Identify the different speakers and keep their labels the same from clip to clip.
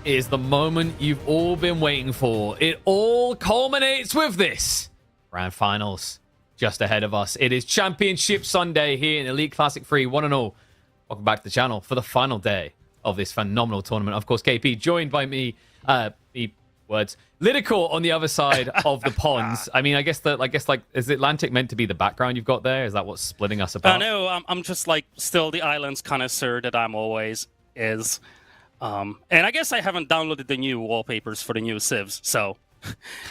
Speaker 1: is the moment you've all been waiting for. It all culminates with this. Grand finals just ahead of us. It is Championship Sunday here in Elite Classic 3, one and all. Welcome back to the channel for the final day of this phenomenal tournament. Of course, KP joined by me, Lydical on the other side of the ponds. I mean, I guess is Atlantic meant to be the background you've got there? Is that what's splitting us apart?
Speaker 2: No, I'm just like still the islands connoisseur that I'm always is. And I guess I haven't downloaded the new wallpapers for the new civs, so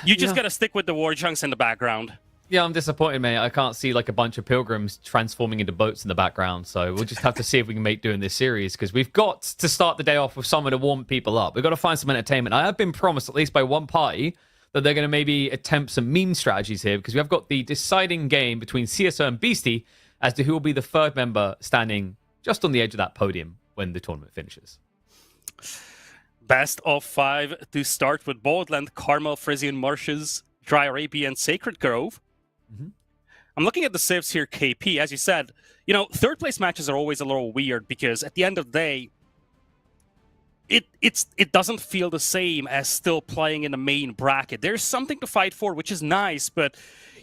Speaker 2: you just gotta stick with the war chunks in the background.
Speaker 1: Yeah, I'm disappointed, mate. I can't see like a bunch of pilgrims transforming into boats in the background, so we'll just have to see if we can make doing this series, because we've got to start the day off with someone to warm people up. We've got to find some entertainment. I have been promised, at least by one party, that they're going to maybe attempt some meme strategies here, because we have got the deciding game between CSO and Beastie as to who will be the third member standing just on the edge of that podium when the tournament finishes.
Speaker 2: Best of 5 to start with Baldland, Carmel, Frisian Marshes, Dry Arabia, and Sacred Grove. I'm looking at the civs here, KP. As you said, you know, third place matches are always a little weird because at the end of the day, it doesn't feel the same as still playing in the main bracket. There's something to fight for, which is nice, but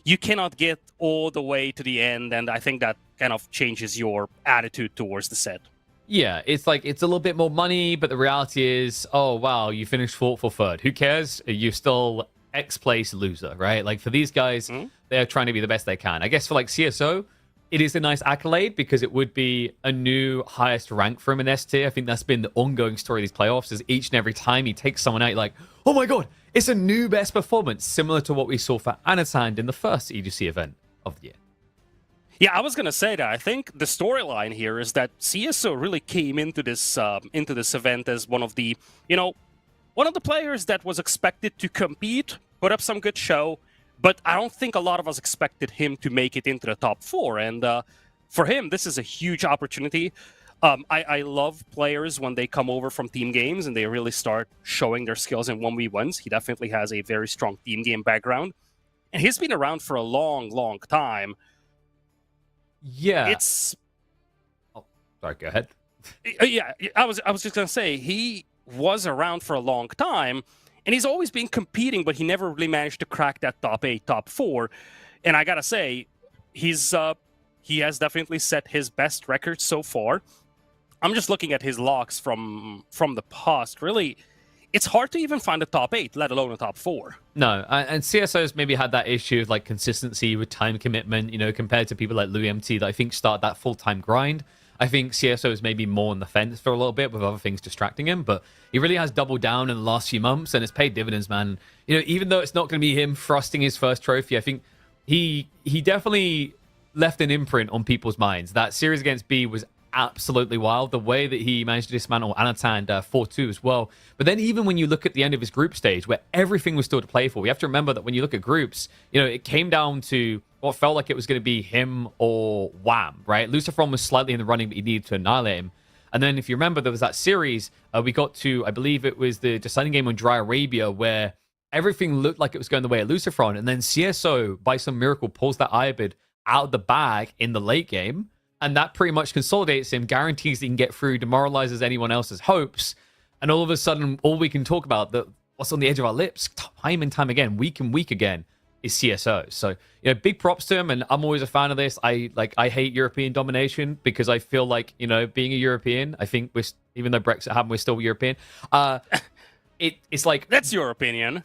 Speaker 2: you cannot get all the way to the end, and I think that kind of changes your attitude towards the set.
Speaker 1: Yeah, it's like, it's a little bit more money, but the reality is, oh, wow, you finished fourth for third. Who cares? You're still X-place loser, right? Like, for these guys, they're trying to be the best they can. I guess for, like, CSO, it is a nice accolade because it would be a new highest rank for him in S tier. I think that's been the ongoing story of these playoffs, is each and every time he takes someone out, you're like, oh my god, it's a new best performance, similar to what we saw for Anatand in the first EGC event of the year.
Speaker 2: Yeah, I was gonna say that. I think the storyline here is that CSO really came into this event as one of the, one of the players that was expected to compete, put up some good show, but I don't think a lot of us expected him to make it into the top 4. And for him, this is a huge opportunity. I love players when they come over from team games and they really start showing their skills in 1v1s. He definitely has a very strong team game background, and he's been around for a long, long time.
Speaker 1: Yeah.
Speaker 2: It's...
Speaker 1: Oh, sorry, go ahead.
Speaker 2: Yeah, I was just going to say, he was around for a long time, and he's always been competing, but he never really managed to crack that top 8, top 4. And I got to say, he has definitely set his best record so far. I'm just looking at his logs from the past. Really, it's hard to even find a top 8, let alone a top 4.
Speaker 1: No, and CSO's maybe had that issue of like consistency with time commitment, compared to people like Louis MT that I think start that full-time grind. I think CSO is maybe more on the fence for a little bit with other things distracting him, but he really has doubled down in the last few months, and it's paid dividends, man. Even though it's not going to be him thrusting his first trophy, I think he definitely left an imprint on people's minds. That series against B was absolutely wild. The way that he managed to dismantle Anatand 4-2 as well. But then even when you look at the end of his group stage, where everything was still to play for, we have to remember that when you look at groups, it came down to what felt like it was going to be him or Wham, right? Lucifron was slightly in the running, but he needed to annihilate him. And then if you remember, there was that series, we got to, I believe it was the deciding game on Dry Arabia, where everything looked like it was going the way of Lucifron, and then CSO, by some miracle, pulls that Iobid out of the bag in the late game, and that pretty much consolidates him, guarantees he can get through, demoralizes anyone else's hopes, and all of a sudden, all we can talk about, what's on the edge of our lips, time and time again, week and week again, is CSO. So, big props to him, and I'm always a fan of this. I hate European domination because I feel like, being a European, I think even though Brexit happened, we're still European. It's like...
Speaker 2: That's your opinion.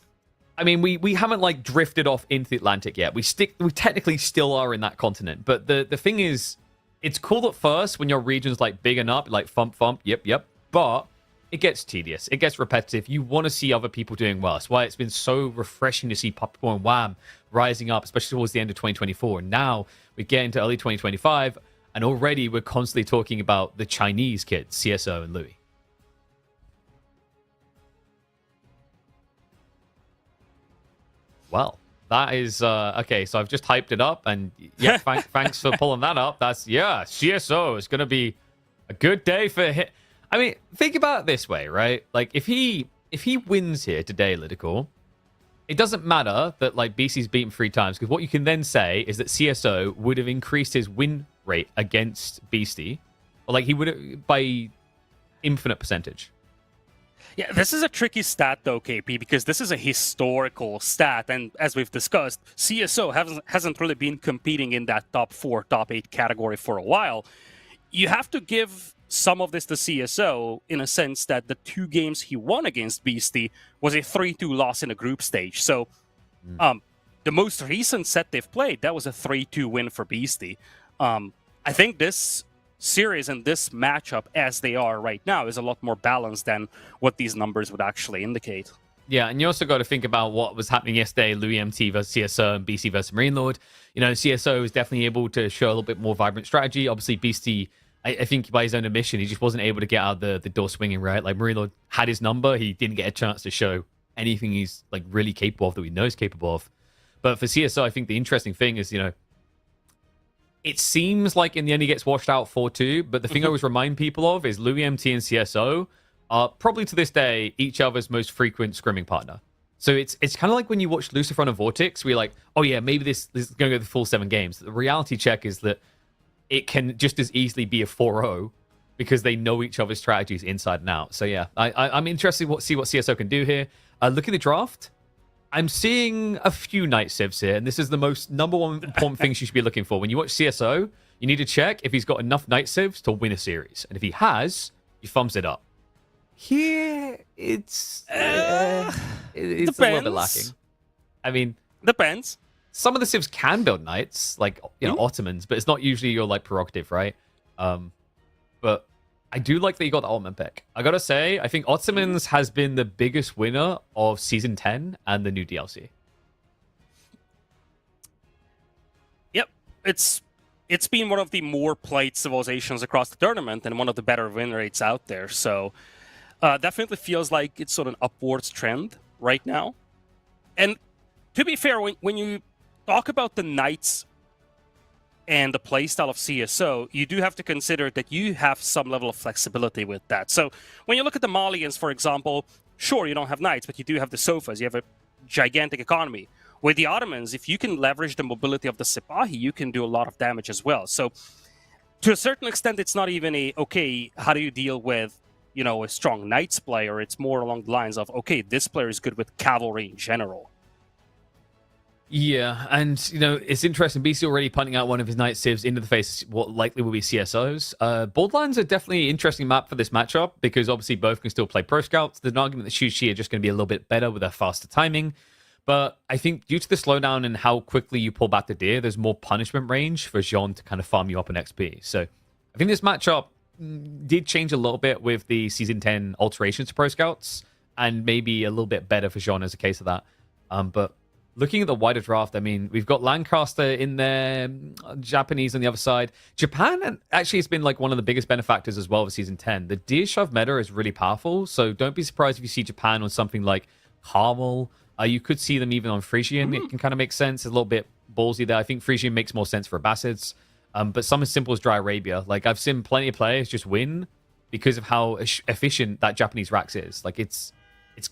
Speaker 1: I mean, we haven't like drifted off into the Atlantic yet. We technically still are in that continent. But the thing is, it's cool at first when your region's like big enough, like thump, yep. But it gets tedious. It gets repetitive. You want to see other people doing well. That's why it's been so refreshing to see Puppet and Wham rising up, especially towards the end of 2024. Now we get into early 2025, and already we're constantly talking about the Chinese kids, CSO and Louis. Well, that is okay. So I've just hyped it up, and yeah, thanks for pulling that up. CSO is going to be a good day for him. I mean, think about it this way, right? Like, if he wins here today, Lydical, it doesn't matter that like BC's beaten 3 times, because what you can then say is that CSO would have increased his win rate against Beastie, or like he would have by infinite percentage.
Speaker 2: Yeah, this is a tricky stat though, KP, because this is a historical stat, and as we've discussed, CSO hasn't really been competing in that top 4, top 8 category for a while. You have to give some of this to CSO in a sense that the 2 games he won against Beastie was a 3-2 loss in a group stage. So the most recent set they've played, that was a 3-2 win for Beastie. I think this series and this matchup, as they are right now, is a lot more balanced than what these numbers would actually indicate.
Speaker 1: Yeah, and you also got to think about what was happening yesterday, Louis MT versus CSO and BC versus Marine Lord. You know, CSO was definitely able to show a little bit more vibrant strategy. Obviously, Beastie, I think by his own admission, he just wasn't able to get out the door swinging, right? Like, Marine Lord had his number. He didn't get a chance to show anything he's, like, really capable of that we know he's capable of. But for CSO, I think the interesting thing is, you know, it seems like in the end he gets washed out 4-2, but the thing I always remind people of is Louis MT and CSO are probably to this day each other's most frequent scrimming partner. So it's kind of like when you watch Lucifer and Vortex, where you're like, oh yeah, maybe this is going to go the full 7 games. The reality check is that it can just as easily be a 4-0 because they know each other's strategies inside and out. So yeah, I'm interested to see what CSO can do here. Look at the draft. I'm seeing a few night civs here, and this is the most number one important thing you should be looking for. When you watch CSO, you need to check if he's got enough night civs to win a series. And if he has, you thumbs it up. Here, it's a little bit lacking. I mean,
Speaker 2: depends.
Speaker 1: Some of the civs can build knights, like, you know, Ottomans, but it's not usually your, like, prerogative, right? But I do like that you got the Ottoman pick. I gotta say, I think Ottomans has been the biggest winner of Season 10 and the new DLC.
Speaker 2: Yep, it's been one of the more played civilizations across the tournament and one of the better win rates out there. So definitely feels like it's on an upwards trend right now. And to be fair, when you talk about the knights and the playstyle of CSO, you do have to consider that you have some level of flexibility with that. So when you look at the Malians, for example, sure, you don't have knights, but you do have the Sofas. You have a gigantic economy. With the Ottomans, if you can leverage the mobility of the Sipahi, you can do a lot of damage as well. So to a certain extent, it's not even okay, how do you deal with, you know, a strong knights player? It's more along the lines of, okay, this player is good with cavalry in general.
Speaker 1: Yeah, and, you know, it's interesting. BC already punting out one of his night civs into the face what likely will be CSOs. Borderlands are definitely an interesting map for this matchup because obviously both can still play Pro Scouts. There's an argument that Shushi are just going to be a little bit better with their faster timing. But I think due to the slowdown and how quickly you pull back the deer, there's more punishment range for Jean to kind of farm you up in XP. So I think this matchup did change a little bit with the Season 10 alterations to Pro Scouts and maybe a little bit better for Jean as a case of that. But looking at the wider draft, I mean, we've got Lancaster in there, Japanese on the other side. Japan actually has been like one of the biggest benefactors as well of Season 10. The deer shove meta is really powerful, so don't be surprised if you see Japan on something like Carmel. You could see them even on Frisian. It can kind of make sense. It's a little bit ballsy there. I think Frisian makes more sense for Abbasids. But some as simple as Dry Arabia. Like, I've seen plenty of players just win because of how efficient that Japanese Rax is. Like, it's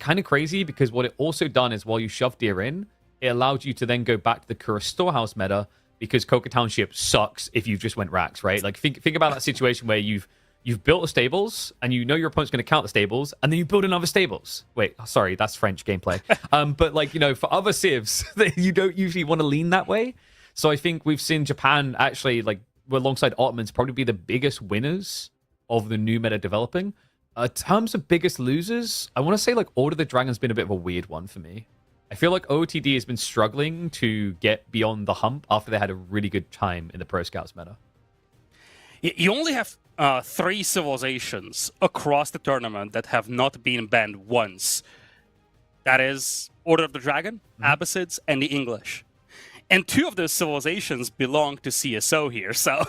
Speaker 1: kind of crazy because what it also done is while you shove deer in, it allowed you to then go back to the Kura Storehouse meta because Coca Township sucks if you just went Rax, right? Like, think about that situation where you've built the stables and you know your opponent's going to count the stables and then you build another stables. Wait, sorry, that's French gameplay. But like, you know, for other civs, you don't usually want to lean that way. So I think we've seen Japan actually, like, alongside Ottomans, probably be the biggest winners of the new meta developing. In terms of biggest losers, I want to say like Order of the Dragon's been a bit of a weird one for me. I feel like OOTD has been struggling to get beyond the hump after they had a really good time in the Pro Scouts meta.
Speaker 2: You only have 3 civilizations across the tournament that have not been banned once. That is Order of the Dragon, Abbasids, and the English. And 2 of those civilizations belong to CSO here. So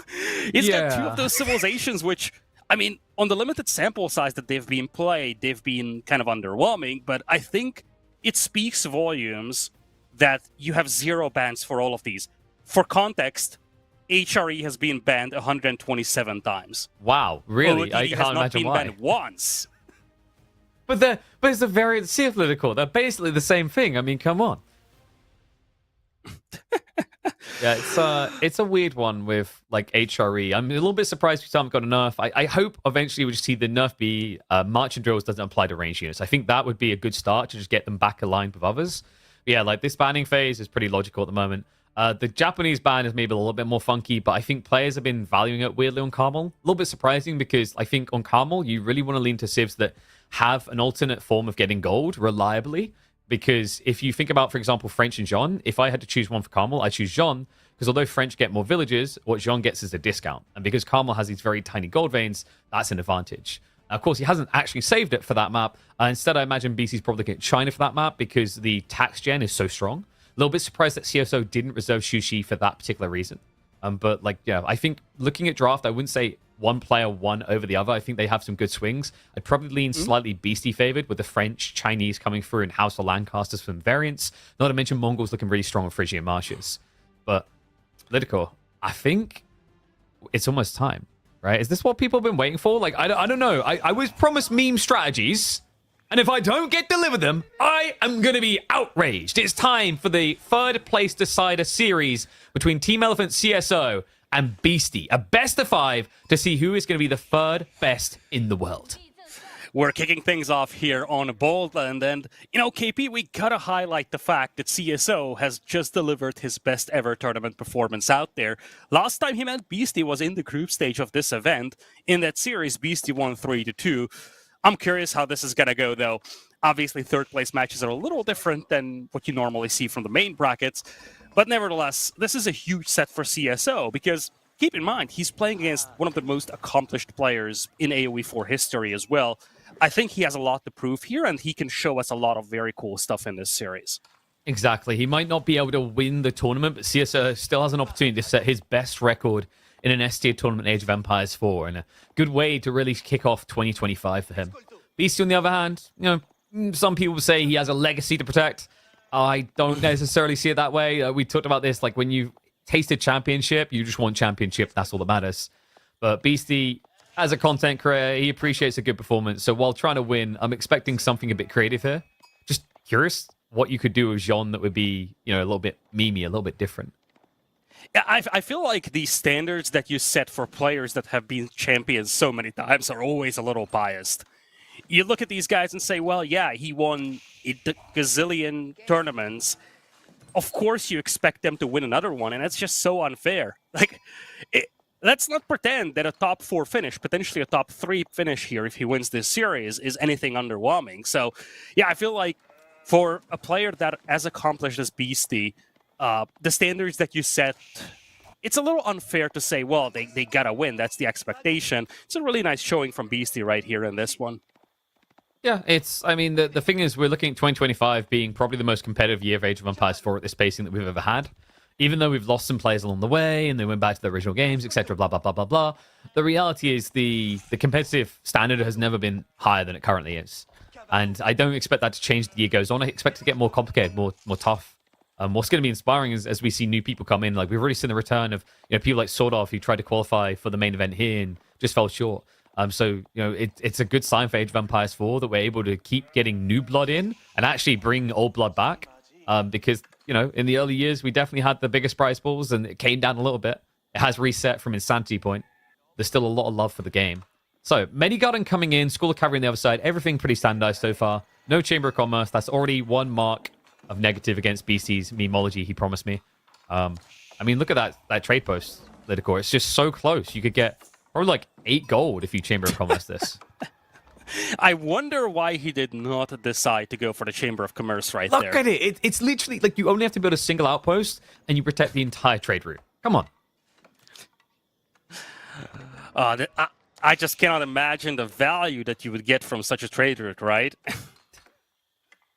Speaker 2: it's got 2 of those civilizations which, I mean, on the limited sample size that they've been played, they've been kind of underwhelming. But I think it speaks volumes that you have 0 bans for all of these. For context, HRE has been banned 127 times.
Speaker 1: Wow, really?
Speaker 2: OOTD
Speaker 1: I can't imagine why.
Speaker 2: Been banned once.
Speaker 1: But it's a variant Sea Political. They're basically the same thing. I mean, come on. Yeah, it's a weird one with like HRE. I'm a little bit surprised we still haven't got a nerf. I hope eventually we just see the nerf be march and drills doesn't apply to range units. I think that would be a good start to just get them back aligned with others. But yeah, like this banning phase is pretty logical at the moment. The Japanese ban is maybe a little bit more funky, but I think players have been valuing it weirdly on Carmel. A little bit surprising because I think on Carmel, you really want to lean to civs that have an alternate form of getting gold reliably. Because if you think about, for example, French and Jean, if I had to choose one for Carmel, I choose Jean. Because although French get more villages, what Jean gets is a discount. And because Carmel has these very tiny gold veins, that's an advantage. Now, of course, he hasn't actually saved it for that map. Instead, I imagine BC's probably getting China for that map because the tax gen is so strong. A little bit surprised that CSO didn't reserve Shushi for that particular reason. But like, yeah, I think looking at draft, I wouldn't say one player won over the other. I think they have some good swings. I'd probably lean slightly Beastie favored with the French, Chinese coming through and House of Lancasters from variants. Not to mention Mongols looking really strong on Phrygian marshes. But Political, I think it's almost time, right? Is this what people have been waiting for? Like, I don't know. I was promised meme strategies. And if I don't get delivered them, I am going to be outraged. It's time for the third place decider series between Team Elephant CSO and Beastie. A best of 5 to see who is going to be the third best in the world.
Speaker 2: We're kicking things off here on Boldland, and, you know, KP, we gotta highlight the fact that CSO has just delivered his best ever tournament performance out there. Last time he met Beastie was in the group stage of this event. In that series, Beastie won 3-2. I'm curious how this is gonna go, though. Obviously, third place matches are a little different than what you normally see from the main brackets, but nevertheless, this is a huge set for CSO because keep in mind, he's playing against one of the most accomplished players in AoE4 history as well. I think he has a lot to prove here, and he can show us a lot of very cool stuff in this series.
Speaker 1: Exactly. He might not be able to win the tournament, but CSO still has an opportunity to set his best record in an S-tier tournament in Age of Empires 4, and a good way to really kick off 2025 for him. Beastie, on the other hand, you know, some people say he has a legacy to protect. I don't necessarily see it that way. We talked about this, like when you tasted championship, you just want championship. That's all that matters. But Beastie, as a content creator, he appreciates a good performance. So while trying to win, I'm expecting something a bit creative here. Just curious what you could do with Jean that would be, you know, a little bit memey, a little bit different.
Speaker 2: Yeah, I feel like the standards that you set for players that have been champions so many times are always a little biased. You look at these guys and say, well, yeah, he won a gazillion tournaments. Of course you expect them to win another one, and that's just so unfair. Like, let's not pretend that a top 4 finish, potentially a top 3 finish here if he wins this series, is anything underwhelming. So, yeah, I feel like for a player that as accomplished as Beastie, the standards that you set, it's a little unfair to say, well, they gotta win. That's the expectation. It's a really nice showing from Beastie right here in this one.
Speaker 1: Yeah, I mean, the thing is, we're looking at 2025 being probably the most competitive year of Age of Empires 4 at this pacing that we've ever had. Even though we've lost some players along the way and they went back to the original games, etc., blah, blah, blah, blah, blah. The reality is the competitive standard has never been higher than it currently is. And I don't expect that to change as the year goes on. I expect it to get more complicated, more tough. What's going to be inspiring is as we see new people come in. Like, we've already seen the return of, you know, people like Swordov who tried to qualify for the main event here and just fell short. So, you know, it's a good sign for Age of Empires 4 that we're able to keep getting new blood in and actually bring old blood back. Because, you know, in the early years, we definitely had the biggest prize pools and it came down a little bit. It has reset from Insanity Point. There's still a lot of love for the game. So, Medigarden coming in, School of Cavalry on the other side. Everything pretty standardized so far. No Chamber of Commerce. That's already one mark of negative against BC's memology he promised me. I mean, look at that trade post, Lidicor. It's just so close. You could get probably like 8 gold if you Chamber of Commerce this.
Speaker 2: I wonder why he did not decide to go for the Chamber of Commerce there.
Speaker 1: Look at it. It's literally like you only have to build a single outpost and you protect the entire trade route. Come on.
Speaker 2: I just cannot imagine the value that you would get from such a trade route, right?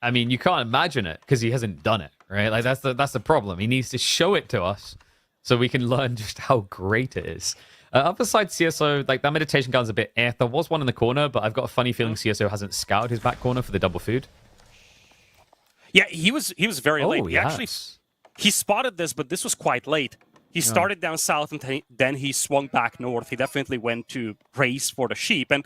Speaker 1: I mean, you can't imagine it because he hasn't done it, right? Like that's the problem. He needs to show it to us so we can learn just how great it is. Other side CSO, like that meditation gun's a bit There was one in the corner, but I've got a funny feeling CSO hasn't scouted his back corner for the double food.
Speaker 2: Yeah, he was very late.
Speaker 1: Yes.
Speaker 2: He spotted this, but this was quite late. He started down south and then he swung back north. He definitely went to race for the sheep. And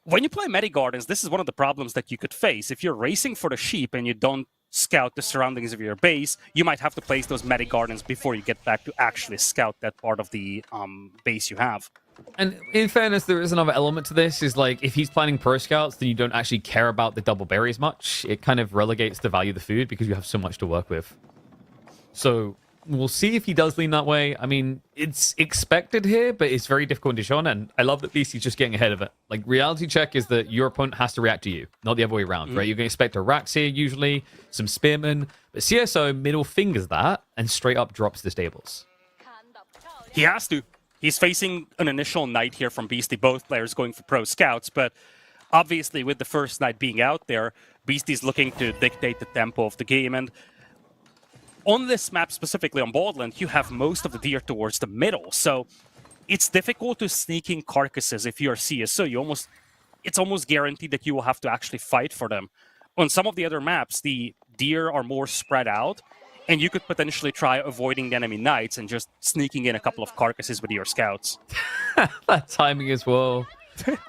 Speaker 2: when you play Medi Gardens, this is one of the problems that you could face. If you're racing for the sheep and you don't scout the surroundings of your base, you might have to place those medic gardens before you get back to actually scout that part of the base you have.
Speaker 1: And in fairness, there is another element to this, is like, if he's planning pro scouts, then you don't actually care about the double berries much. It kind of relegates the value of the food because you have so much to work with. So we'll see if he does lean that way. I mean, it's expected here, but it's very difficult to show on. And I love that BC's just getting ahead of it. Like, reality check is that your opponent has to react to you, not the other way around, right? You're going to expect a Rax here, usually, some Spearmen. But CSO middle fingers that and straight up drops the stables.
Speaker 2: He has to. He's facing an initial knight here from Beastie, both players going for pro scouts, but obviously with the first knight being out there, Beastie's looking to dictate the tempo of the game, and on this map, specifically on Baldland, you have most of the deer towards the middle, so it's difficult to sneak in carcasses if you're CSO. It's almost guaranteed that you will have to actually fight for them. On some of the other maps, the deer are more spread out, and you could potentially try avoiding the enemy knights and just sneaking in a couple of carcasses with your scouts.
Speaker 1: That timing as well.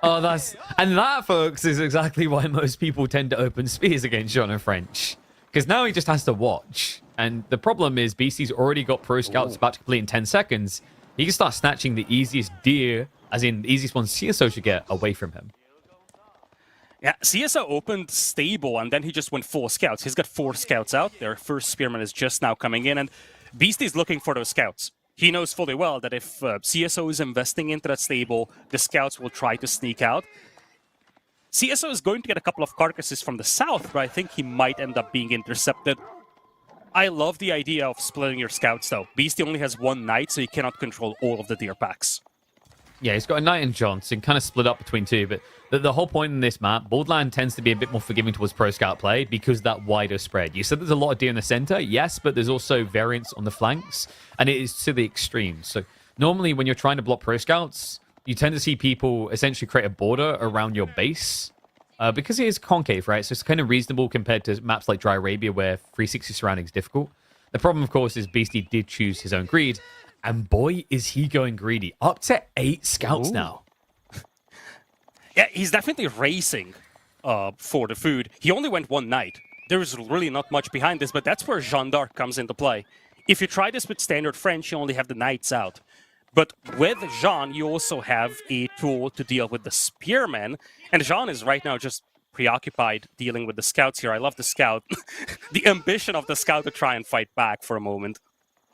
Speaker 1: Oh, that, folks, is exactly why most people tend to open spears against Jean and French. Because now he just has to watch. And the problem is, BC's already got pro scouts about to complete in 10 seconds. He can start snatching the easiest deer, as in the easiest one CSO should get, away from him.
Speaker 2: Yeah, CSO opened stable, and then he just went full scouts. He's got 4 scouts out there. First Spearman is just now coming in, and Beastie's looking for those scouts. He knows fully well that if CSO is investing into that stable, the scouts will try to sneak out. CSO is going to get a couple of carcasses from the south, but I think he might end up being intercepted. I love the idea of splitting your scouts, though. Beastie only has 1 knight, so he cannot control all of the deer packs.
Speaker 1: Yeah, he's got a knight and Johnson, kind of split up between 2, but the whole point in this map, Baldland tends to be a bit more forgiving towards pro scout play because that wider spread. You said there's a lot of deer in the center, yes, but there's also variance on the flanks, and it is to the extremes. So normally when you're trying to block pro scouts, you tend to see people essentially create a border around your base because it is concave, right? So it's kind of reasonable compared to maps like Dry Arabia where 360 surrounding is difficult. The problem, of course, is Beastie did choose his own greed, and boy, is he going greedy. Up to 8 scouts now.
Speaker 2: Yeah, he's definitely racing for the food. He only went 1 knight. There's really not much behind this, but that's where Jeanne d'Arc comes into play. If you try this with standard French, you only have the knights out. But with Jeanne, you also have a tool to deal with the spearmen. And Jeanne is right now just preoccupied dealing with the scouts here. I love the scout. The ambition of the scout to try and fight back for a moment.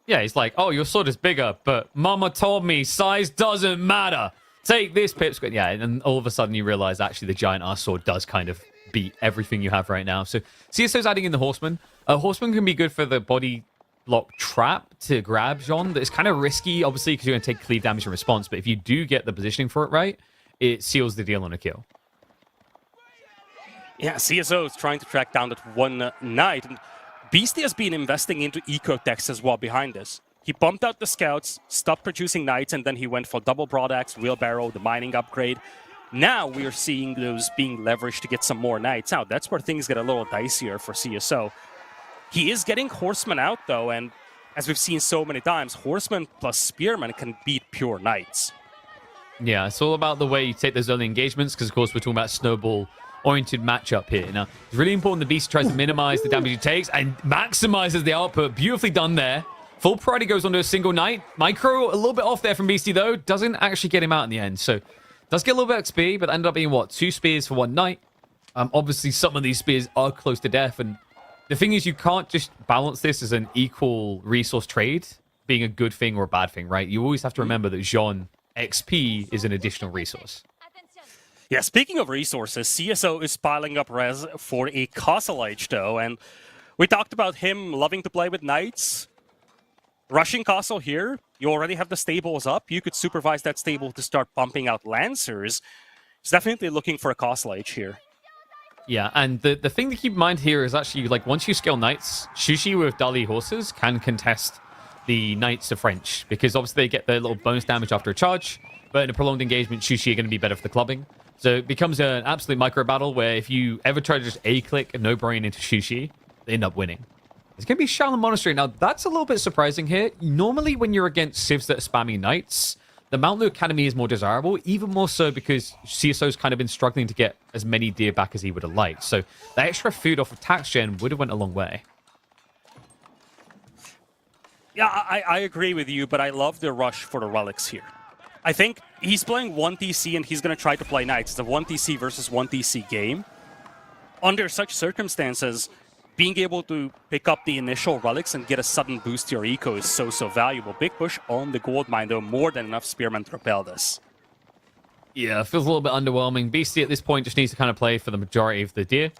Speaker 1: Yeah, he's like, oh, your sword is bigger, but Mama told me size doesn't matter. Take this, Pipsqueak. Yeah, and all of a sudden you realize actually the giant ass sword does kind of beat everything you have right now. So CSO's adding in the horseman. Horseman can be good for the body block trap to grab Jean. It's kind of risky, obviously, because you're going to take cleave damage in response. But if you do get the positioning for it right, it seals the deal on a kill.
Speaker 2: Yeah, CSO is trying to track down that 1 knight. And Beastie has been investing into ecotechs as well behind this. He bumped out the scouts, stopped producing knights, and then he went for double broadaxe, wheelbarrow, the mining upgrade. Now we are seeing those being leveraged to get some more knights out. That's where things get a little dicier for CSO. He is getting horsemen out, though, and as we've seen so many times, horsemen plus spearmen can beat pure knights.
Speaker 1: Yeah, it's all about the way you take those early engagements, because, of course, we're talking about snowball-oriented matchup here. Now, it's really important the Beast tries to minimize the damage he takes and maximizes the output. Beautifully done there. Full priority goes onto a single knight. Micro, a little bit off there from Beastie, though. Doesn't actually get him out in the end. So, does get a little bit of XP, but ended up being, what, 2 spears for 1 knight? Obviously, some of these spears are close to death, and the thing is, you can't just balance this as an equal resource trade, being a good thing or a bad thing, right? You always have to remember that Jean XP is an additional resource.
Speaker 2: Yeah, speaking of resources, CSO is piling up res for a Castle Age, though, and we talked about him loving to play with knights. Rushing Castle here, you already have the stables up. You could supervise that stable to start pumping out Lancers. He's definitely looking for a Castle Age here.
Speaker 1: Yeah, and the thing to keep in mind here is actually, like, once you scale knights, Shushi with Dali horses can contest the knights of French, because obviously they get their little bonus damage after a charge, but in a prolonged engagement, Shushi are going to be better for the clubbing. So it becomes an absolute micro battle where if you ever try to just A-click a no-brain into Shushi, they end up winning. It's going to be Shaolin Monastery. Now, that's a little bit surprising here. Normally, when you're against civs that are spamming knights, the Mountlu Academy is more desirable, even more so because CSO's kind of been struggling to get as many deer back as he would have liked. So the extra food off of tax gen would have went a long way.
Speaker 2: Yeah, I agree with you, but I love the rush for the relics here. I think he's playing 1TC and he's going to try to play Knights. It's a 1TC versus 1TC game. Under such circumstances, being able to pick up the initial relics and get a sudden boost to your eco is so valuable. Big push on the gold mine, though, more than enough Spearmen to repel this.
Speaker 1: Yeah, it feels a little bit underwhelming. Beastie at this point just needs to kind of play for the majority of the deer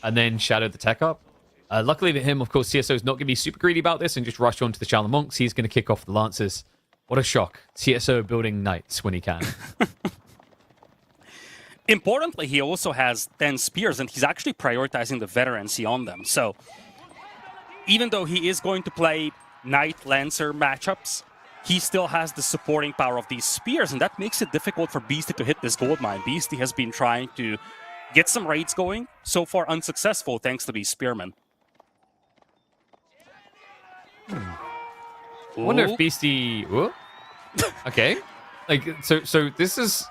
Speaker 1: and then shadow the tech up. Luckily for him, of course, CSO is not going to be super greedy about this and just rush onto the Shaolin Monks. He's going to kick off the Lancers. What a shock. CSO building Knights when he can.
Speaker 2: Importantly, he also has 10 spears, and he's actually prioritizing the veterancy on them. So even though he is going to play Knight-Lancer matchups, he still has the supporting power of these spears, and that makes it difficult for Beastie to hit this gold mine. Beastie has been trying to get some raids going, so far unsuccessful thanks to these spearmen.
Speaker 1: I wonder if Beastie... Whoa? Okay. Like, so this is...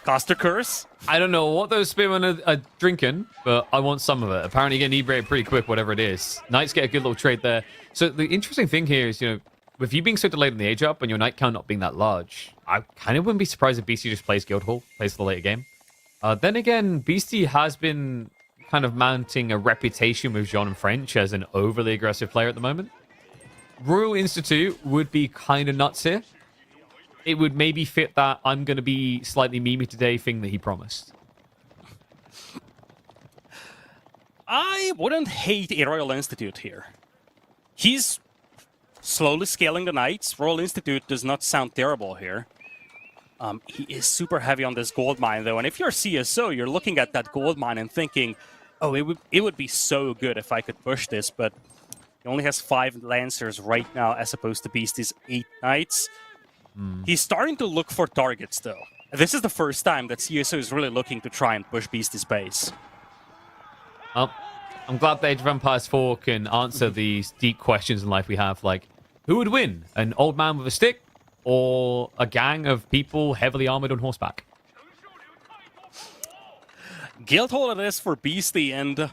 Speaker 2: Caster Curse?
Speaker 1: I don't know what those spearmen are drinking, but I want some of it. Apparently getting inebriated pretty quick, whatever it is. Knights get a good little trade there. So the interesting thing here is, with you being so delayed in the age up and your knight count not being that large, I kind of wouldn't be surprised if Beastie just plays Guildhall, plays for the later game. Then again, Beastie has been kind of mounting a reputation with Jean and French as an overly aggressive player at the moment. Royal Institute would be kind of nuts here. It would maybe fit that I'm going to be slightly memey today thing that he promised.
Speaker 2: I wouldn't hate a Royal Institute here. He's slowly scaling the Knights. Royal Institute does not sound terrible here. He is super heavy on this gold mine, though. And if you're CSO, you're looking at that gold mine and thinking, oh, it would be so good if I could push this. But he only has 5 Lancers right now as opposed to Beastie's 8 Knights. He's starting to look for targets, though. This is the first time that CSO is really looking to try and push Beastie's base.
Speaker 1: Well, I'm glad that Age of Empires 4 can answer these deep questions in life we have, like, who would win? An old man with a stick or a gang of people heavily armored on horseback?
Speaker 2: Guildhall it is for Beastie, and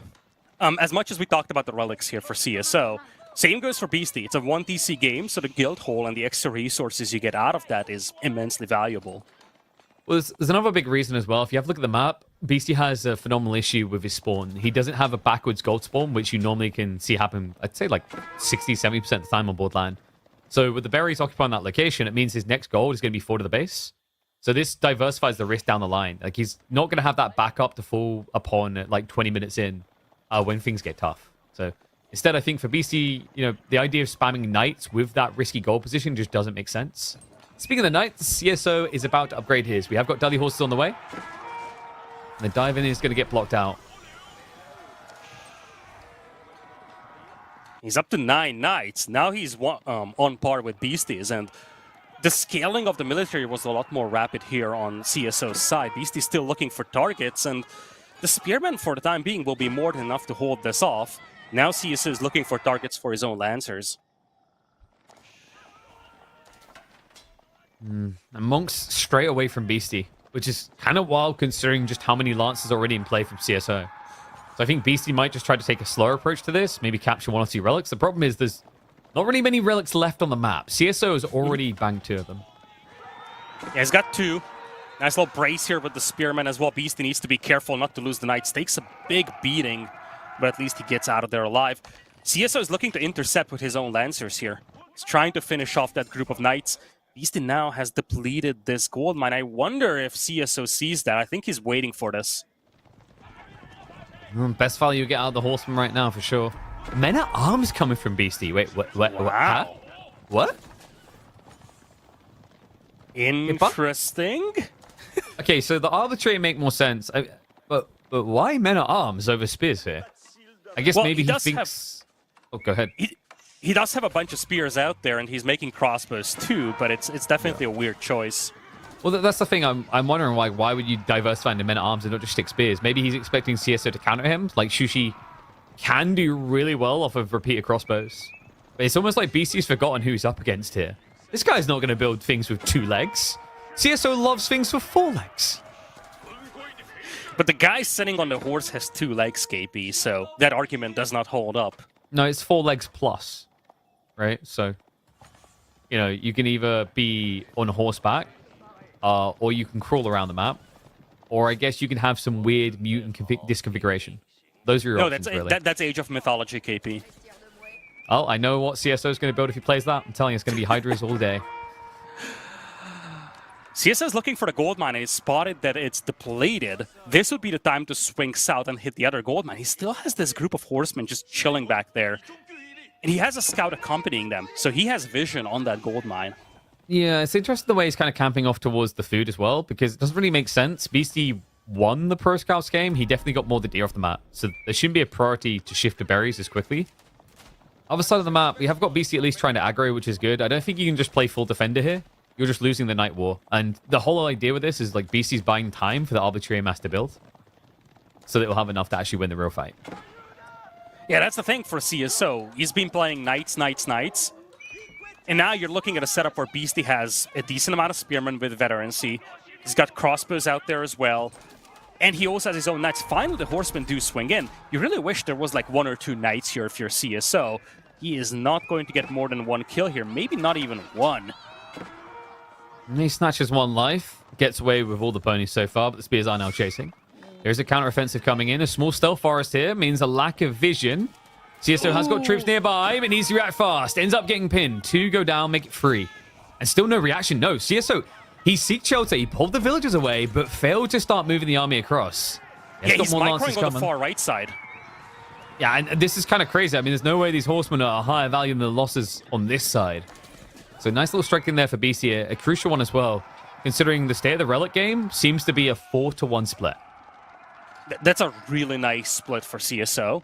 Speaker 2: as much as we talked about the relics here for CSO, same goes for Beastie. It's a 1TC game, so the Guildhall and the extra resources you get out of that is immensely valuable.
Speaker 1: Well, there's another big reason as well. If you have a look at the map, Beastie has a phenomenal issue with his spawn. He doesn't have a backwards gold spawn, which you normally can see happen, I'd say, like 60-70% of the time on Borderland. So with the berries occupying that location, it means his next gold is going to be forward to the base. So this diversifies the risk down the line. Like, he's not going to have that backup to fall upon at like 20 minutes in when things get tough. So instead, I think for Beastie, the idea of spamming Knights with that risky gold position just doesn't make sense. Speaking of the Knights, CSO is about to upgrade his. We have got Dudley horses on the way. And the dive-in is going to get blocked out.
Speaker 2: He's up to 9 Knights. Now he's on par with Beastie's, and the scaling of the military was a lot more rapid here on CSO's side. Beastie's still looking for targets, and the Spearmen, for the time being, will be more than enough to hold this off. Now CSO is looking for targets for his own Lancers.
Speaker 1: And Monks straight away from Beastie, which is kind of wild considering just how many Lancers already in play from CSO. So I think Beastie might just try to take a slower approach to this, maybe capture 1 or 2 relics. The problem is there's not really many relics left on the map. CSO has already banked 2 of them.
Speaker 2: Yeah, he's got 2. Nice little brace here with the Spearmen as well. Beastie needs to be careful not to lose the Knights. Takes a big beating, but at least he gets out of there alive. CSO is looking to intercept with his own Lancers here. He's trying to finish off that group of Knights. Beastie now has depleted this gold mine. I wonder if CSO sees that. I think he's waiting for this.
Speaker 1: Best value you get out of the Horseman right now, for sure. Men at Arms coming from Beastie. Wait, what?
Speaker 2: Wow.
Speaker 1: What?
Speaker 2: Interesting.
Speaker 1: Okay, so the arbitrary make more sense. But why Men at Arms over Spears here? I guess maybe he thinks... Oh, go ahead.
Speaker 2: He does have a bunch of spears out there, and he's making crossbows too, but it's definitely a weird choice.
Speaker 1: Well, that's the thing. I'm wondering why would you diversify into Men at Arms and not just stick spears? Maybe he's expecting CSO to counter him. Like, Shushi can do really well off of repeated crossbows. But it's almost like Beastie's forgotten who he's up against here. This guy's not going to build things with 2 legs. CSO loves things with 4 legs.
Speaker 2: But the guy sitting on the horse has 2 legs, KP, so that argument does not hold up.
Speaker 1: No, it's 4 legs plus. right? So, you know, you can either be on horseback, or you can crawl around the map, or I guess you can have some weird mutant disconfiguration. Those are your
Speaker 2: No,
Speaker 1: options, really.
Speaker 2: that's Age of Mythology, KP.
Speaker 1: Oh, I know what CSO is going to build if he plays that. I'm telling you, it's going to be Hydras all day.
Speaker 2: CSO is looking for the gold mine and he's spotted that it's depleted. This would be the time to swing south and hit the other gold mine. He still has this group of horsemen just chilling back there. And he has a scout accompanying them, so he has vision on that gold mine.
Speaker 1: Yeah, it's interesting the way he's kind of camping off towards the food as well, because it doesn't really make sense. Beastie won the Pro Scouts game. He definitely got more of the deer off the map, so there shouldn't be a priority to shift to berries as quickly. Other side of the map, we have got Beastie at least trying to aggro, which is good. I don't think you can just play full defender here. You're just losing the Night War. And the whole idea with this is like Beastie's buying time for the arbitrary master build, so that we'll have enough to actually win the real fight.
Speaker 2: Yeah, that's the thing for CSO. He's been playing knights. And now you're looking at a setup where Beastie has a decent amount of spearmen with veterancy. He's got crossbows out there as well. And he also has his own knights. Finally, the horsemen do swing in. You really wish there was like 1 or 2 knights here if you're CSO. He is not going to get more than 1 kill here. Maybe not even 1.
Speaker 1: And he snatches 1 life. Gets away with all the ponies so far, but the spears are now chasing. There's a counteroffensive coming in. A small stealth forest here means a lack of vision. CSO has got troops nearby, but needs to react fast. Ends up getting pinned. 2 go down, make it 3. And still no reaction. No, CSO, he seeked shelter. He pulled the villagers away, but failed to start moving the army across.
Speaker 2: Yeah, he's microing on the far right side.
Speaker 1: Yeah, and this is kind of crazy. I mean, there's no way these horsemen are higher value than the losses on this side. So nice little strike in there for BC. A crucial one as well, considering the state of the relic game seems to be a 4-to-1 split.
Speaker 2: That's a really nice split for CSO.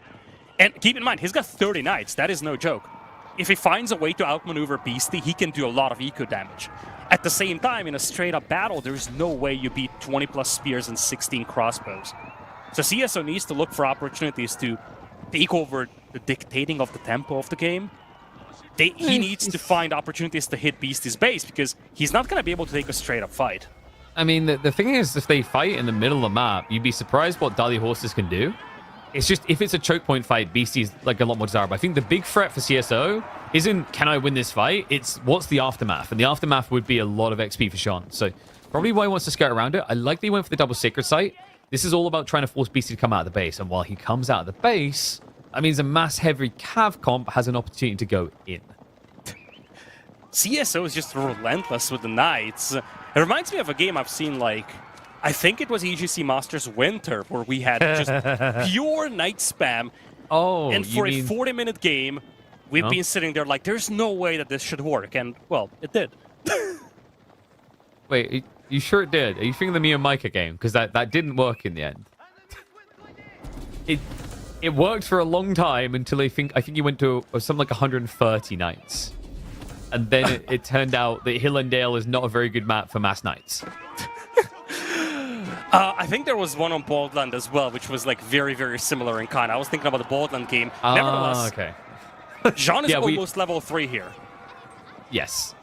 Speaker 2: And keep in mind, he's got 30 knights. That is no joke. If he finds a way to outmaneuver Beastie, he can do a lot of eco damage. At the same time, in a straight-up battle, there's no way you beat 20-plus spears and 16 crossbows. So CSO needs to look for opportunities to take over the dictating of the tempo of the game. He needs to find opportunities to hit Beastie's base, because he's not going to be able to take a straight-up fight.
Speaker 1: I mean, the thing is, if they fight in the middle of the map, you'd be surprised what Dali horses can do. It's just, if it's a choke point fight, Beastie's like a lot more desirable. I think the big threat for CSO isn't, can I win this fight? It's, what's the aftermath? And the aftermath would be a lot of XP for Sean. So probably why he wants to skirt around it. I like that he went for the double sacred site. This is all about trying to force Beastie to come out of the base. And while he comes out of the base, that means a mass heavy cav comp has an opportunity to go in.
Speaker 2: CSO is just relentless with the knights. It reminds me of a game I've seen, like, I think it was EGC Masters Winter, where we had just pure knight spam.
Speaker 1: Oh,
Speaker 2: and for a 40-minute game, we've been sitting there like, there's no way that this should work. And, well, it did.
Speaker 1: Wait, you sure it did? Are you thinking of the Mia Micah game? Because that didn't work in the end. It worked for a long time until I think you went to something like 130 knights. And then it turned out that Hill and Dale is not a very good map for mass knights.
Speaker 2: I think there was one on Baldland as well, which was like very, very similar in kind. I was thinking about the Baldland game. Nevertheless,
Speaker 1: okay.
Speaker 2: Jean is almost level 3 here.
Speaker 1: Yes.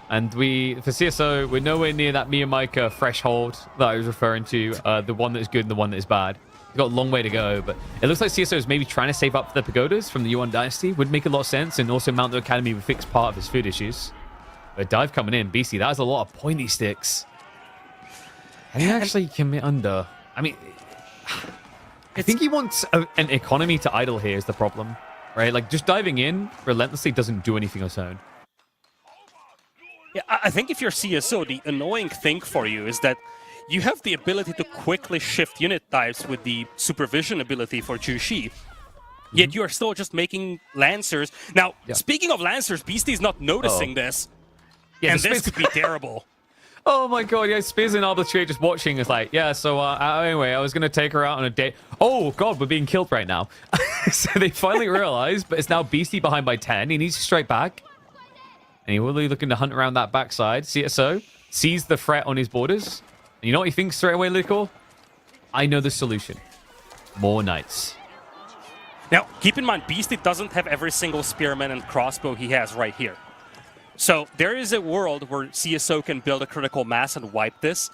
Speaker 1: And for CSO, we're nowhere near that Mia Micah threshold that I was referring to, the one that is good and the one that is bad. We've got a long way to go, but it looks like CSO is maybe trying to save up for the pagodas from the Yuan Dynasty. Would make a lot of sense, and also Mount the Academy would fix part of his food issues. But dive coming in, BC, that is a lot of pointy sticks. Can he actually commit under? I mean, I think he wants an economy to idle here is the problem, right? Like, just diving in relentlessly doesn't do anything on its own.
Speaker 2: Yeah, I think if you're CSO, the annoying thing for you is that you have the ability to quickly shift unit types with the supervision ability for Jushi. Yet you are still just making Lancers. Now, speaking of Lancers, Beastie's not noticing this. Yeah, and this could be terrible.
Speaker 1: Oh my god, yeah, Spears and Arbitrary just watching is like, yeah, so anyway, I was going to take her out on a date. Oh god, we're being killed right now. So they finally realized, but it's now Beastie behind by 10. He needs to strike back. And he will be looking to hunt around that backside. CSO sees the threat on his borders. And you know what he thinks straight away, Lyrical? I know the solution. More knights.
Speaker 2: Now, keep in mind, Beastie doesn't have every single spearman and crossbow he has right here. So there is a world where CSO can build a critical mass and wipe this.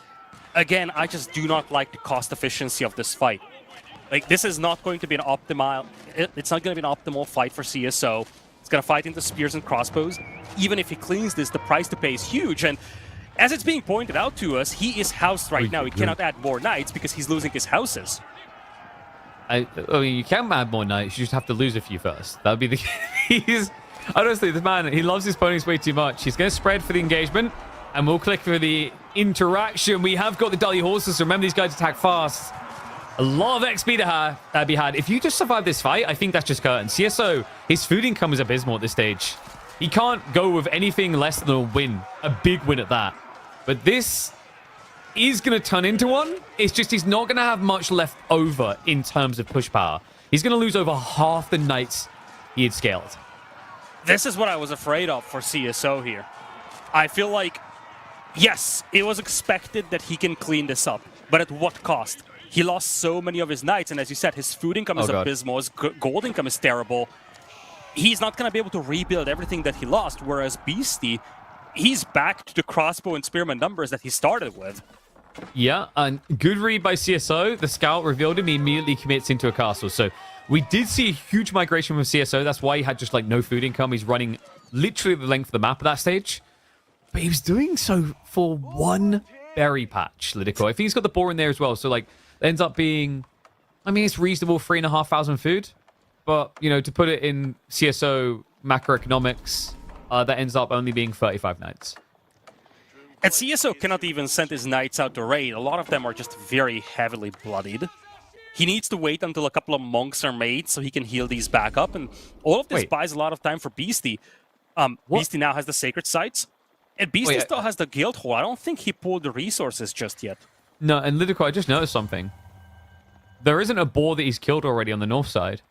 Speaker 2: Again, I just do not like the cost efficiency of this fight. Like, this is not going to be an optimal... It's not going to be an optimal fight for CSO. It's going to fight into spears and crossbows. Even if he cleans this, the price to pay is huge. And as it's being pointed out to us, he is housed right now. He cannot add more knights because he's losing his houses.
Speaker 1: I mean, you can add more knights. You just have to lose a few first. That would be the case. Honestly, this man, he loves his ponies way too much. He's going to spread for the engagement, and we'll click for the interaction. We have got the Dali horses, so remember these guys attack fast. A lot of XP to be had. If you just survive this fight, I think that's just curtain. CSO, his food income is abysmal at this stage. He can't go with anything less than a win. A big win at that. But this is going to turn into one. It's just he's not going to have much left over in terms of push power. He's going to lose over half the knights he had scaled.
Speaker 2: This is what I was afraid of for CSO here. I feel like, yes, it was expected that he can clean this up, but at what cost? He lost so many of his knights, and as you said, his food income is abysmal, his gold income is terrible. He's not going to be able to rebuild everything that he lost, whereas Beastie, he's back to the crossbow and spearman numbers that he started with.
Speaker 1: Yeah, and good read by CSO. The scout revealed him. He immediately commits into a castle. So we did see a huge migration from CSO. That's why he had just like no food income. He's running literally the length of the map at that stage. But he was doing so for one berry patch, Lidico. I think he's got the boar in there as well. So like, it ends up being, I mean, it's reasonable 3,500 food. But, you know, to put it in CSO macroeconomics, that ends up only being 35 knights.
Speaker 2: And CSO cannot even send his knights out to raid. A lot of them are just very heavily bloodied. He needs to wait until a couple of monks are made so he can heal these back up. And all of this buys a lot of time for Beastie. Beastie now has the sacred sites. And Beastie still has the guild hall. I don't think he pulled the resources just yet.
Speaker 1: No, and Lidico, I just noticed something. There isn't a boar that he's killed already on the north side.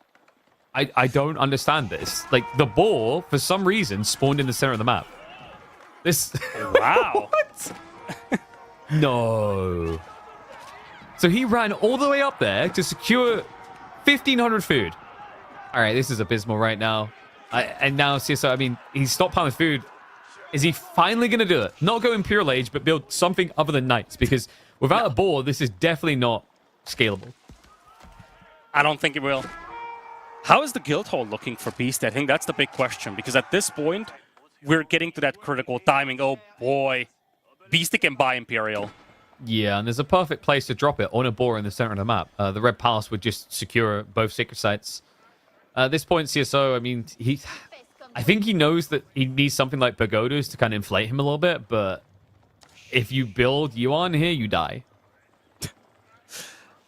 Speaker 1: I don't understand this. Like, the boar, for some reason, spawned in the center of the map. This...
Speaker 2: Wow.
Speaker 1: What? No. So he ran all the way up there to secure 1,500 food. All right, this is abysmal right now. And now CSO, I mean, he's stockpiling food. Is he finally going to do it? Not go Imperial Age, but build something other than Knights. Because without a boar, this is definitely not scalable.
Speaker 2: I don't think it will. How is the guild hall looking for Beast? I think that's the big question. Because at this point, we're getting to that critical timing. Oh boy. Beastie can buy Imperial.
Speaker 1: Yeah, and there's a perfect place to drop it on a boar in the center of the map. The Red Palace would just secure both sacred sites. At this point, CSO, I mean, I think he knows that he needs something like pagodas to kind of inflate him a little bit, but if you build Yuan here, you die.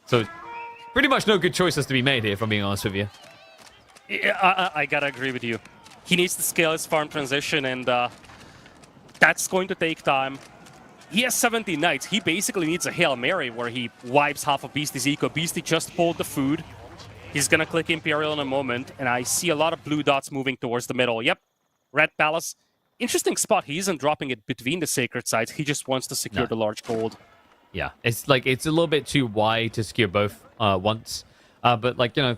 Speaker 1: So, pretty much no good choices to be made here, if I'm being honest with you.
Speaker 2: Yeah, I gotta agree with you. He needs to scale his farm transition, and that's going to take time. He has 17 knights. He basically needs a Hail Mary where he wipes half of Beastie's eco. Beastie just pulled the food. He's going to click Imperial in a moment, and I see a lot of blue dots moving towards the middle. Yep, Red Palace. Interesting spot. He isn't dropping it between the sacred sites. He just wants to secure the large gold.
Speaker 1: Yeah, it's like it's a little bit too wide to secure both once. But, like, you know,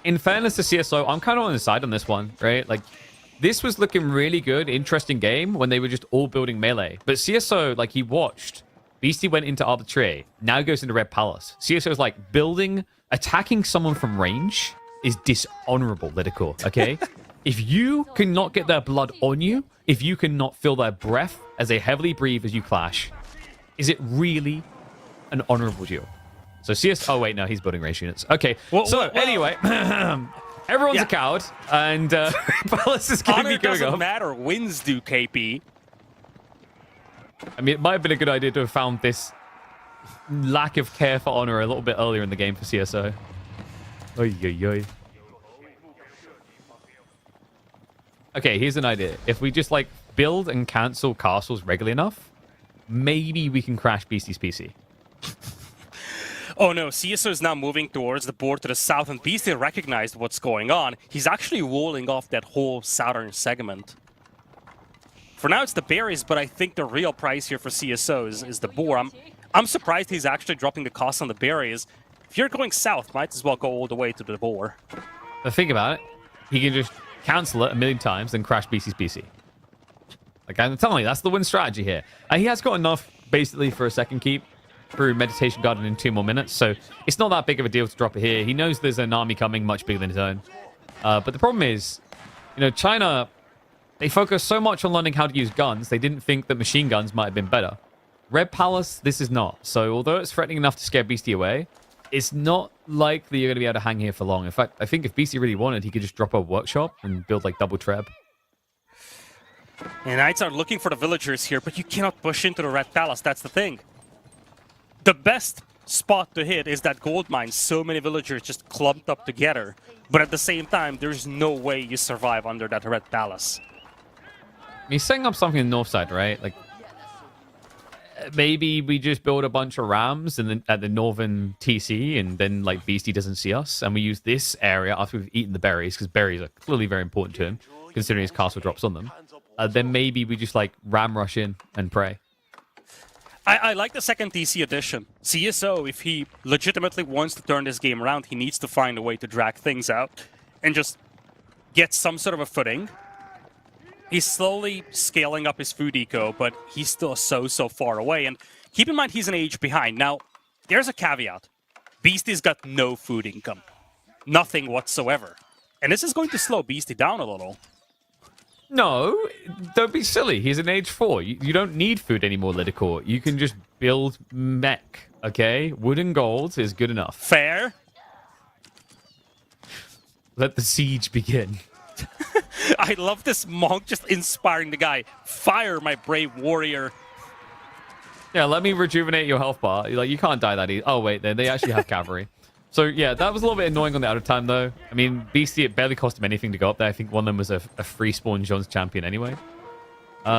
Speaker 1: in fairness to CSO, I'm kind of on the side on this one, right? Like, this was looking really good, interesting game when they were just all building melee. But CSO, like, he watched. Beastie went into Arbitrary, now goes into Red Palace. CSO's like, attacking someone from range is dishonorable, Lidico, okay? If you cannot get their blood on you, if you cannot feel their breath as they heavily breathe as you clash, is it really an honorable duel? So oh wait, no, he's building range units. Okay, anyway, everyone's a coward, and Palace is going to be going up.
Speaker 2: Doesn't matter, wins do, KP.
Speaker 1: I mean, it might have been a good idea to have found this lack of care for honor a little bit earlier in the game for CSO. Oy, oy, oy. Okay, here's an idea. If we just, like, build and cancel castles regularly enough, maybe we can crash Beastie's PC.
Speaker 2: Oh no, CSO is now moving towards the board to the south, and Beastie recognized what's going on. He's actually walling off that whole southern segment. For now, it's the berries, but I think the real price here for CSO is the boar. I'm surprised he's actually dropping the cost on the berries. If you're going south, might as well go all the way to the boar.
Speaker 1: But think about it. He can just cancel it a million times and crash BC's PC. Like, I'm telling you, that's the win strategy here. He has got enough, basically, for a second keep through Meditation Garden in 2 more minutes, so it's not that big of a deal to drop it here. He knows there's an army coming much bigger than his own. But the problem is, China, they focused so much on learning how to use guns, they didn't think that machine guns might have been better. Red Palace, this is not. So although it's threatening enough to scare Beastie away, it's not likely you're going to be able to hang here for long. In fact, I think if Beastie really wanted, he could just drop a workshop and build like double treb.
Speaker 2: And Knights are looking for the villagers here, but you cannot push into the Red Palace, that's the thing. The best spot to hit is that gold mine, so many villagers just clumped up together. But at the same time, there's no way you survive under that Red Palace.
Speaker 1: He's setting up something in the north side, right? Like, maybe we just build a bunch of rams at the northern TC, and then like Beastie doesn't see us, and we use this area after we've eaten the berries, because berries are clearly very important to him, considering his castle drops on them. Then maybe we just like ram rush in and pray.
Speaker 2: I like the second TC addition. CSO, if he legitimately wants to turn this game around, he needs to find a way to drag things out and just get some sort of a footing. He's slowly scaling up his food eco, but he's still so far away. And keep in mind, he's an age behind. Now, there's a caveat. Beastie's got no food income. Nothing whatsoever. And this is going to slow Beastie down a little.
Speaker 1: No, don't be silly. He's in age 4. You don't need food anymore, Lidicor. You can just build mech, okay? Wood and gold is good enough.
Speaker 2: Fair.
Speaker 1: Let the siege begin.
Speaker 2: I love this monk just inspiring the guy. Fire, my brave warrior.
Speaker 1: Yeah, let me rejuvenate your health bar. Like, you can't die that easy. Oh, wait, they actually have cavalry. So, yeah, that was a little bit annoying on the out of time, though. I mean, Beastie, it barely cost him anything to go up there. I think one of them was a free spawn Jones champion anyway.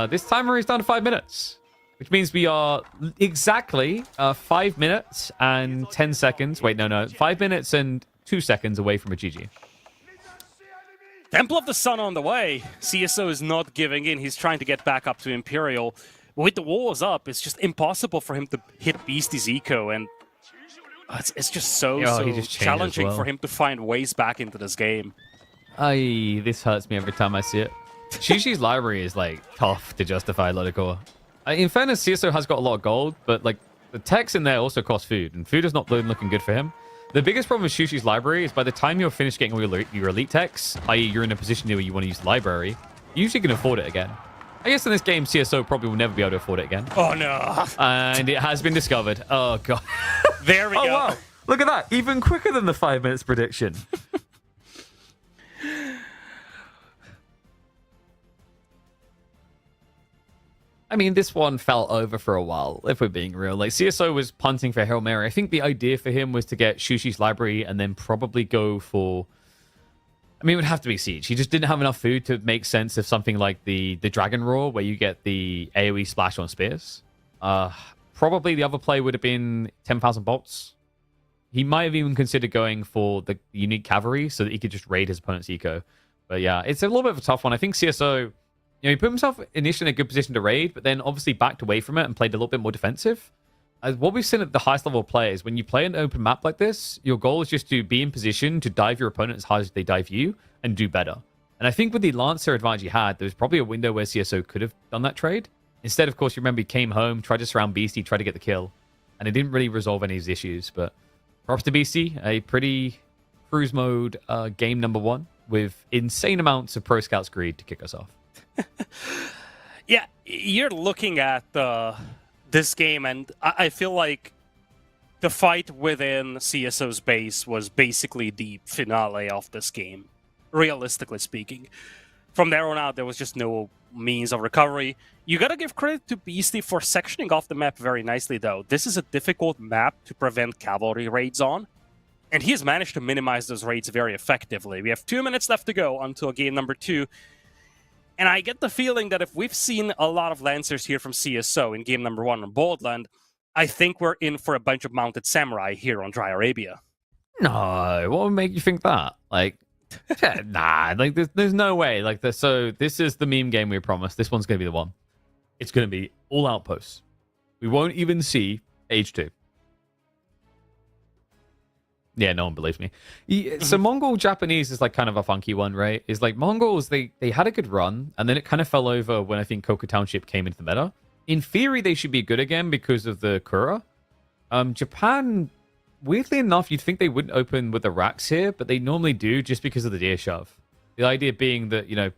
Speaker 1: This timer is down to 5 minutes, which means we are exactly 5 minutes and 10 seconds. Wait, no. 5 minutes and 2 seconds away from a GG.
Speaker 2: Temple of the Sun on the way. CSO is not giving in. He's trying to get back up to Imperial. With the walls up, it's just impossible for him to hit Beastie's eco, and it's just so challenging for him to find ways back into this game.
Speaker 1: This hurts me every time I see it. Shushi's library is like tough to justify Ludicor. In fairness, CSO has got a lot of gold, but like the techs in there also cost food, and food is not looking good for him. The biggest problem with Shushi's library is by the time you're finished getting all your elite techs, i.e. you're in a position where you want to use the library, you usually can afford it again. I guess in this game, CSO probably will never be able to afford it again.
Speaker 2: Oh, no.
Speaker 1: And it has been discovered. Oh, God.
Speaker 2: There we go.
Speaker 1: Wow. Look at that. Even quicker than the 5 minutes prediction. I mean, this one fell over for a while, if we're being real. Like, CSO was punting for Hail Mary. I think the idea for him was to get Shushi's library and then probably go for... I mean, it would have to be Siege. He just didn't have enough food to make sense of something like the Dragon Roar, where you get the AoE splash on spears. Probably the other play would have been 10,000 bolts. He might have even considered going for the unique cavalry so that he could just raid his opponent's eco. But yeah, it's a little bit of a tough one. I think CSO, he put himself initially in a good position to raid, but then obviously backed away from it and played a little bit more defensive. What we've seen at the highest level of play is when you play an open map like this, your goal is just to be in position to dive your opponent as hard as they dive you and do better. And I think with the Lancer advantage he had, there was probably a window where CSO could have done that trade. Instead, of course, you remember he came home, tried to surround Beastie, tried to get the kill, and it didn't really resolve any of his issues. But props to Beastie, a pretty cruise mode game number 1 with insane amounts of Pro Scouts greed to kick us off.
Speaker 2: Yeah, you're looking at this game, and I feel like the fight within CSO's base was basically the finale of this game, realistically speaking. From there on out, there was just no means of recovery. You gotta give credit to Beastie for sectioning off the map very nicely, though. This is a difficult map to prevent cavalry raids on, and he has managed to minimize those raids very effectively. We have 2 minutes left to go until game number 2. And I get the feeling that if we've seen a lot of Lancers here from CSO in game number 1 on Boldland, I think we're in for a bunch of mounted samurai here on Dry Arabia.
Speaker 1: No, what would make you think that? Like, nah, like there's no way. Like, so this is the meme game we promised. This one's gonna be the one. It's gonna be all outposts. We won't even see Age 2. Yeah, no one believes me. So Mongol Japanese is like kind of a funky one, right? Is like Mongols, they had a good run, and then it kind of fell over when I think Koka Township came into the meta. In theory, they should be good again because of the Kura. Japan, weirdly enough, you'd think they wouldn't open with the racks here, but they normally do just because of the deer shove. The idea being that, your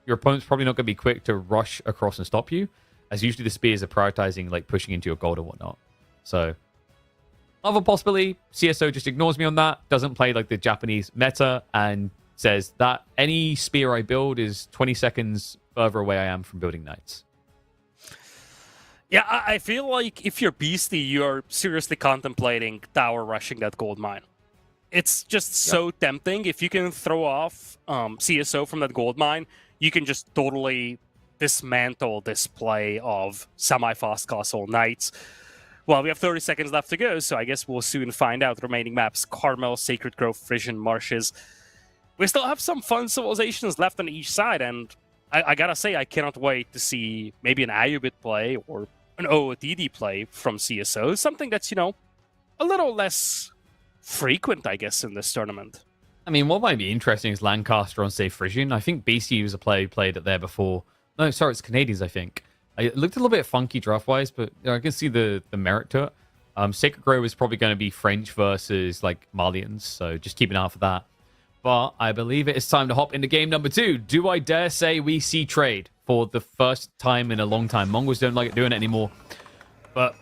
Speaker 1: opponent's probably not going to be quick to rush across and stop you, as usually the spears are prioritizing like pushing into your gold or whatnot. So, other possibility, CSO just ignores me on that, doesn't play like the Japanese meta, and says that any spear I build is 20 seconds further away I am from building knights.
Speaker 2: Yeah, I feel like if you're Beastie, you're seriously contemplating tower rushing that gold mine. It's just so tempting. If you can throw off CSO from that gold mine, you can just totally dismantle this play of semi-fast castle knights. Well, we have 30 seconds left to go, so I guess we'll soon find out. Remaining maps: Carmel, Sacred Grove, Frisian Marshes. We still have some fun civilizations left on each side, and I gotta say, I cannot wait to see maybe an Ayubit play or an OOTD play from CSO. Something that's, a little less frequent, I guess, in this tournament.
Speaker 1: I mean, what might be interesting is Lancaster on, say, Frisian. I think BC was a play who played it there before. No, sorry, it's Canadians, I think. It looked a little bit funky draft-wise, but I can see the merit to it. Sacred Grove is probably going to be French versus, like, Malians, so just keep an eye out for that. But I believe it is time to hop into game number 2. Do I dare say we see trade for the first time in a long time? Mongols don't like doing it anymore. But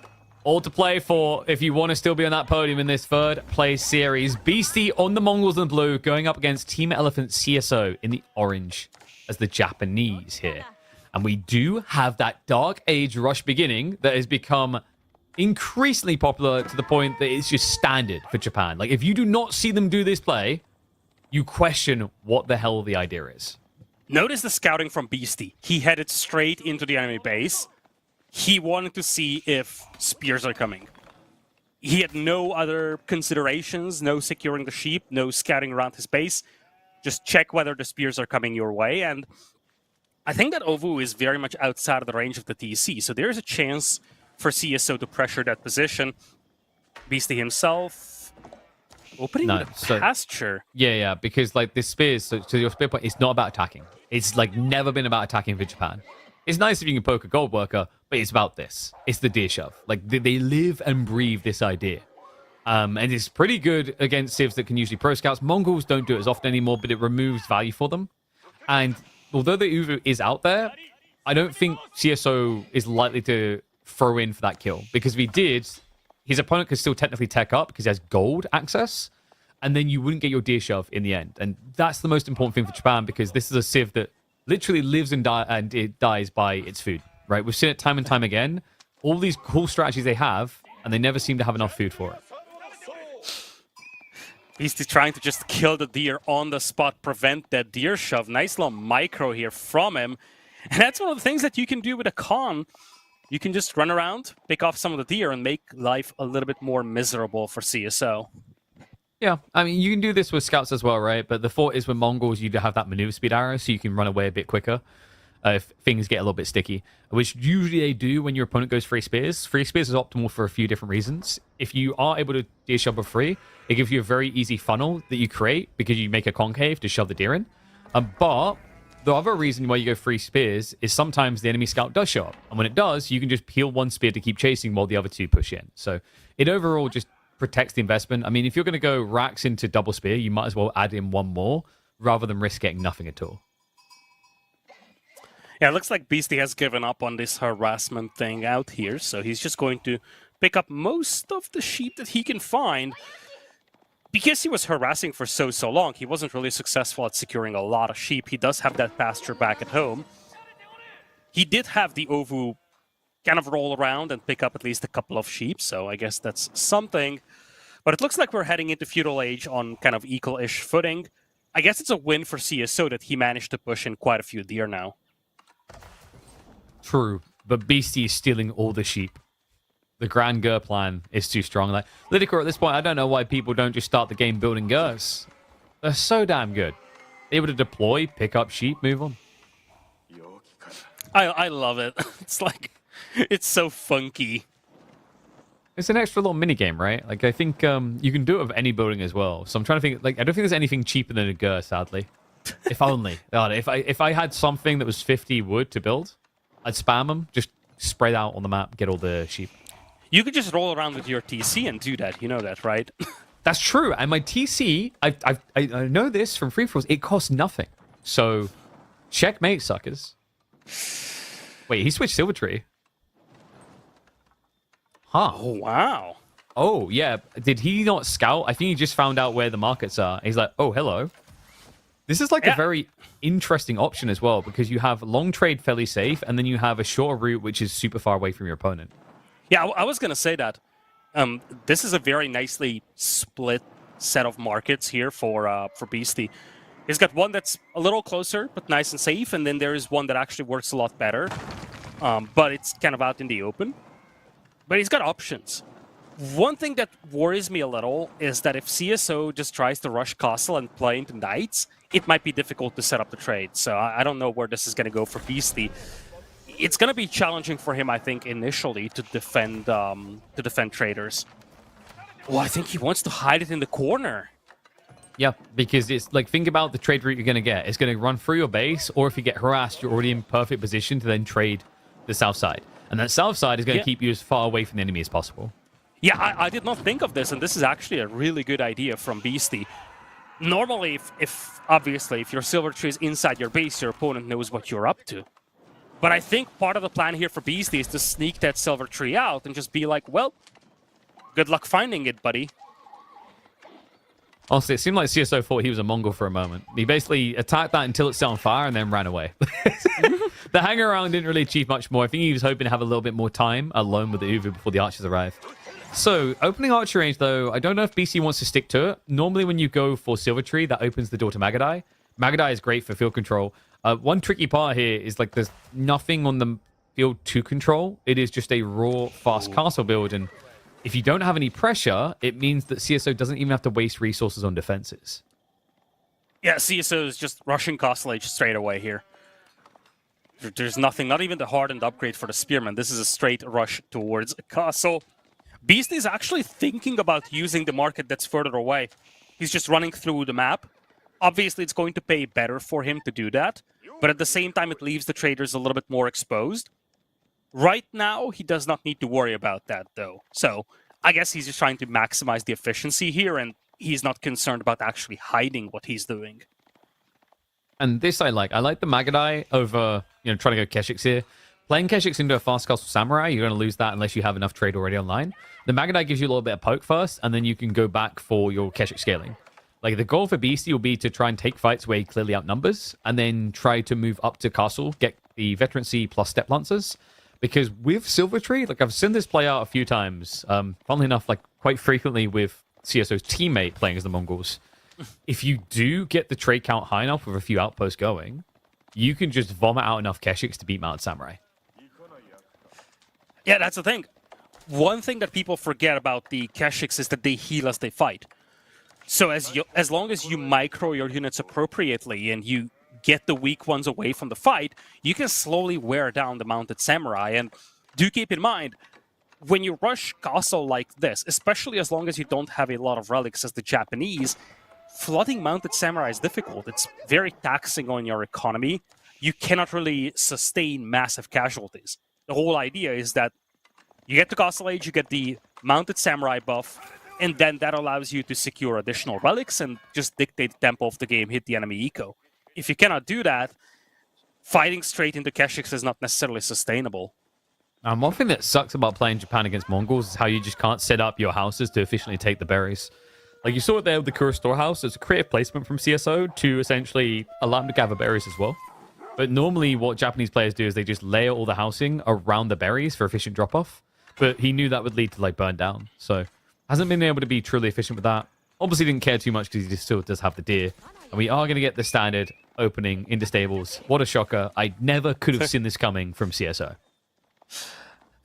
Speaker 1: all to play for if you want to still be on that podium in this third place series. Beastie on the Mongols in the blue, going up against Team Elephant CSO in the orange as the Japanese here. And we do have that Dark Age rush beginning that has become increasingly popular to the point that it's just standard for Japan. Like, if you do not see them do this play, you question what the hell the idea is.
Speaker 2: Notice the scouting from Beastie. He headed straight into the enemy base. He wanted to see if spears are coming. He had no other considerations, no securing the sheep, no scouting around his base. Just check whether the spears are coming your way. And I think that Ovu is very much outside of the range of the TC. So there's a chance for CSO to pressure that position. Beastie himself opening the pasture.
Speaker 1: Yeah, because like this spears, so to your spear point, it's not about attacking. It's like never been about attacking for Japan. It's nice if you can poke a gold worker, but it's about this. It's the deer shove. Like, they live and breathe this idea. And it's pretty good against civs that can usually pro scouts. Mongols don't do it as often anymore, but it removes value for them. And although the Uvu is out there, I don't think CSO is likely to throw in for that kill. Because if he did, his opponent could still technically tech up because he has gold access. And then you wouldn't get your deer shove in the end. And that's the most important thing for Japan, because this is a civ that literally lives and it dies by its food, right? We've seen it time and time again. All these cool strategies they have, and they never seem to have enough food for it.
Speaker 2: Beastie trying to just kill the deer on the spot, prevent that deer shove. Nice little micro here from him. And that's one of the things that you can do with a con. You can just run around, pick off some of the deer, and make life a little bit more miserable for CSO.
Speaker 1: Yeah, I mean, you can do this with scouts as well, right? But the thought is with Mongols, you do have that maneuver speed arrow, so you can run away a bit quicker if things get a little bit sticky, which usually they do when your opponent goes free spears. Free spears is optimal for a few different reasons. If you are able to deer shove for free, it gives you a very easy funnel that you create because you make a concave to shove the deer in. But the other reason why you go free spears is sometimes the enemy scout does show up. And when it does, you can just peel one spear to keep chasing while the other two push in. So it overall just protects the investment. I mean, if you're going to go racks into double spear, you might as well add in one more rather than risk getting nothing at all.
Speaker 2: Yeah, it looks like Beastie has given up on this harassment thing out here, so he's just going to pick up most of the sheep that he can find. Because he was harassing for so long, he wasn't really successful at securing a lot of sheep. He does have that pasture back at home. He did have the Ovu kind of roll around and pick up at least a couple of sheep, so I guess that's something. But it looks like we're heading into Feudal Age on kind of equal-ish footing. I guess it's a win for CSO that he managed to push in quite a few deer now.
Speaker 1: True, but Beastie is stealing all the sheep. The Grand Gur plan is too strong. Like Lydica, at this point, I don't know why people don't just start the game building Gurs. They're so damn good. Able to deploy, pick up sheep, move on.
Speaker 2: I love it. It's like, it's so funky.
Speaker 1: It's an extra little mini game, right? Like, I think you can do it with any building as well. So I'm trying to think, like, I don't think there's anything cheaper than a Gur, sadly. If only. God, if I had something that was 50 wood to build, I'd spam them, just spread out on the map, get all the sheep.
Speaker 2: You could just roll around with your TC and do that. You know that, right?
Speaker 1: That's true. And my TC, I know this from free-for-alls, it costs nothing. So, checkmate, suckers. Wait, he switched Silver Tree. Huh.
Speaker 2: Oh, wow.
Speaker 1: Oh, yeah. Did he not scout? I think he just found out where the markets are. He's like, oh, hello. This is like a very interesting option as well, because you have long trade fairly safe, and then you have a shorter route, which is super far away from your opponent.
Speaker 2: Yeah, I was going to say that. This is a very nicely split set of markets here for Beastie. He's got one that's a little closer, but nice and safe, and then there is one that actually works a lot better, but it's kind of out in the open. But he's got options. One thing that worries me a little is that if CSO just tries to rush Castle and play into Knights, it might be difficult to set up the trade. So I don't know where this is going to go for Beastie. It's going to be challenging for him, I think, initially to defend traders. Oh, I think he wants to hide it in the corner.
Speaker 1: Yeah, because it's like, think about the trade route you're going to get. It's going to run through your base, or if you get harassed, you're already in perfect position to then trade the south side. And that south side is going to keep you as far away from the enemy as possible.
Speaker 2: Yeah, I did not think of this, and this is actually a really good idea from Beastie. Normally, if obviously, if your Silver Tree is inside your base, your opponent knows what you're up to. But I think part of the plan here for Beastie is to sneak that Silver Tree out and just be like, well, good luck finding it, buddy.
Speaker 1: Honestly, it seemed like CSO thought he was a Mongol for a moment. He basically attacked that until it set on fire and then ran away. The hang around didn't really achieve much more. I think he was hoping to have a little bit more time alone with the Uvu before the archers arrived. So, opening archer range, though, I don't know if BC wants to stick to it. Normally, when you go for Silver Tree, that opens the door to Magadai. Magadai is great for field control. One tricky part here is, like, there's nothing on the field to control. It is just a raw, fast castle build, and if you don't have any pressure, it means that CSO doesn't even have to waste resources on defenses.
Speaker 2: Yeah, CSO is just rushing Castle Age straight away here. There's nothing, not even the hardened upgrade for the Spearman. This is a straight rush towards a castle. Beast is actually thinking about using the market that's further away. He's just running through the map. Obviously, it's going to pay better for him to do that, but at the same time, it leaves the traders a little bit more exposed. Right now, he does not need to worry about that, though. So, I guess he's just trying to maximize the efficiency here, and he's not concerned about actually hiding what he's doing.
Speaker 1: And this I like. I like the Magadai over, trying to go Keshiks here. Playing Keshiks into a fast castle samurai, you're going to lose that unless you have enough trade already online. The Magadai gives you a little bit of poke first, and then you can go back for your Keshik scaling. Like, the goal for Beastie will be to try and take fights where he clearly outnumbers, and then try to move up to castle, get the veterancy plus step lancers. Because with Silver Tree, like, I've seen this play out a few times, funnily enough, like, quite frequently with CSO's teammate playing as the Mongols. If you do get the trade count high enough with a few outposts going, you can just vomit out enough Keshiks to beat Mounted Samurai.
Speaker 2: Yeah, that's the thing. One thing that people forget about the Keshiks is that they heal as they fight. So as long as you micro your units appropriately and you get the weak ones away from the fight, you can slowly wear down the Mounted Samurai. And do keep in mind, when you rush castle like this, especially as long as you don't have a lot of relics as the Japanese, flooding Mounted Samurai is difficult. It's very taxing on your economy. You cannot really sustain massive casualties. The whole idea is that you get to Castle Age, you get the Mounted Samurai buff, and then that allows you to secure additional relics and just dictate the tempo of the game, hit the enemy eco. If you cannot do that, fighting straight into Keshiks is not necessarily sustainable.
Speaker 1: One thing that sucks about playing Japan against Mongols is how you just can't set up your houses to efficiently take the berries. Like, you saw it there with the Kura storehouse. It's a creative placement from CSO to essentially allow them to gather berries as well. But normally what Japanese players do is they just layer all the housing around the berries for efficient drop-off. But he knew that would lead to, like, burn down. So hasn't been able to be truly efficient with that. Obviously didn't care too much because he still does have the deer. And we are going to get the standard opening into stables. What a shocker. I never could have seen this coming from CSO.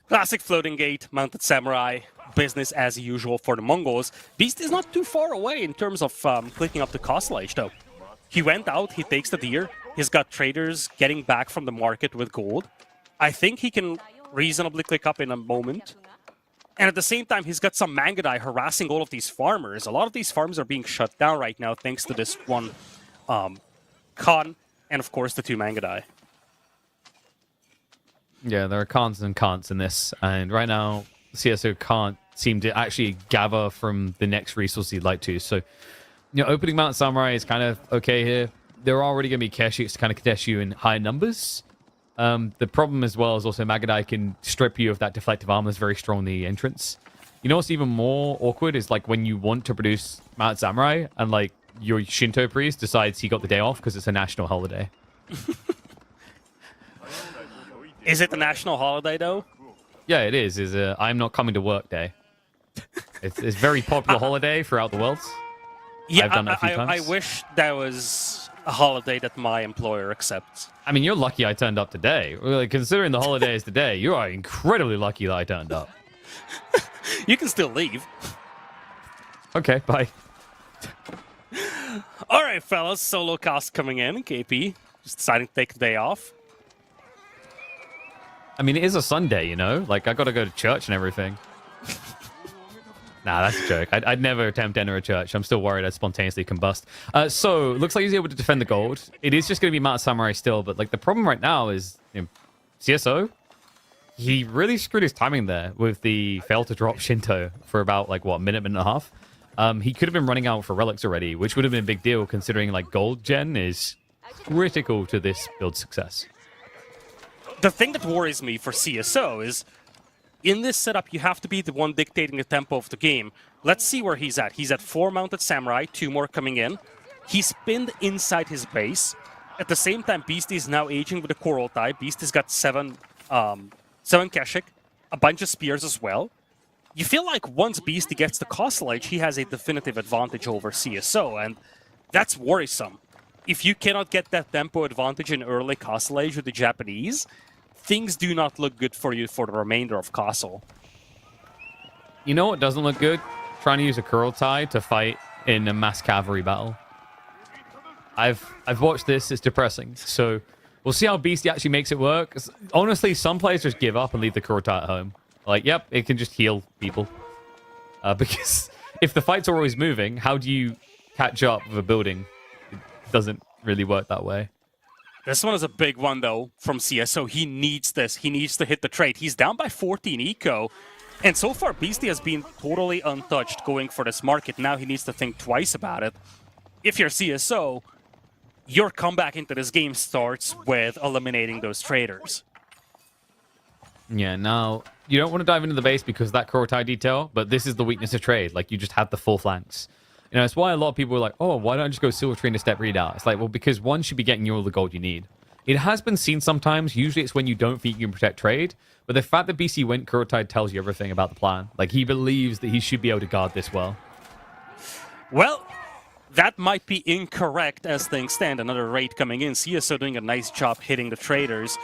Speaker 2: Classic floating gate, Mounted Samurai, business as usual for the Mongols. Beast is not too far away in terms of clicking up the Castle Age, though. He went out, he takes the deer. He's got traders getting back from the market with gold. I think he can reasonably click up in a moment. And at the same time, he's got some Mangadai harassing all of these farmers. A lot of these farms are being shut down right now thanks to this one Khan and, of course, the two Mangadai.
Speaker 1: Yeah, there are cons and can'ts in this. And right now, CSO can't seem to actually gather from the next resource he'd like to. So, opening Mountain Samurai is kind of okay here. there are already going to be care sheets to kind of contest you in high numbers. The problem as well is also Magadai can strip you of that deflective armor that's very strong in the entrance. You know what's even more awkward is like when you want to produce Mount Samurai and like your Shinto priest decides he got the day off because it's a national holiday.
Speaker 2: Is it the national holiday though?
Speaker 1: Yeah, it is. Is a I'm not coming to work day. It's a very popular holiday throughout the world.
Speaker 2: Yeah,
Speaker 1: I've done that a few
Speaker 2: I
Speaker 1: times.
Speaker 2: wish there was a holiday that my employer accepts.
Speaker 1: I mean, you're lucky I turned up today. Like, considering the holiday is today, you are incredibly lucky that I turned up.
Speaker 2: You can still leave.
Speaker 1: Okay, bye.
Speaker 2: All right, fellas. Solo cast coming in. KP just deciding to take the day off.
Speaker 1: I mean, it is a Sunday, you know? Like, I got to go to church and everything. Nah, that's a joke. I'd never attempt to enter a church. I'm still worried I'd spontaneously combust. So, looks like he's able to defend the gold. It is just going to be Mount Samurai still, but, like, the problem right now is, you know, CSO, he really screwed his timing there with the fail to drop Shinto for about, like, what, minute and a half? He could have been running out for relics already, which would have been a big deal considering, like, gold gen is critical to this build success.
Speaker 2: The thing that worries me for CSO is, in this setup, you have to be the one dictating the tempo of the game. Let's see where he's at. He's at 4 mounted samurai, 2 more coming in. He's pinned inside his base. At the same time, Beastie is now aging with a coral tie. Beastie's got 7 Keshik, a bunch of spears as well. You feel like once Beastie gets the Castle Age, he has a definitive advantage over CSO, and that's worrisome. If you cannot get that tempo advantage in early Castle Age with the Japanese, things do not look good for you for the remainder of Castle.
Speaker 1: You know what doesn't look good? Trying to use a Kurultai to fight in a mass cavalry battle. I've watched this. It's depressing. So we'll see how Beastie actually makes it work. Honestly, some players just give up and leave the Kurultai at home. Like, yep, it can just heal people. Because if the fights are always moving, how do you catch up with a building? It doesn't really work that way.
Speaker 2: This one is a big one, though, from CSO. He needs this. He needs to hit the trade. He's down by 14 eco. And so far, Beastie has been totally untouched going for this market. Now he needs to think twice about it. If you're CSO, your comeback into this game starts with eliminating those traders.
Speaker 1: Yeah, now, you don't want to dive into the base because of that Kurultai detail, but this is the weakness of trade. Like, you just have the full flanks. You know, it's why a lot of people are like, oh, why don't I just go Silver Tree and a step readout? It's like, well, because one should be getting you all the gold you need. It has been seen sometimes. Usually it's when you don't think you can protect trade. But the fact that BC went Kurultai tells you everything about the plan. Like, he believes that he should be able to guard this well.
Speaker 2: Well, that might be incorrect as things stand. Another raid coming in. CSO doing a nice job hitting the traders.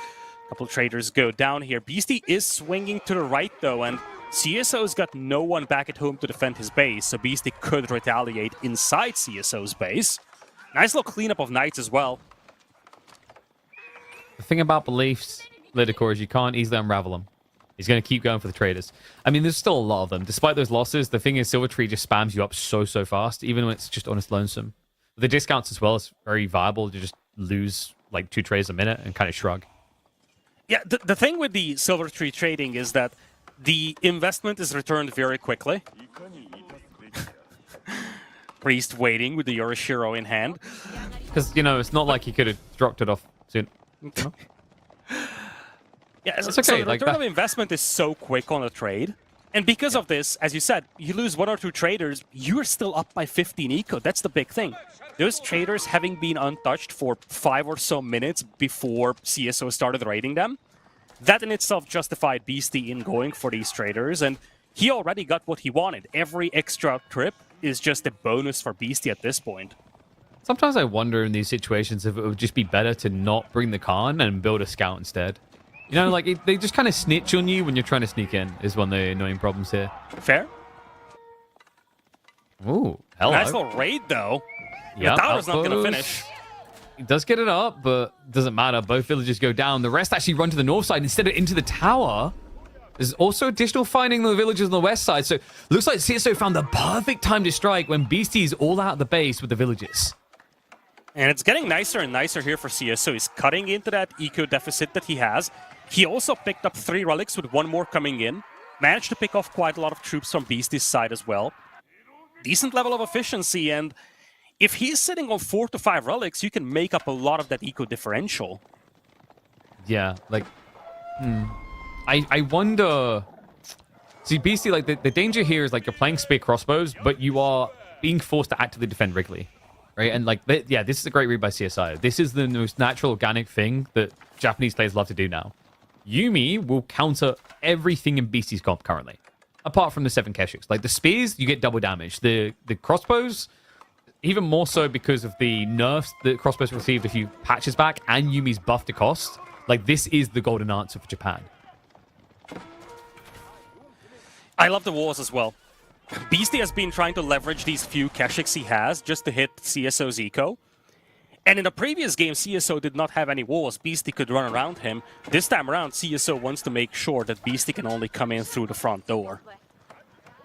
Speaker 2: A couple of traders go down here. Beastie is swinging to the right, though, and CSO's got no one back at home to defend his base, so Beastie could retaliate inside CSO's base. Nice little cleanup of knights as well.
Speaker 1: The thing about beliefs, Lidicor, is you can't easily unravel them. He's going to keep going for the traders. I mean, there's still a lot of them. Despite those losses, the thing is Silver Tree just spams you up so fast, even when it's just honest lonesome. The discounts as well is very viable to just lose like 2 trades a minute and kind of shrug.
Speaker 2: Yeah, the thing with the Silver Tree trading is that the investment is returned very quickly. Priest waiting with the Yorishiro in hand.
Speaker 1: Because, you know, it's not like he could have dropped it off soon.
Speaker 2: Yeah,
Speaker 1: it's
Speaker 2: so
Speaker 1: okay.
Speaker 2: the return of investment is so quick on a trade. And because of this, as you said, you lose 1 or 2 traders, you're still up by 15 eco. That's the big thing. Those traders having been untouched for 5 or so minutes before CSO started raiding them, that in itself justified Beastie in going for these traders, and he already got what he wanted. Every extra trip is just a bonus for Beastie at this point.
Speaker 1: Sometimes I wonder in these situations if it would just be better to not bring the Khan and build a scout instead. You know, like, they just kind of snitch on you when you're trying to sneak in, is one of the annoying problems here.
Speaker 2: Fair.
Speaker 1: Ooh, hello.
Speaker 2: Nice little raid, though.
Speaker 1: Yeah,
Speaker 2: the tower's not going to finish.
Speaker 1: He does get it up, but doesn't matter. Both villages go down. The rest actually run to the north side instead of into the tower. There's also additional finding the villages on the west side. So looks like CSO found the perfect time to strike when Beastie's all out of the base with the villages.
Speaker 2: And it's getting nicer and nicer here for CSO. He's cutting into that eco deficit that he has. He also picked up 3 relics with 1 more coming in. Managed to pick off quite a lot of troops from Beastie's side as well. Decent level of efficiency, and if he's sitting on 4 to 5 relics, you can make up a lot of that eco differential.
Speaker 1: Yeah, like, I wonder. See, Beastie, like the danger here is like you're playing spear crossbows, but you are being forced to actively defend Wrigley, right? And like, yeah, this is a great read by CSI. This is the most natural, organic thing that Japanese players love to do now. Yumi will counter everything in Beastie's comp currently, apart from the 7 Keshiks. Like the spears, you get double damage. The crossbows, even more so because of the nerfs that crossbows received a few patches back and Yumi's buff to cost. Like this is the golden answer for Japan.
Speaker 2: I love the walls as well. Beastie has been trying to leverage these few Keshiks he has just to hit CSO's eco. And in the previous game, CSO did not have any walls. Beastie could run around him. This time around, CSO wants to make sure that Beastie can only come in through the front door.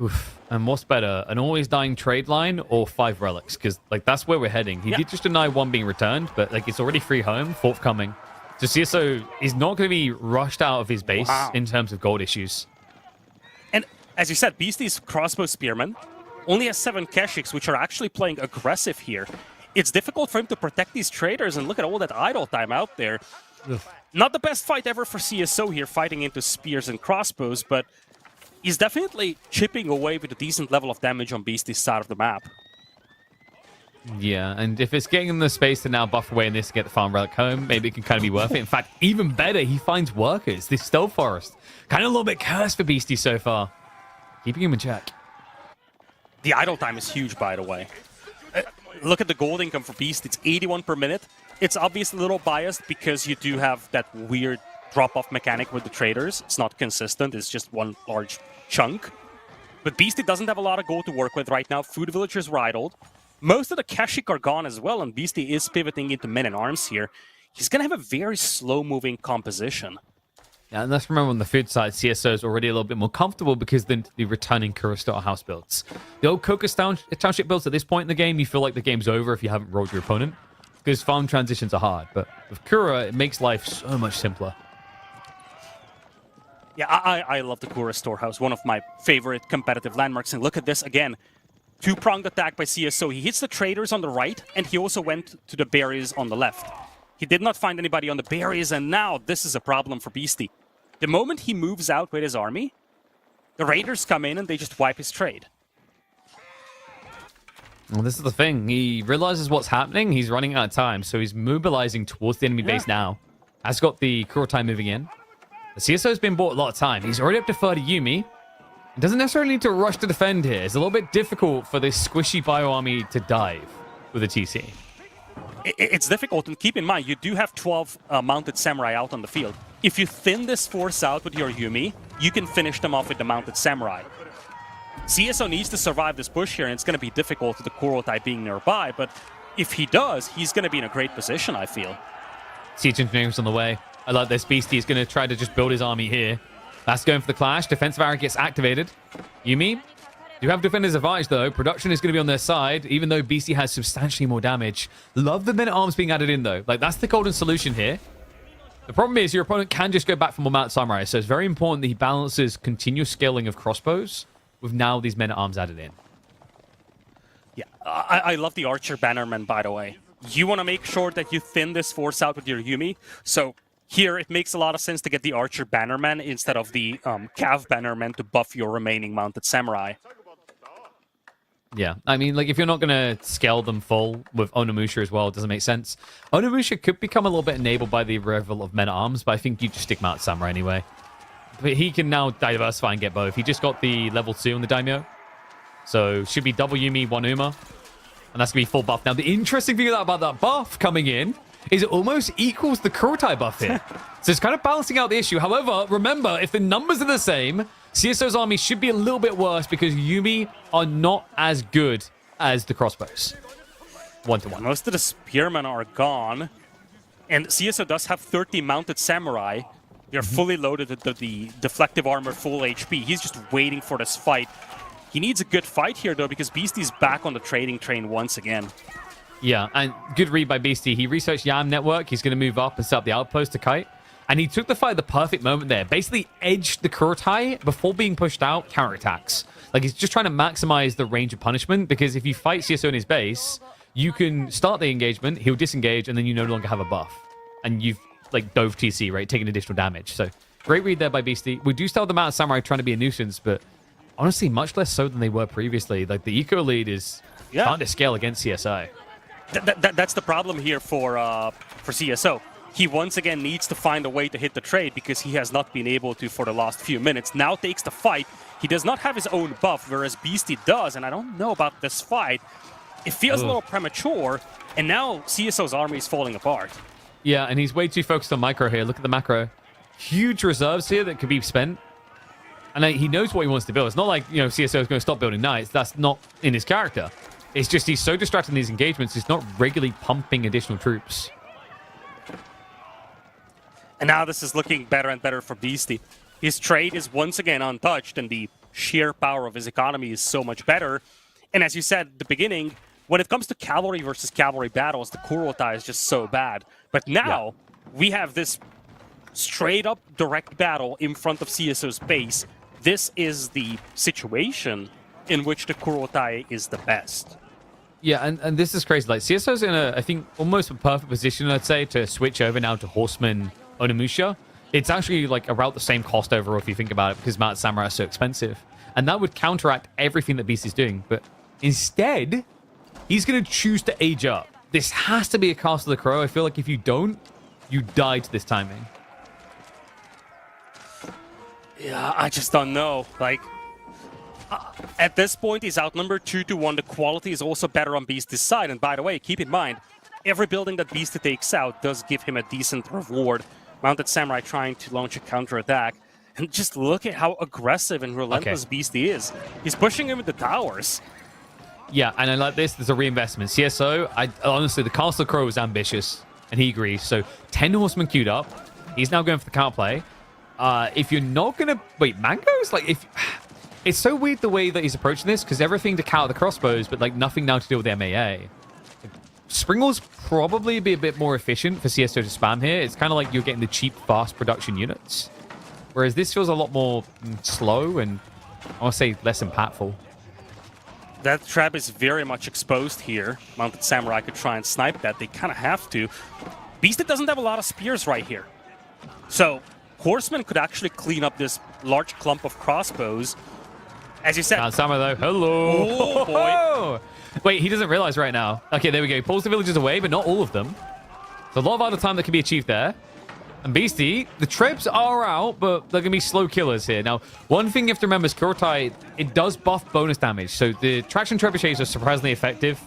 Speaker 1: Oof. And what's better, an always dying trade line or 5 relics? Because like that's where we're heading. He did just deny 1 being returned, but like it's already free home, forthcoming. So CSO is not going to be rushed out of his base in terms of gold issues.
Speaker 2: And as you said, Beastie's crossbow spearman only has 7 Keshiks, which are actually playing aggressive here. It's difficult for him to protect these traders, and look at all that idle time out there. Ugh. Not the best fight ever for CSO here, fighting into spears and crossbows, but he's definitely chipping away with a decent level of damage on Beastie's side of the map.
Speaker 1: Yeah, and if it's getting him the space to now buff away in this to get the farm relic home, maybe it can kind of be worth it. In fact, even better, he finds workers. This Stealth Forest, kind of a little bit cursed for Beastie so far. Keeping him in check.
Speaker 2: The idle time is huge, by the way. Look at the gold income for Beast. It's 81 per minute. It's obviously a little biased because you do have that weird drop-off mechanic with the traders. It's not consistent. It's just one large chunk. But Beastie doesn't have a lot of gold to work with right now. Food villagers were idled. Most of the Keshik are gone as well, and Beastie is pivoting into men-in-arms here. He's going to have a very slow-moving composition.
Speaker 1: Yeah, and let's remember on the food side, CSO is already a little bit more comfortable because the returning Kura-style house builds. The old Cocos Township builds at this point in the game, you feel like the game's over if you haven't rolled your opponent. Because farm transitions are hard, but with Kura, it makes life so much simpler.
Speaker 2: Yeah, I love the Kura Storehouse, one of my favorite competitive landmarks. And look at this again. 2-pronged attack by CSO. He hits the traders on the right, and he also went to the berries on the left. He did not find anybody on the berries, and now this is a problem for Beastie. The moment he moves out with his army, the raiders come in and they just wipe his trade.
Speaker 1: Well, this is the thing. He realizes what's happening. He's running out of time, so he's mobilizing towards the enemy base now. Has got the Kurotai moving in. The CSO's been bought a lot of time. He's already up to 30 Yumi. He doesn't necessarily need to rush to defend here. It's a little bit difficult for this squishy bio army to dive with a TC.
Speaker 2: It's difficult, and keep in mind, you do have 12 mounted samurai out on the field. If you thin this force out with your Yumi, you can finish them off with the mounted samurai. CSO needs to survive this push here, and it's going to be difficult with the Kurotai being nearby, but if he does, he's going to be in a great position, I feel.
Speaker 1: Siege Engineering's on the way. I like this. Beastie is going to try to just build his army here. That's going for the clash. Defensive arrow gets activated. Yumi, you have defenders advantage, though. Production is going to be on their side, even though Beastie has substantially more damage. Love the men-at-arms being added in, though. Like, that's the golden solution here. The problem is your opponent can just go back for more mounted samurai, so it's very important that he balances continuous scaling of crossbows with now these men-at-arms added in.
Speaker 2: Yeah, I love the archer bannerman, by the way. You want to make sure that you thin this force out with your Yumi, so here it makes a lot of sense to get the archer bannerman instead of the cav bannerman to buff your remaining mounted samurai.
Speaker 1: Yeah, I mean, like, if you're not going to scale them full with Onimusha as well, it doesn't make sense. Onimusha could become a little bit enabled by the arrival of men-at-arms, but I think you just stick Mount Samurai anyway. But he can now diversify and get both. He just got the level 2 on the Daimyo. So, should be double Yumi, 1 Uma. And that's going to be full buff. Now, the interesting thing about that buff coming in is it almost equals the Kurotai buff here. So, it's kind of balancing out the issue. However, remember, if the numbers are the same, CSO's army should be a little bit worse because Yumi are not as good as the crossbows. 1-to-1.
Speaker 2: Most of the spearmen are gone. And CSO does have 30 mounted samurai. They're fully loaded with the deflective armor, full HP. He's just waiting for this fight. He needs a good fight here, though, because Beastie's back on the trading train once again.
Speaker 1: Yeah, and good read by Beastie. He researched Yam Network. He's going to move up and set up the outpost to kite. And he took the fight at the perfect moment there. Basically edged the Kurotai before being pushed out, counterattacks. Like, he's just trying to maximize the range of punishment, because if you fight CSO in his base, you can start the engagement, he'll disengage, and then you no longer have a buff. And you've, like, dove TC, right? Taking additional damage. So, great read there by Beastie. We do still have the Mountain Samurai trying to be a nuisance, but honestly, much less so than they were previously. Like, the eco lead is starting to scale against CSI.
Speaker 2: That's the problem here for CSO. He once again needs to find a way to hit the trade because he has not been able to for the last few minutes. Now takes the fight. He does not have his own buff, whereas Beastie does, and I don't know about this fight. It feels a little premature, and now CSO's army is falling apart.
Speaker 1: Yeah, and he's way too focused on micro here. Look at the macro. Huge reserves here that could be spent. And he knows what he wants to build. It's not like, you know, CSO is going to stop building knights. That's not in his character. It's just he's so distracted in these engagements, he's not regularly pumping additional troops.
Speaker 2: And now this is looking better and better for Beastie. His trade is once again untouched, and the sheer power of his economy is so much better. And as you said at the beginning, when it comes to cavalry versus cavalry battles, the Kurotai is just so bad. But now we have this straight-up direct battle in front of CSO's base. This is the situation in which the Kurotai is the best.
Speaker 1: Yeah, and this is crazy. Like, CSO's in a, I think, almost a perfect position, I'd say, to switch over now to Horseman Onimusha. It's actually, like, about the same cost overall if you think about it, because Mount Samurai is so expensive. And that would counteract everything that Beastie's doing. But instead, he's going to choose to age up. This has to be a Castle of the Crow. I feel like if you don't, you die to this timing.
Speaker 2: Yeah, I just don't know. Like, at this point, he's outnumbered 2-1. The quality is also better on Beastie's side. And by the way, keep in mind, every building that Beastie takes out does give him a decent reward. Mounted Samurai trying to launch a counterattack. And just look at how aggressive and relentless Beastie is. He's pushing him with the towers.
Speaker 1: Yeah, and I like this. There's a reinvestment. CSO, honestly, the Castle of Crow was ambitious, and he agrees. So 10 horsemen queued up. He's now going for the counterplay. If you're not going to... Wait, Mango's? Like, if... It's so weird the way that he's approaching this, because everything to counter the crossbows, but, like, nothing now to deal with MAA. Springall's probably be a bit more efficient for CSO to spam here. It's kind of like you're getting the cheap, fast production units. Whereas this feels a lot more slow and, I want to say, less impactful.
Speaker 2: That trap is very much exposed here. Mounted Samurai could try and snipe that. They kind of have to. Beastie doesn't have a lot of spears right here. So, Horseman could actually clean up this large clump of crossbows. As you said...
Speaker 1: Samurai, though. Hello!
Speaker 2: Oh, boy.
Speaker 1: Wait, he doesn't realize right now. Okay, there we go. He pulls the villagers away, but not all of them. So a lot of other time that can be achieved there. And Beastie, the trebs are out, but they're going to be slow killers here. Now, one thing you have to remember is Kurotai, it does buff bonus damage. So the traction trebuchets are surprisingly effective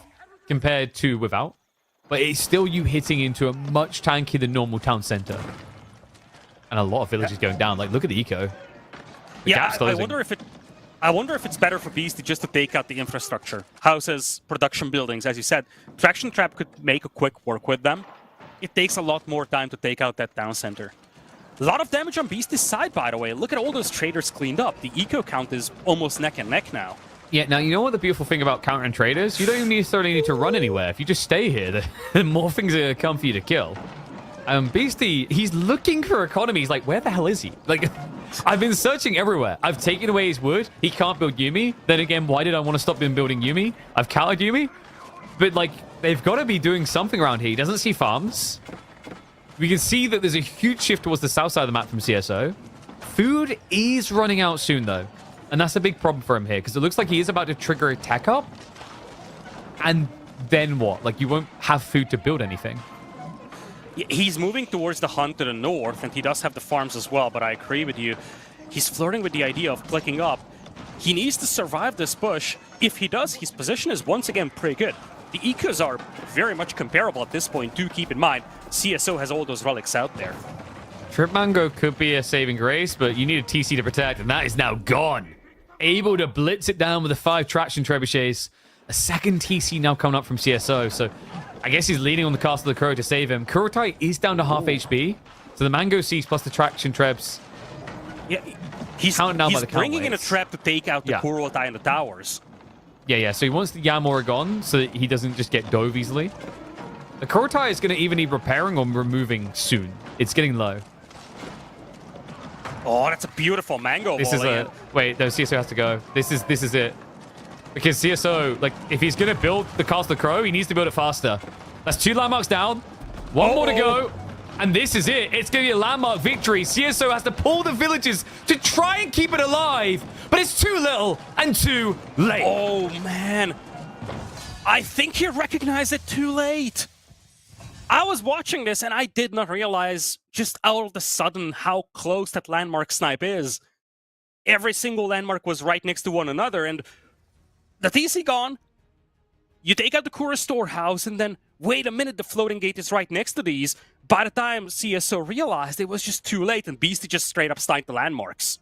Speaker 1: compared to without. But it's still you hitting into a much tankier than normal town center. And a lot of villages going down. Like, look at the eco. The gap's closing.
Speaker 2: I wonder if it's better for Beastie just to take out the infrastructure. Houses, production buildings, as you said. Traction Trap could make a quick work with them. It takes a lot more time to take out that town center. A lot of damage on Beastie's side, by the way. Look at all those traders cleaned up. The eco count is almost neck and neck now.
Speaker 1: Yeah, now, you know what the beautiful thing about countering traders? You don't even necessarily need to run anywhere. If you just stay here, the more things are going to come for you to kill. Beastie, he's looking for economy. He's like, where the hell is he? Like, I've been searching everywhere. I've taken away his wood. He can't build Yumi. Then again, why did I want to stop him building Yumi? I've countered Yumi. But, like, they've got to be doing something around here. He doesn't see farms. We can see that there's a huge shift towards the south side of the map from CSO. Food is running out soon, though. And that's a big problem for him here, because it looks like he is about to trigger a tech up. And then what? Like, you won't have food to build anything.
Speaker 2: He's moving towards the hunt to the north, and he does have the farms as well, but I agree with you. He's flirting with the idea of clicking up. He needs to survive this push. If he does, his position is once again pretty good. The ecos are very much comparable at this point, do keep in mind. CSO has all those relics out there.
Speaker 1: Trip Mango could be a saving grace, but you need a TC to protect, and that is now gone. Able to blitz it down with the 5 traction trebuchets. A second TC now coming up from CSO, so I guess he's leaning on the Castle of the Crow to save him. Kurotai is down to half HP, so the Mango Seas plus the traction trebs.
Speaker 2: Yeah, he's bringing in a trap to take out the Kurotai and the towers.
Speaker 1: Yeah, so he wants the Yamura gone so that he doesn't just get dove easily. The Kurotai is going to either need repairing or removing soon. It's getting low.
Speaker 2: Oh, that's a beautiful mango
Speaker 1: This is a... Wait, no, CSO has to go. This is it. Because CSO, like, if he's going to build the Castle Crow, he needs to build it faster. That's 2 landmarks down. One more to go. And this is it. It's going to be a landmark victory. CSO has to pull the villages to try and keep it alive. But it's too little and too late.
Speaker 2: Oh, man. I think he recognized it too late. I was watching this and I did not realize just out of the sudden how close that landmark snipe is. Every single landmark was right next to one another, and the TC gone. You take out the Kura storehouse, and then wait a minute, the floating gate is right next to these. By the time CSO realized, it was just too late, and Beastie just straight up sniped the landmarks.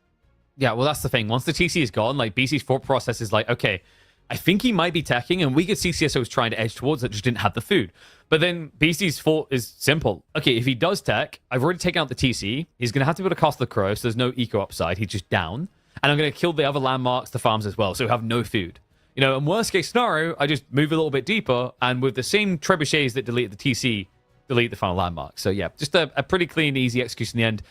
Speaker 1: Yeah, well, that's the thing. Once the TC is gone, like, BC's thought process is like, okay, I think he might be teching, and we could see CSO was trying to edge towards it, just didn't have the food. But then BC's thought is simple. Okay, if he does tech, I've already taken out the TC. He's going to have to be able to cast the Crow, so there's no eco upside. He's just down. And I'm going to kill the other landmarks, the farms as well, so we have no food. You know, in worst case scenario, I just move a little bit deeper, and with the same trebuchets that delete the TC, delete the final landmark. So yeah, just a pretty clean, easy execution in the end.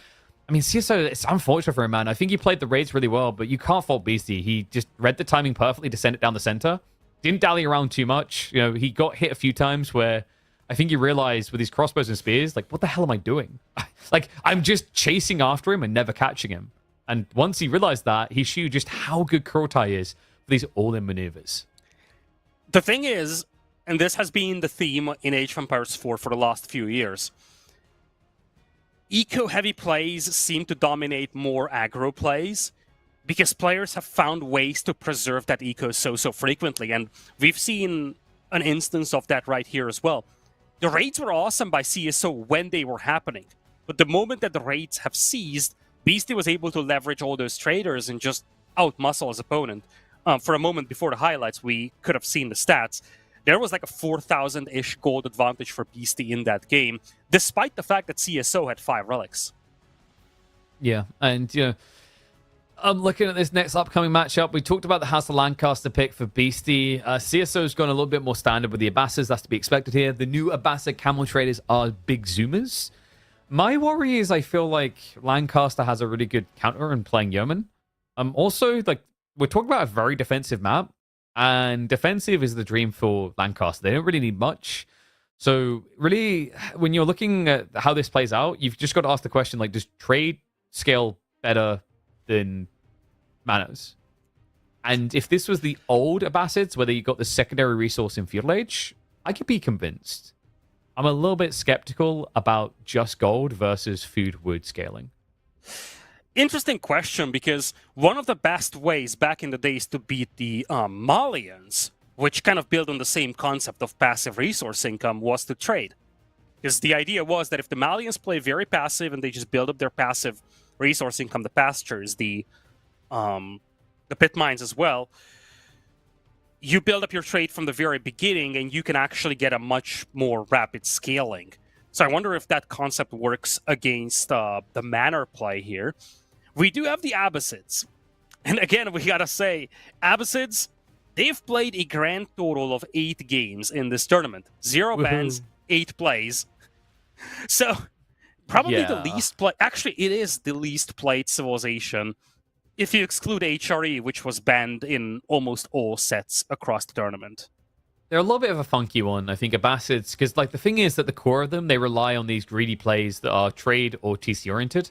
Speaker 1: I mean, CSO, it's unfortunate for him, man. I think he played the raids really well, but you can't fault Beastie. He just read the timing perfectly to send it down the center. Didn't dally around too much. You know, he got hit a few times where I think he realized with his crossbows and spears, like, what the hell am I doing? Like, I'm just chasing after him and never catching him. And once he realized that, he showed just how good Kurotai is for these all-in maneuvers.
Speaker 2: The thing is, and this has been the theme in Age of Empires 4 for the last few years, eco-heavy plays seem to dominate more aggro plays because players have found ways to preserve that eco so frequently, and we've seen an instance of that right here as well. The raids were awesome by CSO when they were happening, but the moment that the raids have ceased, Beastie was able to leverage all those traders and just outmuscle his opponent. For a moment before the highlights, we could have seen the stats. There was like a 4,000-ish gold advantage for Beastie in that game, despite the fact that CSO had 5 relics.
Speaker 1: Yeah, and, you know, I'm looking at this next upcoming matchup. We talked about the House of Lancaster pick for Beastie. CSO's gone a little bit more standard with the Abbasas. That's to be expected here. The new Abbasa camel traders are big zoomers. My worry is I feel like Lancaster has a really good counter in playing Yeoman. Also, like, we're talking about a very defensive map, and defensive is the dream for Lancaster. They don't really need much. So really, when you're looking at how this plays out, you've just got to ask the question, like, does trade scale better than Manos? And if this was the old Abbasids, where you got the secondary resource in Feudal Age, I could be convinced. I'm a little bit skeptical about just gold versus food wood scaling.
Speaker 2: Interesting question, because one of the best ways back in the days to beat the Malians, which kind of built on the same concept of passive resource income, was to trade. Because the idea was that if the Malians play very passive and they just build up their passive resource income, the pastures, the pit mines as well, you build up your trade from the very beginning and you can actually get a much more rapid scaling. So I wonder if that concept works against the manor play here. We do have the Abbasids. And again, we gotta say, Abbasids, they've played a grand total of 8 games in this tournament. 0 bans, 8 plays. So, probably the least play... Actually, it is the least played civilization, if you exclude HRE, which was banned in almost all sets across the tournament.
Speaker 1: They're a little bit of a funky one, I think, Abbasids, because, like, the thing is that the core of them, they rely on these greedy plays that are trade or TC-oriented.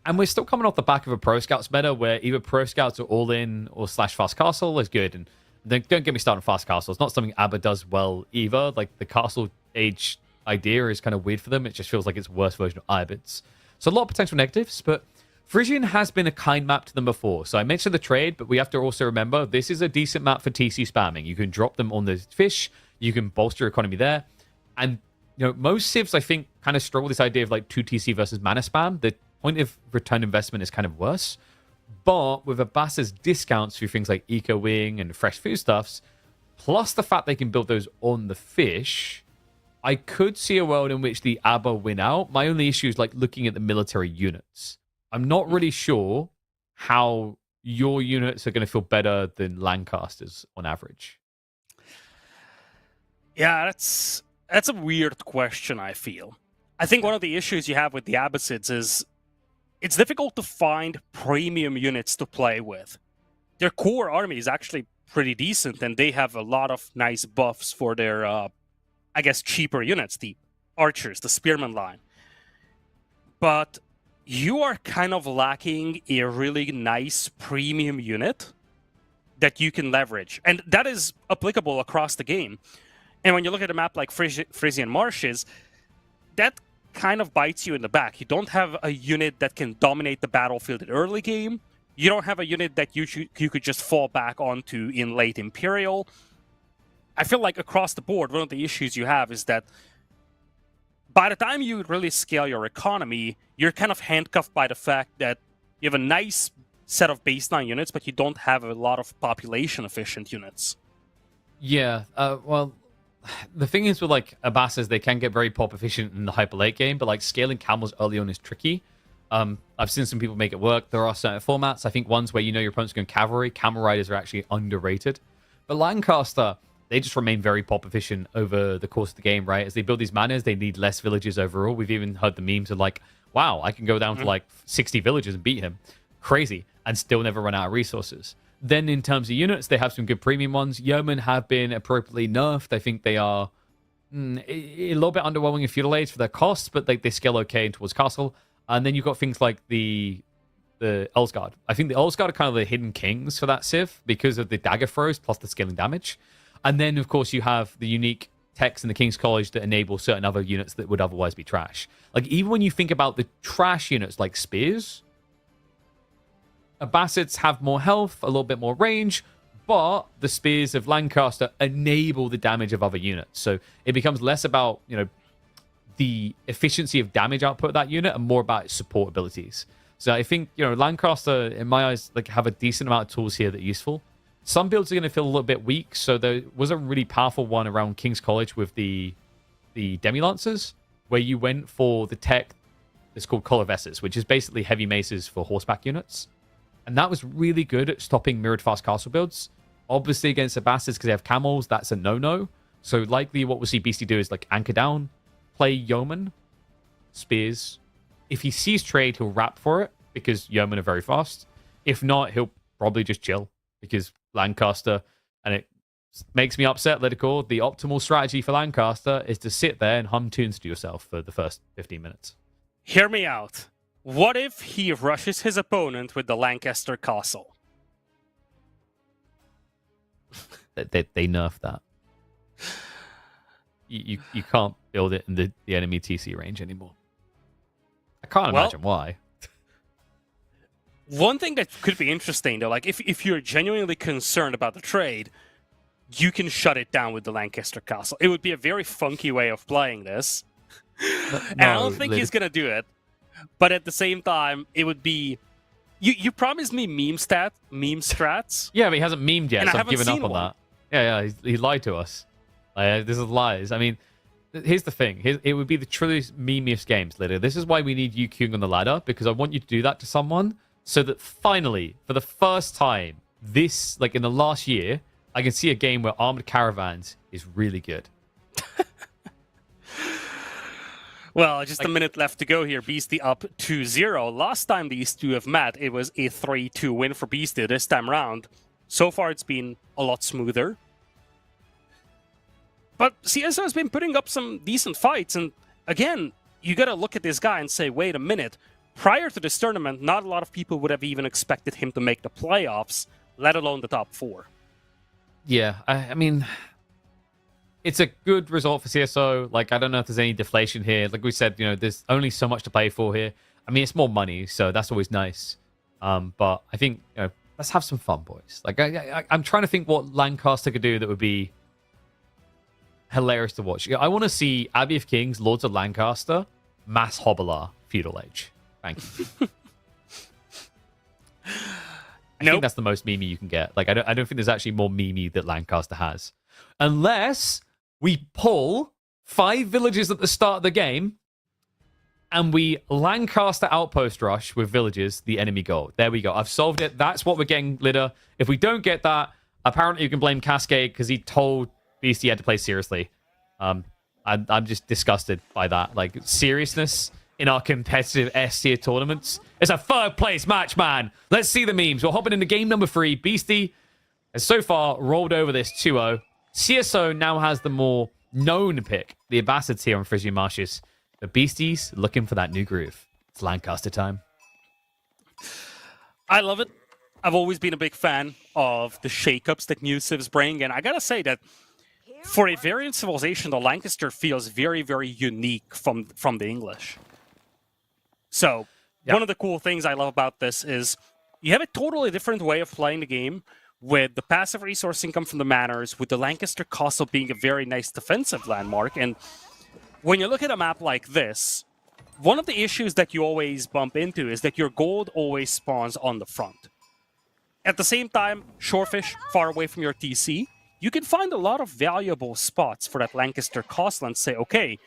Speaker 1: And we're still coming off the back of a Pro Scouts meta where either Pro Scouts are all-in or / Fast Castle is good. And don't get me started on Fast Castle. It's not something ABBA does well either. Like, the Castle Age idea is kind of weird for them. It just feels like it's a worse version of Ibids. So a lot of potential negatives, but Frisian has been a kind map to them before. So I mentioned the trade, but we have to also remember this is a decent map for TC spamming. You can drop them on the fish. You can bolster your economy there. And, you know, most civs, I think, kind of struggle with this idea of, like, 2 TC versus mana spam. The point of return investment is kind of worse. But with Abbasa's discounts through things like Eco Wing and fresh foodstuffs, plus the fact they can build those on the fish, I could see a world in which the ABBA win out. My only issue is, like, looking at the military units. I'm not really sure how your units are going to feel better than Lancasters on average.
Speaker 2: Yeah, that's a weird question, I feel. I think one of the issues you have with the Abbasids is it's difficult to find premium units to play with. Their core army is actually pretty decent, and they have a lot of nice buffs for their, I guess, cheaper units, the archers, the spearman line. But you are kind of lacking a really nice premium unit that you can leverage. And that is applicable across the game. And when you look at a map like Frisian Marshes, that kind of bites you in the back. You don't have a unit that can dominate the battlefield in early game. You don't have a unit that you could just fall back onto in late Imperial. I feel like across the board, one of the issues you have is that by the time you really scale your economy, you're kind of handcuffed by the fact that you have a nice set of baseline units, but you don't have a lot of population-efficient units.
Speaker 1: Yeah, well, the thing is with like Abbasis, they can get very pop efficient in the hyper late game, but like scaling camels early on is tricky. I've seen some people make it work. There are certain formats. I think ones where you know your opponent's going cavalry, camel riders are actually underrated. But Lancaster, they just remain very pop efficient over the course of the game, right? As they build these manors, they need less villages overall. We've even heard the memes of like, wow, I can go down to like 60 villages and beat him. Crazy. And still never run out of resources. Then in terms of units, they have some good premium ones. Yeomen have been appropriately nerfed. I think they are a little bit underwhelming in feudal age for their costs, but they scale okay towards castle. And then you've got things like the Earlsguard. I think the Earlsguard are kind of the hidden kings for that civ because of the dagger throws plus the scaling damage. And then, of course, you have the unique techs in the King's College that enable certain other units that would otherwise be trash. Like, even when you think about the trash units like spears, Abbasids have more health, a little bit more range, but the spears of Lancaster enable the damage of other units. So it becomes less about, the efficiency of damage output of that unit and more about its support abilities. So I think, Lancaster, in my eyes, like have a decent amount of tools here that are useful. Some builds are going to feel a little bit weak, so there was a really powerful one around King's College with the Demi-Lancers, where you went for the tech that's called Colorvesses, which is basically heavy maces for horseback units. And that was really good at stopping mirrored fast castle builds. Obviously, against the Bastards, because they have camels, that's a no-no. So likely what we'll see Beastie do is like anchor down, play Yeoman, spears. If he sees trade, he'll wrap for it, because Yeoman are very fast. If not, he'll probably just chill, because Lancaster, and it makes me upset, Lytical, the optimal strategy for Lancaster is to sit there and hum tunes to yourself for the first 15 minutes.
Speaker 2: Hear me out. What if he rushes his opponent with the Lancaster Castle?
Speaker 1: They nerfed that. You can't build it in the enemy TC range anymore. I can't imagine why.
Speaker 2: One thing that could be interesting, though, like if you're genuinely concerned about the trade, you can shut it down with the Lancaster Castle. It would be a very funky way of playing this. And I don't think he's going to do it. But at the same time, it would be... You promised me meme strats.
Speaker 1: Yeah, but he hasn't memed yet, so I've given up on that. Yeah, he lied to us. This is lies. I mean, here's the thing. It would be the truest memeiest games, Lydia. This is why we need you queuing on the ladder, because I want you to do that to someone, so that finally, for the first time, this, like in the last year, I can see a game where Armored Caravans is really good.
Speaker 2: Well, just a minute left to go here. Beastie up 2-0. Last time these two have met, it was a 3-2 win for Beastie this time round. So far, it's been a lot smoother. But CSO has been putting up some decent fights. And again, you got to look at this guy and say, wait a minute. Prior to this tournament, not a lot of people would have even expected him to make the playoffs, let alone the top 4.
Speaker 1: Yeah, I mean... It's a good result for CSO. Like, I don't know if there's any deflation here. Like we said, there's only so much to play for here. I mean, it's more money, so that's always nice. But I think, let's have some fun, boys. Like, I'm trying to think what Lancaster could do that would be hilarious to watch. I want to see Abbey of Kings, Lords of Lancaster, Mass Hobbler, Feudal Age. Thank you. I think that's the most memey you can get. Like, I don't think there's actually more memey that Lancaster has. Unless we pull 5 villages at the start of the game and we Lancaster outpost rush with villages, the enemy goal. There we go. I've solved it. That's what we're getting, Lidder. If we don't get that, apparently you can blame Cascade because he told Beastie he had to play seriously. I'm just disgusted by that. Like, seriousness in our competitive S-tier tournaments. It's a 3rd place match, man. Let's see the memes. We're hopping into game number 3. Beastie has so far rolled over this 2-0. CSO now has the more known pick, the Ambassadors here on Frisian Marshes. The Beasties looking for that new groove. It's Lancaster time.
Speaker 2: I love it. I've always been a big fan of the shakeups that new civs bring, and I gotta say that for a variant civilization, the Lancaster feels very, very unique from the English. So, one of the cool things I love about this is you have a totally different way of playing the game with the passive resource income from the manors, with the Lancaster castle being a very nice defensive landmark. And when you look at a map like this, one of the issues that you always bump into is that your gold always spawns on the front. At the same time, shorefish, far away from your TC, you can find a lot of valuable spots for that Lancaster castle and say, okay,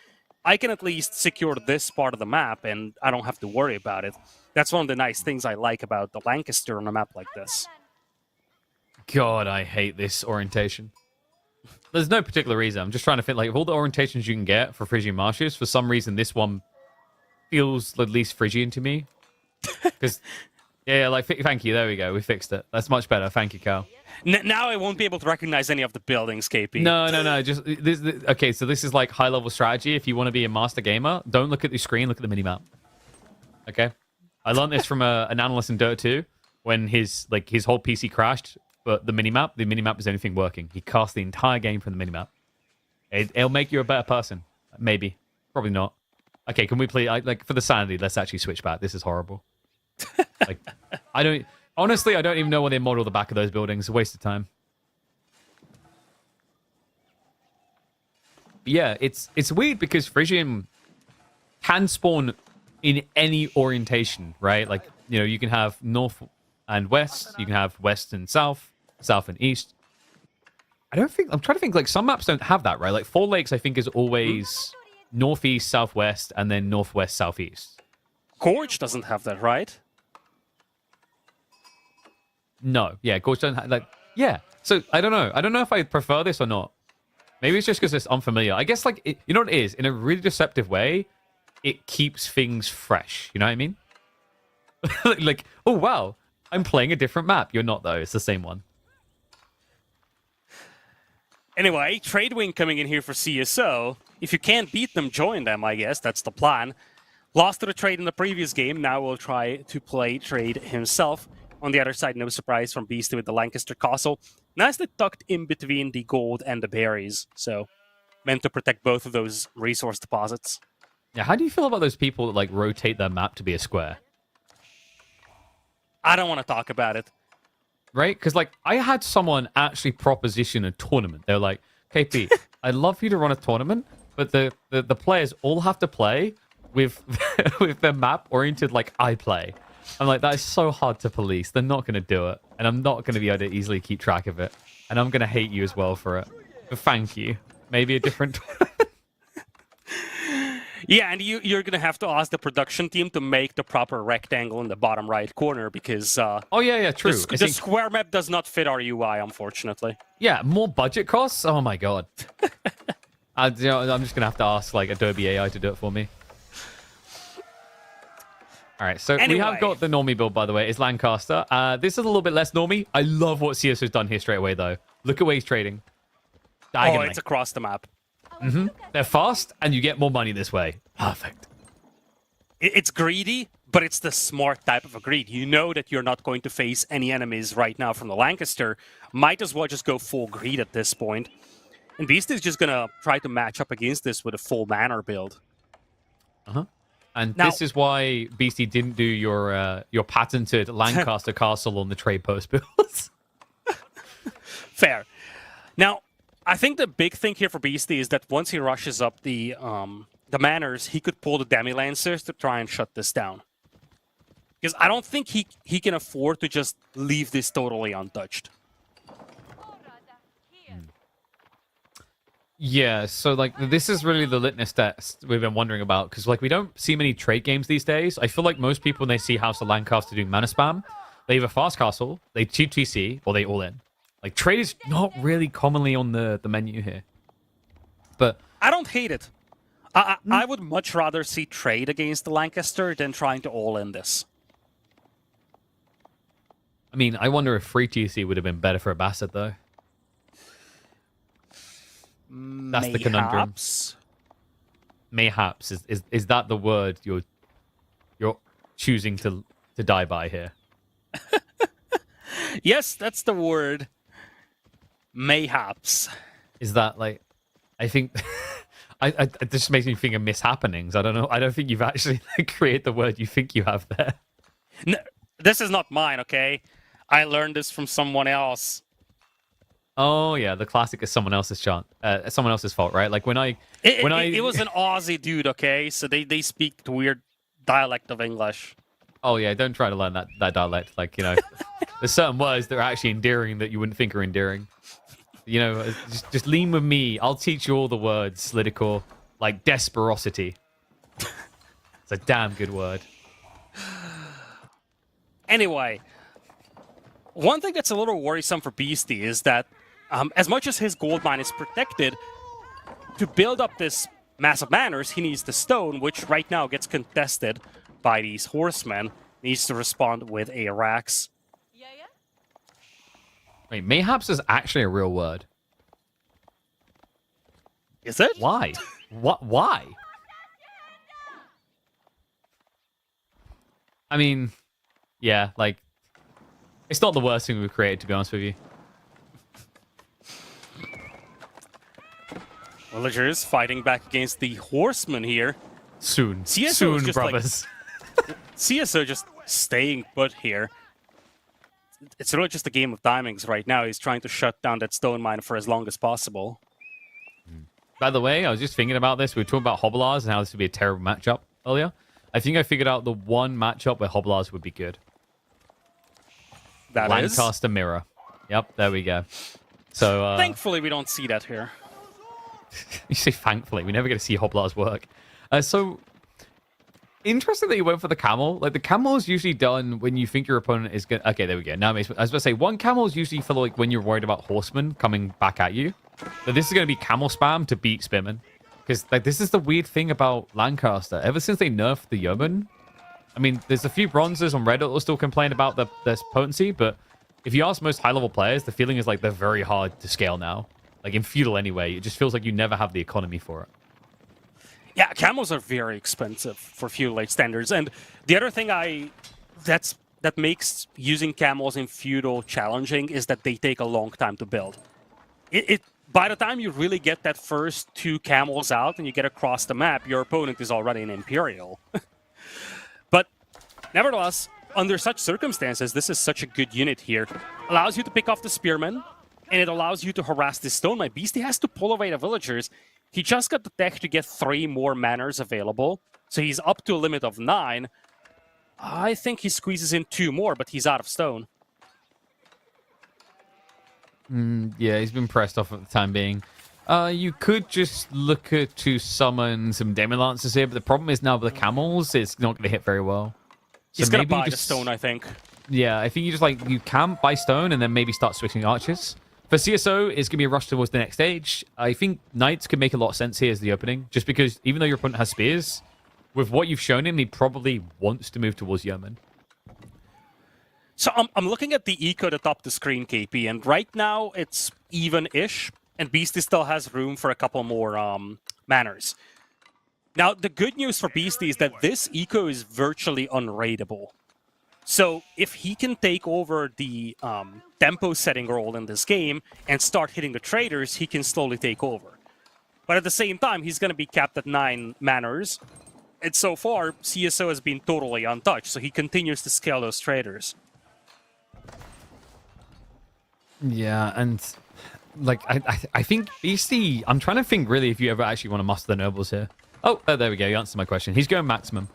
Speaker 2: I can at least secure this part of the map and I don't have to worry about it. That's one of the nice things I like about the Lancaster on a map like this.
Speaker 1: God, I hate this orientation. There's no particular reason. I'm just trying to think, like, of all the orientations you can get for Frisian Marshes, for some reason this one feels the least Frisian to me. Because, yeah, like, thank you. There we go. We fixed it. That's much better. Thank you, Carl.
Speaker 2: Now I won't be able to recognize any of the buildings, KP.
Speaker 1: No. Just okay, so this is like high-level strategy. If you want to be a master gamer, don't look at the screen. Look at the minimap. Okay? I learned this from an analyst in Dota 2 when his whole PC crashed, but the minimap was anything working. He cast the entire game from the minimap. It'll make you a better person. Maybe. Probably not. Okay, can we play, like, for the sanity, let's actually switch back. This is horrible. Like, honestly, I don't even know when they model the back of those buildings. A waste of time. But yeah, it's weird because Frisian can spawn in any orientation, right? Like, you know, you can have north and west, you can have west and south, south and east. I'm trying to think, like, some maps don't have that, right? Like, Four Lakes, I think, is always northeast, southwest, and then northwest, southeast.
Speaker 2: Gorge doesn't have that, right?
Speaker 1: No, yeah, Gorge doesn't have, like, yeah. So, I don't know. I don't know if I prefer this or not. Maybe it's just because it's unfamiliar. I guess, like, you know what it is? In a really deceptive way, it keeps things fresh. You know what I mean? Like, oh, wow, I'm playing a different map. You're not, though. It's the same one.
Speaker 2: Anyway, Tradewing coming in here for CSO. If you can't beat them, join them, I guess. That's the plan. Lost to the trade in the previous game. Now we'll try to play Trade himself. On the other side, no surprise from Beastie with the Lancaster Castle. Nicely tucked in between the gold and the berries. So, meant to protect both of those resource deposits.
Speaker 1: Yeah, how do you feel about those people that, like, rotate their map to be a square?
Speaker 2: I don't want to talk about it.
Speaker 1: Right? Because, like, I had someone actually proposition a tournament. They're like, KP, I'd love for you to run a tournament, but the players all have to play with with their map oriented like I play. I'm like, that is so hard to police. They're not going to do it. And I'm not going to be able to easily keep track of it. And I'm going to hate you as well for it. But thank you. Maybe a different...
Speaker 2: Yeah, and you're going to have to ask the production team to make the proper rectangle in the bottom right corner because...
Speaker 1: oh, yeah, true.
Speaker 2: The square map does not fit our UI, unfortunately.
Speaker 1: Yeah, more budget costs? Oh, my God. I'm just going to have to ask, like, Adobe AI to do it for me. All right, so
Speaker 2: anyway.
Speaker 1: We have got the normie build, by the way. It's Lancaster. This is a little bit less normie. I love what CSO's done here straight away, though. Look at where he's trading.
Speaker 2: Diagonally. Oh, it's across the map.
Speaker 1: Mm-hmm. They're fast, and you get more money this way. Perfect.
Speaker 2: It's greedy, but it's the smart type of a greed. You know that you're not going to face any enemies right now from the Lancaster. Might as well just go full greed at this point. And Beast is just going to try to match up against this with a full manor build.
Speaker 1: Uh-huh. And now, this is why Beastie didn't do your patented Lancaster Castle on the trade post builds.
Speaker 2: Fair. Now, I think the big thing here for Beastie is that once he rushes up the manors, he could pull the Demi-Lancers to try and shut this down. Because I don't think he can afford to just leave this totally untouched.
Speaker 1: Yeah, so, like, this is really the litmus test we've been wondering about, because, like, we don't see many trade games these days. I feel like most people, when they see House of Lancaster doing mana spam, they have a fast castle, they cheap TC, or they all in. Like, trade is not really commonly on the menu here. But
Speaker 2: I don't hate it. I would much rather see trade against the Lancaster than trying to all in this.
Speaker 1: I mean, I wonder if free TC would have been better for a Bastard, though. That's the conundrum.
Speaker 2: Mayhaps.
Speaker 1: Mayhaps. Is that the word you're choosing to die by here?
Speaker 2: Yes, that's the word. Mayhaps.
Speaker 1: Is that like? I think. It just makes me think of mishappenings. I don't know. I don't think you've actually created the word you think you have there.
Speaker 2: No, this is not mine, okay? I learned this from someone else.
Speaker 1: Oh yeah, the classic is someone else's someone else's fault, right? Like
Speaker 2: It was an Aussie dude, okay? So they speak weird dialect of English.
Speaker 1: Oh yeah, don't try to learn that dialect. Like, you know, there's certain words that are actually endearing that you wouldn't think are endearing. You know, just lean with me. I'll teach you all the words, Lidicor. Like desperosity. It's a damn good word.
Speaker 2: Anyway, one thing that's a little worrisome for Beastie is that as much as his gold mine is protected, to build up this massive manors, he needs the stone, which right now gets contested by these horsemen. Needs to respond with a Rax.
Speaker 1: Wait, mayhaps is actually a real word.
Speaker 2: Is it?
Speaker 1: Why? What? Why? I mean, yeah, like, it's not the worst thing we've created, to be honest with you.
Speaker 2: Villagers fighting back against the horsemen here.
Speaker 1: Soon,
Speaker 2: CSO
Speaker 1: soon,
Speaker 2: just
Speaker 1: brothers.
Speaker 2: CSO just staying put here. It's really just a game of timings right now. He's trying to shut down that stone mine for as long as possible.
Speaker 1: By the way, I was just thinking about this. We were talking about Hobblars and how this would be a terrible matchup earlier. I think I figured out the one matchup where Hobblars would be good.
Speaker 2: That is
Speaker 1: Lancaster Mirror. Yep, there we go. So
Speaker 2: thankfully, we don't see that here.
Speaker 1: You say thankfully. We never get to see Hobblars work. So interesting that you went for the camel. Like, the camel is usually done when you think your opponent is going to... Okay, there we go. Now, I was about to say, one camel is usually for, like, when you're worried about horsemen coming back at you. But this is going to be camel spam to beat Spearman. Because, like, this is the weird thing about Lancaster. Ever since they nerfed the Yeoman, I mean, there's a few bronzers on Reddit that will still complain about their potency, but if you ask most high-level players, the feeling is like they're very hard to scale now. Like, in Feudal anyway, it just feels like you never have the economy for it.
Speaker 2: Yeah, camels are very expensive for feudal age standards. And the other thing that makes using camels in feudal challenging is that they take a long time to build. By the time you really get that first 2 camels out and you get across the map, your opponent is already an Imperial. But nevertheless, under such circumstances, this is such a good unit here. Allows you to pick off the Spearmen, and it allows you to harass this stone. My Beastie has to pull away the villagers. He just got the tech to get 3 more manors available, so he's up to a limit of 9. I think he squeezes in 2 more, but he's out of stone.
Speaker 1: Yeah, he's been pressed off at the time being. You could just look to summon some Demon Lancers here, but the problem is now with the camels, it's not going to hit very well. So
Speaker 2: He's going to
Speaker 1: maybe
Speaker 2: buy the stone, I think.
Speaker 1: Yeah, I think you camp, buy stone, and then maybe start switching archers. For CSO, it's going to be a rush towards the next stage. I think Knights could make a lot of sense here as the opening, just because even though your opponent has spears, with what you've shown him, he probably wants to move towards Yeoman.
Speaker 2: So I'm looking at the eco at the top of the screen, KP, and right now it's even-ish, and Beastie still has room for a couple more manors. Now, the good news for Beastie is that this eco is virtually unraidable. So if he can take over the tempo setting role in this game and start hitting the traders, he can slowly take over. But at the same time, he's going to be capped at 9 manors. And so far, CSO has been totally untouched, so he continues to scale those traders.
Speaker 1: Yeah, and like I think Beastie, I'm trying to think really if you ever actually want to muster the nobles here. Oh, there we go. You answered my question. He's going maximum.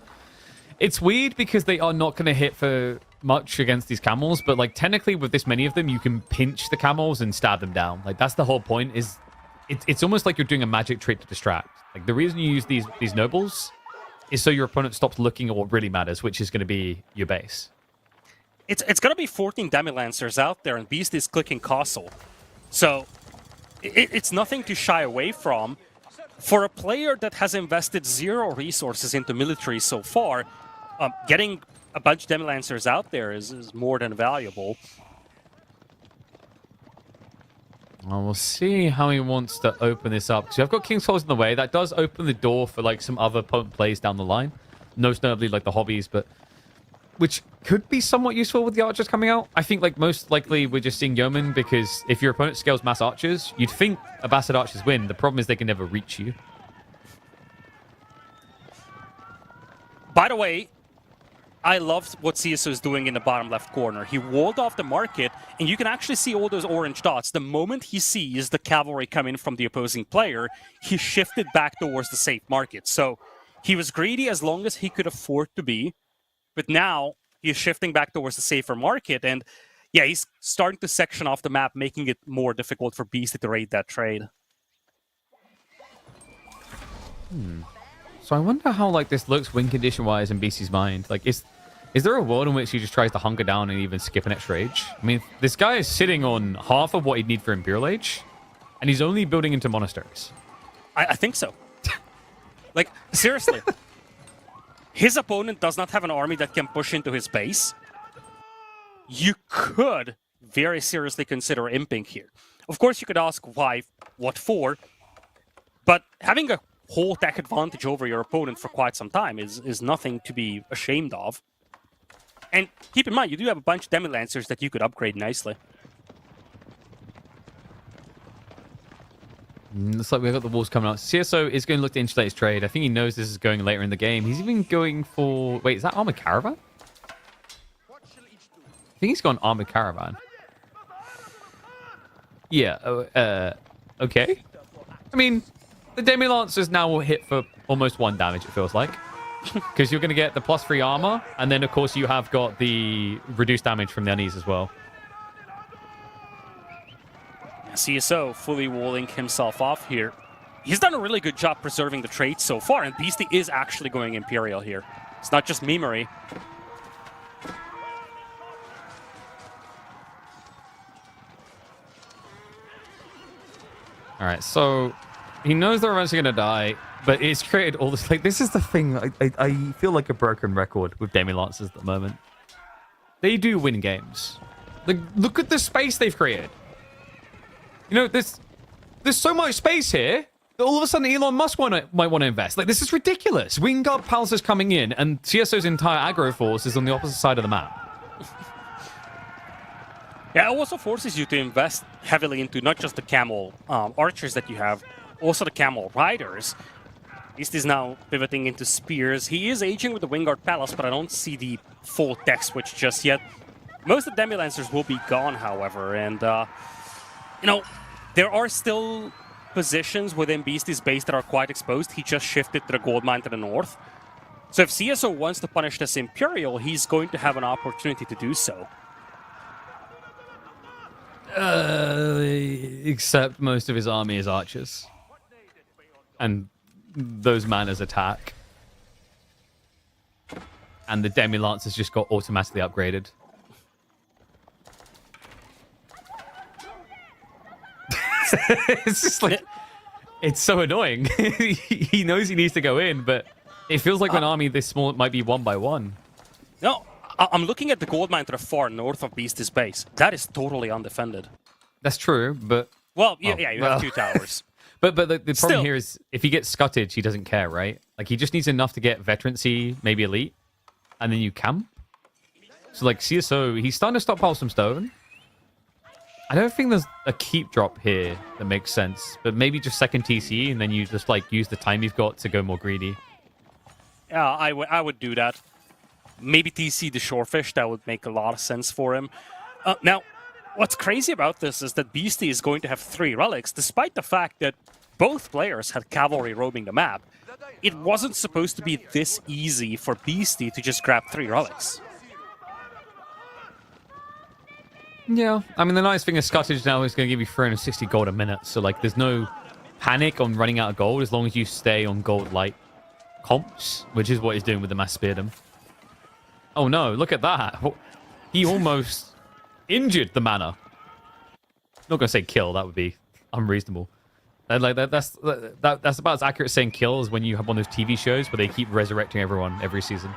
Speaker 1: It's weird because they are not going to hit for much against these camels, but like technically with this many of them, you can pinch the camels and stab them down. Like that's the whole point. Is it's almost like you're doing a magic trick to distract. Like the reason you use these nobles is so your opponent stops looking at what really matters, which is going to be your base.
Speaker 2: It's going to be 14 Demi-Lancers out there, and Beast is clicking Castle. So it's nothing to shy away from. For a player that has invested 0 resources into military so far, getting a bunch of Demi-Lancers out there is more than valuable.
Speaker 1: Well, we'll see how he wants to open this up. So I've got King's Souls in the way. That does open the door for like some other potent plays down the line. Most notably like the hobbies, but which could be somewhat useful with the archers coming out. I think like most likely we're just seeing Yeoman because if your opponent scales mass archers, you'd think Abbasid archers win. The problem is they can never reach you.
Speaker 2: By the way, I loved what CSO is doing in the bottom left corner. He walled off the market, and you can actually see all those orange dots. The moment he sees the cavalry come in from the opposing player, he shifted back towards the safe market. So he was greedy as long as he could afford to be, but now he's shifting back towards the safer market, and yeah, he's starting to section off the map, making it more difficult for Beastie to raid that trade.
Speaker 1: So I wonder how like this looks win condition wise in BC's mind. Like is there a world in which he just tries to hunker down and even skip an extra age? I mean, this guy is sitting on half of what he'd need for Imperial Age, and he's only building into monasteries.
Speaker 2: I think so. Like, seriously. His opponent does not have an army that can push into his base. You could very seriously consider imping here. Of course, you could ask why, what for, but having a whole tech advantage over your opponent for quite some time is nothing to be ashamed of. And keep in mind, you do have a bunch of Demi-Lancers that you could upgrade nicely.
Speaker 1: Looks like we've got the walls coming out. CSO is going to look to insulate his trade. I think he knows this is going later in the game. He's even going for... Wait, is that Armored Caravan? I think he's gone Armored Caravan. Yeah, okay. I mean, the Demi-Lancers now will hit for almost 1 damage, it feels like. Because you're going to get the +3 armor, and then, of course, you have got the reduced damage from the unease as well.
Speaker 2: CSO fully walling himself off here. He's done a really good job preserving the trade so far, and Beastie is actually going Imperial here. It's not just memery.
Speaker 1: All right, so he knows they're eventually going to die, but it's created all this... Like, this is the thing. I feel like a broken record with Demi-Lancers at the moment. They do win games. Like, look at the space they've created. You know, there's so much space here that all of a sudden Elon Musk might want to invest. Like, this is ridiculous. Wingard Palace is coming in, and CSO's entire aggro force is on the opposite side of the map.
Speaker 2: Yeah, it also forces you to invest heavily into not just the camel archers that you have, also the camel riders. Beastie is now pivoting into spears. He is aging with the Wingard Palace, but I don't see the full tech switch just yet. Most of the Demi-Lancers will be gone, however, and... you know, there are still positions within Beastie's base that are quite exposed. He just shifted to the gold mine to the north. So if CSO wants to punish this Imperial, he's going to have an opportunity to do so.
Speaker 1: Except most of his army is archers. And those manners attack. And the Demi-Lancers just got automatically upgraded. It's just like, it's so annoying. He knows he needs to go in, but it feels like an army this small might be 1 by 1.
Speaker 2: No, I'm looking at the gold mine to the far north of Beastie's base. That is totally undefended.
Speaker 1: That's true, but...
Speaker 2: Well, yeah, you have 2 towers.
Speaker 1: But the problem here is, if he gets scutted, he doesn't care, right? Like, he just needs enough to get veterancy, maybe elite, and then you camp. So, like, CSO, he's starting to stockpile some stone. I don't think there's a keep drop here that makes sense, but maybe just second TC, and then you just, like, use the time you've got to go more greedy.
Speaker 2: Yeah, I would do that. Maybe TC the Shorefish, that would make a lot of sense for him. Now, what's crazy about this is that Beastie is going to have 3 relics, despite the fact that both players had cavalry roaming the map. It wasn't supposed to be this easy for Beastie to just grab 3 relics.
Speaker 1: Yeah, I mean, the nice thing is Scuttage now is going to give you 360 gold a minute, so, like, there's no panic on running out of gold as long as you stay on gold light comps, which is what he's doing with the Mass Speardom. Oh no, look at that. He almost injured the mana. Not going to say kill, that would be unreasonable. That's about as accurate as saying kill as when you have one of those TV shows where they keep resurrecting everyone every season.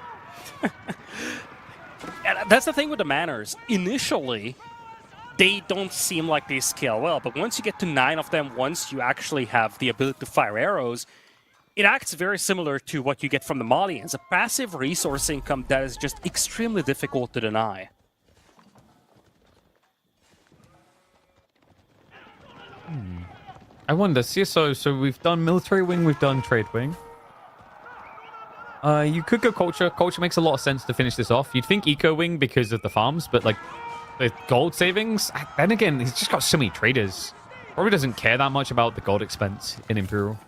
Speaker 2: And that's the thing with the Manners. Initially, they don't seem like they scale well, but once you get to 9 of them, once you actually have the ability to fire arrows, it acts very similar to what you get from the Malians, a passive resource income that is just extremely difficult to deny.
Speaker 1: I wonder, CSO, so we've done military wing, we've done trade wing. You could go culture. Culture makes a lot of sense to finish this off. You'd think eco wing because of the farms, but like the gold savings, then again, he's just got so many traders. Probably doesn't care that much about the gold expense in Imperial.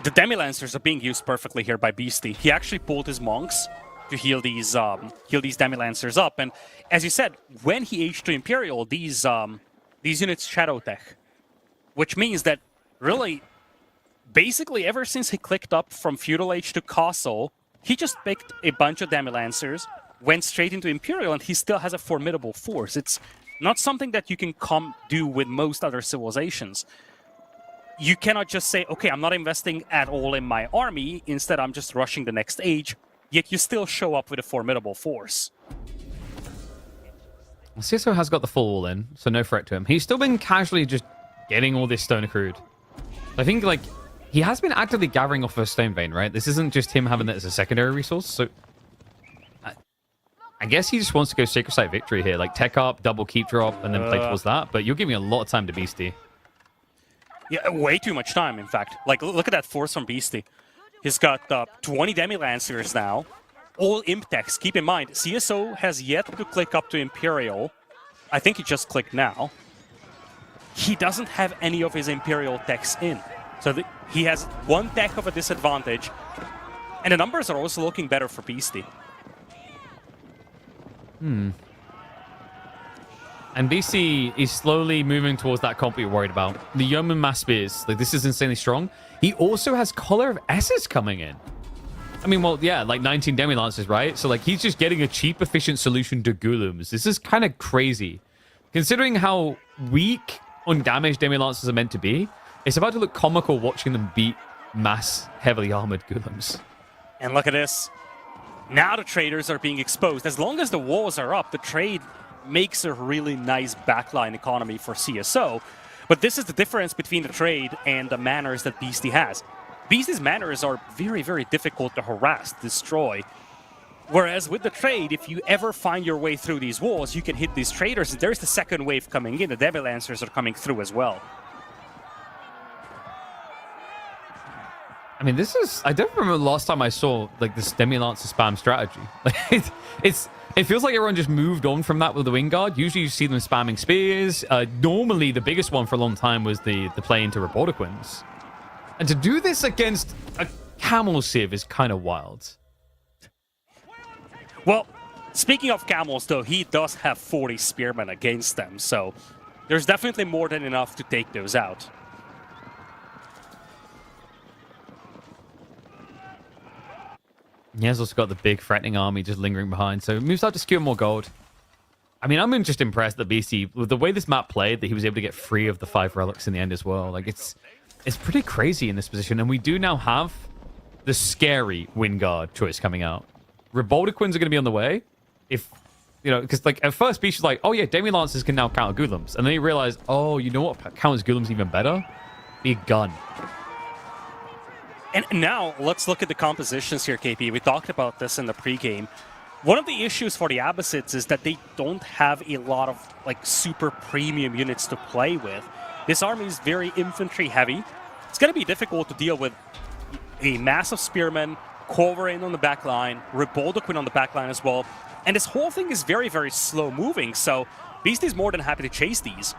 Speaker 2: The Demi-Lancers are being used perfectly here by Beastie. He actually pulled his monks to heal these Demi-Lancers up, and as you said, when he aged to Imperial, these units shadow tech, which means that really, basically ever since he clicked up from Feudal Age to Castle, he just picked a bunch of Demi-Lancers, went straight into Imperial, and he still has a formidable force. It's not something that you can do with most other civilizations. You cannot just say, okay, I'm not investing at all in my army, instead I'm just rushing the next age, yet you still show up with a formidable force.
Speaker 1: CSO has got the full all in, so no threat to him. He's still been casually just getting all this stone accrued. I think, like, he has been actively gathering off of a stone vein, right? This isn't just him having it as a secondary resource, so I guess he just wants to go Sacred Site Victory here, like tech up, double keep drop, and then play towards that, but you're giving a lot of time to Beastie.
Speaker 2: Yeah, way too much time, in fact. Like, look at that force from Beastie. He's got 20 Demi-Lancers now, all imp techs. Keep in mind, CSO has yet to click up to Imperial. I think he just clicked now. He doesn't have any of his Imperial techs in. So he has one tech of a disadvantage, and the numbers are also looking better for Beastie.
Speaker 1: And BC is slowly moving towards that comp you're worried about. The Yeoman Mass Spears, like, this is insanely strong. He also has Collar of S's coming in. I mean, well, yeah, like 19 Demi-Lancers, right? So, like, he's just getting a cheap, efficient solution to Golems. This is kind of crazy. Considering how weak undamaged Demi-Lancers are meant to be, it's about to look comical watching them beat mass, heavily armored Golems.
Speaker 2: And look at this. Now the traders are being exposed. As long as the walls are up, the trade makes a really nice backline economy for CSO. But this is the difference between the trade and the manners that Beastie has. Beastie's manners are very, very difficult to harass, destroy. Whereas with the trade, if you ever find your way through these walls, you can hit these traders. There's the second wave coming in. The Demi-Lancers are coming through as well.
Speaker 1: I mean, this is... I don't remember the last time I saw, like, this Demi-Lancer spam strategy. It feels like everyone just moved on from that with the Wingguard. Usually you see them spamming spears. Normally, the biggest one for a long time was the play into Robotiquins. And to do this against a Camel Civ is kind of wild.
Speaker 2: Well, speaking of camels, though, he does have 40 spearmen against them, so there's definitely more than enough to take those out.
Speaker 1: He has also got the big threatening army just lingering behind, so he moves out to secure more gold. I mean, I'm just impressed that BC, with the way this map played, that he was able to get 3 of the 5 relics in the end as well. Like, it's pretty crazy in this position, and we do now have the scary Wingguard choice coming out. Robotiquins are going to be on the way. If, you know, because, like, at first, BC's like, oh yeah, Demi-Lancers can now counter Golems. And then you realize, oh, you know what counters Golems even better? Big gun.
Speaker 2: And now, let's look at the compositions here, KP. We talked about this in the pregame. One of the issues for the Abbasids is that they don't have a lot of, like, super premium units to play with. This army is very infantry-heavy. It's going to be difficult to deal with a massive spearman, Corvarin on the back line, Robotiquin on the back line as well. And this whole thing is very, very slow-moving, so Beastie's more than happy to chase these.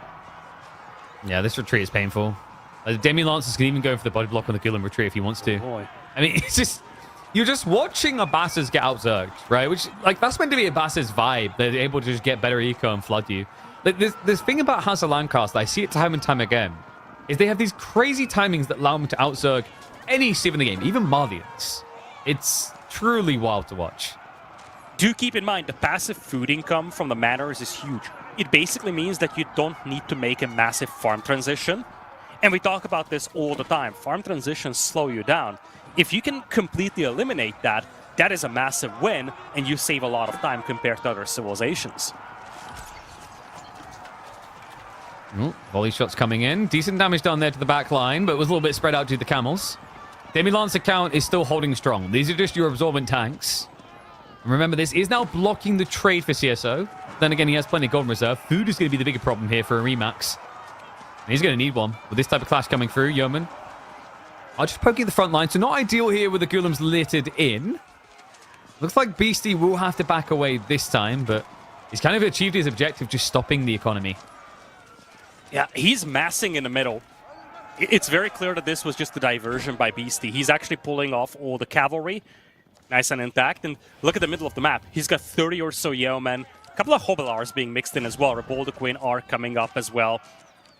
Speaker 1: Yeah, this retreat is painful. Demi-Lancers can even go for the body block on the Golem retreat if he wants to.
Speaker 2: Oh boy.
Speaker 1: I mean, it's just... You're just watching a Bastards get out-zerged, right? Which, like, that's meant to be a Bastards vibe. They're able to just get better eco and flood you. Like, this thing about House of Lancaster, I see it time and time again, is they have these crazy timings that allow them to out-zerg any civ in the game, even Malians. It's truly wild to watch.
Speaker 2: Do keep in mind, the passive food income from the manors is huge. It basically means that you don't need to make a massive farm transition. And we talk about this all the time. Farm transitions slow you down. If you can completely eliminate that, that is a massive win, and you save a lot of time compared to other civilizations.
Speaker 1: Ooh, volley shots coming in. Decent damage done there to the back line, but was a little bit spread out to the camels. Demi-Lance account is still holding strong. These are just your absorbent tanks. And remember, this is now blocking the trade for CSO. Then again, he has plenty of gold in reserve. Food is going to be the bigger problem here for a Remax. And he's going to need one with this type of clash coming through. Yeoman are just poking the front line. So not ideal here with the Ghulams littered in. Looks like Beastie will have to back away this time, but he's kind of achieved his objective, just stopping the economy.
Speaker 2: Yeah, he's massing in the middle. It's very clear that this was just a diversion by Beastie. He's actually pulling off all the cavalry, nice and intact. And look at the middle of the map. He's got 30 or so yeomen, a couple of hobilars being mixed in as well. Reboldequin are coming up as well.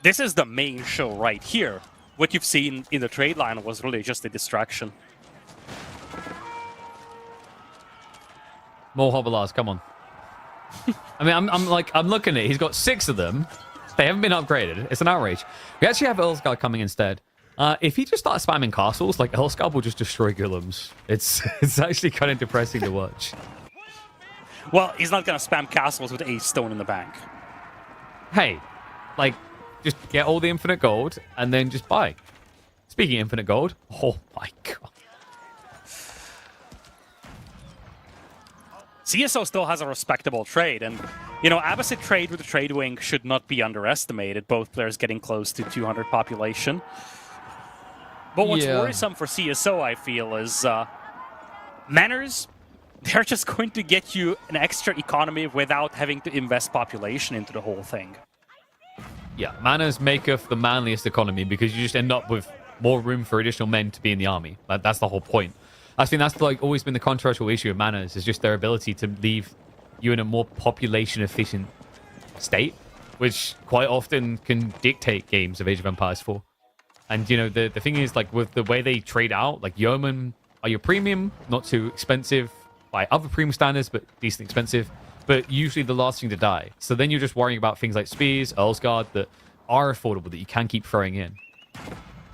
Speaker 2: This is the main show right here. What you've seen in the trade line was really just a distraction.
Speaker 1: More hobilars, come on. I mean, I'm looking at it. He's got 6 of them. They haven't been upgraded. It's an outrage. We actually have Earlsguard coming instead. If he just starts spamming castles, like Earlsguard will just destroy Ghulams. It's actually kind of depressing to watch.
Speaker 2: Well, he's not going to spam castles with a stone in the bank.
Speaker 1: Hey, like, just get all the infinite gold and then just buy. Speaking of infinite gold, oh my god.
Speaker 2: CSO still has a respectable trade, and, you know, Abbasid trade with the trade wing should not be underestimated. Both players getting close to 200 population. But what's worrisome for CSO, I feel, is Manors, they're just going to get you an extra economy without having to invest population into the whole thing.
Speaker 1: Yeah, Manors maketh the manliest economy because you just end up with more room for additional men to be in the army. That's the whole point. I think that's like always been the controversial issue of Manors, is just their ability to leave you in a more population efficient state, which quite often can dictate games of Age of Empires 4. And you know, the thing is, like, with the way they trade out, like yeomen are your premium, not too expensive by other premium standards, but decent expensive, but usually the last thing to die. So then you're just worrying about things like Spears, Earlsguard that are affordable, that you can keep throwing in.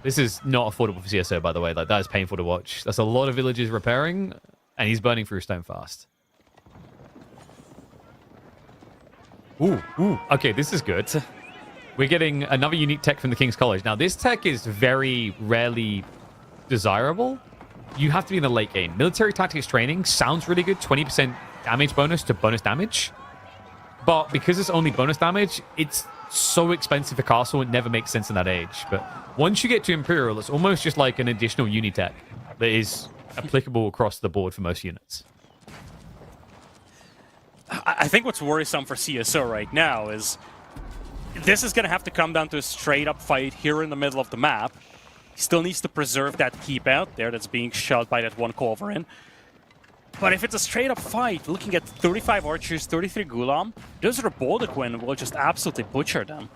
Speaker 1: This is not affordable for CSO, by the way. Like, that is painful to watch. That's a lot of villages repairing, and he's burning through stone fast. Ooh. Okay, this is good. We're getting another unique tech from the King's College. Now, this tech is very rarely desirable. You have to be in the late game. Military tactics training sounds really good. 20% damage bonus to bonus damage. But because it's only bonus damage, it's so expensive for castle, it never makes sense in that age. But once you get to Imperial, it's almost just like an additional unitech that is applicable across the board for most units.
Speaker 2: I think what's worrisome for CSO right now is this is going to have to come down to a straight-up fight here in the middle of the map. He still needs to preserve that keep out there that's being shelled by that one Culverin. But if it's a straight-up fight, looking at 35 archers, 33 Gulam, those Reboldequin will just absolutely butcher them.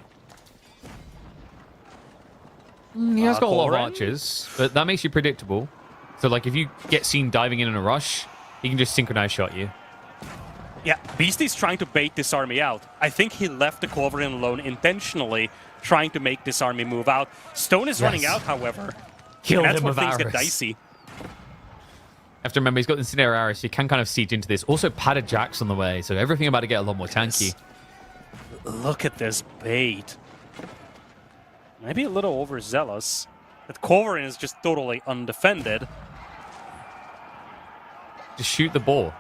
Speaker 1: He has got a lot of archers, but that makes you predictable. So, like, if you get seen diving in a rush, he can just synchronize shot you.
Speaker 2: Yeah, Beastie's trying to bait this army out. I think he left the Culverin alone intentionally, trying to make this army move out. Stone is running out, however.
Speaker 1: Kill
Speaker 2: that's
Speaker 1: him
Speaker 2: where
Speaker 1: with
Speaker 2: things get
Speaker 1: arrows.
Speaker 2: dicey.
Speaker 1: Have to remember, he's got the Incendiary Arrows, so he can kind of siege into this. Also, padded jacks on the way, so everything about to get a lot more tanky.
Speaker 2: Look at this bait. Maybe a little overzealous. That Culverin is just totally undefended.
Speaker 1: Just shoot the boar.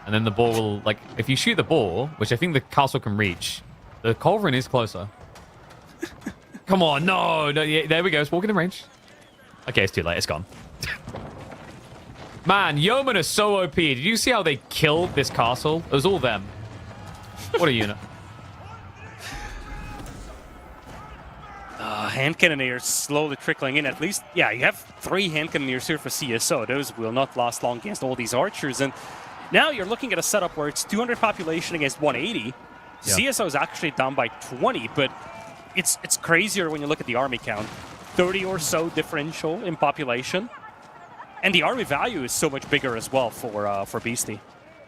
Speaker 1: And then the boar will, like, if you shoot the boar, which I think the castle can reach, the Culverin is closer. Come on, no, yeah, there we go. It's walking in range. Okay, it's too late. It's gone. Man, yeomen are so OP. Did you see how they killed this castle? It was all them. What a unit.
Speaker 2: Hand cannoneers slowly trickling in. At least, yeah, you have 3 hand cannoneers here for CSO. Those will not last long against all these archers. And now you're looking at a setup where it's 200 population against 180. Yeah. CSO is actually down by 20, but it's crazier when you look at the army count. 30 or so differential in population. And the army value is so much bigger as well for Beastie.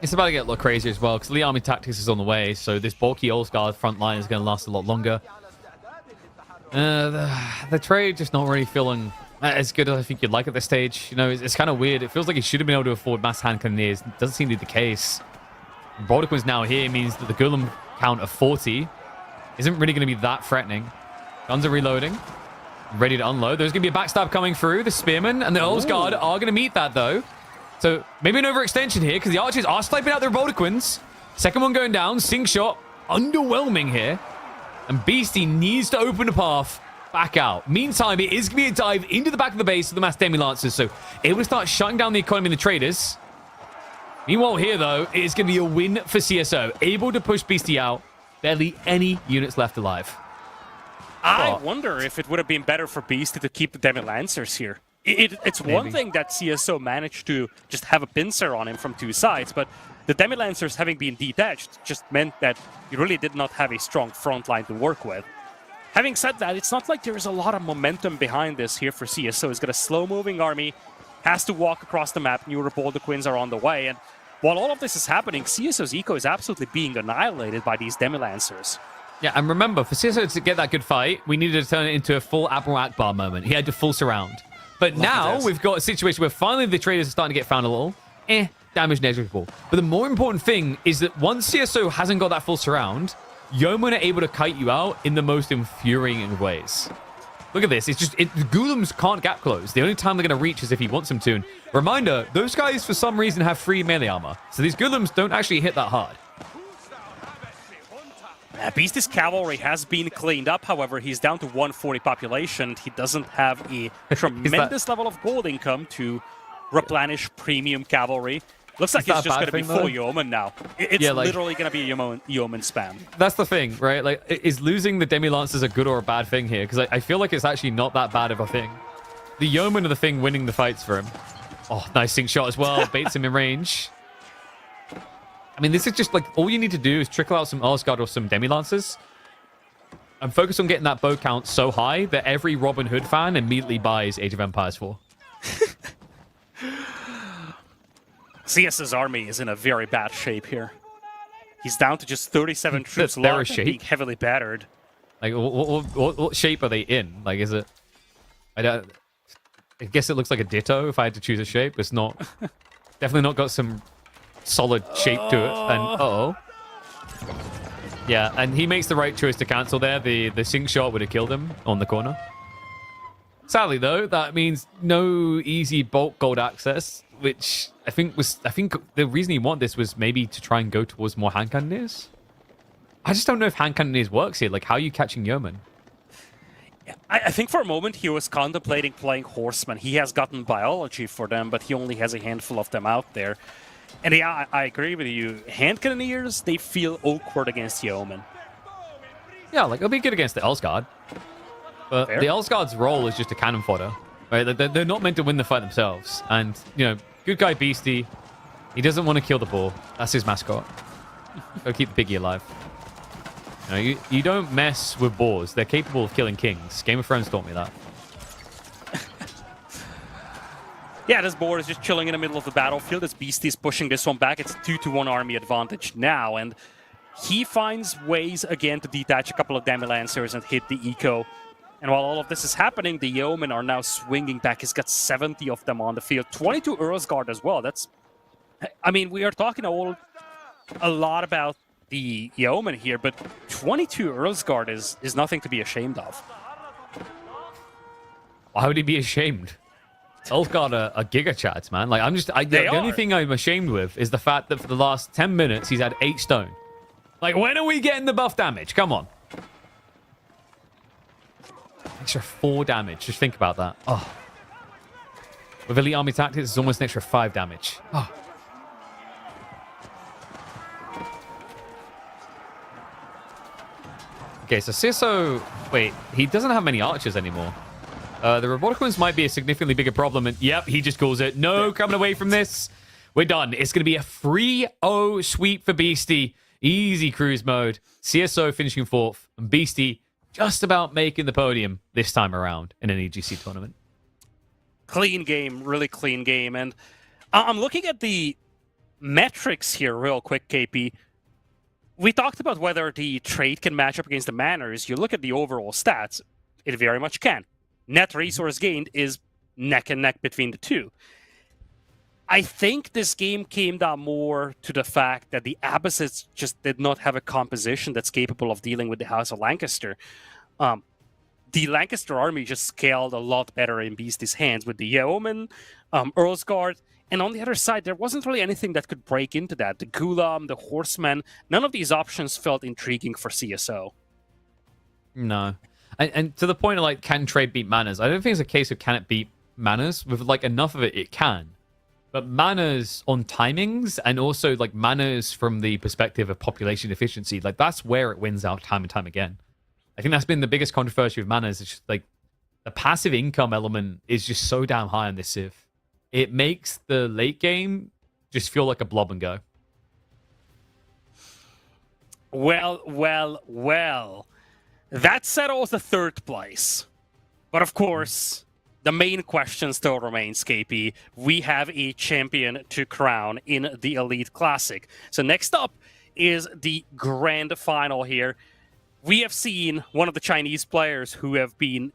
Speaker 1: It's about to get a lot crazier as well, because the army tactics is on the way, so this bulky Earlsguard front line is going to last a lot longer. The trade just not really feeling... as good as I think you'd like at this stage. You know, it's kind of weird. It feels like he should have been able to afford mass hand cannoneers. Doesn't seem to be the case. Brodequin's now here means that the Golem count of 40 isn't really going to be that threatening. Guns are reloading. Ready to unload. There's going to be a backstab coming through. The Spearmen and the Earl's Guard are going to meet that, though. So maybe an overextension here because the Archers are sniping out their Brodequins. Second one going down. Sing shot. Underwhelming here. And Beastie needs to open a path back out. Meantime, it is going to be a dive into the back of the base of the Mass Demi-Lancers. So it will start shutting down the economy and the traders. Meanwhile here, though, it is going to be a win for CSO. Able to push Beastie out. Barely any units left alive.
Speaker 2: I wonder if it would have been better for Beastie to keep the Demi-Lancers here. It's one thing that CSO managed to just have a pincer on him from two sides, but the Demi-Lancers having been detached just meant that you really did not have a strong front line to work with. Having said that, it's not like there's a lot of momentum behind this here for CSO. He's got a slow-moving army, has to walk across the map, newer Brodequins are on the way, and while all of this is happening, CSO's eco is absolutely being annihilated by these Demi-Lancers.
Speaker 1: Yeah, and remember, for CSO to get that good fight, we needed to turn it into a full Admiral Akbar moment. He had to full surround. But now we've got a situation where finally the traders are starting to get found a little. Damage negligible. But the more important thing is that once CSO hasn't got that full surround, Yeoman are able to kite you out in the most infuriating ways. Look at this. It's just, the Golems can't gap close. The only time they're going to reach is if he wants them to. And reminder, those guys for some reason have free melee armor. So these Golems don't actually hit that hard.
Speaker 2: Beastie's cavalry has been cleaned up, however, he's down to 140 population. He doesn't have a tremendous level of gold income to replenish premium cavalry. Looks like it's just going to be full yeoman now. It's literally going to be a yeoman spam.
Speaker 1: That's the thing, right? Like, is losing the Demi-Lancers a good or a bad thing here? Because I feel like it's actually not that bad of a thing. The yeomen are the thing winning the fights for him. Oh, nice sink shot as well. Baits him in range. I mean, this is just like, all you need to do is trickle out some Earlsguard or some Demi-Lancers and focus on getting that bow count so high that every Robin Hood fan immediately buys Age of Empires 4.
Speaker 2: CS's army is in a very bad shape here. He's down to just 37 troops left and being heavily battered.
Speaker 1: Like, what shape are they in? Like, is it... I guess it looks like a Ditto if I had to choose a shape. It's not... Definitely not got some solid shape to it. And yeah, and he makes the right choice to cancel there. The sink shot would have killed him on the corner. Sadly, though, that means no easy bulk gold access, which I think the reason he wanted this was maybe to try and go towards more hand cannoneers. I just don't know if hand cannoneers works here. Like, how are you catching yeomen?
Speaker 2: I think for a moment he was contemplating playing horsemen. He has gotten biology for them, but he only has a handful of them out there. And yeah, I agree with you. Hand cannoneers, they feel awkward against yeomen.
Speaker 1: Yeah, like, it'll be good against the Earlsguard. But the Earlsguard's role is just a cannon fodder. Right? They're not meant to win the fight themselves. And, you know, good guy Beastie, he doesn't want to kill the boar. That's his mascot. Go keep the piggy alive. You know, you don't mess with boars. They're capable of killing kings. Game of Thrones taught me that.
Speaker 2: Yeah, this boar is just chilling in the middle of the battlefield. This Beastie's pushing this one back. It's a 2-to-1 army advantage now. And he finds ways again to detach a couple of Demi-Lancers and hit the eco. And while all of this is happening, the yeomen are now swinging back. He's got 70 of them on the field. 22 Earlsguard as well. That's... I mean, we are talking a lot about the yeomen here, but 22 Earlsguard is nothing to be ashamed of.
Speaker 1: Why would he be ashamed? Earlsguard are giga chads, man. Like, the only thing I'm ashamed with is the fact that for the last 10 minutes he's had 8 stone. Like, when are we getting the buff damage? Come on. Extra 4 damage. Just think about that. Oh. With Elite Army Tactics, it's almost an extra 5 damage. Oh. Okay, so CSO... Wait, he doesn't have many archers anymore. The Roboticons might be a significantly bigger problem. And yep, he just calls it. No coming away from this. We're done. It's going to be a 3-0 sweep for Beastie. Easy cruise mode. CSO finishing 4th. And Beastie just about making the podium this time around in an EGC tournament.
Speaker 2: Clean game. Really clean game. And I'm looking at the metrics here real quick, KP. We talked about whether the trade can match up against the manners. You look at the overall stats, it very much can. Net resource gained is neck and neck between the two. I think this game came down more to the fact that the Abbasids just did not have a composition that's capable of dealing with the House of Lancaster. The Lancaster army just scaled a lot better in Beastie's hands with the Yeoman, Earl's Guard, and on the other side, there wasn't really anything that could break into that. The Ghulam, the Horsemen, none of these options felt intriguing for CSO.
Speaker 1: No. And to the point of, like, can trade beat Manners? I don't think it's a case of can it beat Manners. With, like, enough of it, it can. But Manners on timings, and also, like, Manners from the perspective of population efficiency, like, that's where it wins out time and time again. I think that's been the biggest controversy with Manners. It's just, like, the passive income element is just so damn high on this Civ. It makes the late game just feel like a blob and go.
Speaker 2: Well. That settles the third place. But of course, the main question still remains, KP. We have a champion to crown in the Elite Classic. So next up is the grand final here. We have seen one of the Chinese players who have been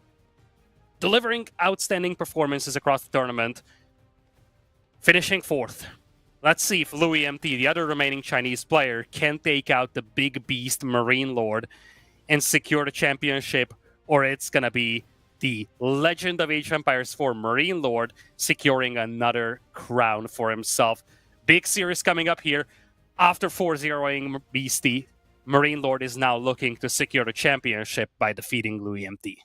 Speaker 2: delivering outstanding performances across the tournament, finishing fourth. Let's see if Louis MT, the other remaining Chinese player, can take out the big beast Marine Lord and secure the championship, or it's going to be the Legend of Age of Empires 4 Marine Lord securing another crown for himself. Big series coming up here. After 4-0ing Beastie, Marine Lord is now looking to secure the championship by defeating Louis MT.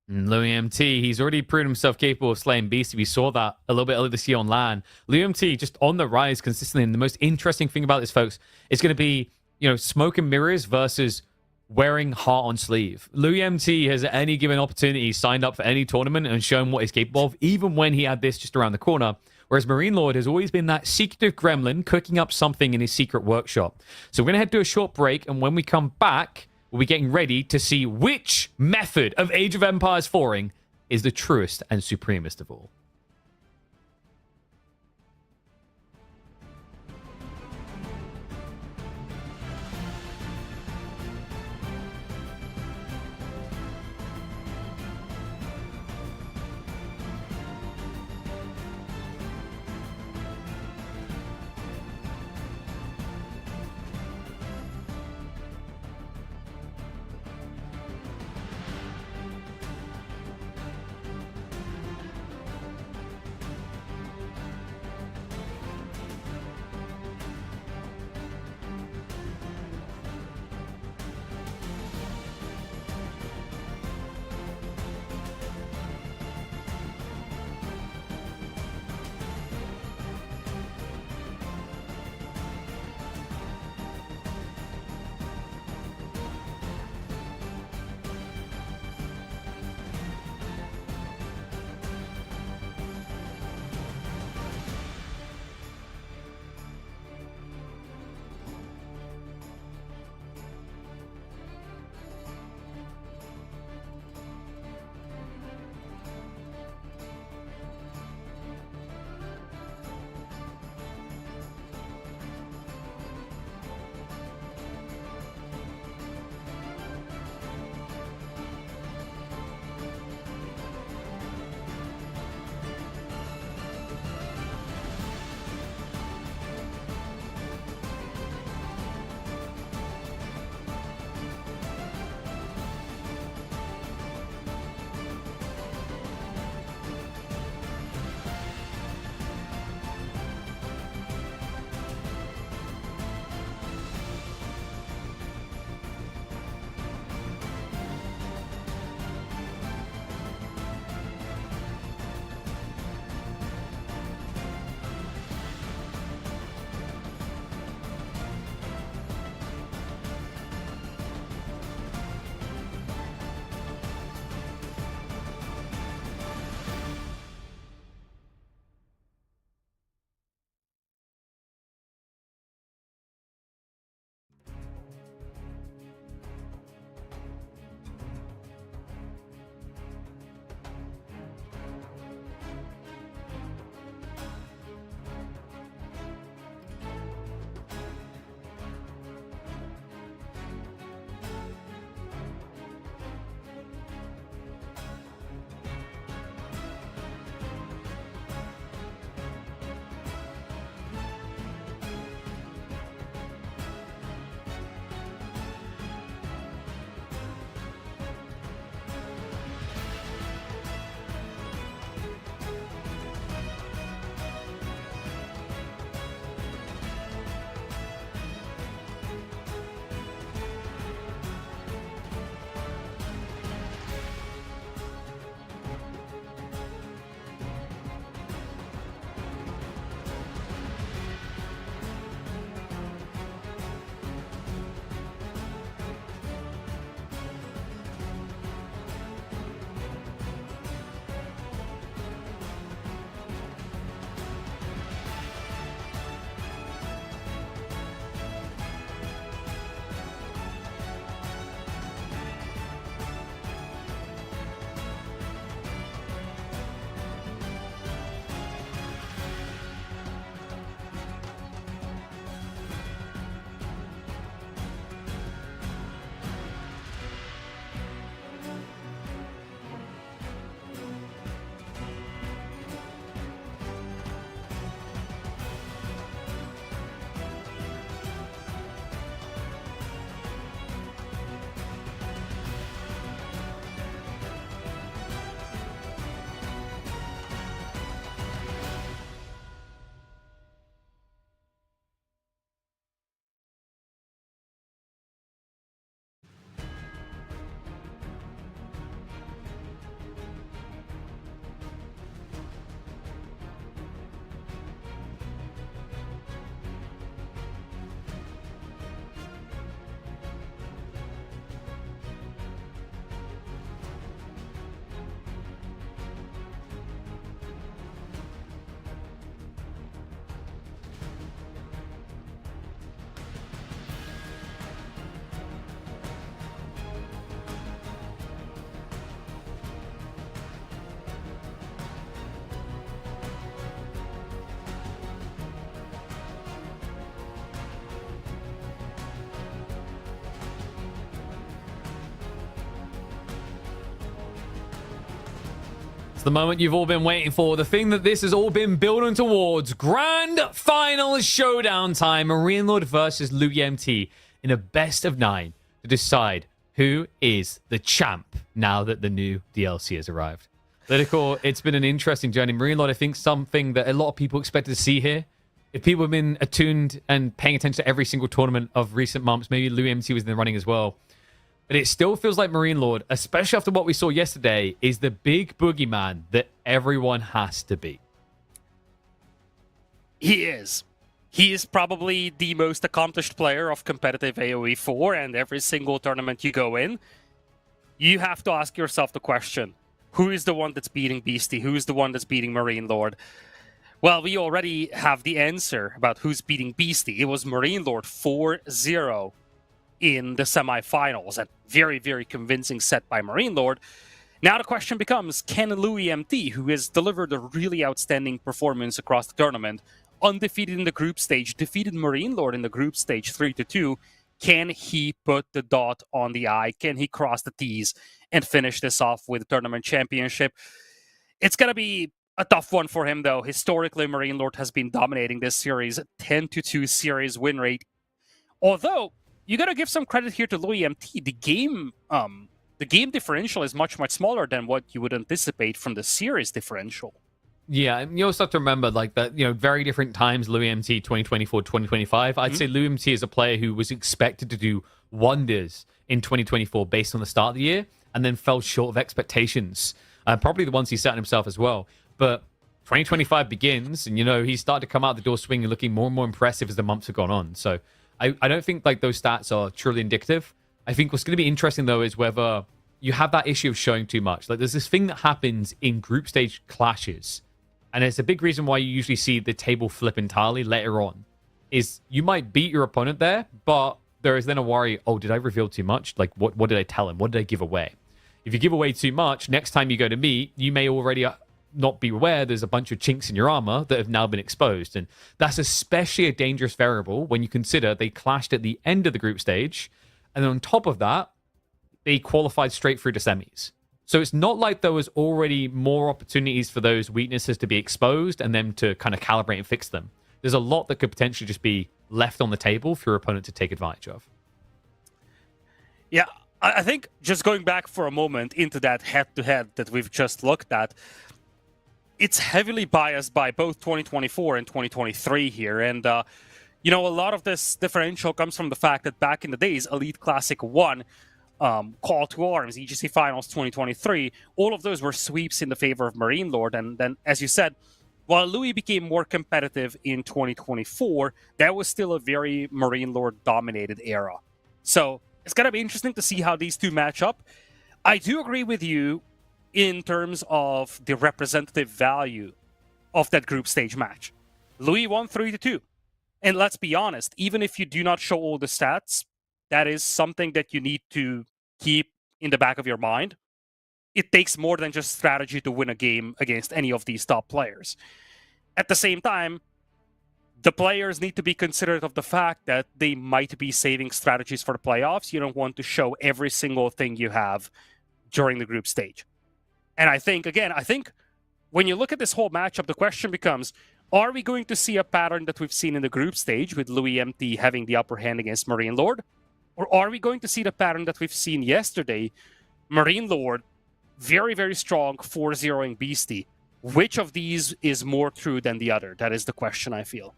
Speaker 1: Louis MT, he's already proven himself capable of slaying Beastie. We saw that a little bit earlier this year on LAN. Louis MT just on the rise consistently. And the most interesting thing about this, folks, is going to be, smoke and mirrors versus wearing heart on sleeve. Louis MT has at any given opportunity signed up for any tournament and shown what he's capable of, even when he had this just around the corner. Whereas Marine Lord has always been that secretive gremlin cooking up something in his secret workshop. So we're going to head to a short break, and when we come back, we'll be getting ready to see which method of Age of Empires 4ing is the truest and supremest of all. the moment you've all been waiting for, the thing that this has all been building towards. Grand final showdown time. Marine Lord versus Louis MT in a best of 9 to decide who is the champ now that the new DLC has arrived. Lytical, it's been an interesting journey. Marine Lord, I think something that a lot of people expected to see here. If people have been attuned and paying attention to every single tournament of recent months, maybe Louis MT was in the running as well. But it still feels like Marine Lord, especially after what we saw yesterday, is the big boogeyman that everyone has to beat.
Speaker 2: He is. He is probably the most accomplished player of competitive AoE 4, and every single tournament you go in, you have to ask yourself the question, who is the one that's beating Beastie? Who is the one that's beating Marine Lord? Well, we already have the answer about who's beating Beastie. It was Marine Lord 4-0 in the semifinals. A very, very convincing set by Marine Lord. Now the question becomes, can Louis MT, who has delivered a really outstanding performance across the tournament, undefeated in the group stage, defeated Marine Lord in the group stage 3-2, can he put the dot on the I? Can he cross the T's and finish this off with the tournament championship? It's going to be a tough one for him, though. Historically, Marine Lord has been dominating this series, 10-2 series win rate. Although, you got to give some credit here to Louis MT. The game differential is much, much smaller than what you would anticipate from the series differential.
Speaker 1: Yeah, and you also have to remember, like, that, very different times, Louis MT 2024, 2025. I'd say Louis MT is a player who was expected to do wonders in 2024 based on the start of the year, and then fell short of expectations. Probably the ones he set on himself as well. But 2025 begins, and, he started to come out the door swinging, looking more and more impressive as the months have gone on. So I don't think, like, those stats are truly indicative. I think what's going to be interesting, though, is whether you have that issue of showing too much. Like, there's this thing that happens in group stage clashes, and it's a big reason why you usually see the table flip entirely later on, is you might beat your opponent there, but there is then a worry, oh, did I reveal too much? Like, what did I tell him? What did I give away? If you give away too much, next time you go to meet, you may already not be aware there's a bunch of chinks in your armor that have now been exposed. And that's especially a dangerous variable when you consider they clashed at the end of the group stage. And then on top of that, they qualified straight through to semis. So it's not like there was already more opportunities for those weaknesses to be exposed and them to kind of calibrate and fix them. There's a lot that could potentially just be left on the table for your opponent to take advantage of.
Speaker 2: Yeah, I think just going back for a moment into that head-to-head that we've just looked at, it's heavily biased by both 2024 and 2023 here. And, a lot of this differential comes from the fact that back in the days, Elite Classic 1, Call to Arms, EGC Finals 2023, all of those were sweeps in the favor of Marine Lord. And then, as you said, while Louis became more competitive in 2024, that was still a very Marine Lord-dominated era. So it's going to be interesting to see how these two match up. I do agree with you in terms of the representative value of that group stage match. Louis won 3-2. And let's be honest, even if you do not show all the stats, that is something that you need to keep in the back of your mind. It takes more than just strategy to win a game against any of these top players. At the same time, the players need to be considerate of the fact that they might be saving strategies for the playoffs. You don't want to show every single thing you have during the group stage. And I think when you look at this whole matchup, the question becomes, are we going to see a pattern that we've seen in the group stage with Louis MT having the upper hand against Marine Lord? Or are we going to see the pattern that we've seen yesterday, Marine Lord, very, very strong, 4-0ing Beastie? Which of these is more true than the other? That is the question, I feel.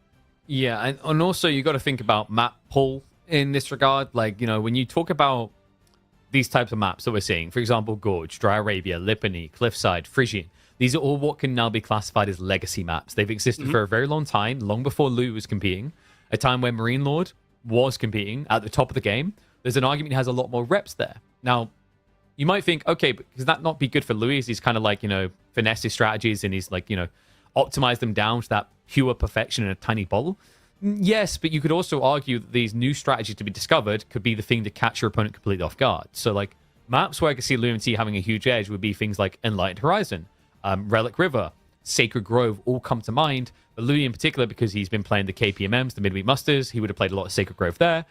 Speaker 1: Yeah, and also you got to think about map pull in this regard. Like, when you talk about these types of maps that we're seeing, for example, Gorge, Dry Arabia, Lipany, Cliffside, Frisian, these are all what can now be classified as legacy maps. They've existed for a very long time, long before Lou was competing, a time when Marine Lord was competing at the top of the game. There's an argument he has a lot more reps there. Now, you might think, okay, but does that not be good for Louis? He's kind of like, finesse his strategies and he's like, optimize them down to that pure perfection in a tiny bottle. Yes, but you could also argue that these new strategies to be discovered could be the thing to catch your opponent completely off guard. So, like, maps where I could see Louis MT having a huge edge would be things like Enlightened Horizon, Relic River, Sacred Grove all come to mind. But Louis in particular, because he's been playing the KPMMs, the Midweek Musters, he would have played a lot of Sacred Grove there.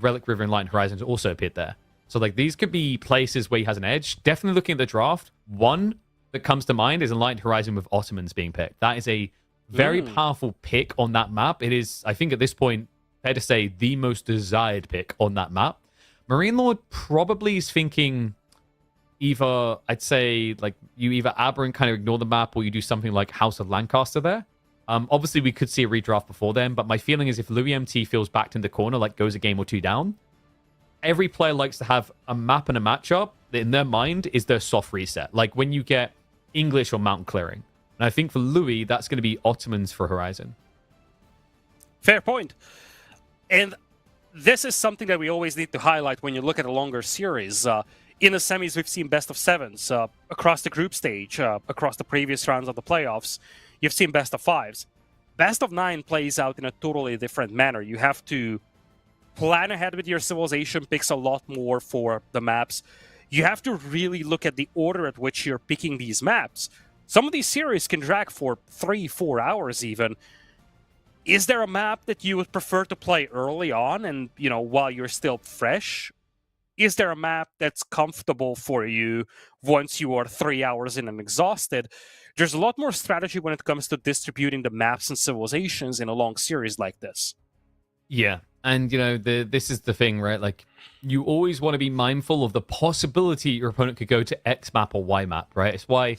Speaker 1: Relic River and Enlightened Horizons also appeared there. So, like, these could be places where he has an edge. Definitely looking at the draft, one, that comes to mind is Enlightened Horizon with Ottomans being picked. That is a very powerful pick on that map. It is, I think at this point, fair to say, the most desired pick on that map. Marine Lord probably is thinking either, I'd say, like, you either aberrant kind of ignore the map or you do something like House of Lancaster there. Obviously, we could see a redraft before then, but my feeling is if Louis MT feels backed in the corner, like goes a game or two down, every player likes to have a map and a matchup that in their mind is their soft reset. Like when you get English or Mountain Clearing. And I think for Louis, that's going to be Ottomans for Horizon.
Speaker 2: Fair point. And this is something that we always need to highlight when you look at a longer series. In the semis, we've seen best of sevens. Across the group stage, across the previous rounds of the playoffs, you've seen best of fives. Best of 9 plays out in a totally different manner. You have to plan ahead with your civilization picks a lot more for the maps. You have to really look at the order at which you're picking these maps. Some of these series can drag for 3-4 hours even. Is there a map that you would prefer to play early on and, you know, while you're still fresh? Is there a map that's comfortable for you once you are 3 hours in and exhausted? There's a lot more strategy when it comes to distributing the maps and civilizations in a long series like this.
Speaker 1: Yeah, and, you know, this is the thing, right? Like, you always want to be mindful of the possibility your opponent could go to X map or Y map, right? It's why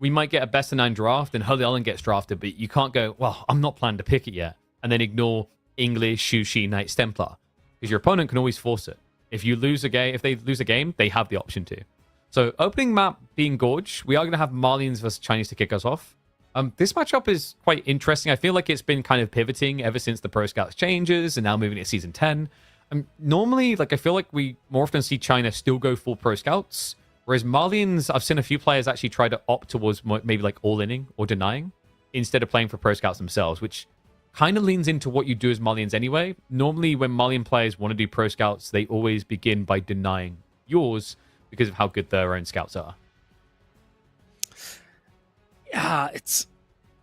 Speaker 1: we might get a best of 9 draft and Holy Island gets drafted, but you can't go, well, I'm not planning to pick it yet, and then ignore English, Shushi, Knights Templar, because your opponent can always force it. If they lose a game, they have the option to. So opening map being Gorge, we are going to have Malians versus Chinese to kick us off. This matchup is quite interesting. I feel like it's been kind of pivoting ever since the Pro Scouts changes and now moving to Season 10. Normally, like I feel like we more often see China still go full Pro Scouts, whereas Malians, I've seen a few players actually try to opt towards maybe like all-inning or denying instead of playing for Pro Scouts themselves, which kind of leans into what you do as Malians anyway. Normally, when Malian players want to do Pro Scouts, they always begin by denying yours because of how good their own scouts are.
Speaker 2: Yeah, it's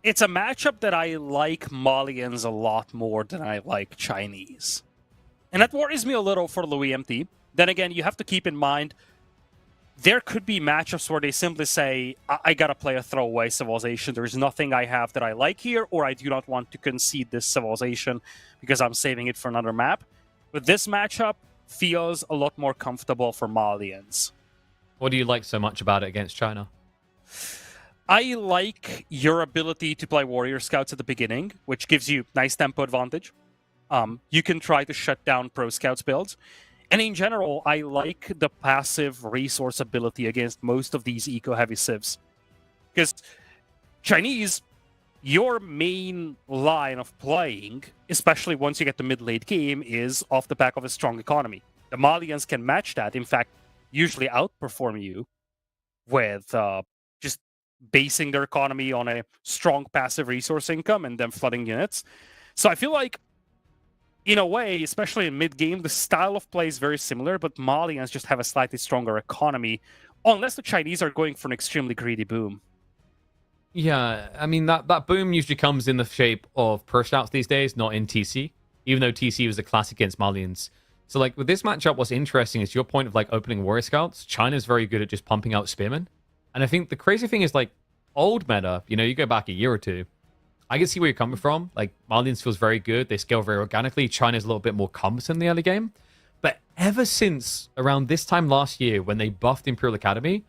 Speaker 2: a matchup that I like Malians a lot more than I like Chinese. And that worries me a little for Louis MT. Then again, you have to keep in mind, there could be matchups where they simply say, I gotta play a throwaway civilization. There's nothing I have that I like here, or I do not want to concede this civilization because I'm saving it for another map. But this matchup feels a lot more comfortable for Malians.
Speaker 1: What do you like so much about it against China?
Speaker 2: I like your ability to play Warrior Scouts at the beginning, which gives you nice tempo advantage. You can try to shut down Pro Scouts builds. And in general, I like the passive resource ability against most of these eco-heavy civs. Because Chinese, your main line of playing, especially once you get to mid-late game, is off the back of a strong economy. The Malians can match that, in fact, usually outperform you with just basing their economy on a strong passive resource income and then flooding units. So I feel like, in a way, especially in mid-game, the style of play is very similar, but Malians just have a slightly stronger economy, unless the Chinese are going for an extremely greedy boom.
Speaker 1: Yeah, I mean, that boom usually comes in the shape of Pro Scouts these days, not in TC, even though TC was a classic against Malians. So, like, with this matchup, what's interesting is your point of, like, opening Warrior Scouts. China's very good at just pumping out Spearmen. And I think the crazy thing is, like, old meta, you know, you go back a year or two, I can see where you're coming from. Like, Malians feels very good. They scale very organically. China's a little bit more cumbersome in the early game. But ever since around this time last year, when they buffed Imperial Academy,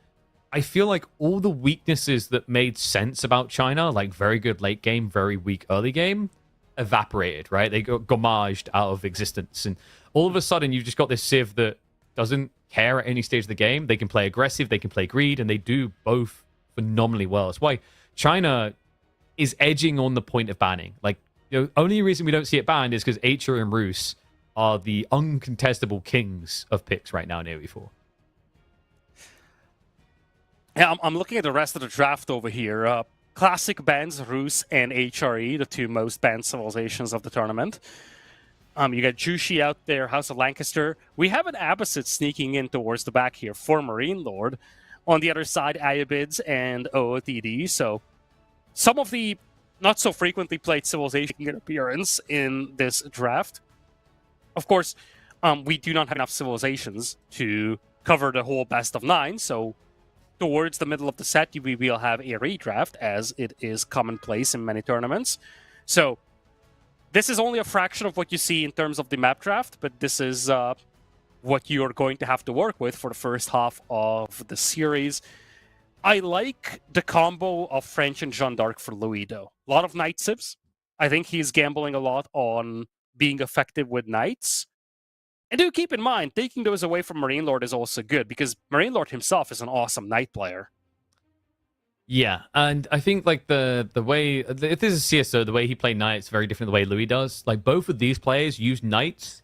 Speaker 1: I feel like all the weaknesses that made sense about China, like very good late game, very weak early game, evaporated, right? They got gommaged out of existence. And all of a sudden, you've just got this Civ that doesn't care at any stage of the game. They can play aggressive, they can play greed, and they do both phenomenally well. That's why China is edging on the point of banning. Like, you know, only reason we don't see it banned is because Acher and Roos are the uncontestable kings of picks right now in AoE4.
Speaker 2: Yeah, I'm looking at the rest of the draft over here. Classic bans, Roos and HRE, the two most banned civilizations of the tournament. You got Jushi out there, House of Lancaster. We have an Abbasid sneaking in towards the back here for Marine Lord. On the other side, Ayabids and OOTD. So some of the not so frequently played civilization get appearance in this draft. Of course, we do not have enough civilizations to cover the whole best of 9, so towards the middle of the set, we will have a redraft, as it is commonplace in many tournaments. So this is only a fraction of what you see in terms of the map draft, but this is what you're going to have to work with for the first half of the series. I like the combo of French and Jeanne d'Arc for Louis, though. A lot of Knight Civs. I think he's gambling a lot on being effective with Knights. And do keep in mind, taking those away from Marine Lord is also good, because Marine Lord himself is an awesome Knight player.
Speaker 1: Yeah, and I think like the way, if this is CSO, the way he played Knights very different the way Louis does. Like both of these players use Knights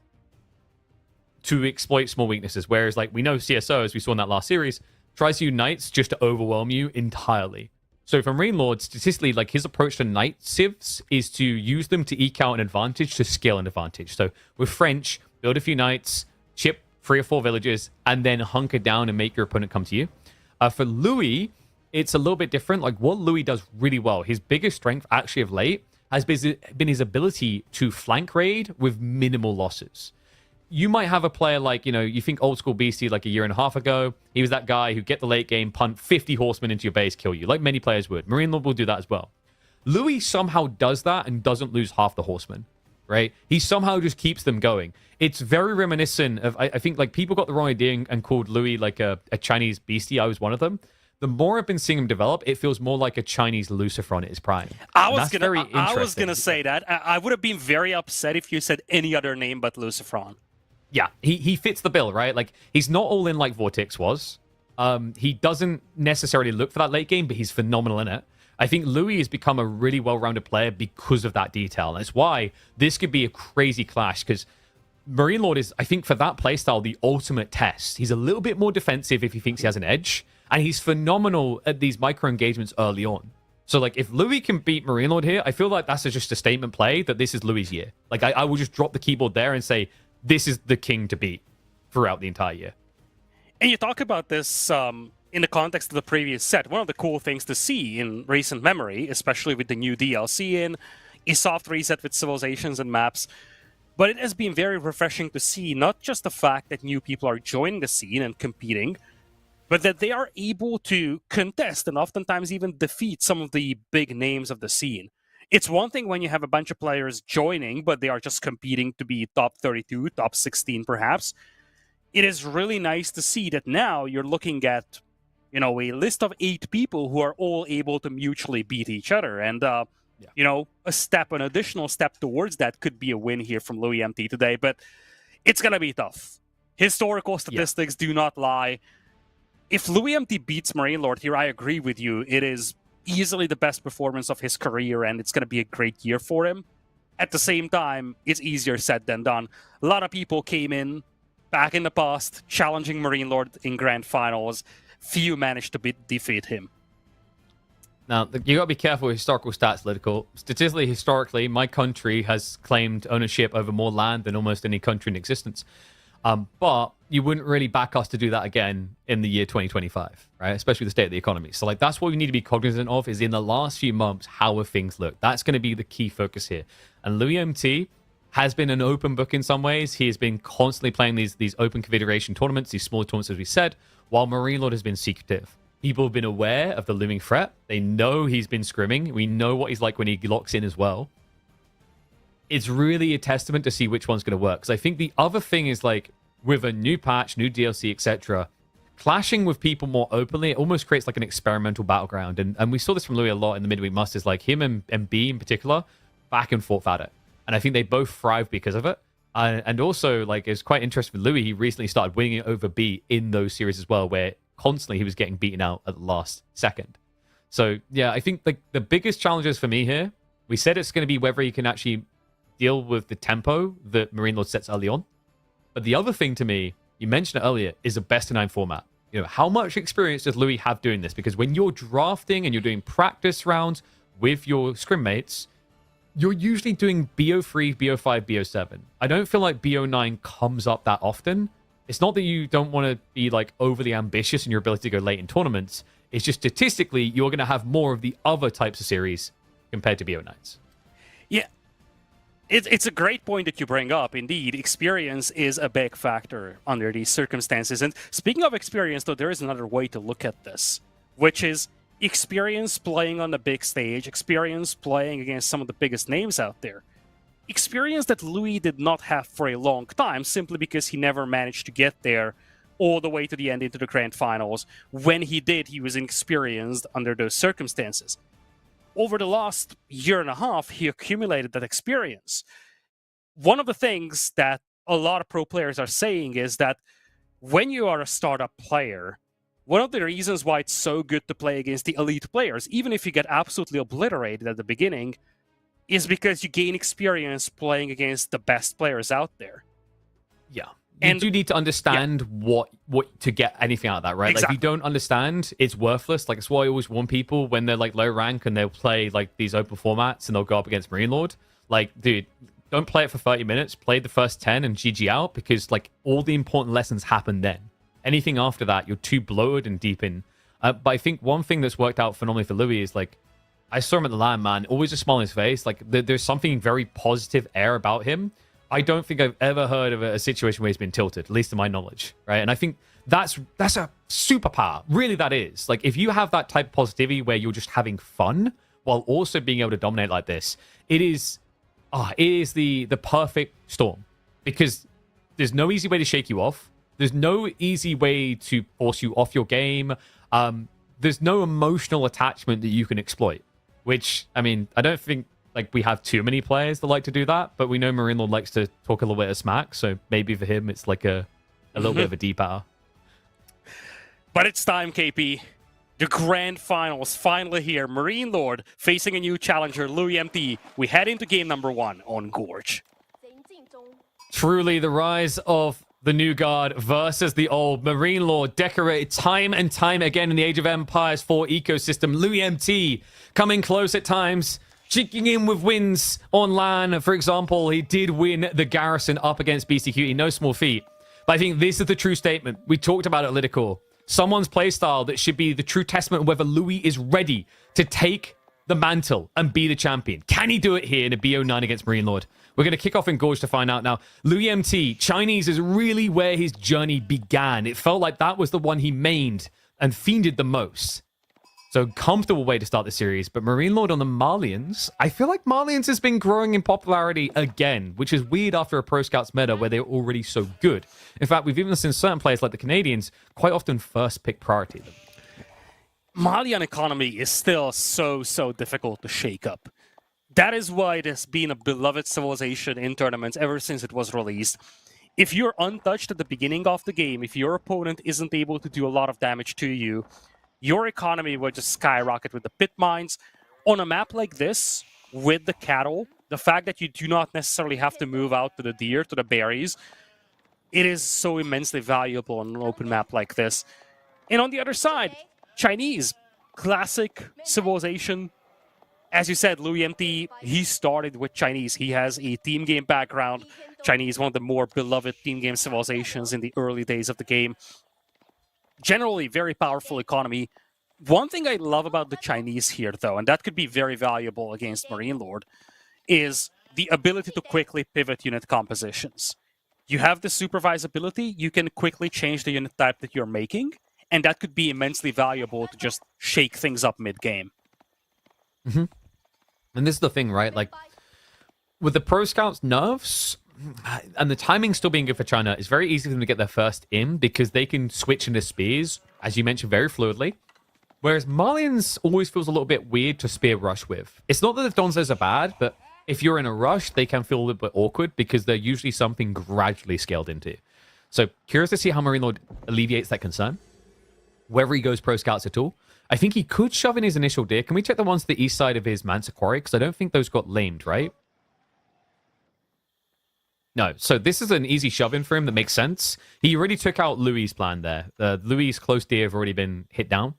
Speaker 1: to exploit small weaknesses, whereas like we know CSO, as we saw in that last series, tries to use Knights just to overwhelm you entirely. So for Marine Lord, statistically, like his approach to Knight Civs is to use them to eke out an advantage, to scale an advantage. So with French, build a few Knights, chip 3 or 4 villages, and then hunker down and make your opponent come to you. For Louis, it's a little bit different. Like what Louis does really well, his biggest strength actually of late has been his ability to flank raid with minimal losses. You might have a player like, you think old school BC like a year and a half ago. He was that guy who get the late game, punt 50 horsemen into your base, kill you, like many players would. Marine Lord will do that as well. Louis somehow does that and doesn't lose half the horsemen, right? He somehow just keeps them going. It's very reminiscent of, I think like people got the wrong idea and called Louis like a Chinese beastie. I was one of them. The more I've been seeing him develop, it feels more like a Chinese Lucifer at his prime.
Speaker 2: I was gonna say that. I would have been very upset if you said any other name but Lucifer.
Speaker 1: Yeah, he fits the bill, right? Like, he's not all in like Vortex was. He doesn't necessarily look for that late game, but he's phenomenal in it. I think Louis has become a really well-rounded player because of that detail. And that's why this could be a crazy clash, because Marine Lord is, I think, for that playstyle, the ultimate test. He's a little bit more defensive if he thinks he has an edge, and he's phenomenal at these micro-engagements early on. So, like, if Louis can beat Marine Lord here, I feel like that's just a statement play that this is Louis' year. Like, I will just drop the keyboard there and say, this is the king to beat throughout the entire year.
Speaker 2: And you talk about this in the context of the previous set. One of the cool things to see in recent memory, especially with the new DLC in, is soft reset with civilizations and maps. But it has been very refreshing to see not just the fact that new people are joining the scene and competing, but that they are able to contest and oftentimes even defeat some of the big names of the scene. It's one thing when you have a bunch of players joining, but they are just competing to be top 32, top 16 perhaps. It is really nice to see that now you're looking at, a list of 8 people who are all able to mutually beat each other. And, an additional step towards that could be a win here from Louis MT today, but it's going to be tough. Historical statistics do not lie. If Louis MT beats Marine Lord here, I agree with you. It is easily the best performance of his career, and it's going to be a great year for him. At the same time, it's easier said than done. A lot of people came in back in the past challenging Marine Lord in grand finals. Few managed to defeat him.
Speaker 1: Now, you got to be careful with historical stats, Political. Statistically, historically, my country has claimed ownership over more land than almost any country in existence. But you wouldn't really back us to do that again in the year 2025, right? Especially the state of the economy. So, like, that's what we need to be cognizant of, is in the last few months, how have things looked? That's going to be the key focus here. And Louis MT has been an open book in some ways. He has been constantly playing these open configuration tournaments, these smaller tournaments, as we said, while Marine Lord has been secretive. People have been aware of the looming threat. They know he's been scrimming. We know what he's like when he locks in as well. It's really a testament to see which one's going to work. Because I think the other thing is, like, with a new patch, new DLC, etc., clashing with people more openly, it almost creates like an experimental battleground. And we saw this from Louis a lot in the midweek masters, like him and B in particular, back and forth at it. And I think they both thrive because of it. And also, like, it's quite interesting with Louis, he recently started winning over B in those series as well, where constantly he was getting beaten out at the last second. So, yeah, I think like the biggest challenges for me here, we said it's going to be whether he can actually deal with the tempo that Marine Lord sets early on. But the other thing to me, you mentioned it earlier, is a best-of-9 format. How much experience does Louis have doing this? Because when you're drafting and you're doing practice rounds with your scrim mates, you're usually doing BO3, BO5, BO7. I don't feel like BO9 comes up that often. It's not that you don't want to be like overly ambitious in your ability to go late in tournaments. It's just statistically, you're going to have more of the other types of series compared to BO9s.
Speaker 2: Yeah. It's a great point that you bring up. Indeed, experience is a big factor under these circumstances. And speaking of experience, though, there is another way to look at this, which is experience playing on the big stage, experience playing against some of the biggest names out there. Experience that Louis did not have for a long time, simply because he never managed to get there all the way to the end into the grand finals. When he did, he was inexperienced under those circumstances. Over the last year and a half, he accumulated that experience. One of the things that a lot of pro players are saying is that when you are a startup player, one of the reasons why it's so good to play against the elite players, even if you get absolutely obliterated at the beginning, is because you gain experience playing against the best players out there.
Speaker 1: Yeah. You do need to understand what to get anything out of that, right?
Speaker 2: Exactly.
Speaker 1: Like, if you don't understand, it's worthless. Like, it's why I always warn people when they're like low rank and they'll play like these open formats and they'll go up against Marine Lord. Like, dude, don't play it for 30 minutes. Play the first 10 and GG out, because like all the important lessons happen then. Anything after that, you're too bloated and deep in. But I think one thing that's worked out phenomenally for Louis is like, I saw him at the LAN, man. Always a smile on his face. Like, there's something very positive air about him. I don't think I've ever heard of a situation where he's been tilted, at least to my knowledge, right? And I think that's a superpower. Really, that is. Like, if you have that type of positivity where you're just having fun while also being able to dominate like this, it is the perfect storm, because there's no easy way to shake you off. There's no easy way to force you off your game. There's no emotional attachment that you can exploit, which, I mean, I don't think like we have too many players that like to do that, but we know Marine Lord likes to talk a little bit of smack, so maybe for him it's like a little bit of a deep hour.
Speaker 2: But it's time, KP. The grand finals finally here. Marine Lord facing a new challenger, Louis MT. We head into game number 1 on Gorge.
Speaker 1: Truly the rise of the new guard versus the old. Marine Lord decorated time and time again in the Age of Empires 4 ecosystem. Louis MT coming close at times, cheeking in with wins on LAN. For example, he did win the Garrison up against BCQE. No small feat. But I think this is the true statement. We talked about it at Lidical. Someone's playstyle that should be the true testament of whether Louis is ready to take the mantle and be the champion. Can he do it here in a BO9 against Marine Lord? We're going to kick off in Gorge to find out now. Louis MT, Chinese is really where his journey began. It felt like that was the one he mained and fiended the most. So comfortable way to start the series. But Marine Lord on the Malians, I feel like Malians has been growing in popularity again, which is weird after a Pro Scouts meta where they're already so good. In fact, we've even seen certain players like the Canadians quite often first pick priority them.
Speaker 2: Malian economy is still so difficult to shake up. That is why it has been a beloved civilization in tournaments ever since it was released. If you're untouched at the beginning of the game, if your opponent isn't able to do a lot of damage to you, your economy will just skyrocket with the pit mines. On a map like this, with the cattle, the fact that you do not necessarily have to move out to the deer, to the berries, it is so immensely valuable on an open map like this. And on the other side, Chinese, classic civilization. As you said, Louis MT, he started with Chinese. He has a team game background. Chinese, one of the more beloved team game civilizations in the early days of the game. Generally, very powerful economy. One thing I love about the Chinese here, though, and that could be very valuable against Marine Lord, is the ability to quickly pivot unit compositions. You have the supervisability, you can quickly change the unit type that you're making, and that could be immensely valuable to just shake things up mid-game.
Speaker 1: Mm-hmm. And this is the thing, right? Like, with the Pro Scouts nerfs, and the timing still being good for China, it's very easy for them to get their first in because they can switch into spears, as you mentioned, very fluidly. Whereas Malians always feels a little bit weird to spear rush with. It's not that the Donzos are bad, but if you're in a rush, they can feel a little bit awkward because they're usually something gradually scaled into. So curious to see how Marine Lord alleviates that concern. Whether he goes Pro Scouts at all. I think he could shove in his initial deer. Can we check the ones to the east side of his Mansa Quarry? Because I don't think those got lamed, right? No, so this is an easy shove-in for him that makes sense. He already took out Louis' plan there. Louis' close deer have already been hit down.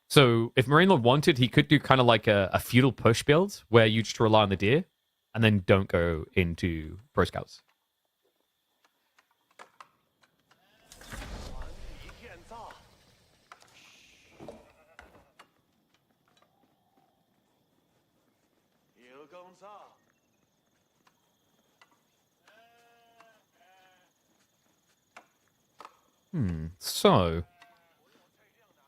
Speaker 1: So if Marine Lord wanted, he could do kind of like a feudal push build where you just rely on the deer and then don't go into Pro Scouts. So,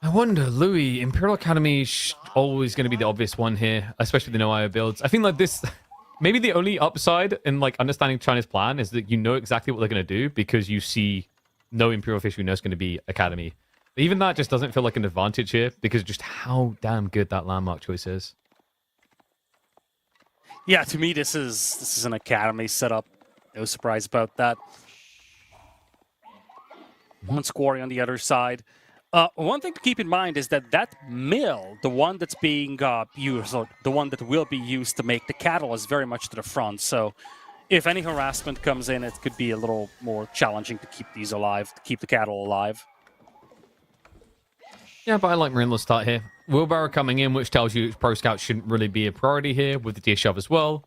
Speaker 1: I wonder, Louis, Imperial Academy always going to be the obvious one here, especially the no IO builds. I think like this, maybe the only upside in like understanding China's plan is that you know exactly what they're going to do because you see no Imperial official you know is going to be Academy. But even that just doesn't feel like an advantage here because of just how damn good that landmark choice is.
Speaker 2: Yeah, to me, this is an Academy setup. No surprise about that. One scoring on the other side. One thing to keep in mind is that that mill, the one that's being used, or the one that will be used to make the cattle, is very much to the front. So if any harassment comes in, it could be a little more challenging to keep these alive, to keep the cattle alive.
Speaker 1: Yeah, but I like Marine Lord's start here. Wheelbarrow coming in, which tells you Pro Scout shouldn't really be a priority here with the Deer Shove as well.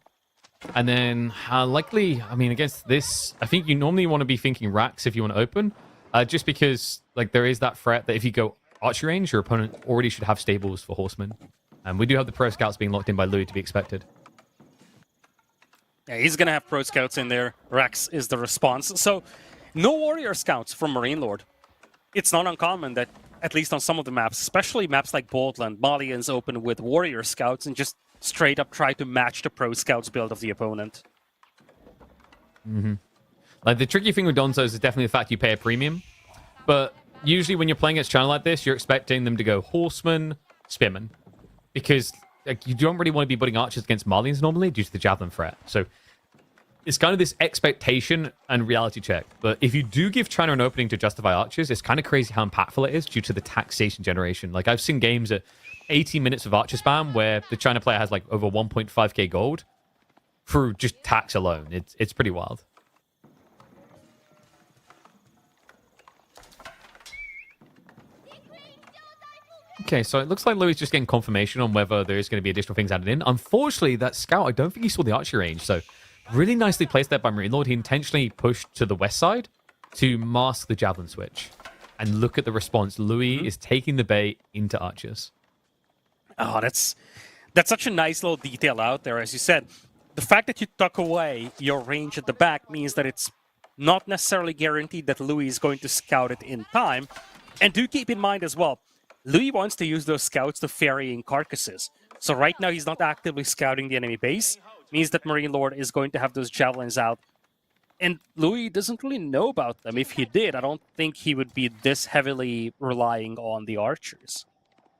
Speaker 1: And then likely, I mean, against this, I think you normally want to be thinking racks if you want to open. Just because like there is that threat that if you go archery range, your opponent already should have stables for horsemen. And we do have the Pro Scouts being locked in by Louis to be expected.
Speaker 2: Yeah, he's going to have Pro Scouts in there. Rex is the response. So no Warrior Scouts from Marine Lord. It's not uncommon that, at least on some of the maps, especially maps like Boldland, Malians open with Warrior Scouts and just straight up try to match the Pro Scouts build of the opponent.
Speaker 1: Like the tricky thing with Donzos is definitely the fact you pay a premium. But usually when you're playing against China like this, you're expecting them to go Horseman, Spearman. Because like, you don't really want to be putting archers against Malians normally due to the Javelin threat. So it's kind of this expectation and reality check. But if you do give China an opening to justify archers, it's kind of crazy how impactful it is due to the taxation generation. Like I've seen games at 80 minutes of archer spam where the China player has like over 1.5k gold through just tax alone. It's pretty wild. Okay, so it looks like Louis is just getting confirmation on whether there is going to be additional things added in. Unfortunately, that scout, I don't think he saw the archery range, so really nicely placed there by Marine Lord. He intentionally pushed to the west side to mask the javelin switch. And look at the response. Louis is taking the bait into archers.
Speaker 2: Oh, that's such a nice little detail out there. As you said, the fact that you tuck away your range at the back means that it's not necessarily guaranteed that Louis is going to scout it in time. And do keep in mind as well, Louis wants to use those scouts to ferry in carcasses. So right now he's not actively scouting the enemy base. Means that Marine Lord is going to have those javelins out. And Louis doesn't really know about them. If he did, I don't think he would be this heavily relying on the archers.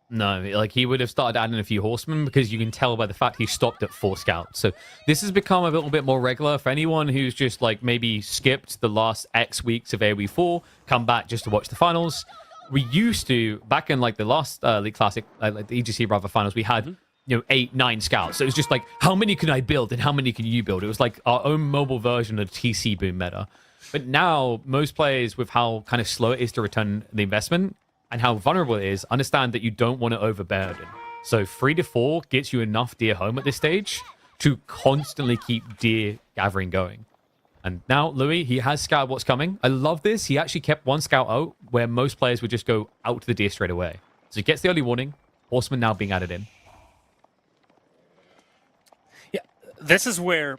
Speaker 1: No, like he would have started adding a few horsemen because you can tell by the fact he stopped at 4 scouts. So this has become a little bit more regular for anyone who's just like maybe skipped the last X weeks of AoE 4, come back just to watch the finals. We used to, back in like the last League Classic, like the EGC rather finals, we had 8, 9 scouts. So it was just like, how many can I build and how many can you build? It was like our own mobile version of TC boom meta. But now most players, with how kind of slow it is to return the investment and how vulnerable it is, understand that you don't want to overburden. So 3 to 4 gets you enough deer home at this stage to constantly keep deer gathering going. And now Louis, he has scouted what's coming. I love this. He actually kept 1 scout out where most players would just go out to the deer straight away. So he gets the early warning. Horseman now being added in.
Speaker 2: Yeah, this is where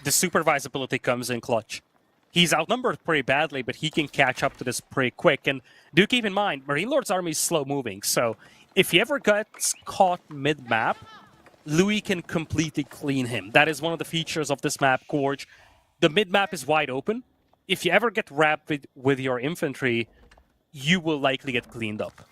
Speaker 2: the supervisability comes in clutch. He's outnumbered pretty badly, but he can catch up to this pretty quick. And do keep in mind, Marine Lord's army is slow moving. So if he ever gets caught mid-map, Louis can completely clean him. That is one of the features of this map, Gorge. The mid-map is wide open. If you ever get wrapped with your infantry, you will likely get cleaned up.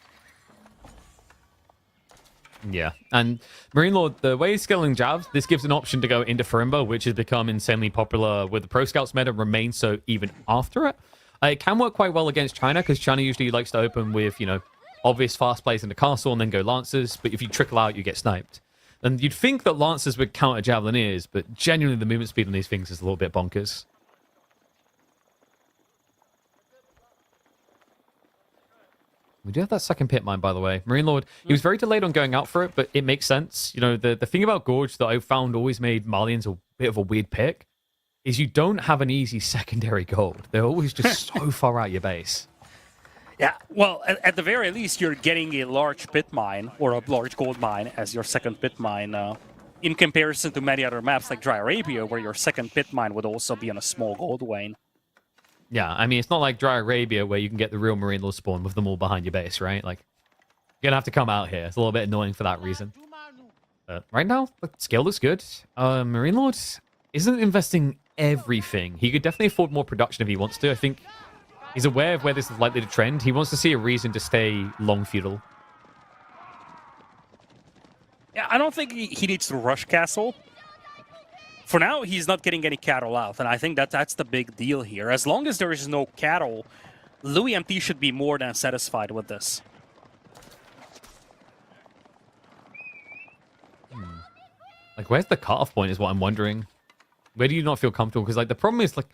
Speaker 1: Yeah, and Marine Lord, the way he's scaling jabs, this gives an option to go into Farimba, which has become insanely popular with the Pro Scouts meta, remains so even after it. It can work quite well against China, because China usually likes to open with, obvious fast plays in the castle and then go Lancers, but if you trickle out, you get sniped. And you'd think that Lancers would counter Javelineers, but genuinely the movement speed on these things is a little bit bonkers. We do have that second pit mine, by the way. Marine Lord, he was very delayed on going out for it, but it makes sense. The thing about Gorge that I found always made Malians a bit of a weird pick is you don't have an easy secondary gold. They're always just so far out your base.
Speaker 2: Yeah, well, at the very least, you're getting a large pit mine, or a large gold mine, as your second pit mine, in comparison to many other maps like Dry Arabia, where your second pit mine would also be on a small gold vein.
Speaker 1: Yeah, I mean, it's not like Dry Arabia where you can get the real Marine Lord spawn with them all behind your base, right? Like, you're gonna have to come out here. It's a little bit annoying for that reason. But right now, the scale looks good. Marine Lord isn't investing everything. He could definitely afford more production if he wants to. I think he's aware of where this is likely to trend. He wants to see a reason to stay long feudal.
Speaker 2: Yeah, I don't think he needs to rush castle. For now, he's not getting any cattle out, and I think that's the big deal here. As long as there is no cattle, Louis MT should be more than satisfied with this.
Speaker 1: Like, where's the cutoff point is what I'm wondering. Where do you not feel comfortable? Because, like, the problem is, like,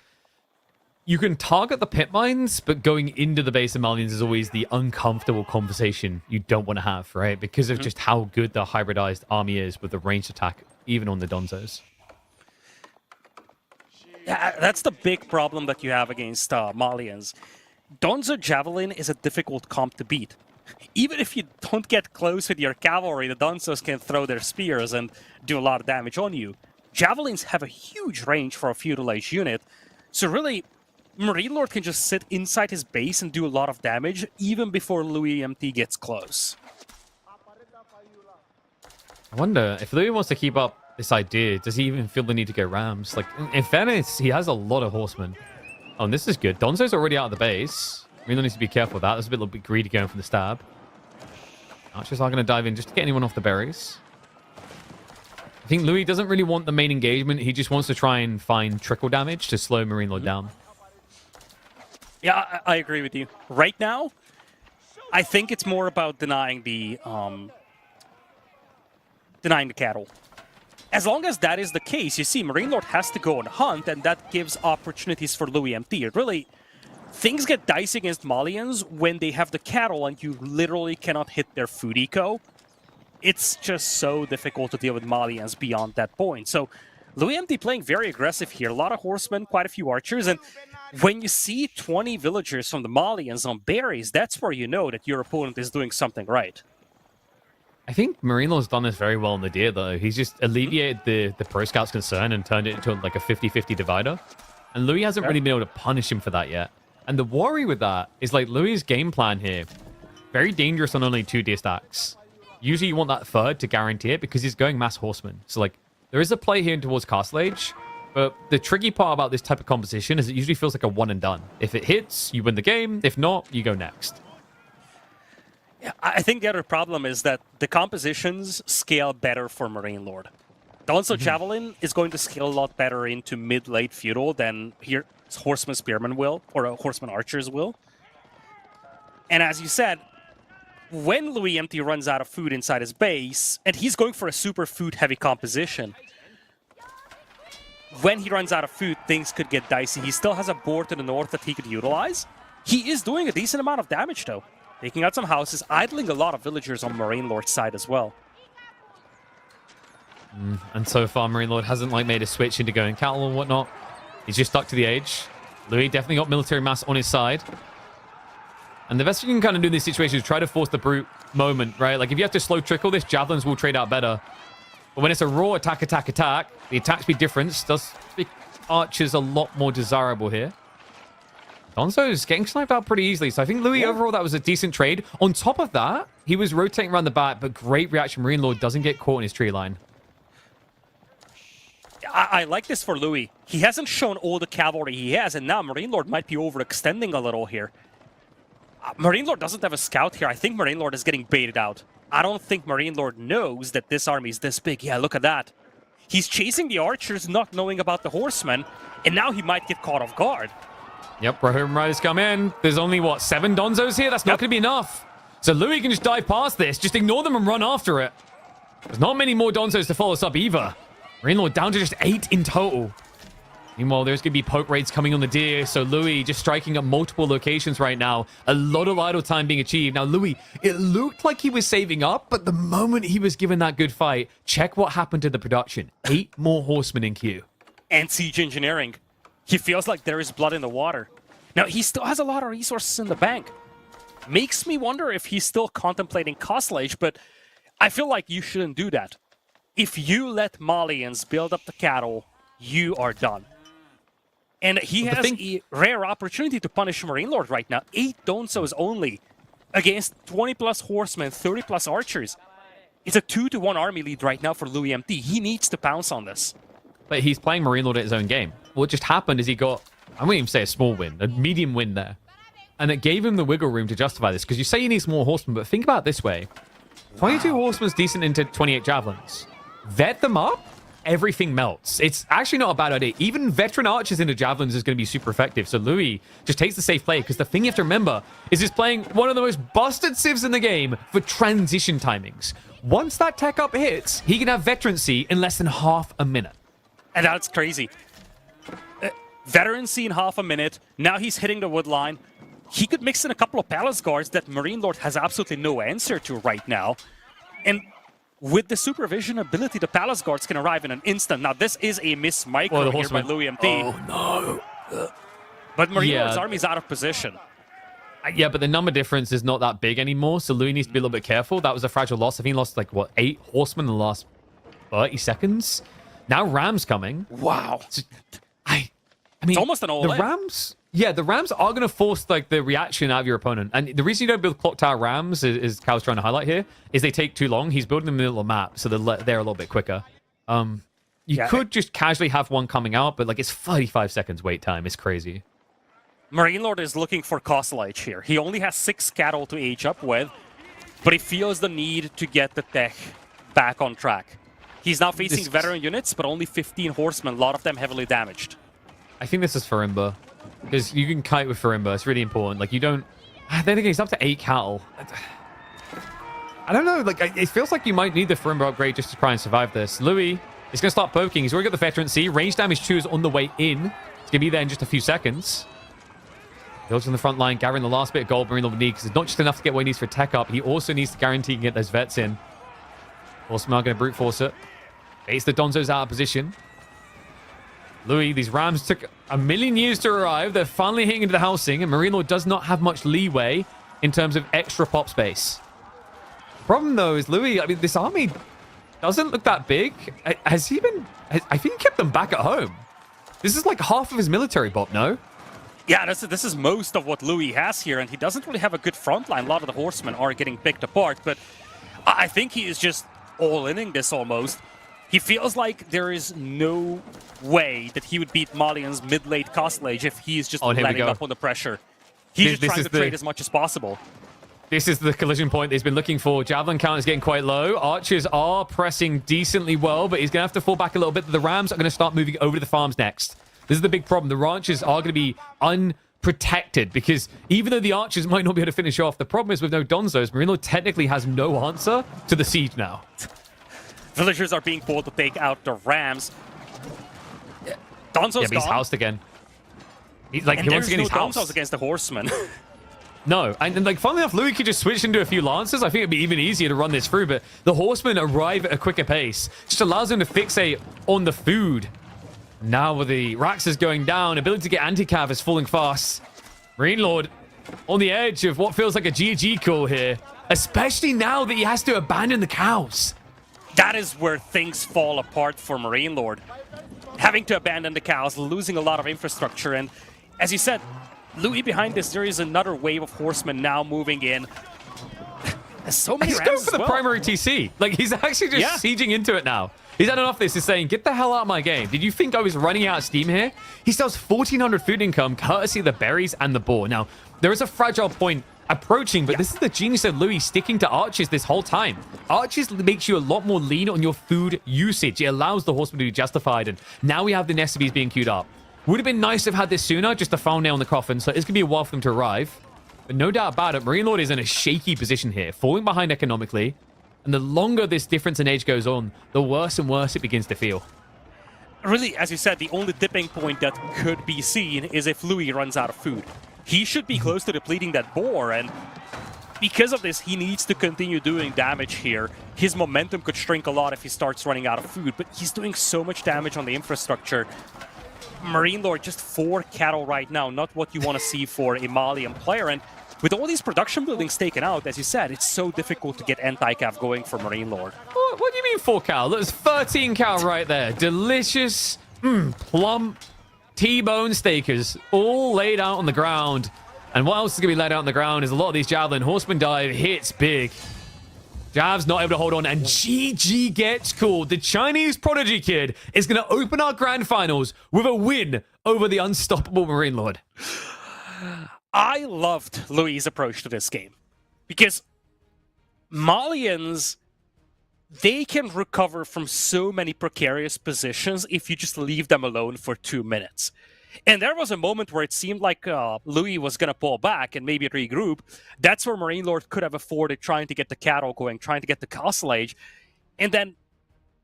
Speaker 1: you can target the pit mines, but going into the base of Malians is always the uncomfortable conversation you don't want to have, right? Because of just how good the hybridized army is with the ranged attack, even on the Donzos.
Speaker 2: Yeah, that's the big problem that you have against Malians. Donzo Javelin is a difficult comp to beat. Even if you don't get close with your cavalry, the Donzos can throw their spears and do a lot of damage on you. Javelins have a huge range for a feudal age unit, so really, Marine Lord can just sit inside his base and do a lot of damage even before Louis MT gets close.
Speaker 1: I wonder if Louis wants to keep up this idea, does he even feel the need to go Rams? Like, in fairness, he has a lot of horsemen. Oh, and this is good. Donzo's already out of the base. Really needs to be careful with that. That's a little bit greedy going for the stab. Archers are going to dive in just to get anyone off the berries. I think Louis doesn't really want the main engagement. He just wants to try and find trickle damage to slow Marine Lord down.
Speaker 2: Yeah, I agree with you. Right now, I think it's more about denying the cattle. As long as that is the case, you see, Marine Lord has to go and hunt, and that gives opportunities for Louis MT. It really, things get dicey against Malians when they have the cattle and you literally cannot hit their food eco. It's just so difficult to deal with Malians beyond that point. So Louis MT playing very aggressive here. A lot of horsemen, quite a few archers, and when you see 20 villagers from the Malians on berries, that's where you know that your opponent is doing something right.
Speaker 1: I think Marine Lord's done this very well in the deer, though. He's just alleviated the Pro Scout's concern and turned it into like a 50-50 divider. And Louis hasn't really been able to punish him for that yet. And the worry with that is, like, Louis' game plan here, very dangerous on only 2 deer stacks. Usually you want that third to guarantee it because he's going mass horseman. So, like, there is a play here towards Castle Age, but the tricky part about this type of composition is it usually feels like a one and done. If it hits, you win the game. If not, you go next.
Speaker 2: I think the other problem is that the compositions scale better for Marine Lord. Donzo Javelin is going to scale a lot better into mid-late feudal than here Horseman Spearmen will, or Horseman Archers will. And as you said, when Louis MT runs out of food inside his base, and he's going for a super food-heavy composition, when he runs out of food, things could get dicey. He still has a board to the north that he could utilize. He is doing a decent amount of damage, though. Taking out some houses, idling a lot of villagers on Marine Lord's side as well.
Speaker 1: And so far, Marine Lord hasn't like made a switch into going cattle or whatnot. He's just stuck to the age. Louis definitely got military mass on his side. And the best you can kind of do in this situation is try to force the brute moment, right? Like, if you have to slow trickle this, javelins will trade out better. But when it's a raw attack, the attack speed difference does make archers a lot more desirable here. Donzo's getting sniped out pretty easily, so I think Louis, overall, that was a decent trade. On top of that, he was rotating around the back, but great reaction. Marine Lord doesn't get caught in his tree line.
Speaker 2: I like this for Louis. He hasn't shown all the cavalry he has, and now Marine Lord might be overextending a little here. Marine Lord doesn't have a scout here. I think Marine Lord is getting baited out. I don't think Marine Lord knows that this army is this big. Yeah, look at that. He's chasing the archers, not knowing about the horsemen, and now he might get caught off guard.
Speaker 1: Yep, Rohirrim Riders come in. There's only, what, 7 Donzos here? That's not going to be enough. So Louis can just dive past this. Just ignore them and run after it. There's not many more Donzos to follow us up either. Marine Lord down to just 8 in total. Meanwhile, there's going to be poke raids coming on the deer. So Louis just striking at multiple locations right now. A lot of idle time being achieved. Now, Louis, it looked like he was saving up, but the moment he was given that good fight, check what happened to the production. 8 more horsemen in queue.
Speaker 2: And siege engineering. He feels like there is blood in the water. Now, he still has a lot of resources in the bank. Makes me wonder if he's still contemplating Castle Age, but I feel like you shouldn't do that. If you let Malians build up the cattle, you are done. And he has a rare opportunity to punish Marine Lord right now. 8 Donzos only against 20+ horsemen, 30+ archers. It's a 2-to-1 army lead right now for Louis MT. He needs to pounce on this.
Speaker 1: But he's playing Marine Lord at his own game. What just happened is he got, I wouldn't even say a small win, a medium win there. And it gave him the wiggle room to justify this. Because you say he needs more horsemen, but think about it this way. 22 horsemen's decent into 28 javelins. Vet them up, everything melts. It's actually not a bad idea. Even veteran archers into javelins is going to be super effective. So Louis just takes the safe play, because the thing you have to remember is he's playing one of the most busted civs in the game for transition timings. Once that tech up hits, he can have veterancy in less than half a minute.
Speaker 2: And that's crazy. Veterancy in half a minute. Now he's hitting the wood line. He could mix in a couple of palace guards that Marine Lord has absolutely no answer to right now. And with the supervision ability, the palace guards can arrive in an instant. Now, this is a miss micro here by Louis MT.
Speaker 1: Oh, no.
Speaker 2: But Marine Lord's army is out of position.
Speaker 1: Yeah, but the number difference is not that big anymore, so Louis needs to be a little bit careful. That was a fragile loss. I think he lost, like, what, 8 horsemen in the last 30 seconds? Now Ram's coming.
Speaker 2: Wow.
Speaker 1: So, I mean,
Speaker 2: it's almost an all-in.
Speaker 1: The Rams... Yeah, the Rams are going to force like the reaction out of your opponent. And the reason you don't build clock tower Rams, is Cal's trying to highlight here, is they take too long. He's building them in the middle of the map, so they're a little bit quicker. You could just casually have one coming out, but like it's 35 seconds wait time. It's crazy.
Speaker 2: Marine Lord is looking for Castle Age here. He only has 6 cattle to age up with, but he feels the need to get the tech back on track. He's now facing veteran units, but only 15 horsemen, a lot of them heavily damaged.
Speaker 1: I think this is Farimba. Because you can kite with Farimba. It's really important. Like, you don't... Then again, he's up to 8 cattle. I don't know. Like, it feels like you might need the Farimba upgrade just to try and survive this. Louis is going to start poking. He's already got the veterancy. Range damage 2 is on the way in. It's going to be there in just a few seconds. Builds on the front line, gathering the last bit of gold Marine Lord would need, because it's not just enough to get what he needs for tech up. He also needs to guarantee he can get those vets in. Horsemen are going to brute force it. Baits the Donzos out of position. Louis, these Rams took a million years to arrive. They're finally hitting into the housing, and Marine Lord does not have much leeway in terms of extra pop space. The problem, though, is Louis, I mean, this army doesn't look that big. Has he been... I think he kept them back at home. This is like half of his military, Bob, no?
Speaker 2: Yeah, this is most of what Louis has here, and he doesn't really have a good front line. A lot of the horsemen are getting picked apart, but I think he is just all-inning this almost. He feels like there is no way that he would beat Malian's mid-late Castle Age if he's just letting up on the pressure. He's just trying to trade as much as possible.
Speaker 1: This is the collision point he's been looking for. Javelin count is getting quite low. Archers are pressing decently well, but he's going to have to fall back a little bit. The Rams are going to start moving over to the farms next. This is the big problem. The ranchers are going to be unprotected, because even though the archers might not be able to finish off, the problem is with no Donzos, Marine Lord technically has no answer to the siege now.
Speaker 2: Villagers are being pulled to take out the Rams. Donzo's gone.
Speaker 1: He's housed again. He's like, once again, he's housed.
Speaker 2: Donzos against the horsemen.
Speaker 1: No, and like, funnily enough, Louis could just switch into a few lancers. I think it'd be even easier to run this through, but the horsemen arrive at a quicker pace. Just allows him to fixate on the food. Now with the Raxus going down, ability to get anti-cav is falling fast. Marine Lord on the edge of what feels like a GG call here, especially now that he has to abandon the cows.
Speaker 2: That is where things fall apart for Marine Lord. Having to abandon the cows, losing a lot of infrastructure, and as you said, Louis behind this, there is another wave of horsemen now moving in. There's so many
Speaker 1: He's
Speaker 2: Rams
Speaker 1: going for the primary TC. Like, he's actually just sieging into it now. He's had enough of this. He's saying, get the hell out of my game. Did you think I was running out of steam here? He sells 1,400 food income, courtesy of the berries and the boar. Now, there is a fragile point approaching, but this is the genius of Louis sticking to archers this whole time. Archers makes you a lot more lean on your food usage. It allows the horsemen to be justified, and now we have the Nestabes being queued up. Would have been nice to have had this sooner, just a final nail in the coffin, so it's going to be a while for them to arrive. But no doubt about it, Marine Lord is in a shaky position here, falling behind economically, and the longer this difference in age goes on, the worse and worse it begins to feel.
Speaker 2: Really, as you said, the only tipping point that could be seen is if Louis runs out of food. He should be close to depleting that boar, and because of this, he needs to continue doing damage here. His momentum could shrink a lot if he starts running out of food, but he's doing so much damage on the infrastructure. Marine Lord, just 4 cattle right now, not what you want to see for a Malian player, and with all these production buildings taken out, as you said, it's so difficult to get anti-cav going for Marine Lord.
Speaker 1: What do you mean 4 cow? There's 13 cow right there. Delicious, plump, T-bone stakers all laid out on the ground. And what else is going to be laid out on the ground is a lot of these javelin. Horseman dive hits big. Jav's not able to hold on, and GG gets called. The Chinese prodigy kid is going to open our grand finals with a win over the unstoppable Marine Lord.
Speaker 2: I loved Louis' approach to this game because Malians, they can recover from so many precarious positions if you just leave them alone for 2 minutes. And there was a moment where it seemed like Louis was going to pull back and maybe regroup. That's where Marine Lord could have afforded trying to get the cattle going, trying to get the Castle Age. And then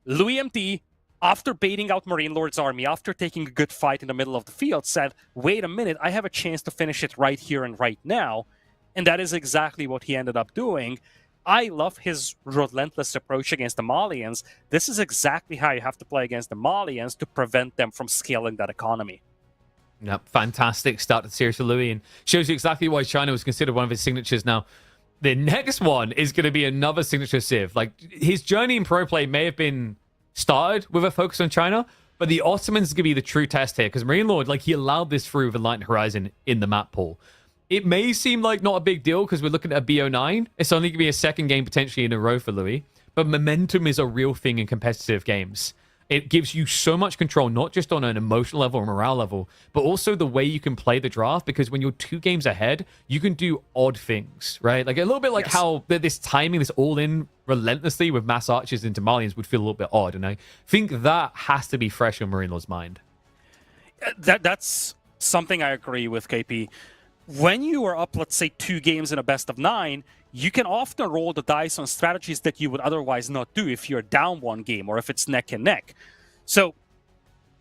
Speaker 2: Louis MT, after baiting out Marine Lord's army, after taking a good fight in the middle of the field, said, wait a minute, I have a chance to finish it right here and right now. And that is exactly what he ended up doing. I love his relentless approach against the Malians. This is exactly how you have to play against the Malians to prevent them from scaling that economy.
Speaker 1: Yep, fantastic start to the series for Louis, and shows you exactly why China was considered one of his signatures. Now, the next one is going to be another signature Civ. Like, his journey in pro play may have been started with a focus on China, but the Ottomans is going to be the true test here, because Marine Lord, like, he allowed this through with Enlightened Horizon in the map pool. It may seem like not a big deal because we're looking at a BO9. It's only going to be a second game potentially in a row for Louis, but momentum is a real thing in competitive games. It gives you so much control, not just on an emotional level or morale level, but also the way you can play the draft, because when you're 2 games ahead, you can do odd things, right? Like a little bit like how this timing, this all-in relentlessly with mass archers into Malians would feel a little bit odd, and I think that has to be fresh on Marine Lord's mind.
Speaker 2: That's something I agree with, KP. When you are up, let's say, 2 games in a best of 9, you can often roll the dice on strategies that you would otherwise not do if you're down 1 game or if it's neck and neck. So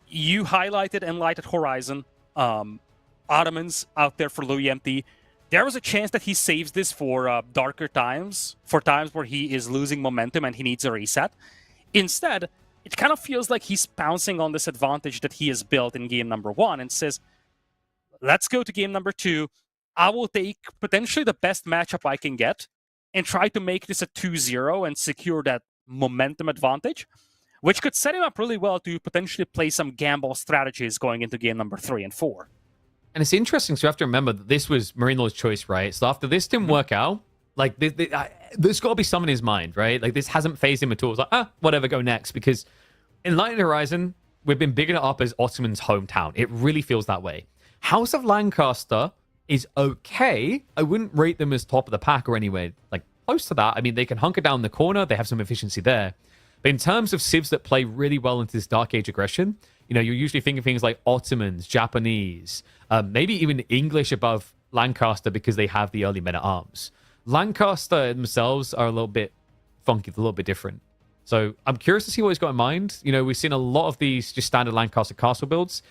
Speaker 2: you highlighted Enlightened Horizon, Ottomans out there for Louis MT. There was a chance that he saves this for darker times, for times where he is losing momentum and he needs a reset. Instead, it kind of feels like he's pouncing on this advantage that he has built in game number 1 and says, let's go to game number 2. I will take potentially the best matchup I can get and try to make this a 2-0 and secure that momentum advantage, which could set him up really well to potentially play some gamble strategies going into game number 3 and 4.
Speaker 1: And it's interesting, so you have to remember that this was Marine Lord's choice, right? So after this didn't work out, like, there's got to be some in his mind, right? Like, this hasn't phased him at all. It's like, whatever, go next. Because in Enlightened Horizon, we've been bigging it up as Ottoman's hometown. It really feels that way. House of Lancaster is okay. I wouldn't rate them as top of the pack or anywhere like close to that. I mean, they can hunker down the corner. They have some efficiency there. But in terms of civs that play really well into this Dark Age aggression, you know, you're usually thinking things like Ottomans, Japanese, maybe even English above Lancaster because they have the early men-at-arms. Lancaster themselves are a little bit funky, a little bit different. So I'm curious to see what he's got in mind. You know, we've seen a lot of these just standard Lancaster castle builds.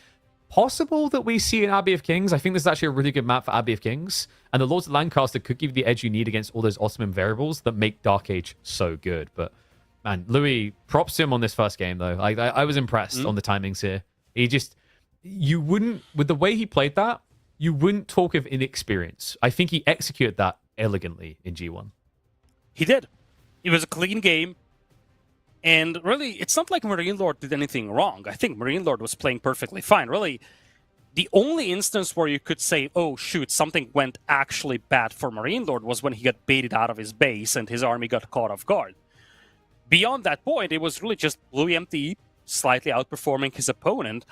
Speaker 1: Possible that we see an Abbey of Kings. I think this is actually a really good map for Abbey of Kings. And the Lords of Lancaster could give you the edge you need against all those Ottoman variables that make Dark Age so good. But, man, Louis, props to him on this first game, though. I was impressed on the timings here. He just... You wouldn't... With the way he played that, you wouldn't talk of inexperience. I think he executed that elegantly in G1.
Speaker 2: He did. It was a clean game. And really, it's not like Marine Lord did anything wrong. I think Marine Lord was playing perfectly fine. Really, the only instance where you could say, oh, shoot, something went actually bad for Marine Lord was when he got baited out of his base and his army got caught off guard. Beyond that point, it was really just Louis MT slightly outperforming his opponent.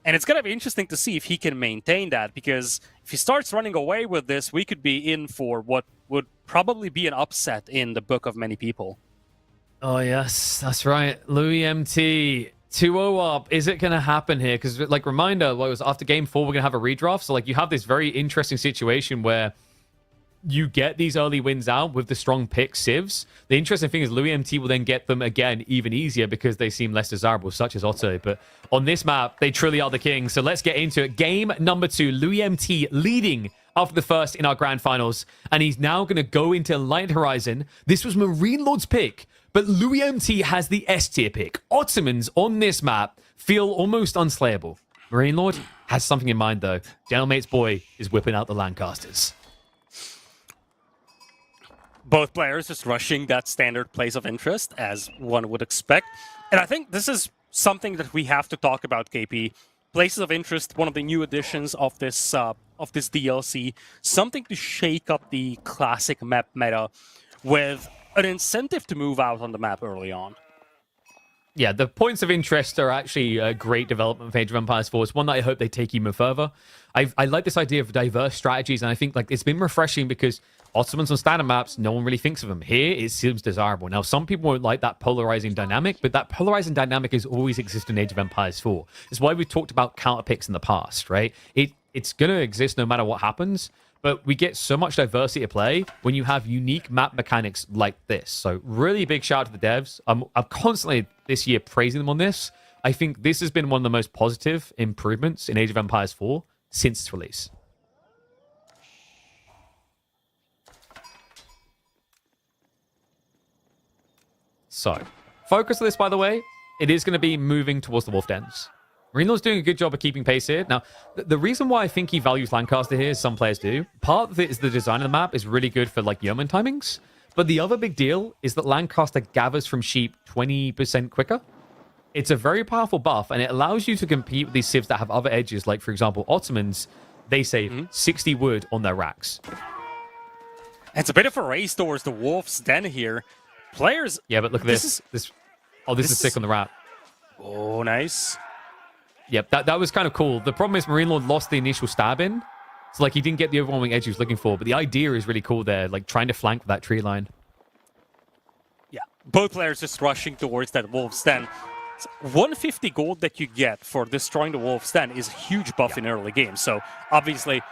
Speaker 2: And it's going to be interesting to see if he can maintain that, because if he starts running away with this, we could be in for what would probably be an upset in the book of many people.
Speaker 1: Oh, yes, that's right. Louis MT, 2-0 up. Is it going to happen here? Because, like, reminder, well, it was after game 4, we're going to have a redraft. So, like, you have this very interesting situation where you get these early wins out with the strong pick civs. The interesting thing is Louis MT will then get them again even easier because they seem less desirable, such as Otto. But on this map, they truly are the king. So let's get into it. Game number 2, Louis MT leading after the first in our grand finals. And he's now going to go into Enlightened Horizon. This was Marine Lord's pick. But Louis MT has the S-tier pick. Ottomans on this map feel almost unslayable. Marine Lord has something in mind, though. Gentlemate's boy is whipping out the Lancasters.
Speaker 2: Both players just rushing that standard place of interest, as one would expect. And I think this is something that we have to talk about, KP. places of interest, one of the new additions of this DLC, something to shake up the classic map meta with an incentive to move out on the map early on.
Speaker 1: Yeah, the points of interest are actually a great development for Age of Empires 4. It's one that I hope they take even further. I like this idea of diverse strategies, and I think like it's been refreshing because Ottomans on standard maps, no one really thinks of them. Here, it seems desirable. Now, some people won't like that polarizing dynamic, but that polarizing dynamic has always existed in Age of Empires 4. It's why we've talked about counter picks in the past, right? It's going to exist no matter what happens, but we get so much diversity of play when you have unique map mechanics like this. So really big shout out to the devs. I'm constantly this year praising them on this. I think this has been one of the most positive improvements in Age of Empires 4 since its release. So, focus of this, by the way, it is going to be moving towards the Wolf Dens. Marine doing a good job of keeping pace here. Now, the reason why I think he values Lancaster here, as some players do, part of it is the design of the map is really good for like yeoman timings. But the other big deal is that Lancaster gathers from sheep 20% quicker. It's a very powerful buff, and it allows you to compete with these civs that have other edges. Like, for example, Ottomans, they save 60 wood on their racks.
Speaker 2: It's a bit of a race towards the Wolf's Den here. Players...
Speaker 1: Yeah, but look at this. This is sick on the wrap.
Speaker 2: Oh, nice.
Speaker 1: Yep, that was kind of cool. The problem is Marine Lord lost the initial stab in. So, like, he didn't get the overwhelming edge he was looking for. But the idea is really cool there, like, trying to flank with that tree line.
Speaker 2: Yeah, both players just rushing towards that Wolf's Den. 150 gold that you get for destroying the Wolf's Den is a huge buff in early game. So, obviously,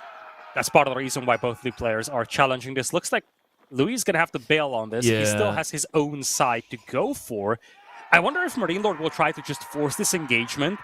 Speaker 2: that's part of the reason why both of the players are challenging this. Looks like Louis is going to have to bail on this.
Speaker 1: Yeah.
Speaker 2: He still has his own side to go for. I wonder if Marine Lord will try to just force this engagement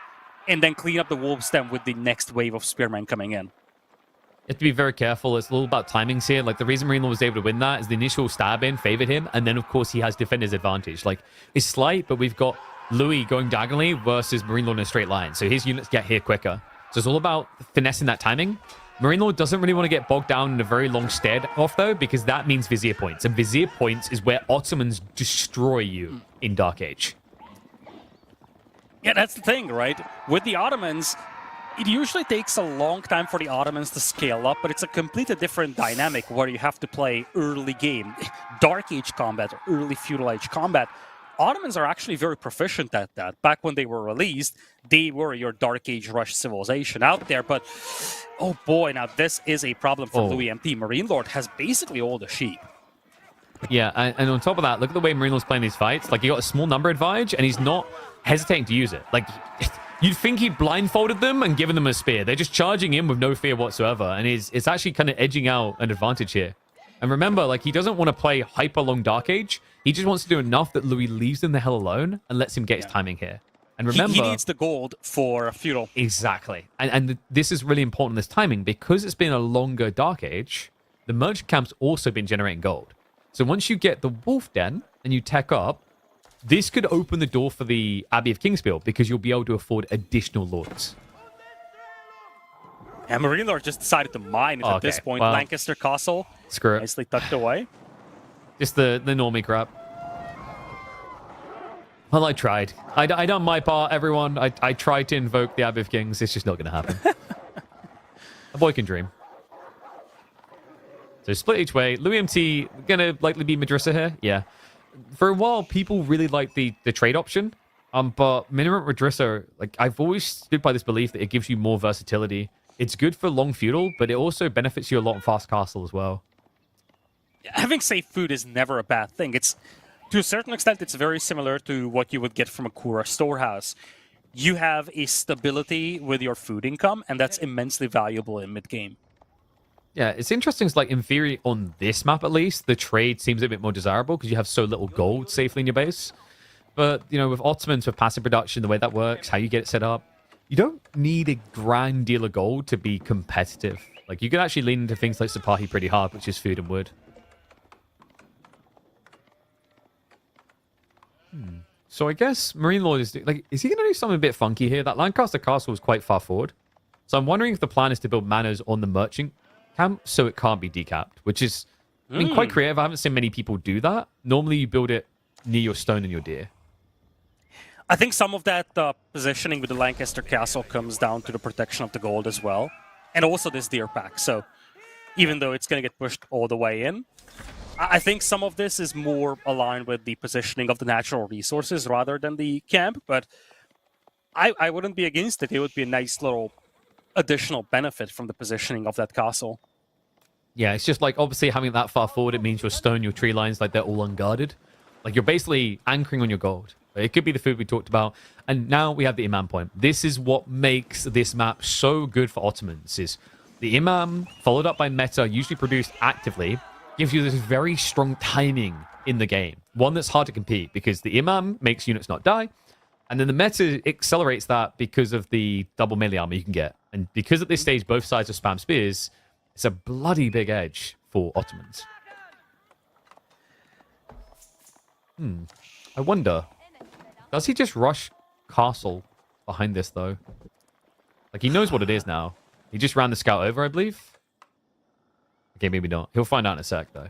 Speaker 2: and then clean up the Wolf's Den with the next wave of Spearmen coming in.
Speaker 1: You have to be very careful. It's a little about timings here. Like, the reason Marine Lord was able to win that is the initial stab in favored him, and then, of course, he has defender's advantage. Like, it's slight, but we've got Louis going diagonally versus Marine Lord in a straight line, so his units get here quicker. So it's all about finessing that timing. Marine Lord doesn't really want to get bogged down in a very long stead off, though, because that means Vizier points, and Vizier points is where Ottomans destroy you in Dark Age.
Speaker 2: Yeah, that's the thing, right? With the Ottomans, it usually takes a long time for the Ottomans to scale up, but it's a completely different dynamic where you have to play early game, Dark Age combat, or early Feudal Age combat. Ottomans are actually very proficient at that. Back when they were released, they were your Dark Age rush civilization out there, but oh boy, now this is a problem for Louis MT. Marine Lord has basically all the sheep.
Speaker 1: Yeah, and on top of that, look at the way Marine Lord's playing these fights. Like, he got a small number advantage, and he's not hesitating to use it. Like, you'd think he'd blindfolded them and given them a spear. They're just charging in with no fear whatsoever, and it's actually kind of edging out an advantage here. And remember, like, he doesn't want to play hyper long Dark Age. He just wants to do enough that Louis leaves him the hell alone and lets him get his timing here. And remember,
Speaker 2: he needs the gold for Feudal.
Speaker 1: Exactly. And this is really important, this timing, because it's been a longer Dark Age. The merchant camp's also been generating gold. So once you get the Wolf Den and you tech up, this could open the door for the Abbey of Kingspiel because you'll be able to afford additional lords.
Speaker 2: And Marine Lord just decided to mine it at this point. Well, Lancaster Castle.
Speaker 1: Screw it.
Speaker 2: Nicely tucked away.
Speaker 1: Just the normie crap. Well, I tried. I done my part, everyone. I tried to invoke the Abbey of Kings. It's just not going to happen. A boy can dream. So split each way. Louis MT going to likely be Madrissa here. Yeah. For a while, people really liked the trade option. But minimum Madrissa, like, I've always stood by this belief that it gives you more versatility. It's good for long feudal, but it also benefits you a lot in fast castle as well.
Speaker 2: Having safe food is never a bad thing. It's, to a certain extent, it's very similar to what you would get from a Kura storehouse. You have a stability with your food income, and that's immensely valuable in mid-game.
Speaker 1: Yeah, it's interesting. It's like, in theory, on this map at least, the trade seems a bit more desirable because you have so little gold safely in your base. But, you know, with Ottomans, with passive production, the way that works, how you get it set up, you don't need a grand deal of gold to be competitive. Like, you can actually lean into things like Sipahi pretty hard, which is food and wood. So I guess Marine Lord is... like, is he going to do something a bit funky here? That Lancaster Castle is quite far forward. So I'm wondering if the plan is to build manors on the merchant camp so it can't be decapped, which is, I mean, quite creative. I haven't seen many people do that. Normally, you build it near your stone and your deer.
Speaker 2: I think some of that positioning with the Lancaster Castle comes down to the protection of the gold as well. And also this deer pack. So even though it's going to get pushed all the way in, I think some of this is more aligned with the positioning of the natural resources rather than the camp. But I wouldn't be against it. It would be a nice little additional benefit from the positioning of that castle.
Speaker 1: Yeah, it's just like, obviously, having that far forward, it means your stone, your tree lines, like, they're all unguarded. Like, you're basically anchoring on your gold. It could be the food we talked about. And now we have the Imam point. This is what makes this map so good for Ottomans, is the Imam, followed up by meta, usually produced actively, gives you this very strong timing in the game. One that's hard to compete, because the Imam makes units not die, and then the meta accelerates that because of the double melee armor you can get. And because at this stage, both sides are spam spears, it's a bloody big edge for Ottomans. I wonder, does he just rush castle behind this, though? Like, he knows what it is now. He just ran the scout over, I believe. Okay, maybe not. He'll find out in a sec, though.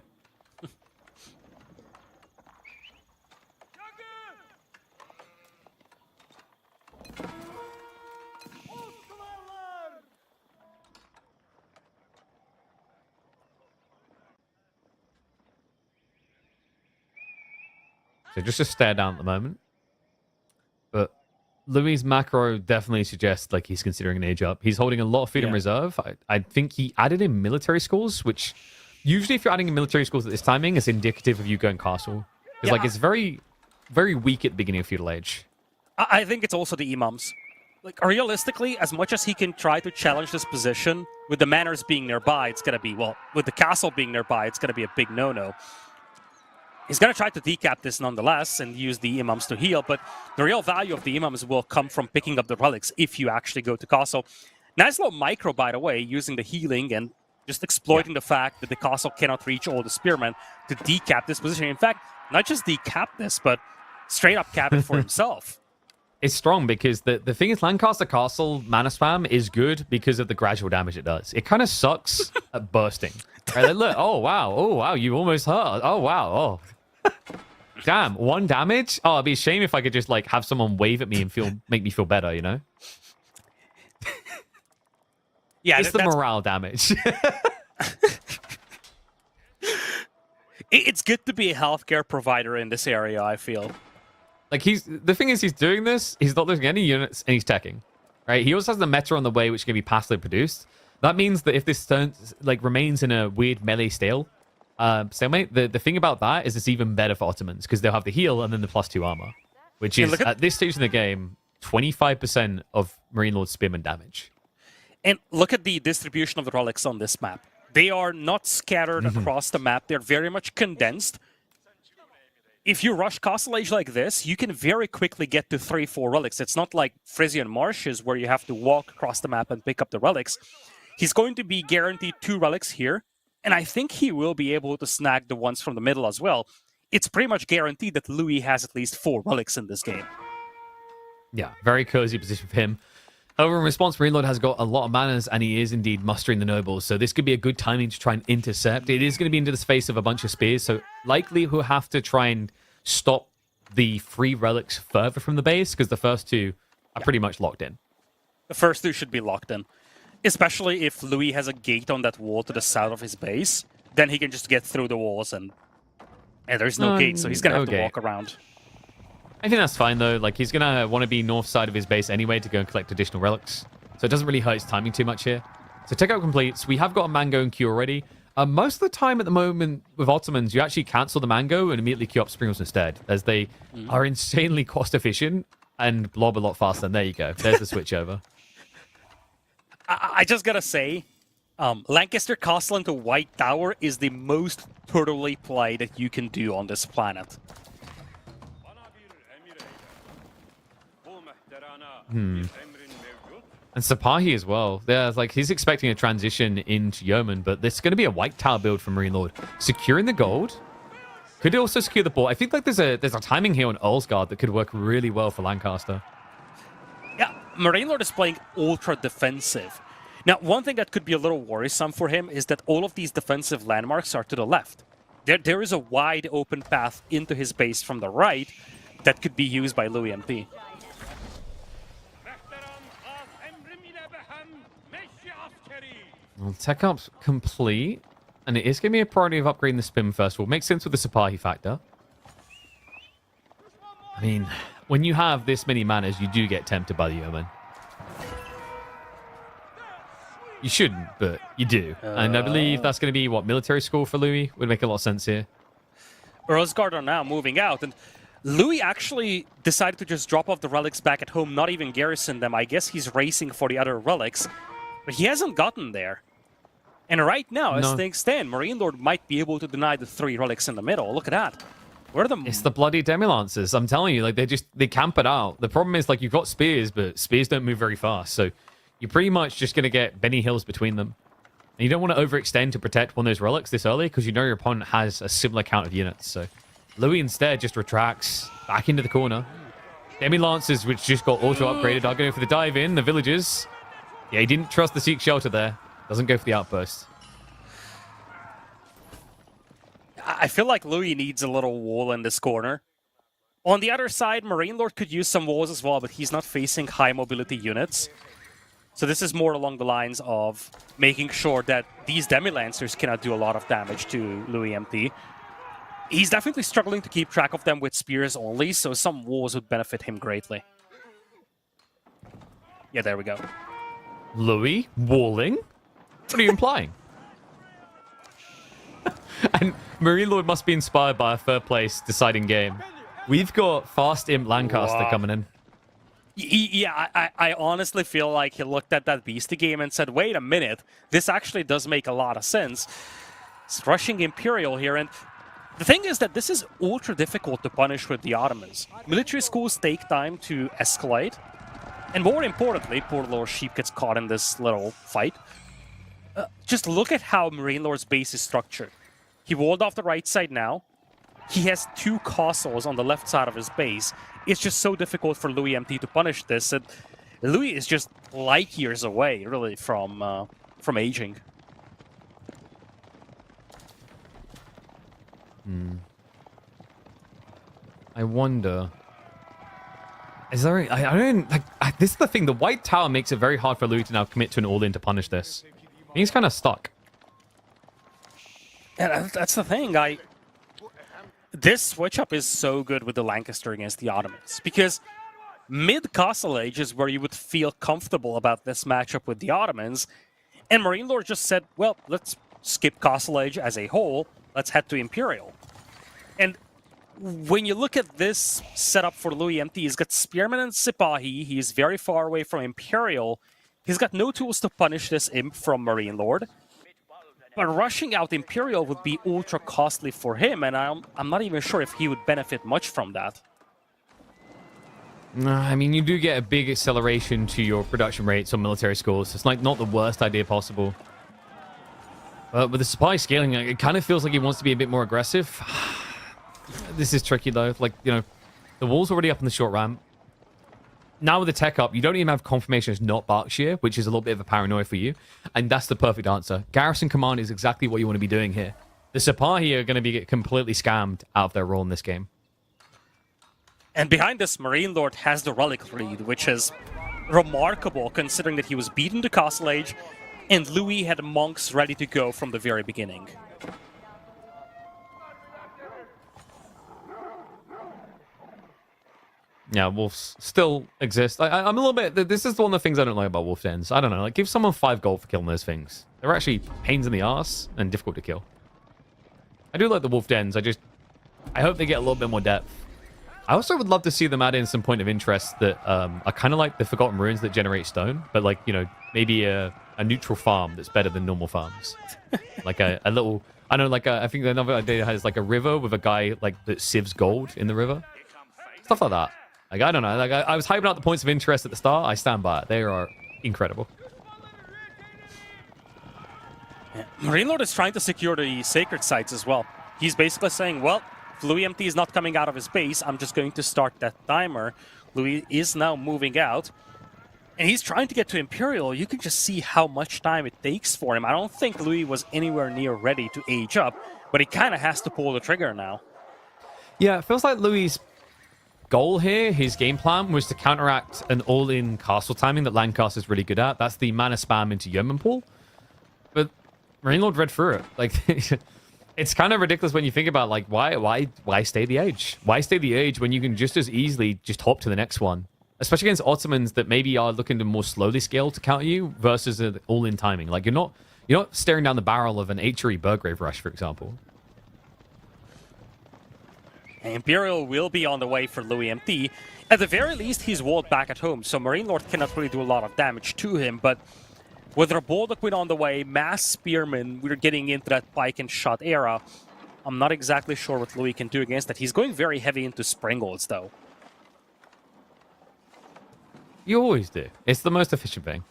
Speaker 1: So just a stare down at the moment. But Louis' macro definitely suggests like he's considering an age up. He's holding a lot of food in reserve. I think he added in military schools, which usually if you're adding in military schools at this timing, it's indicative of you going castle. Because like it's very, very weak at the beginning of feudal age.
Speaker 2: I think it's also the imams. Like, realistically, as much as he can try to challenge this position, with the manors being nearby, it's going to be, well, with the castle being nearby, it's going to be a big no-no. He's going to try to decap this nonetheless and use the imams to heal, but the real value of the imams will come from picking up the relics if you actually go to castle. Nice little micro, by the way, using the healing and just exploiting the fact that the castle cannot reach all the spearmen to decap this position. In fact, not just decap this, but straight up cap it for himself.
Speaker 1: It's strong because the thing is, Lancaster Castle mana spam is good because of the gradual damage it does. It kind of sucks at bursting. Right? Like, look, oh wow, you almost hurt. Oh wow, oh. Damn, 1 damage? Oh, it'd be a shame if I could just like have someone wave at me and make me feel better, you know?
Speaker 2: Yeah,
Speaker 1: it's the morale damage.
Speaker 2: It's good to be a healthcare provider in this area, I feel.
Speaker 1: Like the thing is, he's doing this. He's not losing any units, and he's teching, right? He also has the meta on the way, which can be passively produced. That means that if this turns remains in a weird melee stalemate, the thing about that is it's even better for Ottomans because they'll have the heal and then the +2 armor, which is at this stage in the game 25% of Marine Lord Spearman damage.
Speaker 2: And look at the distribution of the relics on this map. They are not scattered across the map. They're very much condensed. If you rush Castle Age like this, you can very quickly get to 3-4 relics. It's not like Frisian Marshes where you have to walk across the map and pick up the relics. He's going to be guaranteed 2 relics here, and I think he will be able to snag the ones from the middle as well. It's pretty much guaranteed that Louis has at least 4 relics in this game.
Speaker 1: Yeah, very cozy position for him. However, in response, Marine Lord has got a lot of manners, and he is indeed mustering the nobles. So this could be a good timing to try and intercept. It is going to be into the space of a bunch of spears, so likely he'll have to try and stop the 3 relics further from the base, because the first 2 are pretty much locked in.
Speaker 2: The first 2 should be locked in. Especially if Louis has a gate on that wall to the south of his base, then he can just get through the walls, and there's no gate, so he's going to have to walk around.
Speaker 1: I think that's fine, though. Like, he's going to want to be north side of his base anyway to go and collect additional relics. So it doesn't really hurt his timing too much here. So takeout completes. We have got a mango in queue already. Most of the time at the moment with Ottomans, you actually cancel the mango and immediately queue up Springles instead, as they are insanely cost efficient and blob a lot faster. And there you go. There's the switch over.
Speaker 2: I just got to say, Lancaster Castle into White Tower is the most turtley play that you can do on this planet.
Speaker 1: And Sapahi as well. Yeah, like he's expecting a transition into Yeoman, but this is going to be a White Tower build from Marine Lord. Securing the gold. Could also secure the ball. I think like there's a timing here on Earl's Guard that could work really well for Lancaster.
Speaker 2: Yeah, Marine Lord is playing ultra defensive. Now, one thing that could be a little worrisome for him is that all of these defensive landmarks are to the left. There is a wide open path into his base from the right that could be used by Louis MP.
Speaker 1: Well, tech up's complete. And it is going to be a priority of upgrading the spin first of all. Makes sense with the Sipahi factor. I mean, when you have this many manas, you do get tempted by the Yeoman. You shouldn't, but you do. And I believe that's going to be, what, military school for Louis? Would make a lot of sense here.
Speaker 2: Earlsguard are now moving out, and Louis actually decided to just drop off the relics back at home, not even garrison them. I guess he's racing for the other relics, but he hasn't gotten there. And right now, as things stand, Marine Lord might be able to deny the 3 relics in the middle. Look at that. Where are the...
Speaker 1: It's the bloody Demi-Lancers. I'm telling you, like, they camp it out. The problem is, like, you've got spears, but spears don't move very fast, so you're pretty much just going to get Benny Hills between them. And you don't want to overextend to protect one of those relics this early, because you know your opponent has a similar count of units. So Louis instead just retracts back into the corner. Demi-Lancers, which just got auto-upgraded, are going for the dive in. The villagers. Yeah, he didn't trust the Seek Shelter there. Doesn't go for the outburst.
Speaker 2: I feel like Louis needs a little wall in this corner. On the other side, Marine Lord could use some walls as well, but he's not facing high mobility units. So this is more along the lines of making sure that these Demi-Lancers cannot do a lot of damage to Louis MT. He's definitely struggling to keep track of them with spears only, so some walls would benefit him greatly. Yeah, there we go.
Speaker 1: Louis walling? What are you implying? And Marine Lord must be inspired by a third place deciding game. We've got Fast Imp Lancaster coming in.
Speaker 2: Yeah, I honestly feel like he looked at that Beastie game and said, wait a minute, this actually does make a lot of sense. It's rushing Imperial here, and the thing is that this is ultra difficult to punish with the Ottomans. Military schools take time to escalate, and more importantly, poor Lord Sheep gets caught in this little fight. Just look at how Marine Lord's base is structured. He walled off the right side now. He has 2 castles on the left side of his base. It's just so difficult for Louis MT to punish this. And Louis is just light years away, really, from aging.
Speaker 1: I wonder... Is there... I don't... Like, this is the thing. The White Tower makes it very hard for Louis to now commit to an all-in to punish this. He's kind of stuck.
Speaker 2: Yeah, that's the thing. This switch-up is so good with the Lancaster against the Ottomans, because mid-Castle Age is where you would feel comfortable about this matchup with the Ottomans, and Marine Lord just said, well, let's skip Castle Age as a whole, let's head to Imperial. And when you look at this setup for Louis MT, he's got Spearman and Sipahi, he's very far away from Imperial, he's got no tools to punish this imp from Marine Lord. But rushing out Imperial would be ultra costly for him, and I'm not even sure if he would benefit much from that.
Speaker 1: I mean, you do get a big acceleration to your production rates on military schools. It's like not the worst idea possible. But with the supply scaling, it kind of feels like he wants to be a bit more aggressive. This is tricky, though. Like, you know, the wall's already up in the short ramp. Now with the tech up, you don't even have confirmation it's not Berkshire, which is a little bit of a paranoia for you. And that's the perfect answer. Garrison command is exactly what you want to be doing here. The Sipahi are going to be completely scammed out of their role in this game.
Speaker 2: And behind this, Marine Lord has the Relic lead, which is remarkable considering that he was beaten to Castle Age, and Louis had monks ready to go from the very beginning.
Speaker 1: Yeah, wolves still exist. I'm a little bit... This is one of the things I don't like about wolf dens. I don't know. Like, give someone 5 gold for killing those things. They're actually pains in the arse and difficult to kill. I do like the wolf dens. I hope they get a little bit more depth. I also would love to see them add in some point of interest that are kind of like the Forgotten Ruins that generate stone, but like, you know, maybe a neutral farm that's better than normal farms. Like a little... I don't know, like I think another idea has like a river with a guy like that sieves gold in the river. Stuff like that. Like, I don't know. Like, I was hyping out the points of interest at the start. I stand by it. They are incredible.
Speaker 2: Yeah. Marine Lord is trying to secure the sacred sites as well. He's basically saying, well, if Louis MT is not coming out of his base, I'm just going to start that timer. Louis is now moving out. And he's trying to get to Imperial. You can just see how much time it takes for him. I don't think Louis was anywhere near ready to age up, but he kind of has to pull the trigger now.
Speaker 1: Yeah, it feels like Louis' goal here, his game plan, was to counteract an all-in castle timing that Lancaster's really good at. That's the mana spam into Yeoman pool. Marine Lord read through it. Like, it's kind of ridiculous when you think about, like, why stay the age? Why stay the age when you can just as easily just hop to the next one? Especially against Ottomans that maybe are looking to more slowly scale to counter you versus an all-in timing. Like, you're not staring down the barrel of an H-3 Burgrave Rush, for example.
Speaker 2: Imperial will be on the way for Louis MT. At the very least, he's walled back at home, so Marine Lord cannot really do a lot of damage to him, but with Reboldaquin on the way, Mass Spearmen, we're getting into that pike and shot era. I'm not exactly sure what Louis can do against that. He's going very heavy into Springles, though.
Speaker 1: You always do. It's the most efficient thing.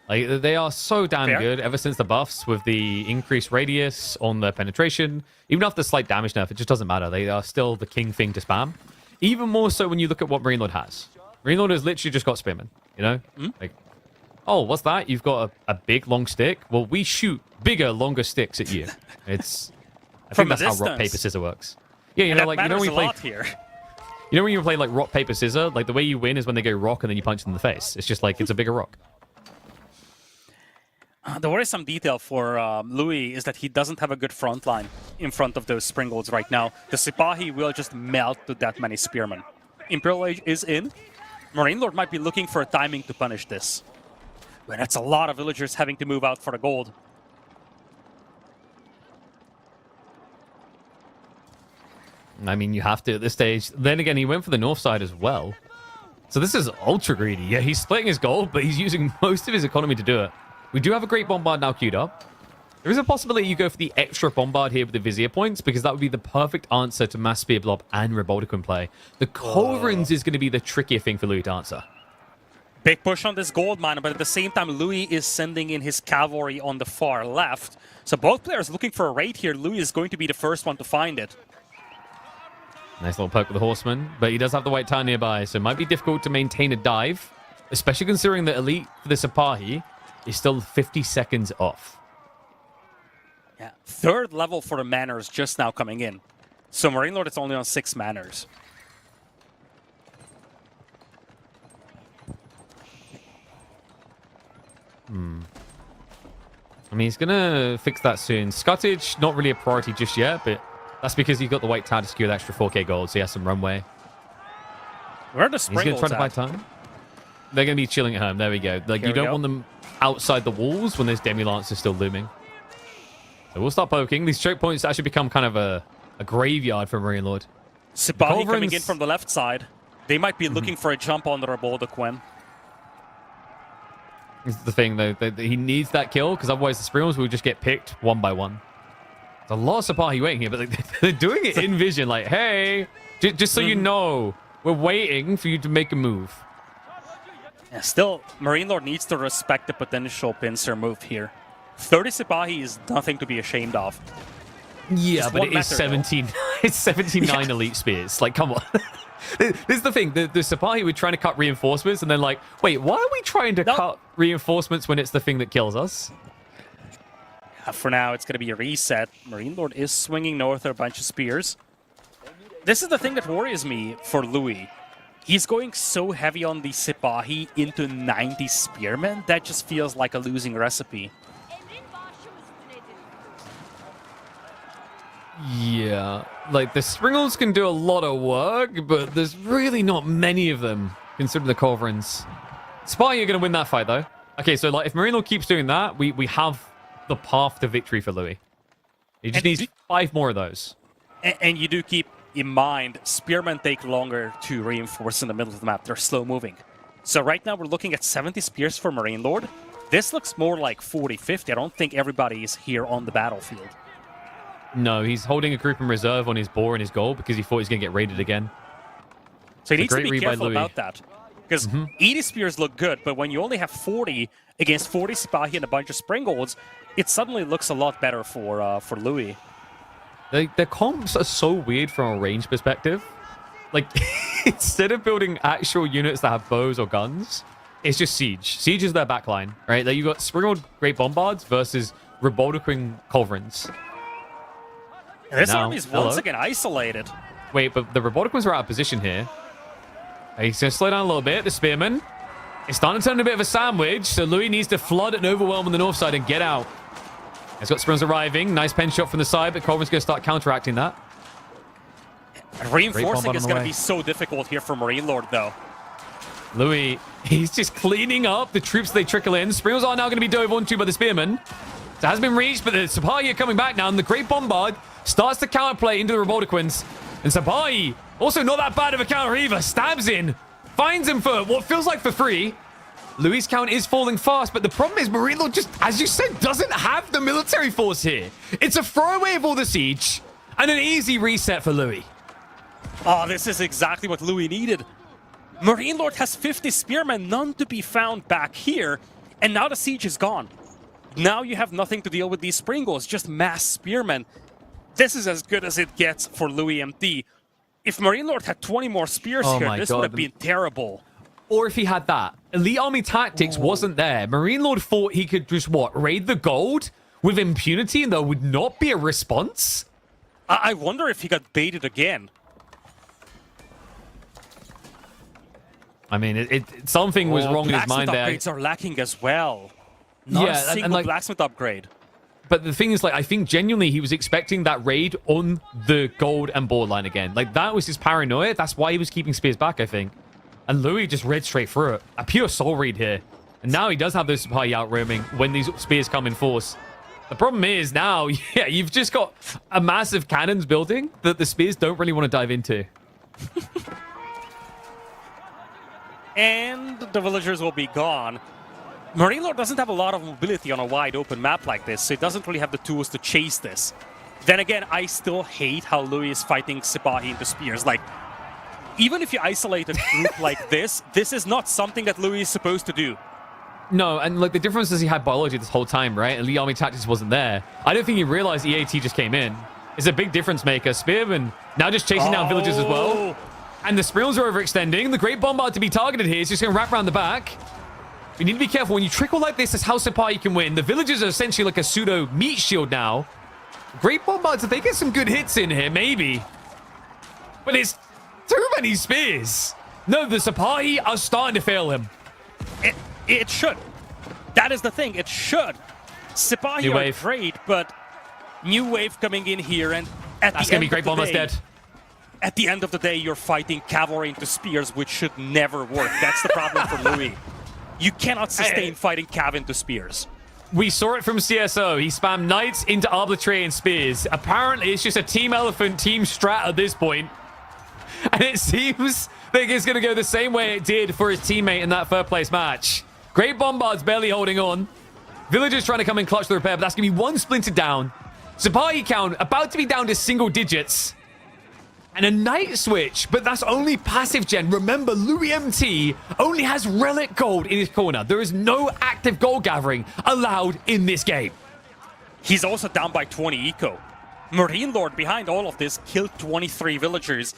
Speaker 1: Like, they are so damn good ever since the buffs with the increased radius on the penetration. Even after the slight damage nerf, it just doesn't matter. They are still the king thing to spam. Even more so when you look at what Marine Lord has. Marine Lord has literally just got Spearmen, you know? Like, oh, what's that? You've got a big, long stick? Well, we shoot bigger, longer sticks at you. It's... I think that's how rock, paper, scissors works. Yeah, you know, like, you know when you play...
Speaker 2: Here.
Speaker 1: You know when you play, like, rock, paper, scissors? Like, the way you win is when they go rock and then you punch them in the face. It's just like, it's a bigger rock.
Speaker 2: The worrisome detail for Louis is that he doesn't have a good front line in front of those Springolds right now. The Sipahi will just melt to that many Spearmen. Imperial Age is in. Marine Lord might be looking for a timing to punish this. But that's a lot of villagers having to move out for the gold.
Speaker 1: I mean, you have to at this stage. Then again, he went for the north side as well. So this is ultra greedy. Yeah, he's splitting his gold, but he's using most of his economy to do it. We do have a great bombard now queued up. There is a possibility you go for the extra bombard here with the Vizier points, because that would be the perfect answer to Mass Spear Blob and Reboldaquin play. The Culverins is going to be the trickier thing for Louis to answer.
Speaker 2: Big push on this gold mine, but at the same time, Louis is sending in his cavalry on the far left. So both players looking for a raid here. Louis is going to be the first one to find it.
Speaker 1: Nice little poke with the Horseman, but he does have the White Tower nearby, so it might be difficult to maintain a dive, especially considering that Elite for the Sipahi is still 50 seconds off.
Speaker 2: Yeah, third level for the Manors just now coming in. So Marine Lord is only on 6 Manors.
Speaker 1: I mean, he's going to fix that soon. Scuttage, not really a priority just yet, but that's because he's got the White Tower to secure the extra 4k gold, so he has some runway.
Speaker 2: Where are the Springolds
Speaker 1: He's going to try to buy time. They're going to be chilling at home. There we go. Like, you don't want them outside the walls when there's Demi-Lance is still looming. So we'll start poking. These choke points actually become kind of a graveyard for Marine Lord.
Speaker 2: Sipahi coming in from the left side. They might be looking for a jump on the Reboldaquin.
Speaker 1: This is the thing, though. He needs that kill, because otherwise the Springles will just get picked one by one. There's a lot of Sipahi waiting here, but they're doing it in vision. Like, hey, just so you know, we're waiting for you to make a move.
Speaker 2: Yeah, still, Marine Lord needs to respect the potential pincer move here. 30 Sipahi is nothing to be ashamed of.
Speaker 1: Yeah,
Speaker 2: Just
Speaker 1: but it is
Speaker 2: matter,
Speaker 1: 17. It's 79 elite spears. Like, come on. This is the thing. The Sipahi were trying to cut reinforcements, and then like, wait, why are we trying to cut reinforcements when it's the thing that kills us?
Speaker 2: For now, it's going to be a reset. Marine Lord is swinging north a bunch of spears. This is the thing that worries me for Louis. He's going so heavy on the Sipahi into 90 spearmen, that just feels like a losing recipe.
Speaker 1: Yeah, like the Springles can do a lot of work, but there's really not many of them, considering the Culverins. Sipahi are going to win that fight, though. Okay, so like if Marine Lord keeps doing that, we have the path to victory for Louis. He just needs 5 more of those.
Speaker 2: And you do keep in mind, spearmen take longer to reinforce in the middle of the map. They're slow moving. So right now we're looking at 70 spears for Marine Lord. This looks more like 40, 50. I don't think everybody is here on the battlefield.
Speaker 1: No, he's holding a group in reserve on his boar and his gold because he thought he's going to get raided again.
Speaker 2: So he needs to be careful about that. Because 80 spears look good, but when you only have 40 against 40 Sipahi and a bunch of Springolds, it suddenly looks a lot better for Louis.
Speaker 1: The comps are so weird from a range perspective. Like, instead of building actual units that have bows or guns, it's just Siege. Siege is their backline, right? Like, you've got Springold Great Bombards versus Reboldaquin Culverins.
Speaker 2: And this army is once again isolated.
Speaker 1: Wait, but the Reboldaquins are out of position here. He's going to slow down a little bit. The Spearman is starting to turn a bit of a sandwich, so Louis needs to flood and overwhelm on the north side and get out. He's got Springs arriving. Nice pen shot from the side, but Colvin's going to start counteracting that.
Speaker 2: Reinforcing is going to be so difficult here for Marine Lord, though.
Speaker 1: Louis, he's just cleaning up the troops they trickle in. Springs are now going to be dove onto by the Spearman. So it has been reached, but the Sapai are coming back now, and the Great Bombard starts to counterplay into the Revoltaquins. And Sapai, also not that bad of a counter either, stabs in, finds him for what feels like for free. Louis' count is falling fast, but the problem is Marine Lord just, as you said, doesn't have the military force here. It's a throwaway of all the siege, and an easy reset for Louis.
Speaker 2: Oh, this is exactly what Louis needed. Marine Lord has 50 spearmen, none to be found back here, and now the siege is gone. Now you have nothing to deal with these Springles, just mass spearmen. This is as good as it gets for Louis MT. If Marine Lord had 20 more spears here, this would have been terrible.
Speaker 1: Or if he had that. Elite Army Tactics wasn't there. Marine Lord thought he could just, raid the gold with impunity and there would not be a response?
Speaker 2: I wonder if he got baited again.
Speaker 1: I mean, something was wrong in his mind there.
Speaker 2: Blacksmith upgrades are lacking as well. Not a single blacksmith upgrade.
Speaker 1: But the thing is, I think genuinely he was expecting that raid on the gold and borderline again. That was his paranoia. That's why he was keeping spears back, I think. And Louis just read straight through it. A pure soul read here. And now he does have those Sapai out roaming when these spears come in force. The problem is now, you've just got a massive cannons building that the spears don't really want to dive into.
Speaker 2: And the villagers will be gone. Marine Lord doesn't have a lot of mobility on a wide open map like this, so he doesn't really have the tools to chase this. Then again, I still hate how Louis is fighting Sipahi into spears. Even if you isolate a group like this is not something that Louis is supposed to do.
Speaker 1: No, and the difference is he had biology this whole time, right? And Elite Army Tactics wasn't there. I don't think he realized EAT just came in. It's a big difference maker. Spearman now just chasing down villagers as well. And the Sprills are overextending. The Great Bombard to be targeted here is just going to wrap around the back. You need to be careful. When you trickle like this, that's how Sapai can win. The villagers are essentially like a pseudo meat shield now. Great Bombards, if they get some good hits in here, maybe. But it's too many spears. No, the Sapai are starting to fail him.
Speaker 2: It should. That is the thing. It should. Sipahi are great, but new wave coming in here, and
Speaker 1: that's going to be Great Bombard's dead.
Speaker 2: At the end of the day, you're fighting cavalry into spears, which should never work. That's the problem for Louis. You cannot sustain fighting cav into spears.
Speaker 1: We saw it from CSO. He spammed knights into arbitrary and spears. Apparently, it's just a Team Elephant, Team Strat at this point. And it seems like it's going to go the same way it did for his teammate in that third place match. Great Bombard's barely holding on. Villagers trying to come in clutch the repair, but that's going to be one splintered down. Sapai count about to be down to single digits. And a Knight switch, but that's only passive gen. Remember, Louis MT only has relic gold in his corner. There is no active gold gathering allowed in this game.
Speaker 2: He's also down by 20 eco. Marine Lord behind all of this killed 23 villagers.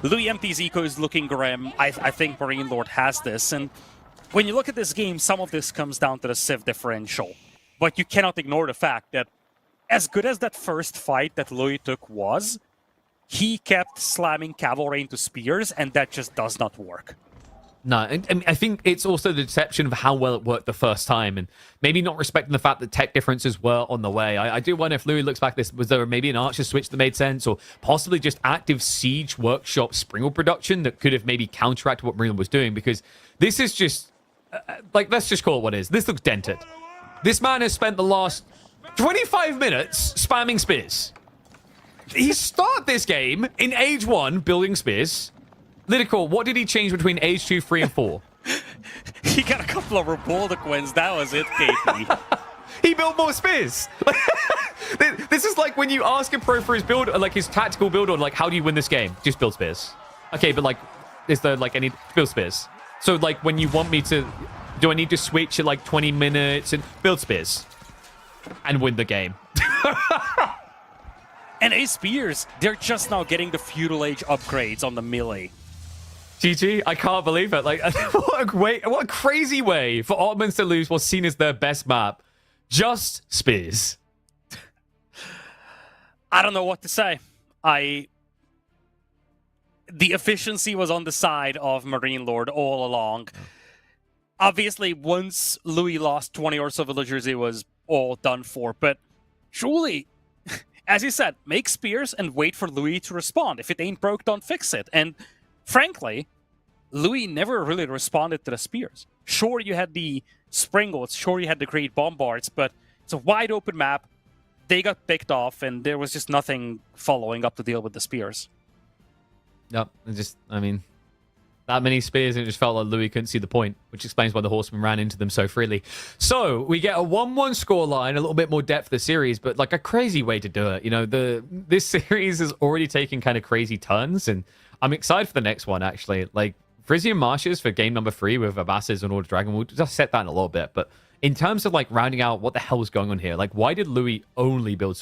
Speaker 2: Louis MT's eco is looking grim. I think Marine Lord has this. And when you look at this game, some of this comes down to the Civ differential. But you cannot ignore the fact that as good as that first fight that Louis took was, he kept slamming cavalry into spears, and that just does not work.
Speaker 1: No, and I think it's also the deception of how well it worked the first time, and maybe not respecting the fact that tech differences were on the way. I do wonder if Louis looks back this, was there maybe an Archer switch that made sense, or possibly just active Siege Workshop Springle production that could have maybe counteracted what Marine was doing, because this is just, let's just call it what it is. This looks dented. This man has spent the last 25 minutes spamming spears. He started this game in Age 1 building spears. Lytical, what did he change between Age 2, 3, and 4?
Speaker 2: He got a couple of Revoltaquins. That was it, KP.
Speaker 1: He built more spears. This is like when you ask a pro for his build, his tactical build, or how do you win this game? Just build spears. Okay, but is there any build spears? So when you want me to, do I need to switch at 20 minutes and build spears and win the game?
Speaker 2: And his spears, they're just now getting the Feudal Age upgrades on the melee.
Speaker 1: GG, I can't believe it. What a crazy way for Ottomans to lose what's seen as their best map. Just spears.
Speaker 2: I don't know what to say. The efficiency was on the side of Marine Lord all along. Obviously, once Louis lost 20 or so villagers, it was all done for. But truly, as you said, make spears and wait for Louis to respond. If it ain't broke, don't fix it. And frankly, Louis never really responded to the spears. Sure, you had the Springles, sure, you had the great bombards, but it's a wide open map. They got picked off, and there was just nothing following up to deal with the spears.
Speaker 1: Yep, that many spears, and it just felt like Louis couldn't see the point, which explains why the Horsemen ran into them so freely. So we get a 1-1 scoreline, a little bit more depth of the series, but like a crazy way to do it. You know, this series is already taking kind of crazy turns, and I'm excited for the next one, actually. Like, Frisian Marshes for game number 3 with Abbasid and Order Dragon, we'll just set that in a little bit, but in terms of like rounding out what the hell is going on here, like why did Louis only build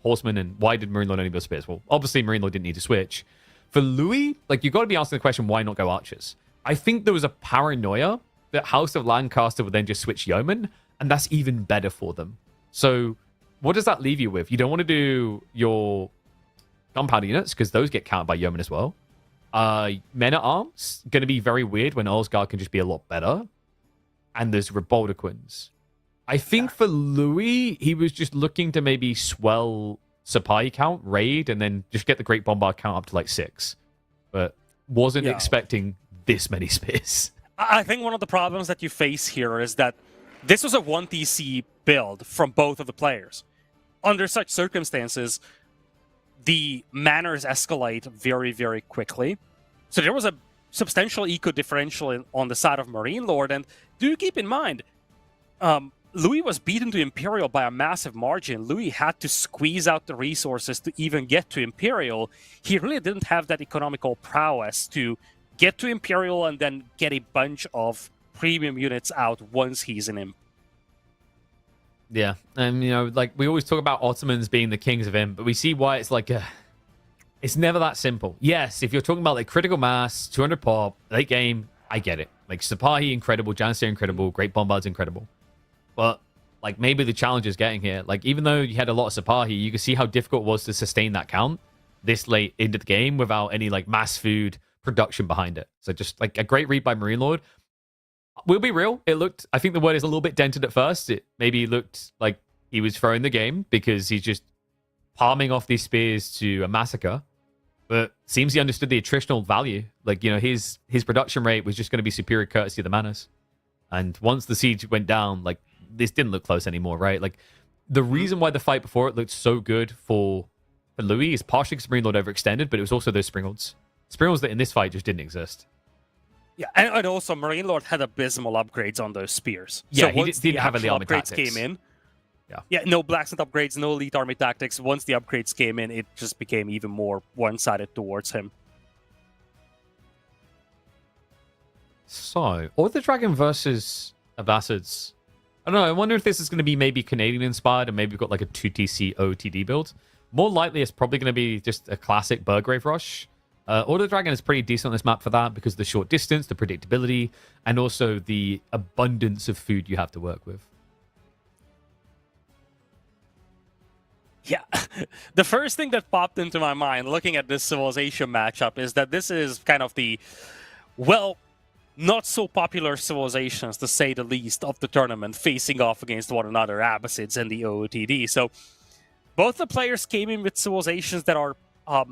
Speaker 1: Horsemen, and why did Marine Lord only build Spears? Well, obviously Marine Lord didn't need to switch. For Louis, like, you've got to be asking the question, why not go Archers? I think there was a paranoia that House of Lancaster would then just switch Yeoman, and that's even better for them. So what does that leave you with? You don't want to do your Gunpowder units, because those get counted by Yeoman as well. Men-at-Arms, going to be very weird when Osgard can just be a lot better. And there's Reboldequins. I think for Louis, he was just looking to maybe swell Sipahi count, raid, and then just get the Great Bombard count up to like 6. But wasn't expecting this many spears.
Speaker 2: I think one of the problems that you face here is that this was a 1TC build from both of the players. Under such circumstances, the manners escalate very, very quickly. So there was a substantial eco differential on the side of Marine Lord, and do keep in mind, Louis was beaten to Imperial by a massive margin. Louis had to squeeze out the resources to even get to Imperial. He really didn't have that economical prowess to get to Imperial and then get a bunch of premium units out once he's in Imp.
Speaker 1: Yeah, and you know, like we always talk about Ottomans being the kings of Imp, but we see why it's like it's never that simple. Yes, if you're talking about like critical mass, 200 pop, late game, I get it. Like Sipahi, incredible. Janseer, incredible. Great Bombard's incredible. But like maybe the challenge is getting here. Like even though you had a lot of Sipahi, you can see how difficult it was to sustain that count this late into the game without any like mass food production behind it. So just like a great read by Marine Lord. We'll be real. I think the word is a little bit dented at first. It maybe looked like he was throwing the game because he's just palming off these spears to a massacre. But seems he understood the attritional value. Like, you know, his production rate was just going to be superior courtesy of the manners. And once the siege went down, like, this didn't look close anymore, right? Like, the reason why the fight before it looked so good for Louis is partially because Marine Lord overextended, but it was also those Springolds. Springolds that in this fight just didn't exist.
Speaker 2: Yeah, and also Marine Lord had abysmal upgrades on those spears.
Speaker 1: Yeah,
Speaker 2: so
Speaker 1: he didn't have elite army
Speaker 2: upgrades
Speaker 1: tactics.
Speaker 2: Came in.
Speaker 1: Yeah,
Speaker 2: no blacksmith upgrades, no elite army tactics. Once the upgrades came in, it just became even more one-sided towards him.
Speaker 1: So, Order Dragon versus Abbasids. I don't know, I wonder if this is going to be maybe Canadian-inspired and maybe we've got like a 2TC OTD build. More likely, it's probably going to be just a classic Burgrave rush. Order Dragon is pretty decent on this map for that because of the short distance, the predictability, and also the abundance of food you have to work with.
Speaker 2: Yeah, the first thing that popped into my mind looking at this Civilization matchup is that this is kind of the, well, not so popular civilizations, to say the least, of the tournament facing off against one another, Abbasids and the OOTD. So both the players came in with civilizations that are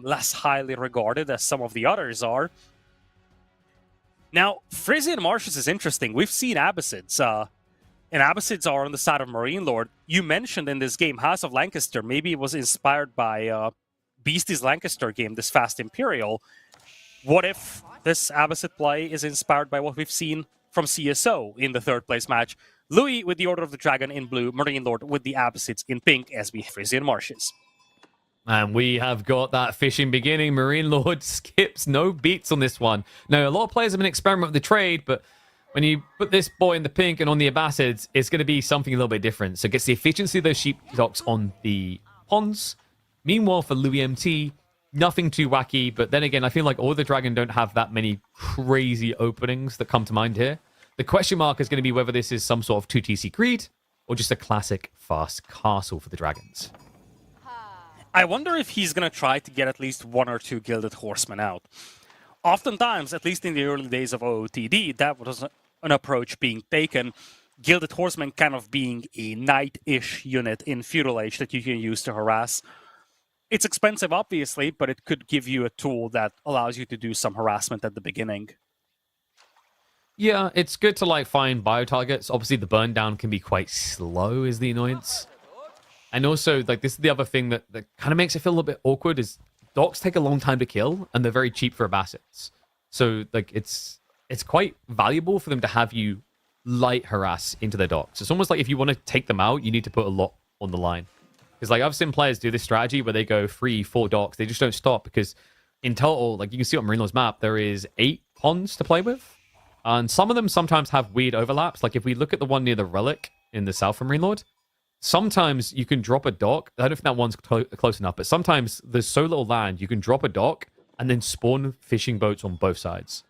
Speaker 2: less highly regarded as some of the others are. Now, Frisian Marshes is interesting. We've seen Abbasids, and Abbasids are on the side of Marine Lord. You mentioned in this game House of Lancaster. Maybe it was inspired by Beastie's Lancaster game, this Fast Imperial. What if this Abbasid play is inspired by what we've seen from CSO in the third place match? Louis with the Order of the Dragon in blue, Marine Lord with the Abbasids in pink as we Frisian Marshes.
Speaker 1: And we have got that fishing beginning. Marine Lord skips no beats on this one. Now, a lot of players have been experimenting with the trade, but when you put this boy in the pink and on the Abbasids, it's going to be something a little bit different. So it gets the efficiency of those sheep docks on the ponds. Meanwhile, for Louis MT, nothing too wacky. But then again, I feel like Order Dragon don't have that many crazy openings that come to mind here. The question mark is going to be whether this is some sort of 2TC greed or just a classic fast castle for the Dragons.
Speaker 2: I wonder if he's going to try to get at least one or two Gilded Horsemen out. Oftentimes, at least in the early days of OOTD, that was an approach being taken. Gilded Horsemen kind of being a knight-ish unit in Feudal Age that you can use to harass. It's expensive, obviously, but it could give you a tool that allows you to do some harassment at the beginning.
Speaker 1: Yeah, it's good to like find bio targets. Obviously, the burn down can be quite slow, is the annoyance. And also, like, this is the other thing that kind of makes it feel a little bit awkward is docks take a long time to kill, and they're very cheap for Abassets. So, like, it's quite valuable for them to have you light harass into their docks. It's almost like if you want to take them out, you need to put a lot on the line. Because, like, I've seen players do this strategy where they go 3-4 docks. They just don't stop because in total, like, you can see on Marine Lord's map, there is 8 ponds to play with. And some of them sometimes have weird overlaps. Like, if we look at the one near the Relic in the south from Marine Lord, sometimes you can drop a dock. I don't think that one's close enough, but sometimes there's so little land, you can drop a dock and then spawn fishing boats on both sides.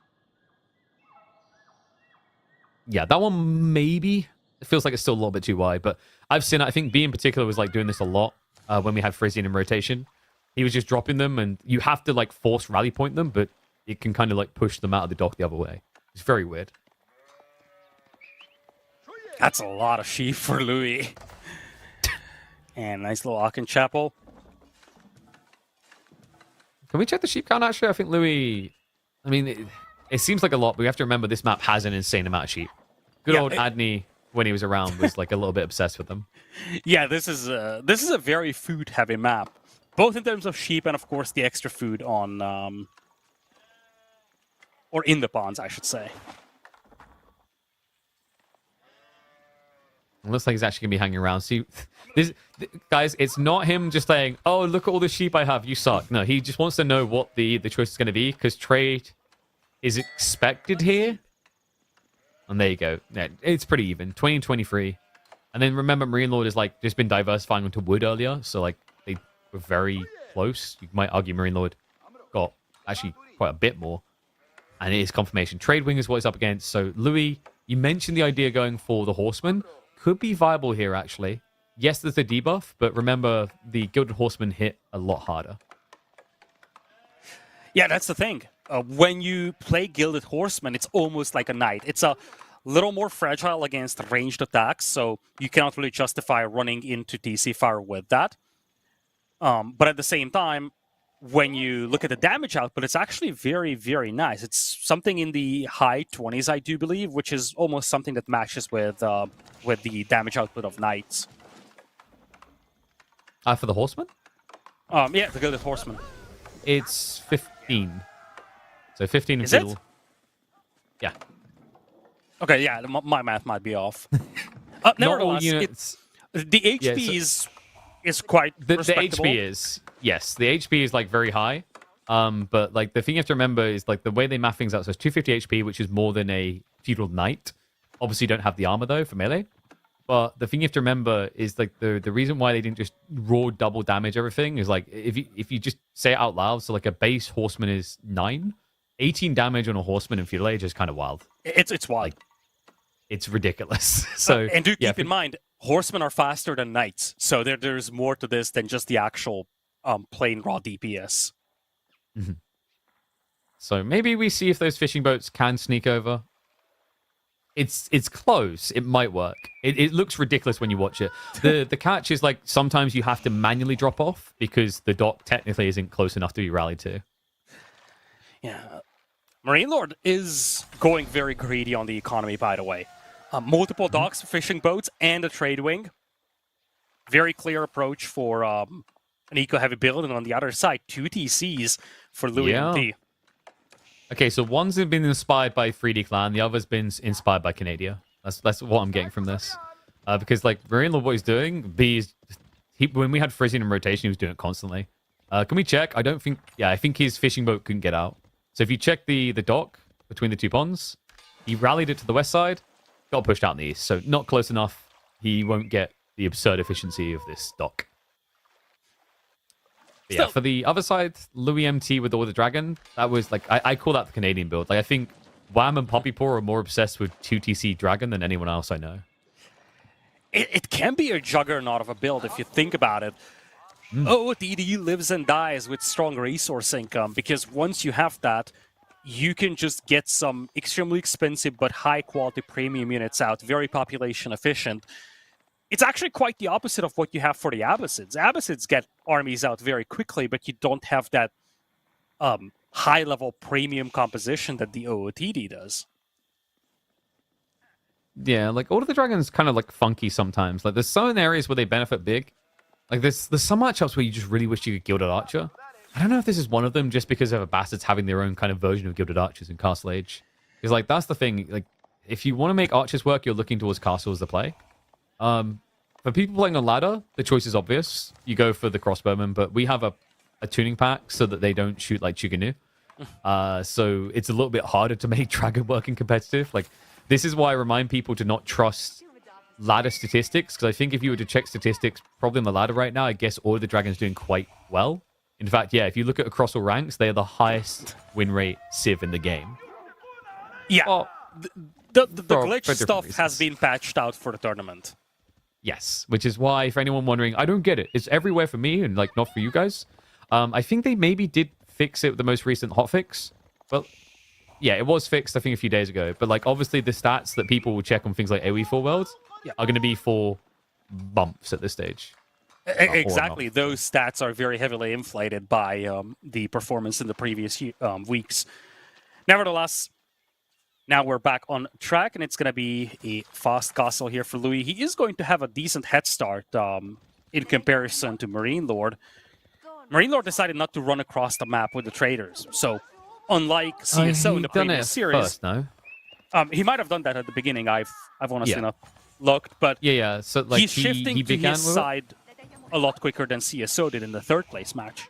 Speaker 1: Yeah, that one maybe. It feels like it's still a little bit too wide, but I've seen it. I think B in particular was like doing this a lot when we had Frisian in rotation. He was just dropping them, and you have to like force rally point them, but it can kind of like push them out of the dock the other way. It's very weird.
Speaker 2: That's a lot of sheep for Louis. And nice little Aachen Chapel.
Speaker 1: Can we check the sheep count, actually? I think Louis... I mean, it seems like a lot, but we have to remember this map has an insane amount of sheep. Good old Adney, when he was around, was like a little bit obsessed with them.
Speaker 2: Yeah, this is a very food-heavy map. Both in terms of sheep and, of course, the extra food on... or in the ponds, I should say.
Speaker 1: It looks like he's actually going to be hanging around. See, guys, it's not him just saying, oh, look at all the sheep I have, you suck. No, he just wants to know what the choice is going to be, because trade is expected here. And there you go. Yeah, it's pretty even. 20 and 23. And then remember, Marine Lord is like just been diversifying into wood earlier, so like they were very close. You might argue Marine Lord got actually quite a bit more. And it is confirmation. Trade wing is what it's up against. So, Louis, you mentioned the idea going for the Horseman. Could be viable here, actually. Yes, there's a debuff, but remember, the Gilded Horseman hit a lot harder.
Speaker 2: Yeah, that's the thing. When you play Gilded Horseman, it's almost like a knight. It's a little more fragile against ranged attacks, so you cannot really justify running into DC fire with that. But at the same time, when you look at the damage output, it's actually very, very nice. It's something in the high 20s, I do believe, which is almost something that matches with the damage output of knights.
Speaker 1: For the Horseman?
Speaker 2: Yeah, the Gilded Horseman.
Speaker 1: It's 15. So 15
Speaker 2: is
Speaker 1: feudal.
Speaker 2: It?
Speaker 1: Yeah.
Speaker 2: Okay, yeah, my math might be off. Nevertheless, the HP is quite respectable.
Speaker 1: The HP is, yes, the HP is like very high. But like the thing you have to remember is like the way they map things out. So it's 250 HP, which is more than a feudal knight. Obviously, you don't have the armor though for melee. But the thing you have to remember is like the reason why they didn't just raw double damage everything is like if you just say it out loud. So like a base horseman is 9, 18 damage on a horseman in feudal age is kind of wild.
Speaker 2: It's wild.
Speaker 1: Like, it's ridiculous. So
Speaker 2: and do keep in mind, horsemen are faster than knights, so there's more to this than just the actual plain raw DPS.
Speaker 1: Mm-hmm. So maybe we see if those fishing boats can sneak over. It's close. It might work. It looks ridiculous when you watch it. The catch is like sometimes you have to manually drop off because the dock technically isn't close enough to be rallied to.
Speaker 2: Yeah. Marine Lord is going very greedy on the economy, by the way. Multiple docks for fishing boats and a trade wing. Very clear approach for an eco-heavy build. And on the other side, 2 TCs for Louis and T.
Speaker 1: Okay, so one's been inspired by 3D Clan, the other's been inspired by Canada. That's what I'm getting from this. Because, like, Marine Lord, what he's doing, when we had Frisian in rotation, he was doing it constantly. Can we check? I don't think... Yeah, I think his fishing boat couldn't get out. So if you check the dock between the 2 ponds, he rallied it to the west side, got pushed out in the east. So not close enough. He won't get the absurd efficiency of this dock. Yeah, for the other side, Louis MT with the Dragon, that was like, I call that the Canadian build. Like, I think Wham and Poppy Paw are more obsessed with 2TC Dragon than anyone else I know.
Speaker 2: It can be a juggernaut of a build if you think about it. DD lives and dies with strong resource income, because once you have that, you can just get some extremely expensive but high-quality premium units out, very population efficient. It's actually quite the opposite of what you have for the Abbasids. Abbasids get armies out very quickly, but you don't have that high-level premium composition that the OOTD does.
Speaker 1: Yeah, like Order of the Dragon's kind of like funky sometimes. Like there's some areas where they benefit big. Like there's some matchups where you just really wish you could Gilded Archer. I don't know if this is one of them, just because of Bastards having their own kind of version of Gilded Archers in Castle Age. Because like that's the thing. Like if you want to make archers work, you're looking towards Castle as the play. For people playing on ladder, the choice is obvious. You go for the crossbowmen, but we have a tuning pack so that they don't shoot like Chuganu. So it's a little bit harder to make Dragon work in competitive. Like this is why I remind people to not trust ladder statistics, because I think if you were to check statistics, probably on the ladder right now, I guess Order of the Dragon's doing quite well. In fact, yeah, if you look at across all ranks, they are the highest win rate Civ in the game.
Speaker 2: Yeah,
Speaker 1: well,
Speaker 2: the glitch stuff has been patched out for the tournament.
Speaker 1: Yes, which is why, for anyone wondering, I don't get it. It's everywhere for me and like not for you guys. I think they maybe did fix it with the most recent hotfix. But yeah, it was fixed, I think, a few days ago. But like obviously the stats that people will check on things like AoE 4 worlds are going to be for bumps at this stage.
Speaker 2: Exactly. Those stats are very heavily inflated by the performance in the previous weeks. Nevertheless, now we're back on track, and it's going to be a fast castle here for Louis. He is going to have a decent head start in comparison to Marine Lord. Marine Lord decided not to run across the map with the traders. So, unlike CSO in the previous series,
Speaker 1: first, no?
Speaker 2: He might have done that at the beginning. I've honestly not looked, but
Speaker 1: yeah. So like
Speaker 2: he's shifting to his side a lot quicker than CSO did in the third place match.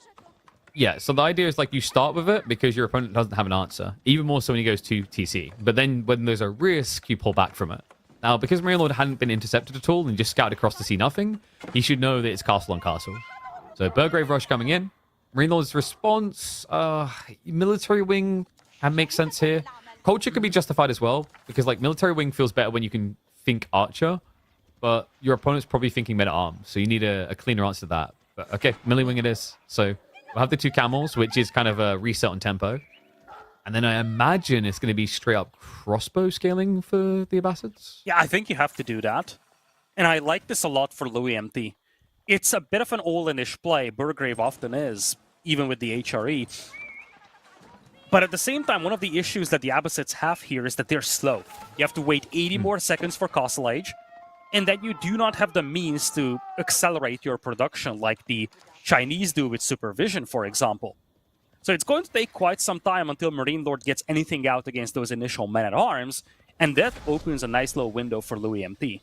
Speaker 1: Yeah, so the idea is like you start with it because your opponent doesn't have an answer. Even more so when he goes to TC. But then when there's a risk, you pull back from it. Now, because Marine Lord hadn't been intercepted at all and just scouted across to see nothing, he should know that it's castle on castle. So Burgrave Rush coming in. Marine Lord's response, military wing makes sense here. Culture could be justified as well, because like military wing feels better when you can think archer, but your opponent's probably thinking men at arms, so you need a cleaner answer to that. But okay, melee wing it is. So we'll have the 2 camels, which is kind of a reset on tempo. And then I imagine it's going to be straight up crossbow scaling for the Abbasids.
Speaker 2: Yeah, I think you have to do that. And I like this a lot for Louis MT. It's a bit of an all-in-ish play. Burgrave often is, even with the HRE. But at the same time, one of the issues that the Abbasids have here is that they're slow. You have to wait 80 more seconds for Castle Age, and that you do not have the means to accelerate your production like the Chinese do with Supervision, for example. So it's going to take quite some time until Marine Lord gets anything out against those initial men-at-arms, and that opens a nice little window for Louis MT.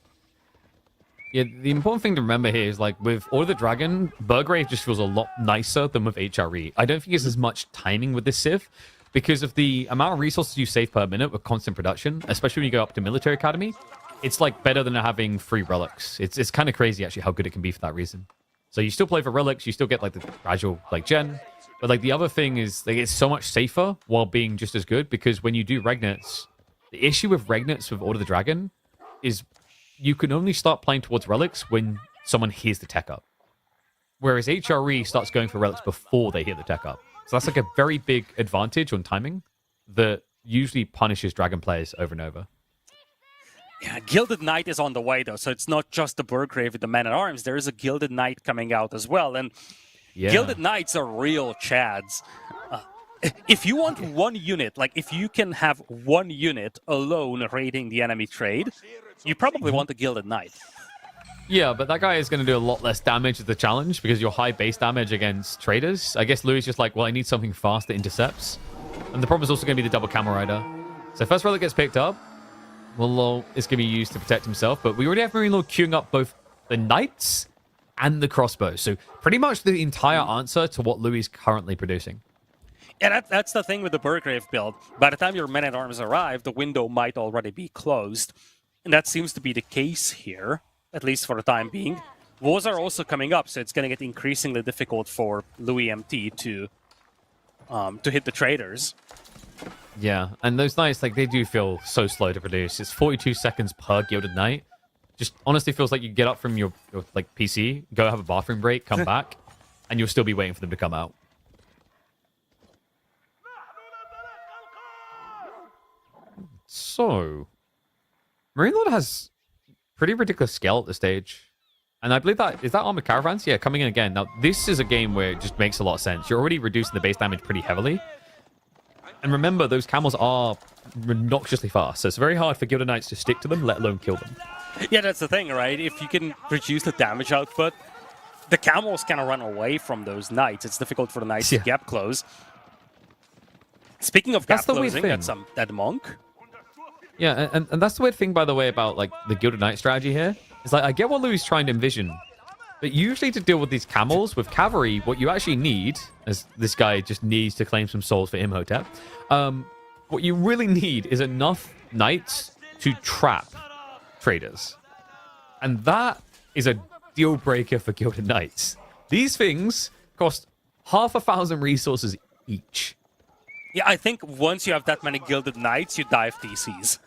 Speaker 1: Yeah, the important thing to remember here is, like, with Order of the Dragon, Burgrave just feels a lot nicer than with HRE. I don't think it's as much timing with this Civ, because of the amount of resources you save per minute with constant production, especially when you go up to Military Academy. It's, like, better than having free relics. It's kind of crazy, actually, how good it can be for that reason. So you still play for relics, you still get, like, the gradual, like, gen. But, like, the other thing is, like, it's so much safer while being just as good, because when you do Regnets, the issue with Regnets with Order of the Dragon is you can only start playing towards relics when someone hears the tech up. Whereas HRE starts going for relics before they hear the tech up. So that's like a very big advantage on timing that usually punishes Dragon players over and over.
Speaker 2: Yeah, Gilded Knight is on the way, though, so it's not just the Burgrave with the Man-at-Arms. There is a Gilded Knight coming out as well, and Gilded Knights are real chads. If you want one unit, like if you can have one unit alone raiding the enemy trade, you probably want a Gilded Knight.
Speaker 1: Yeah, but that guy is going to do a lot less damage at the challenge because you're high base damage against traders. I guess Louis is just like, well, I need something fast that intercepts. And the problem is also going to be the double camel rider. So first relic gets picked up. Well, it's going to be used to protect himself, but we already have Marine Lord queuing up both the knights and the crossbows. So pretty much the entire answer to what Louis is currently producing.
Speaker 2: Yeah, that's the thing with the Burgrave build. By the time your men-at-arms arrive, the window might already be closed. And that seems to be the case here, at least for the time being. Wars are also coming up, so it's going to get increasingly difficult for Louis MT to hit the traders.
Speaker 1: Yeah, and those knights, like, they do feel so slow to produce. It's 42 seconds per Gilded Knight. Just honestly feels like you get up from your like PC, go have a bathroom break, come back, and you'll still be waiting for them to come out. So, Marine Lord has pretty ridiculous scale at this stage. And I believe is that Armored Caravans? Yeah, coming in again. Now, this is a game where it just makes a lot of sense. You're already reducing the base damage pretty heavily. And remember, those camels are obnoxiously fast, so it's very hard for Gilded Knights to stick to them, let alone kill them.
Speaker 2: Yeah, that's the thing, right? If you can reduce the damage output, the camels kind of run away from those knights. It's difficult for the knights to gap close. Speaking of gap closing, that's that monk.
Speaker 1: Yeah, and that's the weird thing, by the way, about like the Gilded Knight strategy here. It's like, I get what Louis is trying to envision, but usually to deal with these camels, with cavalry, what you actually need, as this guy just needs to claim some souls for Imhotep, what you really need is enough knights to trap traders. And that is a deal breaker for Gilded Knights. These things cost 500,000 resources each.
Speaker 2: Yeah, I think once you have that many Gilded Knights, you dive DCs.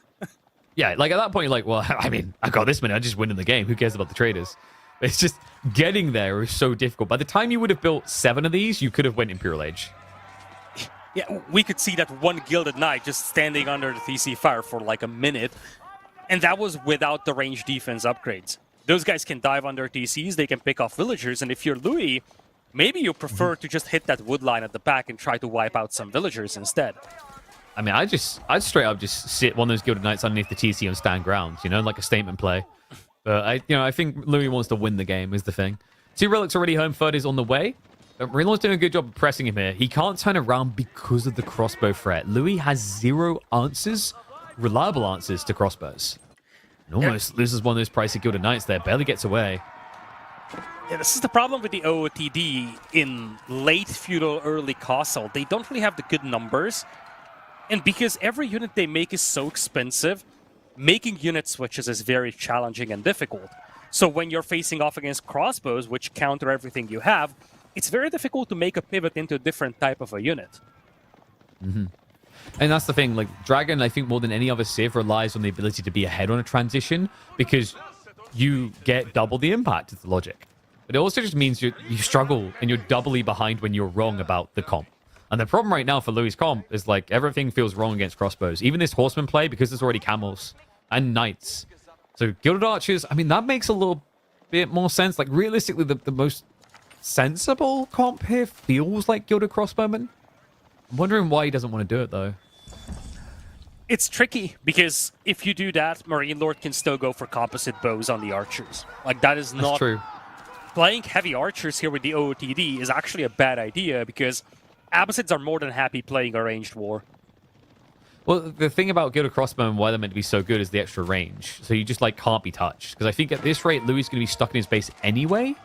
Speaker 1: Yeah, like at that point, you're like, well, I mean, I got this many, I just win in the game. Who cares about the traders? It's just getting there is so difficult. By the time you would have built 7 of these, you could have went Imperial Age.
Speaker 2: Yeah, we could see that one Gilded Knight just standing under the TC fire for like a minute. And that was without the range defense upgrades. Those guys can dive under TCs, they can pick off villagers, and if you're Louis, maybe you prefer to just hit that wood line at the back and try to wipe out some villagers instead. I
Speaker 1: mean, I'd straight up just sit one of those Gilded Knights underneath the TC and stand ground, you know, like a statement play. But I think Louis wants to win the game is the thing. 2 relics already home, third is on the way. But Marinlord's doing a good job of pressing him here. He can't turn around because of the crossbow threat. Louis has 0 answers, reliable answers to crossbows. And almost loses one of those pricey Gilded Knights there. Barely gets away.
Speaker 2: Yeah, this is the problem with the OOTD in late feudal, early castle. They don't really have the good numbers. And because every unit they make is so expensive, making unit switches is very challenging and difficult. So when you're facing off against crossbows, which counter everything you have, it's very difficult to make a pivot into a different type of a unit.
Speaker 1: Mm-hmm. And that's the thing, like, Dragon, I think more than any other Civ, relies on the ability to be ahead on a transition, because you get double the impact, is the logic. But it also just means you struggle, and you're doubly behind when you're wrong about the comp. And the problem right now for Louis' comp is, like, everything feels wrong against crossbows. Even this horseman play, because there's already camels and knights. So Gilded Archers, I mean, that makes a little bit more sense. Like, realistically, the most sensible comp here feels like Gilded Crossbowmen. I'm wondering why he doesn't want to do it, though.
Speaker 2: It's tricky, because if you do that, Marine Lord can still go for composite bows on the archers. Like, that is not...
Speaker 1: That's true.
Speaker 2: Playing heavy archers here with the OOTD is actually a bad idea, because Abbasids are more than happy playing a ranged war.
Speaker 1: Well, the thing about Gilded Crossbowmen, why they're meant to be so good, is the extra range. So you just, like, can't be touched. Because I think at this rate, Louis is going to be stuck in his base anyway.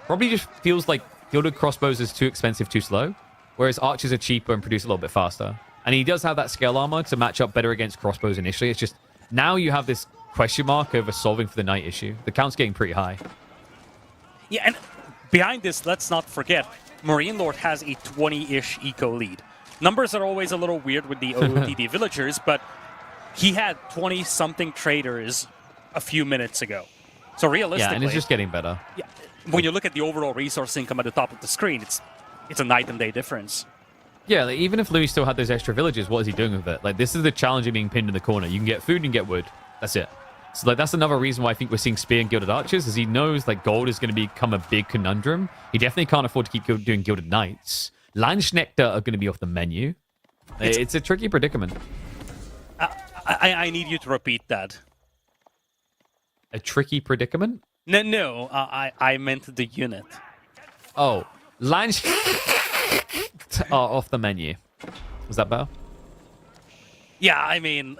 Speaker 1: Probably just feels like Gilded Crossbows is too expensive, too slow. Whereas archers are cheaper and produce a little bit faster. And he does have that scale armor to match up better against crossbows initially. It's just, now you have this question mark over solving for the knight issue. The count's getting pretty high.
Speaker 2: Yeah, and behind this, let's not forget, Marine Lord has a 20-ish eco lead. Numbers are always a little weird with the OOTD villagers, but he had 20-something traders a few minutes ago. So realistically...
Speaker 1: Yeah, and it's just getting better.
Speaker 2: Yeah, when you look at the overall resource income at the top of the screen, it's a night and day difference.
Speaker 1: Yeah, like, even if Louis still had those extra villages, what is he doing with it? Like, this is the challenge of being pinned in the corner. You can get food and you can get wood. That's it. So, like, that's another reason why I think we're seeing Spear and Gilded Archers, is he knows, like, gold is going to become a big conundrum. He definitely can't afford to keep doing Gilded Knights. Landsknechte are going to be off the menu. It's a tricky predicament.
Speaker 2: I need you to repeat that.
Speaker 1: A tricky predicament?
Speaker 2: No, I meant the unit.
Speaker 1: Oh, Landsknechte are off the menu. Was that better?
Speaker 2: Yeah, I mean...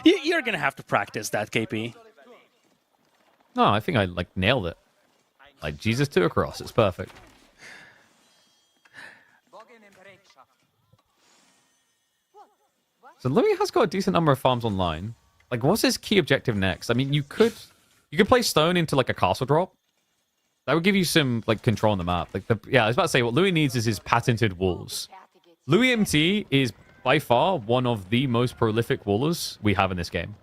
Speaker 2: You're going to have to practice that, KP.
Speaker 1: No, I think I, like, nailed it. Like, Jesus to a cross. It's perfect. So Louis has got a decent number of farms online. Like, what's his key objective next? I mean, you could play stone into, like, a castle drop. That would give you some, like, control on the map. Like, yeah, I was about to say, what Louis needs is his patented walls. Louis MT is by far one of the most prolific wallers we have in this game.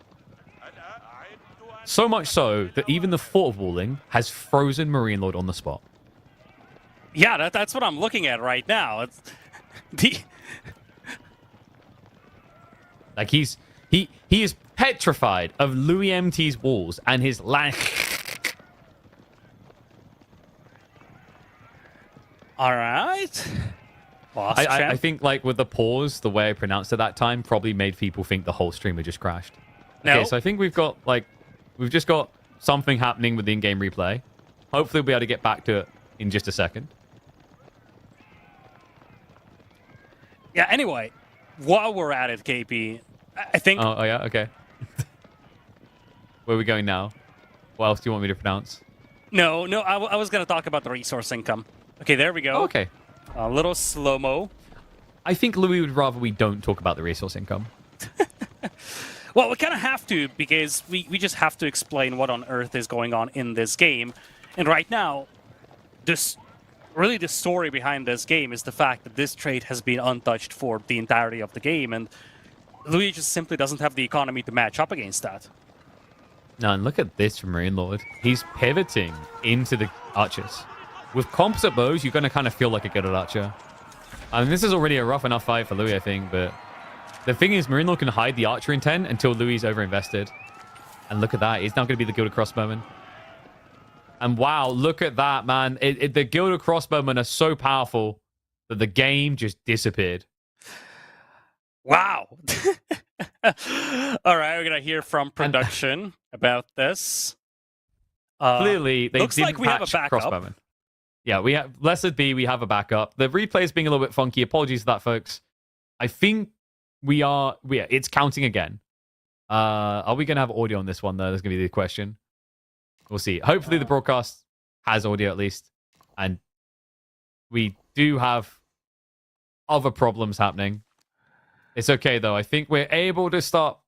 Speaker 1: So much so that even the thought of walling has frozen Marine Lord on the spot.
Speaker 2: Yeah, that's what I'm looking at right now. It's
Speaker 1: Like he is petrified of Louis MT's walls and his land.
Speaker 2: All right.
Speaker 1: I think like with the pause, the way I pronounced it that time probably made people think the whole stream had just crashed.
Speaker 2: No.
Speaker 1: Okay, so I think we've just got something happening with the in-game replay. Hopefully we'll be able to get back to it in just a second.
Speaker 2: Yeah, anyway, while we're at it, KP, I think...
Speaker 1: Oh yeah, okay. Where are we going now? What else do you want me to pronounce?
Speaker 2: No, I was going to talk about the resource income. Okay, there we go.
Speaker 1: Oh, okay.
Speaker 2: A little slow-mo.
Speaker 1: I think Louis would rather we don't talk about the resource income.
Speaker 2: Well, we kind of have to, because we just have to explain what on earth is going on in this game. And right now, really the story behind this game is the fact that this trade has been untouched for the entirety of the game, and Louis just simply doesn't have the economy to match up against that.
Speaker 1: Now, and look at this from Marine Lord. He's pivoting into the archers. With composite bows, you're going to kind of feel like a good archer. I mean, this is already a rough enough fight for Louis, I think, but the thing is, Marine Lord can hide the archer intent until Louis is overinvested. And look at that. He's now going to be the Gilded Crossbowman. And wow, look at that, man. The Gilded Crossbowmen are so powerful that the game just disappeared.
Speaker 2: Wow. All right, we're going to hear from production about this.
Speaker 1: Clearly, they
Speaker 2: looks
Speaker 1: didn't
Speaker 2: like we have a
Speaker 1: patch
Speaker 2: backup.
Speaker 1: Crossbowmen. Yeah, we have, blessed be, we have a backup. The replay is being a little bit funky. Apologies for that, folks. I think it's counting again. Are we going to have audio on this one, though? That's going to be the question. We'll see. Hopefully the broadcast has audio at least. And we do have other problems happening. It's okay, though. I think we're able to start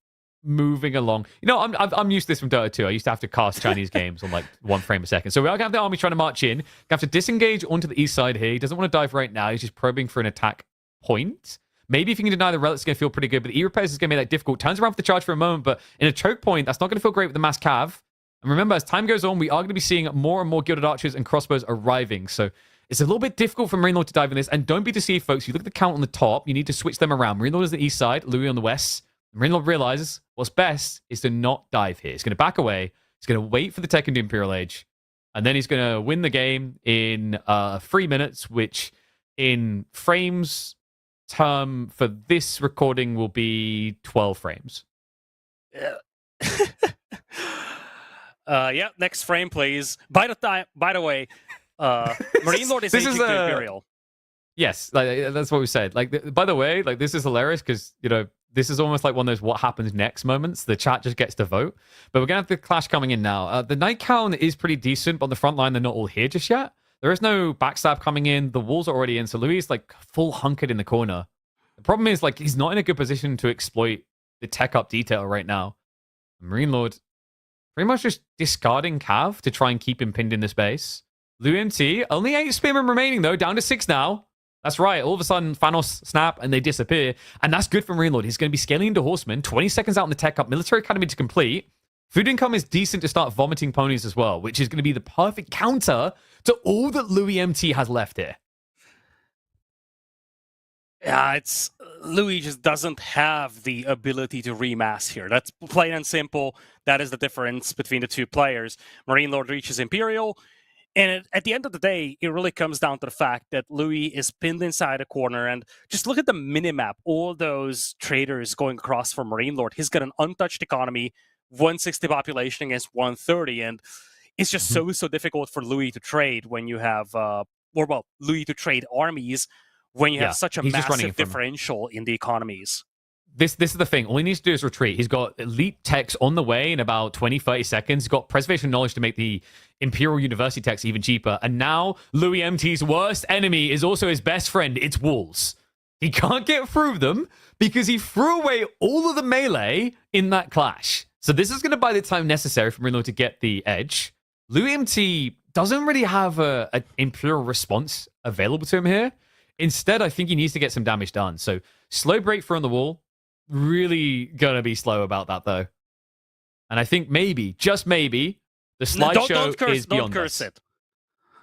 Speaker 1: moving along. You know, I'm used to this from Dota 2. I used to have to cast Chinese games on like 1 frame a second. So we are going to have the army trying to march in. We have to disengage onto the east side here. He doesn't want to dive right now. He's just probing for an attack point. Maybe if you can deny the relic, it's going to feel pretty good. But the E-repairs is going to be that difficult. Turns around for the charge for a moment, but in a choke point, that's not going to feel great with the mass cav. And remember, as time goes on, we are going to be seeing more and more gilded archers and crossbows arriving. So it's a little bit difficult for Marine Lord to dive in this. And don't be deceived, folks. You look at the count on the top. You need to switch them around. Marine Lord is the east side, Louis on the west. Marine Lord realizes what's best is to not dive here. He's going to back away. He's going to wait for the tech into Imperial Age. And then he's going to win the game in 3 minutes, which in frames term for this recording will be 12 frames.
Speaker 2: Yeah, next frame, please. By the way, Marine Lord is aging to Imperial.
Speaker 1: Yes, like, that's what we said. Like, by the way, like this is hilarious because, you know, this is almost like one of those what happens next moments. The chat just gets to vote. But we're going to have the clash coming in now. The night count is pretty decent, but on the front line, they're not all here just yet. There is no backstab coming in. The walls are already in. So Louis is like full hunkered in the corner. The problem is, like, he's not in a good position to exploit the tech up detail right now. Marine Lord pretty much just discarding Cav to try and keep him pinned in this base. Louis MT, only 8 spearmen remaining, though, down to 6 now. That's right. All of a sudden, Thanos snap and they disappear. And that's good for Marine Lord. He's going to be scaling into Horsemen. 20 seconds out in the tech up. Military Academy to complete. Food income is decent to start vomiting ponies as well, which is going to be the perfect counter to all that Louis MT has left here.
Speaker 2: Yeah, it's Louis just doesn't have the ability to remass here. That's plain and simple. That is the difference between the two players. Marine Lord reaches Imperial. And at the end of the day, it really comes down to the fact that Louis is pinned inside a corner. And just look at the minimap. All those traders going across for Marine Lord. He's got an untouched economy, 160 population against 130. And it's just so difficult for Louis to trade when you have, Louis to trade armies when you have such a massive differential in the economies.
Speaker 1: This is the thing. All he needs to do is retreat. He's got elite techs on the way in about 20, 30 seconds. He's got preservation knowledge to make the Imperial University techs even cheaper. And now Louis MT's worst enemy is also his best friend. It's walls. He can't get through them because he threw away all of the melee in that clash. So this is going to buy the time necessary for Marine Lord to get the edge. Louis MT doesn't really have an Imperial response available to him here. Instead, I think he needs to get some damage done. So slow breakthrough on the wall. Really gonna be slow about that, though. And I think maybe, just maybe, the slideshow is beyond this. It.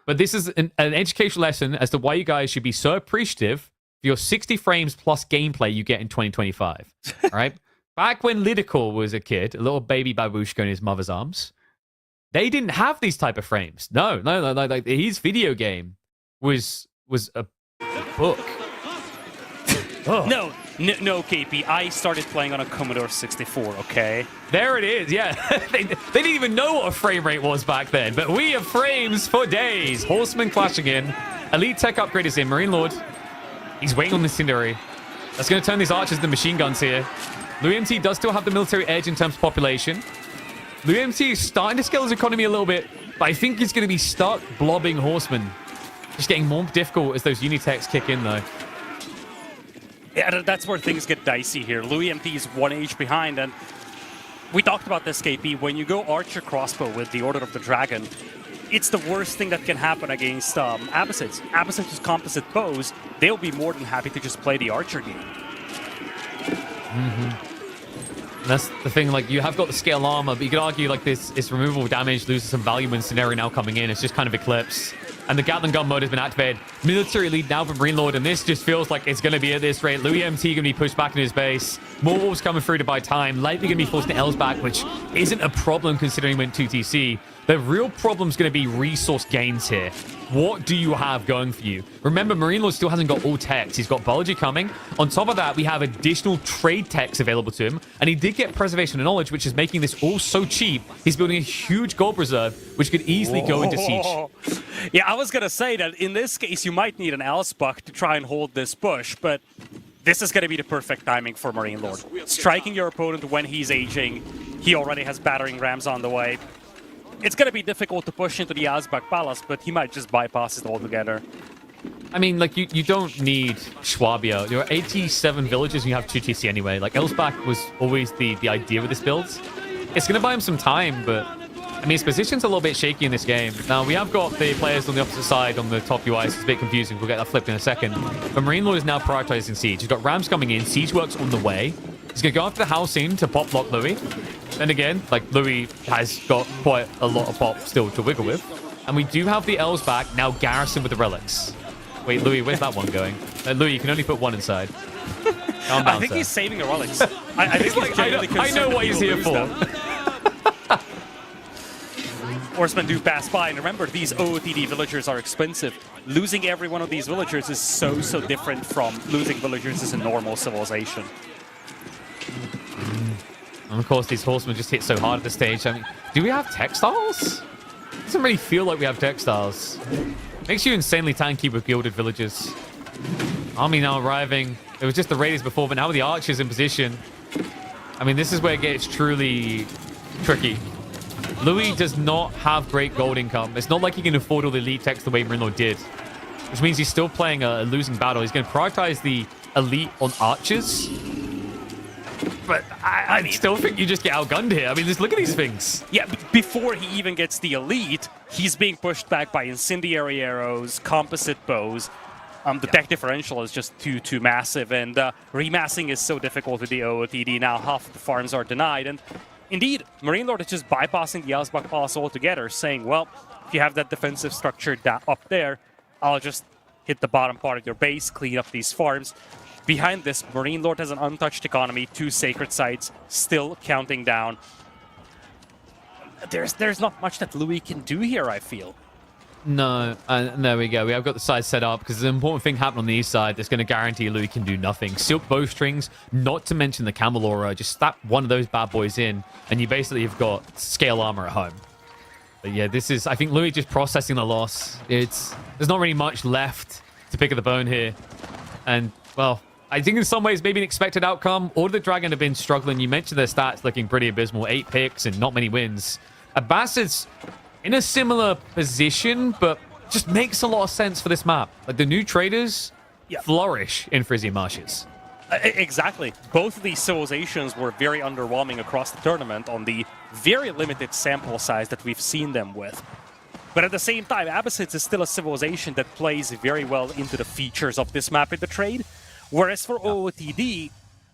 Speaker 1: But this is an educational lesson as to why you guys should be so appreciative for your 60 frames plus gameplay you get in 2025. All right? back when Lidicor was a kid, a little baby babushka in his mother's arms, they didn't have these type of frames. No. Like his video game was a book.
Speaker 2: Oh. No, KP. I started playing on a Commodore 64, okay?
Speaker 1: There it is, yeah. they didn't even know what a frame rate was back then, but we have frames for days. Horseman clashing in. Elite tech upgrade is in. Marine Lord, he's waiting on the Incendiary. That's going to turn these archers into machine guns here. Louis MT does still have the military edge in terms of population. Louis MT is starting to scale his economy a little bit, but I think he's going to be stuck blobbing horsemen. Just getting more difficult as those Unitechs kick in, though.
Speaker 2: Yeah, that's where things get dicey here. Louis MT is 1 age behind, and we talked about this, KP. When you go Archer Crossbow with the Order of the Dragon, it's the worst thing that can happen against Abbasids. Abbasids' composite bows, they'll be more than happy to just play the Archer game.
Speaker 1: Mm-hmm. That's the thing, like, you have got the scale armor, but you could argue, like, this removable damage loses some value when Scenario now coming in. It's just kind of Eclipse. And the Gatling gun mode has been activated. Military lead now from Marine Lord, and this just feels like it's going to be at this rate. Louis MT going to be pushed back in his base. More wolves coming through to buy time. Likely going to be forced to L's back, which isn't a problem considering he went 2TC. The real problem is going to be resource gains here. What do you have going for you? Remember, Marine Lord still hasn't got all techs. He's got biology coming. On top of that, we have additional trade techs available to him. And he did get preservation of knowledge, which is making this all so cheap. He's building a huge gold reserve, which could easily go into siege.
Speaker 2: Yeah, I was going to say that in this case, you might need an Elsbuck to try and hold this push, but this is going to be the perfect timing for Marine Lord. Striking your opponent when he's aging. He already has battering rams on the way. It's going to be difficult to push into the Elsbuck Palace, but he might just bypass it altogether.
Speaker 1: I mean, like, you don't need Schwabia. There are 87 villages and you have 2TC anyway. Like, Elsbach was always the idea with this build. It's going to buy him some time, but I mean, his position's a little bit shaky in this game. Now, we have got the players on the opposite side on the top UI, so it's a bit confusing. We'll get that flipped in a second. But Marine Lord is now prioritizing Siege. He's got Rams coming in. Siege works on the way. He's going to go after the housing to pop block Louis. Then again, like, Louis has got quite a lot of pop still to wiggle with. And we do have the L's back, now garrison with the relics. Wait, Louis, where's that one going? Louis, you can only put one inside. Calm down,
Speaker 2: I think
Speaker 1: sir.
Speaker 2: he's saving the relics. I think he's
Speaker 1: I know what he's here for.
Speaker 2: Horsemen do pass by, and remember, these OOTD villagers are expensive. Losing every one of these villagers is so different from losing villagers as a normal civilization.
Speaker 1: And of course, these horsemen just hit so hard at this stage. I mean, do we have textiles? Doesn't really feel like we have textiles. Makes you insanely tanky with gilded villagers. Army now arriving. It was just the raiders before, but now with the archers in position. I mean, this is where it gets truly tricky. Louis does not have great gold income. It's not like he can afford all the elite techs the way Marine Lord did. Which means he's still playing a losing battle. He's going to prioritize the elite on archers. But I still think you just get outgunned here. I mean, just look at these things.
Speaker 2: Yeah, before he even gets the elite, he's being pushed back by incendiary arrows, composite bows. The tech differential is just too massive, and remassing is so difficult with the OOTD. Now half of the farms are denied, and indeed, Marine Lord is just bypassing the Elsbach Palace altogether, saying, well, if you have that defensive structure up there, I'll just hit the bottom part of your base, clean up these farms. Behind this, Marine Lord has an untouched economy, 2 sacred sites, still counting down. There's not much that Louis can do here, I feel.
Speaker 1: No, there we go. We have got the side set up because there's an important thing happening on the east side that's going to guarantee Louis can do nothing. Silk bowstrings, not to mention the camel aura. Just slap one of those bad boys in, and you basically have got scale armor at home. But yeah, this is, I think Louis just processing the loss. There's not really much left to pick at the bone here. And, well, I think in some ways maybe an expected outcome. Order of the Dragon have been struggling. You mentioned their stats looking pretty abysmal. 8 picks and not many wins. Abbasids in a similar position, but just makes a lot of sense for this map. Like, the new traders flourish in Frisian Marshes.
Speaker 2: Exactly. Both of these civilizations were very underwhelming across the tournament on the very limited sample size that we've seen them with. But at the same time, Abbasids is still a civilization that plays very well into the features of this map in the trade. Whereas for OOTD,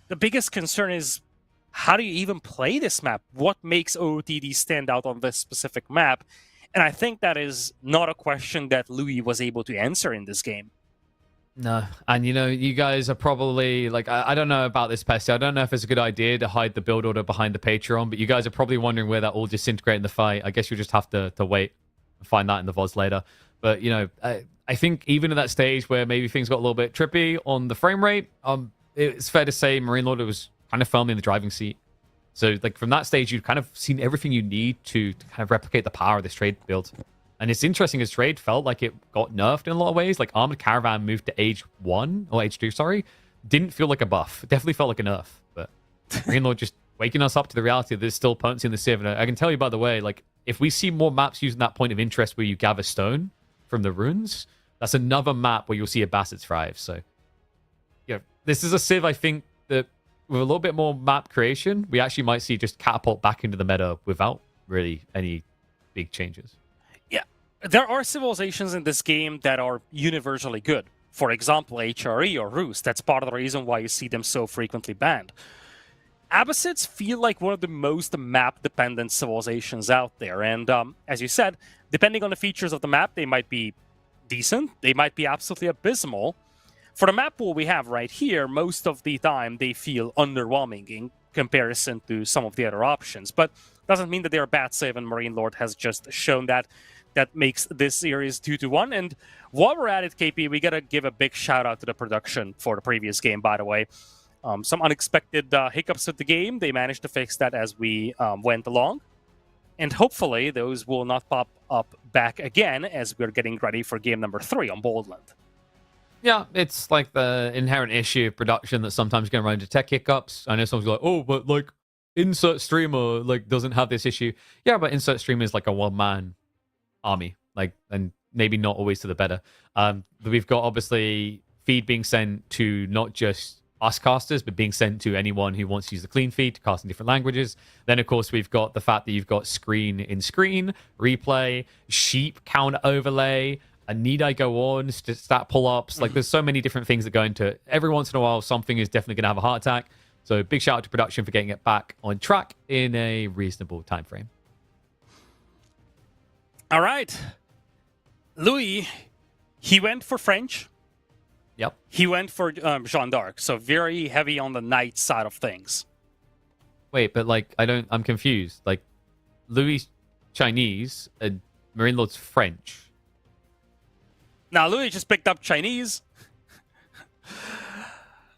Speaker 2: the biggest concern is, how do you even play this map? What makes OOTD stand out on this specific map? And I think that is not a question that Louis was able to answer in this game.
Speaker 1: No. And, you guys are probably, like, I don't know about this, Pesty. I don't know if it's a good idea to hide the build order behind the Patreon, but you guys are probably wondering where that all disintegrate in the fight. I guess you'll just have to wait and find that in the VODs later. But, I think even at that stage where maybe things got a little bit trippy on the frame rate, it's fair to say Marine Lord was kind of firmly in the driving seat. So, like, from that stage, you've kind of seen everything you need to kind of replicate the power of this trade build. And it's interesting, as trade felt like it got nerfed in a lot of ways. Like, Armored Caravan moved to age 1, or age 2, sorry. Didn't feel like a buff. It definitely felt like a nerf. But Marine Lord just waking us up to the reality that there's still potency in the Civ. And I can tell you, by the way, like, if we see more maps using that point of interest where you gather stone from the runes, that's another map where you'll see a Basset thrive. So, this is a Civ, I think, that with a little bit more map creation, we actually might see just catapult back into the meta without really any big changes.
Speaker 2: Yeah, there are civilizations in this game that are universally good. For example, HRE or Rus. That's part of the reason why you see them so frequently banned. Abbasids feel like one of the most map-dependent civilizations out there. And as you said, depending on the features of the map, they might be decent. They might be absolutely abysmal. For the map pool we have right here, most of the time they feel underwhelming in comparison to some of the other options. But doesn't mean that they're a bad save, and Marine Lord has just shown that. That makes this series 2-1. And while we're at it, KP, we gotta give a big shout out to the production for the previous game, by the way. Some unexpected hiccups with the game. They managed to fix that as we went along. And hopefully those will not pop up back again as we're getting ready for game number 3 on Boldland.
Speaker 1: Yeah, it's like the inherent issue of production that sometimes going to run into tech hiccups. I know someone's like, oh, but like insert streamer like doesn't have this issue. Yeah, but insert streamer is like a one-man army, like, and maybe not always to the better. We've got obviously feed being sent to not just us casters, but being sent to anyone who wants to use the clean feed to cast in different languages. Then, of course, we've got the fact that you've got screen in screen, replay, sheep counter overlay, a need I go on, stat pull-ups. Like, there's so many different things that go into it. Every once in a while, something is definitely going to have a heart attack. So big shout out to production for getting it back on track in a reasonable time frame.
Speaker 2: All right. Louis, he went for French.
Speaker 1: Yep.
Speaker 2: He went for Jeanne d'Arc, so very heavy on the knight side of things.
Speaker 1: Wait, but like, I'm confused. Like, Louis Chinese and Marine Lord's French.
Speaker 2: Now, Louis just picked up Chinese.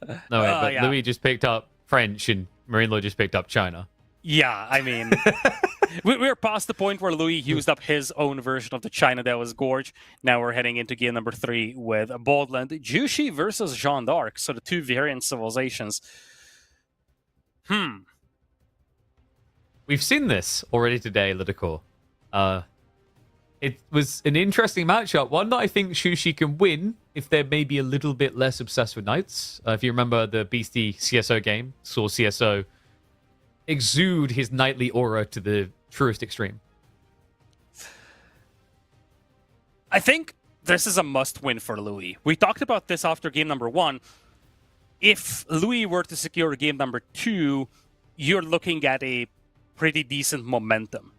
Speaker 1: No, wait, but yeah. Louis just picked up French and Marine Lord just picked up China.
Speaker 2: Yeah, I mean, we're past the point where Louis used up his own version of the China that was Gorge. Now we're heading into game number 3 with Boldland. Jushi versus Jeanne d'Arc, so the two variant civilizations.
Speaker 1: We've seen this already today, Lidicor. It was an interesting matchup, one that I think Shushi can win if they're maybe a little bit less obsessed with knights. If you remember the Beastie CSO game, saw CSO exude his knightly aura to the truest extreme.
Speaker 2: I think this is a must-win for Louis. We talked about this after game number 1. If Louis were to secure game number 2, you're looking at a pretty decent momentum.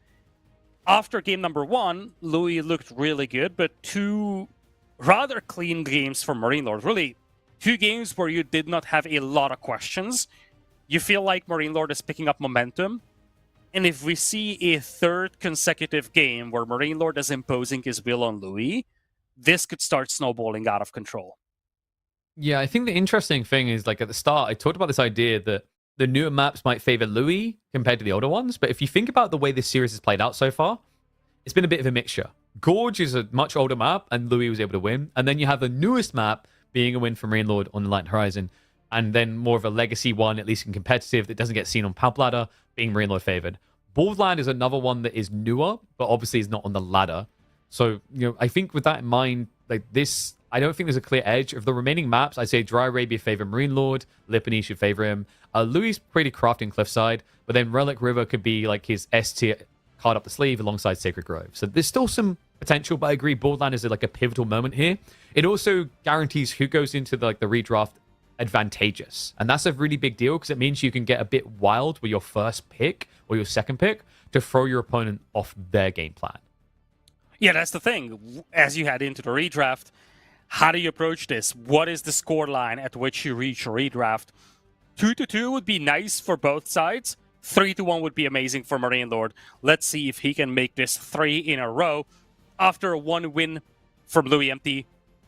Speaker 2: After game number 1, Louis looked really good, but 2 rather clean games for Marine Lord. Really, 2 games where you did not have a lot of questions. You feel like Marine Lord is picking up momentum. And if we see a 3rd consecutive game where Marine Lord is imposing his will on Louis, this could start snowballing out of control.
Speaker 1: Yeah, I think the interesting thing is, like, at the start, I talked about this idea that the newer maps might favor Louis compared to the older ones. But if you think about the way this series has played out so far, it's been a bit of a mixture. Gorge is a much older map, and Louis was able to win. And then you have the newest map being a win for Marine Lord on the Light Horizon. And then more of a legacy one, at least in competitive, that doesn't get seen on Palp Ladder, being Marine Lord favored. Boldland is another one that is newer, but obviously is not on the ladder. So, I think with that in mind, like this, I don't think there's a clear edge. Of the remaining maps, I'd say Dry Arabia favor Marine Lord, Lipany should favor him. Louis pretty crafting Cliffside, but then Relic River could be like his S tier card up the sleeve alongside Sacred Grove. So there's still some potential, but I agree Boldland is like a pivotal moment here. It also guarantees who goes into the redraft advantageous. And that's a really big deal because it means you can get a bit wild with your first pick or your second pick to throw your opponent off their game plan.
Speaker 2: Yeah, that's the thing. As you head into the redraft, How do you approach this? What is the score line at which you reach a redraft? 2-2 would be nice for both sides. 3-1 would be amazing for Marine Lord. Let's see if he can make this 3 in a row after a 1 win from Louis MT,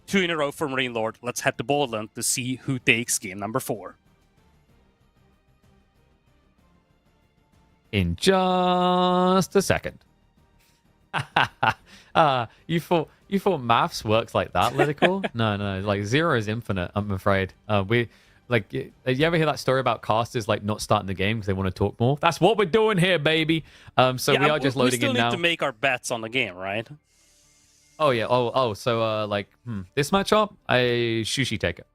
Speaker 2: 2 in a row for Marine Lord. Let's head to Boldland to see who takes game number 4.
Speaker 1: In just a second. You thought maths works like that, Lytical? No, like 0 is infinite, I'm afraid. You ever hear that story about casters like not starting the game because they want to talk more? That's what we're doing here, baby. So we are just loading in now.
Speaker 2: We still need to make our bets on the game, right?
Speaker 1: Oh yeah. So this matchup, I Sushi take it.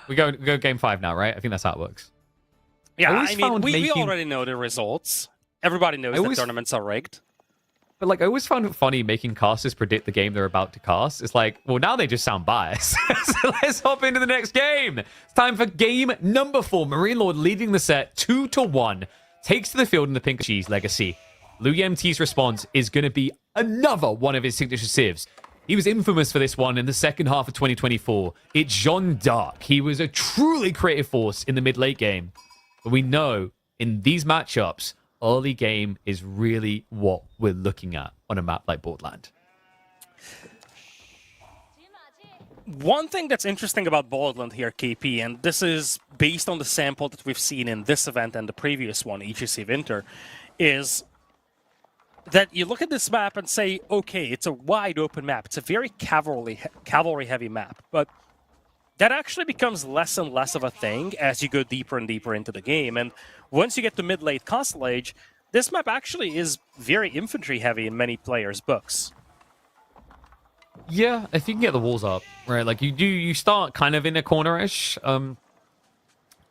Speaker 1: we go game 5 now, right? I think that's how it works.
Speaker 2: Yeah, I mean, we already know the results. Everybody knows that tournaments are rigged.
Speaker 1: But like, I always found it funny making casters predict the game they're about to cast. It's like, well, now they just sound biased. So let's hop into the next game. It's time for game number 4. Marine Lord leading the set 2-1. Takes to the field in the Pink Cheese Legacy. Louis MT's response is going to be another one of his signature civs. He was infamous for this one in the second half of 2024. It's Jean d'Arc. He was a truly creative force in the mid-late game. But we know in these matchups, early game is really what we're looking at on a map like Borderland.
Speaker 2: One thing that's interesting about Borderland here, KP, and this is based on the sample that we've seen in this event and the previous one, EGC Winter, is that you look at this map and say, okay, it's a wide open map. It's a very cavalry-heavy map, but that actually becomes less and less of a thing as you go deeper and deeper into the game. And once you get to mid-late Castle Age, this map actually is very infantry-heavy in many players' books.
Speaker 1: Yeah, if you can get the walls up, right? Like you start kind of in a corner-ish.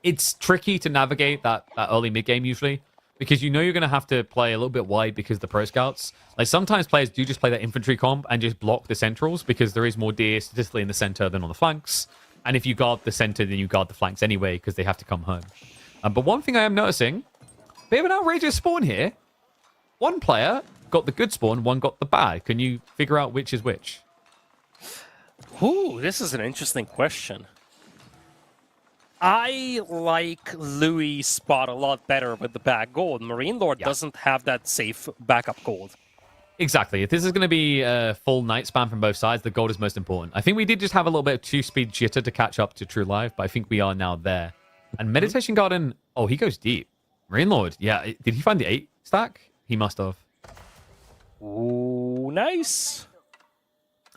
Speaker 1: It's tricky to navigate that early mid-game usually, because you know you're going to have to play a little bit wide because of the pro scouts. Like sometimes players do just play that infantry comp and just block the centrals because there is more DA statistically in the center than on the flanks. And if you guard the center, then you guard the flanks anyway because they have to come home. But one thing I am noticing, bit of an outrageous spawn here. One player got the good spawn, one got the bad. Can you figure out which is which?
Speaker 2: Ooh, this is an interesting question. I like Louis' spot a lot better with the back gold. Marine Lord doesn't have that safe backup gold.
Speaker 1: Exactly. If this is going to be a full night spam from both sides, the gold is most important. I think we did just have a little bit of 2-speed jitter to catch up to True Live, but I think we are now there. And Meditation Garden, oh, he goes deep. Marine Lord, yeah. Did he find the 8 stack? He must have.
Speaker 2: Ooh, nice.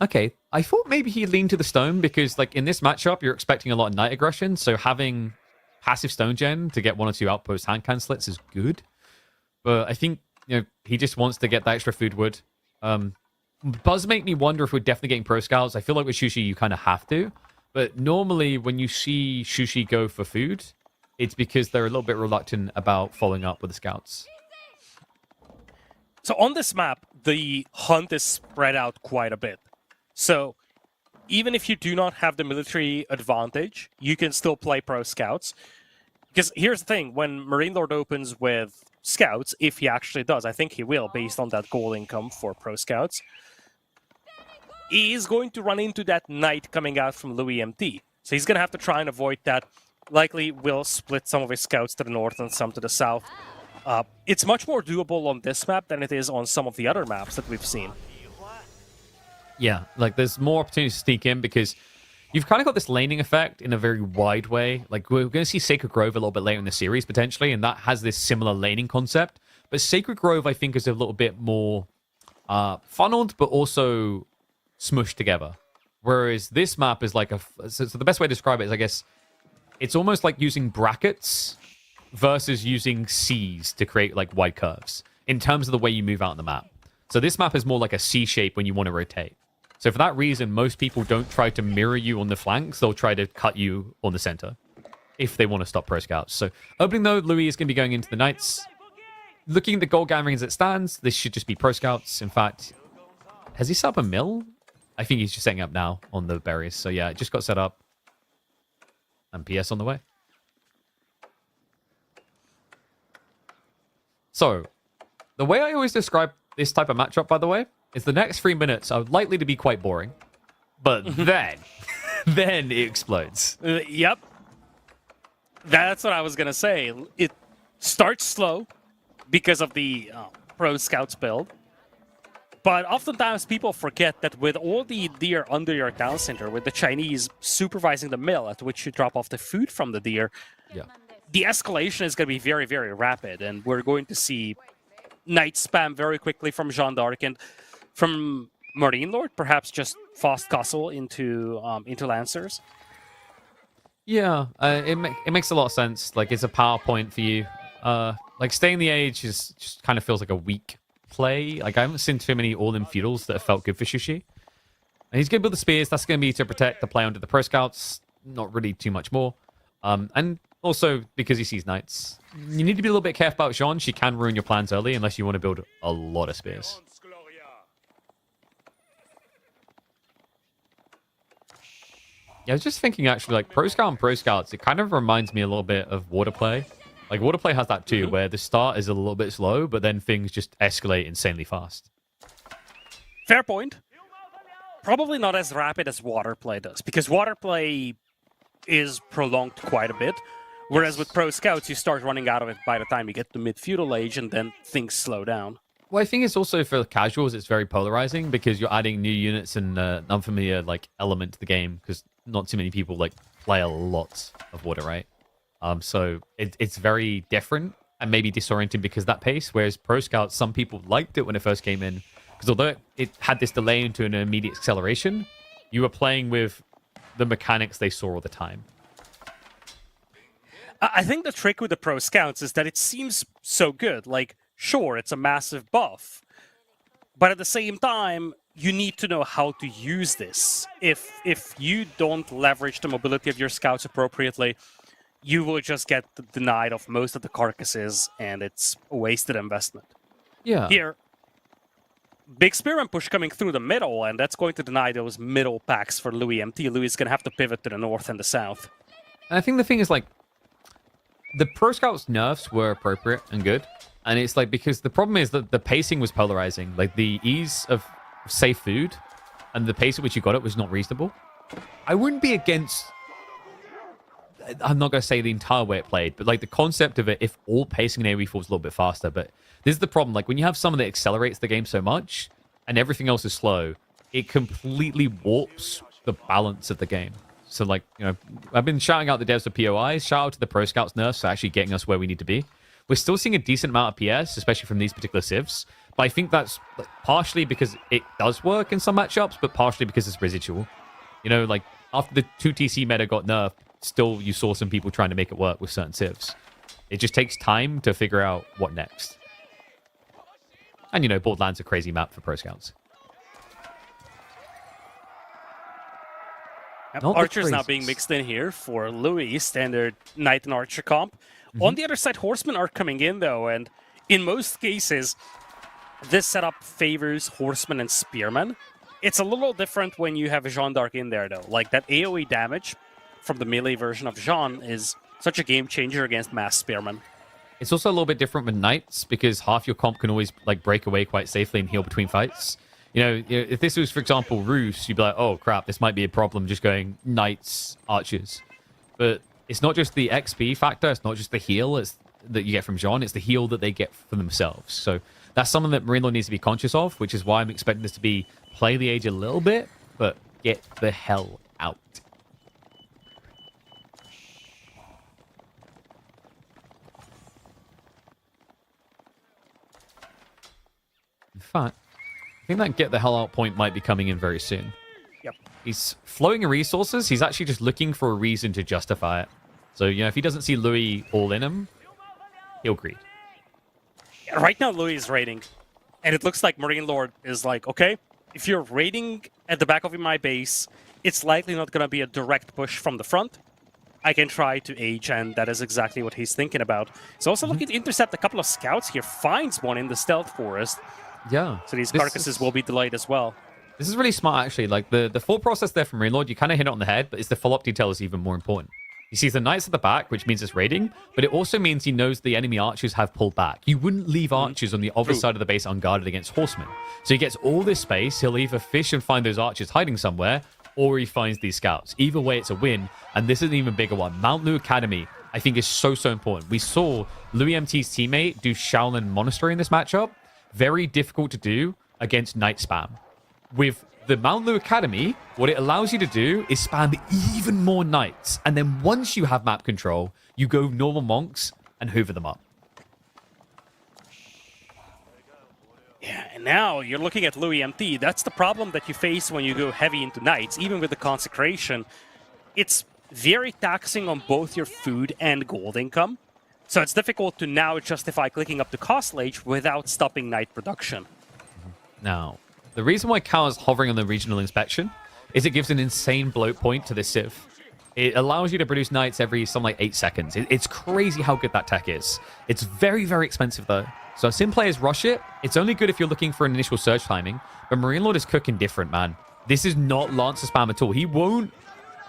Speaker 1: Okay, I thought maybe he leaned to the stone because, like, in this matchup, you're expecting a lot of night aggression, so having passive stone gen to get 1 or 2 outpost hand cancelets is good. But I think, you know, he just wants to get that extra food wood. Does make me wonder if we're definitely getting pro scouts. I feel like with Sushi, you kind of have to. But normally, when you see Sushi go for food, it's because they're a little bit reluctant about following up with the scouts.
Speaker 2: So on this map, the hunt is spread out quite a bit. So even if you do not have the military advantage, you can still play pro scouts. Because here's the thing, when Marine Lord opens with scouts, if he actually does, I think he will, based on that gold income for pro scouts, he is going to run into that knight coming out from Louis MT. So he's going to have to try and avoid that. Likely will split some of his scouts to the north and some to the south. It's much more doable on this map than it is on some of the other maps that we've seen.
Speaker 1: Yeah, like there's more opportunities to sneak in because you've kind of got this laning effect in a very wide way. Like we're going to see Sacred Grove a little bit later in the series potentially, and that has this similar laning concept. But Sacred Grove, I think, is a little bit more funneled, but also smushed together. Whereas this map is like so the best way to describe it is, I guess, it's almost like using brackets versus using C's to create like wide curves in terms of the way you move out on the map. So this map is more like a C shape when you want to rotate. So for that reason, most people don't try to mirror you on the flanks. They'll try to cut you on the center if they want to stop pro scouts. So opening though, Louis is going to be going into the Knights. Looking at the gold gathering as it stands, this should just be pro scouts. In fact, has he set up a mill? I think he's just setting up now on the berries. So yeah, it just got set up. And PS on the way. So the way I always describe this type of matchup, by the way, is the next 3 minutes are likely to be quite boring, but then it explodes.
Speaker 2: Yep. That's what I was going to say. It starts slow because of the Pro Scouts build. But oftentimes people forget that with all the deer under your town center, with the Chinese supervising the mill at which you drop off the food from the deer, the escalation is going to be very, very rapid. And we're going to see Knight spam very quickly from Jeanne d'Arc and from Marine Lord, perhaps just fast castle into Lancers.
Speaker 1: Yeah, it makes a lot of sense. Like, it's a power point for you. Like, staying the age just kind of feels like a weak play. Like, I haven't seen too many all-in feudals that have felt good for Shushi. And he's good with the spears. That's going to be to protect the play under the Pro Scouts. Not really too much more. And also, because he sees Knights, you need to be a little bit careful about Jeanne. She can ruin your plans early unless you want to build a lot of spears. Yeah, I was just thinking, actually, like, Pro Scout and Pro Scouts, it kind of reminds me a little bit of Water Play. Like, Water Play has that too, where the start is a little bit slow, but then things just escalate insanely fast.
Speaker 2: Fair point. Probably not as rapid as Water Play does, because Water Play is prolonged quite a bit, whereas with Pro Scouts, you start running out of it by the time you get to mid-feudal age, and then things slow down.
Speaker 1: Well, I think it's also for casuals, it's very polarizing, because you're adding new units and unfamiliar, like, element to the game, because not too many people, like, play a lot of Water, right? So it's very different and maybe disorienting because of that pace, whereas Pro Scouts, some people liked it when it first came in, because although it had this delay into an immediate acceleration, you were playing with the mechanics they saw all the time.
Speaker 2: I think the trick with the Pro Scouts is that it seems so good. Like, sure, it's a massive buff, but at the same time, you need to know how to use this. If you don't leverage the mobility of your scouts appropriately, you will just get denied of most of the carcasses, and it's a wasted investment.
Speaker 1: Yeah.
Speaker 2: Here, big spearman push coming through the middle, and that's going to deny those middle packs for Louis MT. Louis is going to have to pivot to the north and the south.
Speaker 1: And I think the thing is, like, the Pro Scouts nerfs were appropriate and good. And it's like, because the problem is that the pacing was polarizing. Like, the ease of safe food and the pace at which you got it was not reasonable. I wouldn't be against... I'm not going to say the entire way it played, but, like, the concept of it, if all pacing in AoE falls a little bit faster. But this is the problem. Like, when you have someone that accelerates the game so much and everything else is slow, it completely warps the balance of the game. So, like, you know, I've been shouting out the devs of POIs. Shout out to the Pro Scouts nerfs for actually getting us where we need to be. We're still seeing a decent amount of PS, especially from these particular civs. But I think that's partially because it does work in some matchups, but partially because it's residual. You know, like, after the 2TC meta got nerfed, still you saw some people trying to make it work with certain civs. It just takes time to figure out what next. And, you know, Borderlands a crazy map for Pro Scouts.
Speaker 2: Archers now being mixed in here for Louis, standard Knight and Archer comp. On the other side, Horsemen are coming in, though, and in most cases, this setup favors Horsemen and Spearmen. It's a little different when you have Jeanne d'Arc in there, though. Like, that AoE damage from the melee version of Jeanne is such a game changer against mass Spearmen.
Speaker 1: It's also a little bit different with Knights, because half your comp can always, like, break away quite safely and heal between fights. You know, if this was, for example, Roos, you'd be like, oh, crap, this might be a problem just going Knights, Archers. But it's not just the XP factor, it's not just the heal that you get from Jeanne, it's the heal that they get for themselves. So that's something that Marine Lord needs to be conscious of, which is why I'm expecting this to be play the age a little bit, but get the hell out. In fact, I think that get the hell out point might be coming in very soon.
Speaker 2: Yep.
Speaker 1: He's flowing resources. He's actually just looking for a reason to justify it. So, you know, if he doesn't see Louis all in him, he'll greed.
Speaker 2: Yeah, right now, Louis is raiding. And it looks like Marine Lord is like, okay, if you're raiding at the back of my base, it's likely not going to be a direct push from the front. I can try to age, and that is exactly what he's thinking about. He's also looking to intercept a couple of scouts here. Finds one in the stealth forest.
Speaker 1: Yeah.
Speaker 2: So these carcasses will be delayed as well.
Speaker 1: This is really smart, actually. Like, the thought process there from Marine Lord, you kind of hit it on the head, but it's the follow-up detail is even more important. He sees the knights at the back, which means it's raiding, but it also means he knows the enemy archers have pulled back. You wouldn't leave archers on the other side of the base unguarded against horsemen. So he gets all this space. He'll either fish and find those archers hiding somewhere, or he finds these scouts. Either way, it's a win. And this is an even bigger one. Mount Lu Academy, I think, is so important. We saw Louis MT's teammate do Shaolin Monastery in this matchup. Very difficult to do against knight spam. With the Mount Lu Academy, what it allows you to do is spam even more knights. And then once you have map control, you go normal monks and hoover them up.
Speaker 2: Yeah, and now you're looking at Louis MT. That's the problem that you face when you go heavy into knights, even with the consecration. It's very taxing on both your food and gold income. So it's difficult to now justify clicking up the cost ledge without stopping knight production.
Speaker 1: Now, the reason why Cal is hovering on the regional inspection is it gives an insane bloat point to this civ. It allows you to produce knights every something like 8 seconds. It's crazy how good that tech is. It's very, very expensive though. So sim players rush it. It's only good if you're looking for an initial surge timing. But Marine Lord is cooking different, man. This is not Lancer spam at all. He won't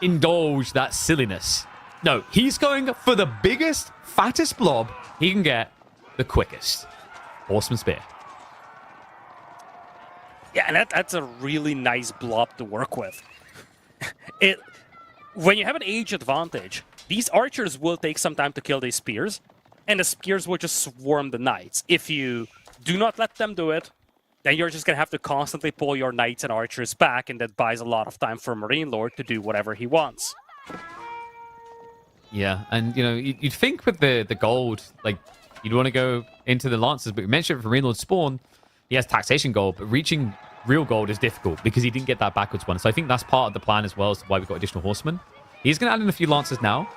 Speaker 1: indulge that silliness. No, he's going for the biggest, fattest blob he can get the quickest. Horseman Spear.
Speaker 2: Yeah, and that's a really nice blob to work with. When you have an age advantage, these archers will take some time to kill these spears, and the spears will just swarm the knights. If you do not let them do it, then you're just going to have to constantly pull your knights and archers back, and that buys a lot of time for Marine Lord to do whatever he wants.
Speaker 1: Yeah, and you know, you'd think with the gold, like, you'd want to go into the Lancers, but we mentioned for Marine Lord spawn, he has taxation gold, but reaching real gold is difficult because he didn't get that backwards one. So I think that's part of the plan as well as to why we've got additional horsemen. He's going to add in a few Lancers now,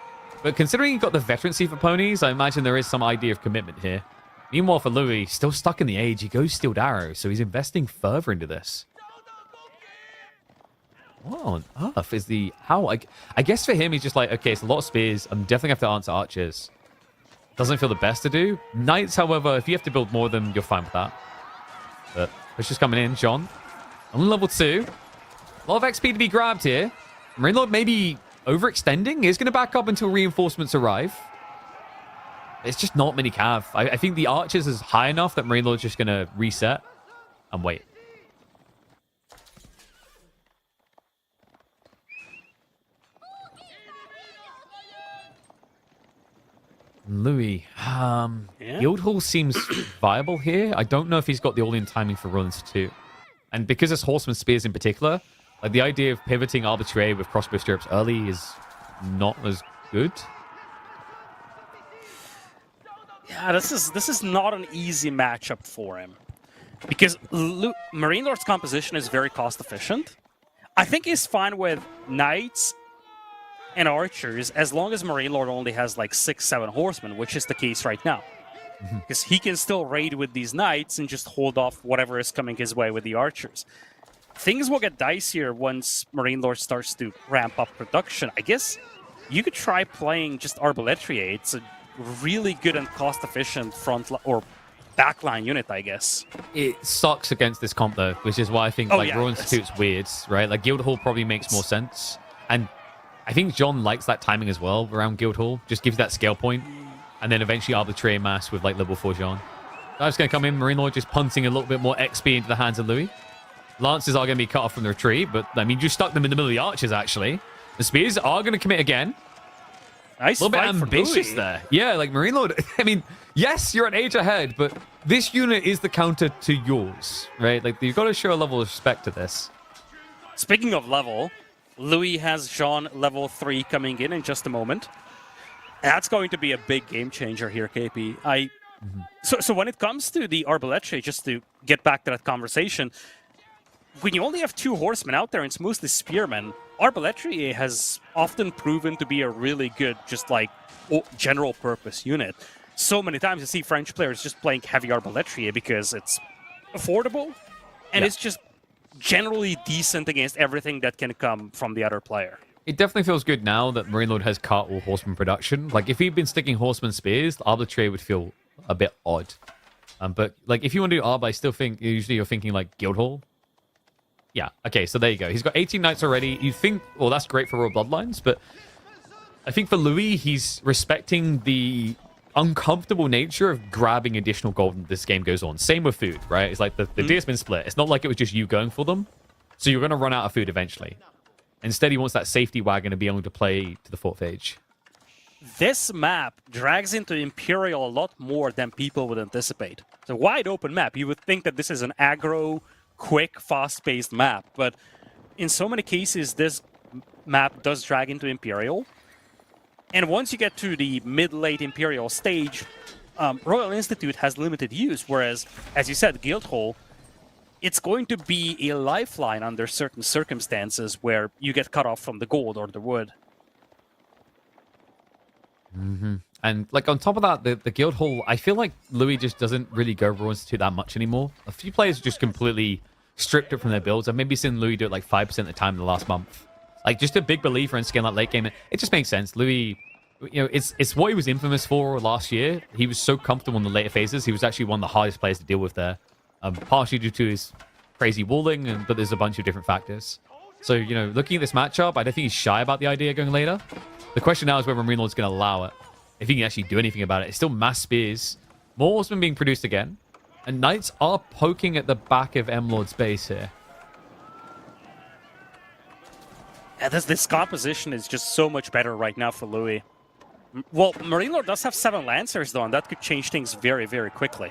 Speaker 1: but considering you've got the veterancy for ponies, I imagine there is some idea of commitment here. Meanwhile, for Louis, still stuck in the age, he goes Steeled Arrow, so he's investing further into this. What on earth is the... How? I guess for him, he's just like, okay, it's a lot of spears. I'm definitely have to answer archers. Doesn't feel the best to do. Knights, however, if you have to build more of them, you're fine with that. But push is coming in, John. On level 2. A lot of XP to be grabbed here. Marine Lord maybe overextending. He's going to back up until reinforcements arrive. It's just not many cav. I think the archers is high enough that Marine Lord's just going to reset and wait. Louis, Guildhall seems viable here. I don't know if he's got the all-in timing for runs too. And because it's Horseman Spears in particular, like the idea of pivoting Arbitrary with crossbow stirrups early is not as good.
Speaker 2: Yeah, this is not an easy matchup for him. Because Marine Lord's composition is very cost efficient. I think he's fine with Knights and Archers as long as Marine Lord only has like 6-7 horsemen, which is the case right now. Because he can still raid with these Knights and just hold off whatever is coming his way with the Archers. Things will get dicier once Marine Lord starts to ramp up production. I guess you could try playing just Arbaletria. It's a really good and cost-efficient front or backline unit, I guess.
Speaker 1: It sucks against this comp though, which is why I think Royal Institute's weird, right? Like Guildhall probably makes more sense, and I think John likes that timing as well around Guildhall. Just gives that scale point, and then eventually Arbitrary Mass with like level 4 John. That's going to come in. Marine Lord just punting a little bit more XP into the hands of Louis. Lancers are going to be cut off from the retreat, but I mean, you stuck them in the middle of the archers actually. The spears are going to commit again.
Speaker 2: Nice,
Speaker 1: a little bit ambitious there. Yeah, like Marine Lord. I mean, yes, you're an age ahead, but this unit is the counter to yours, right? Like, you've got to show a level of respect to this.
Speaker 2: Speaking of level, Louis has Jean level 3 coming in just a moment. That's going to be a big game changer here, KP. So when it comes to the Arbaletria, just to get back to that conversation, when you only have 2 horsemen out there and it's mostly spearmen, Arbaletria has often proven to be a really good, just like, general purpose unit. So many times you see French players just playing heavy Arbaletria because it's affordable and it's just generally decent against everything that can come from the other player.
Speaker 1: It definitely feels good now that Marine Lord has cut all horseman production. Like, if he'd been sticking horseman spears, the Arbitrary would feel a bit odd. But, like, if you want to do Arb, I still think, usually you're thinking, like, Guildhall. Yeah, okay, so there you go. He's got 18 knights already. You think, well, that's great for Royal Bloodlines, but I think for Louis, he's respecting the uncomfortable nature of grabbing additional gold as this game goes on. Same with food, right? It's like the deer's been split. It's not like it was just you going for them. So you're going to run out of food eventually. Instead, he wants that safety wagon to be able to play to the 4th age.
Speaker 2: This map drags into Imperial a lot more than people would anticipate. It's a wide open map. You would think that this is an aggro, quick, fast-paced map, but in so many cases, this map does drag into Imperial. And once you get to the mid-late Imperial stage, Royal Institute has limited use, whereas, as you said, Guildhall, it's going to be a lifeline under certain circumstances where you get cut off from the gold or the wood.
Speaker 1: And like on top of that, the Guildhall, I feel like Louis just doesn't really go Royal Institute that much anymore. A few players just completely stripped it from their builds. I've maybe seen Louis do it like 5% of the time in the last month. Like, just a big believer in scaling that late game. It just makes sense. Louis, you know, it's what he was infamous for last year. He was so comfortable in the later phases. He was actually one of the hardest players to deal with there. Partially due to his crazy walling, but there's a bunch of different factors. So, you know, looking at this matchup, I don't think he's shy about the idea going later. The question now is whether Marine Lord's going to allow it. If he can actually do anything about it. It's still mass spears. More horsemen being produced again. And knights are poking at the back of M Lord's base here.
Speaker 2: Yeah, this composition is just so much better right now for Louis. Well, Marine Lord does have 7 Lancers, though, and that could change things very, very quickly.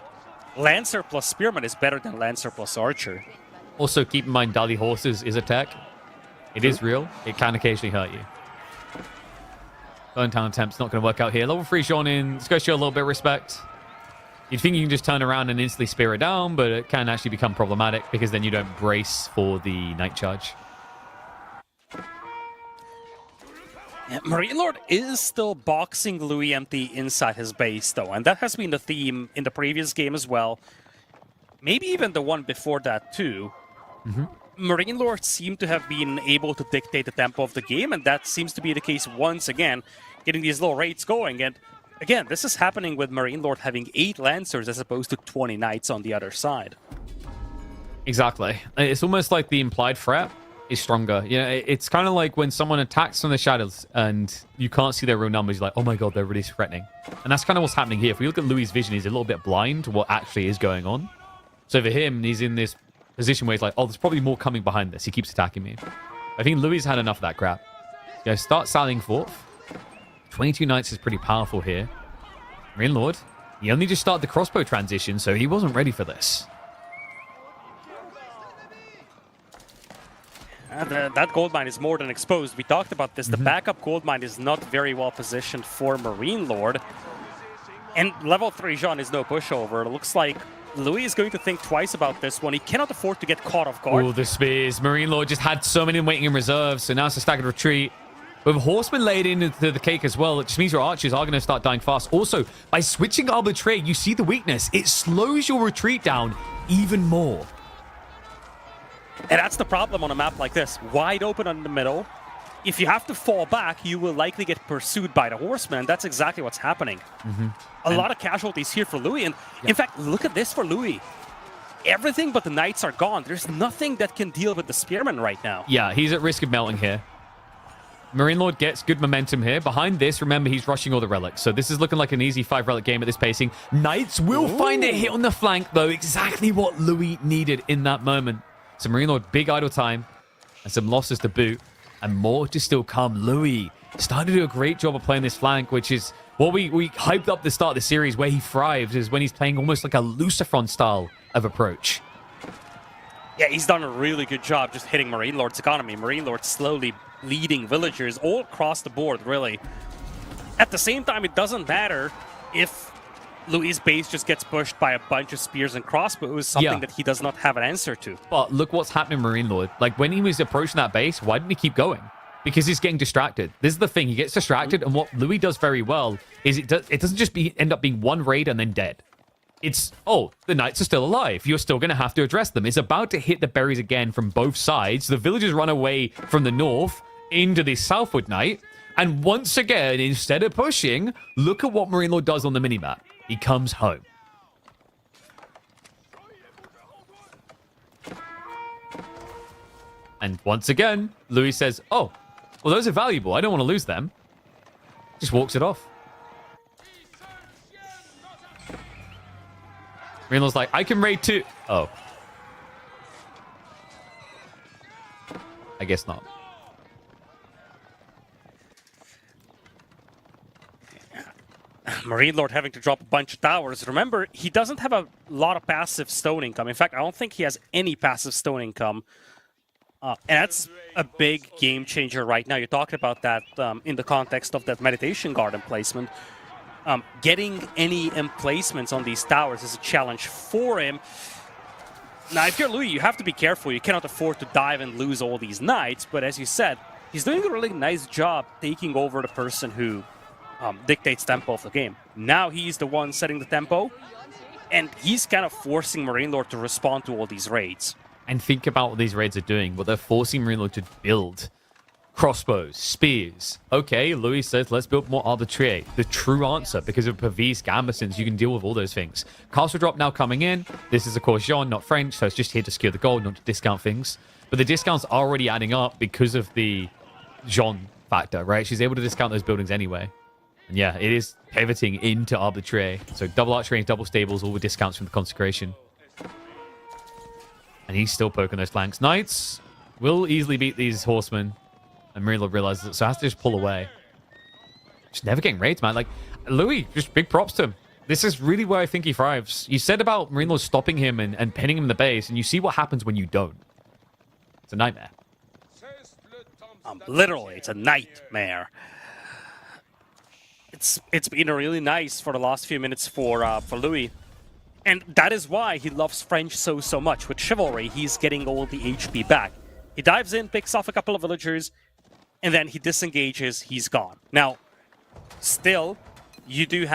Speaker 2: Lancer plus Spearman is better than Lancer plus Archer.
Speaker 1: Also, keep in mind, Dali Horses is a tech. It is real. It can occasionally hurt you. Burn Town attempt's not going to work out here. Level 3 Sean in. Let's go show a little bit of respect. You'd think you can just turn around and instantly spear it down, but it can actually become problematic because then you don't brace for the Night Charge.
Speaker 2: Yeah, Marine Lord is still boxing Louis empty inside his base, though, and that has been the theme in the previous game as well. Maybe even the one before that, too. Marine Lords seem to have been able to dictate the tempo of the game, and that seems to be the case once again, getting these little raids going. And again, this is happening with Marine Lord having 8 Lancers as opposed to 20 Knights on the other side.
Speaker 1: Exactly. It's almost like the implied threat is stronger. You know, it's kind of like when someone attacks from the shadows and you can't see their real numbers. You're like, oh my god, they're really threatening. And that's kind of what's happening here. If we look at Louis' vision, he's a little bit blind to what actually is going on. So for him, he's in this position where he's like, oh, there's probably more coming behind this. He keeps attacking me. I think Louis had enough of that crap. You guys start sallying forth. 22 Knights is pretty powerful here. Marine Lord, he only just started the crossbow transition, so he wasn't ready for this.
Speaker 2: That gold mine is more than exposed. We talked about this. The backup gold mine is not very well positioned for Marine Lord. And level 3 Jean is no pushover. It looks like Louis is going to think twice about this one. He cannot afford to get caught off guard.
Speaker 1: Oh, the spears. Marine Lord just had so many waiting in reserve, so now it's a staggered retreat. With horsemen laid into the cake as well, it just means your archers are going to start dying fast. Also, by switching arbitrary, you see the weakness. It slows your retreat down even more.
Speaker 2: And that's the problem on a map like this. Wide open in the middle. If you have to fall back, you will likely get pursued by the horsemen. That's exactly what's happening. A lot of casualties here for Louis. And in fact, look at this for Louis. Everything but the knights are gone. There's nothing that can deal with the spearmen right now.
Speaker 1: Yeah, he's at risk of melting here. Marine Lord gets good momentum here. Behind this, remember, he's rushing all the relics. So this is looking like an easy 5-relic game at this pacing. Knights will find a hit on the flank, though. Exactly what Louis needed in that moment. So Marine Lord, big idle time. And some losses to boot. And more to still come. Louis started to do a great job of playing this flank, which is what we hyped up the start of the series. Where he thrives is when he's playing almost like a Lucifron style of approach.
Speaker 2: Yeah, he's done a really good job just hitting Marine Lord's economy. Marine Lord slowly leading villagers all across the board, really. At the same time, it doesn't matter if Louis' base just gets pushed by a bunch of spears and crossbows, something that he does not have an answer to.
Speaker 1: But look what's happening, Marine Lord. Like, when he was approaching that base, why didn't he keep going? Because he's getting distracted. This is the thing. He gets distracted, and what Louis does very well is it doesn't just end up being one raid and then dead. It's, oh, the knights are still alive. You're still going to have to address them. It's about to hit the berries again from both sides. The villagers run away from the north into the southward knight. And once again, instead of pushing, look at what Marine Lord does on the minimap. He comes home. And once again, Louis says, oh, well, those are valuable. I don't want to lose them. Just walks it off. Marine Lord's like, I can raid too. Oh. I guess not.
Speaker 2: Marine Lord having to drop a bunch of towers. Remember, he doesn't have a lot of passive stone income. In fact, I don't think he has any passive stone income. And that's a big game changer right now. You're talking about that in the context of that meditation garden placement. Getting any emplacements on these towers is a challenge for him. Now, if you're Louis, you have to be careful. You cannot afford to dive and lose all these knights. But as you said, he's doing a really nice job taking over the person who dictates tempo of the game. Now he's the one setting the tempo, and he's kind of forcing Marine Lord to respond to all these raids.
Speaker 1: And think about what these raids are doing. What they're forcing Marine Lord to build. Crossbows, spears. Okay, Louis says, let's build more arbitrary. The true answer, because of Pavis, Gambesons, you can deal with all those things. Castle drop now coming in. This is, of course, Jean, not French, so it's just here to secure the gold, not to discount things. But the discounts are already adding up because of the Jean factor, right? She's able to discount those buildings anyway. And yeah, it is pivoting into arbitrary. So double arch range, double stables, all with discounts from the consecration. And he's still poking those flanks. Knights will easily beat these horsemen. And Marine Lord realizes it, so has to just pull away. Just never getting raids, man. Like, Louis, just big props to him. This is really where I think he thrives. You said about Marine Lord stopping him and pinning him in the base, and you see what happens when you don't. It's a nightmare.
Speaker 2: Literally, it's a nightmare. It's been really nice for the last few minutes for Louis. And that is why he loves French so much. With Chivalry, he's getting all the HP back. He dives in, picks off a couple of villagers, and then he disengages, he's gone. Now, still, you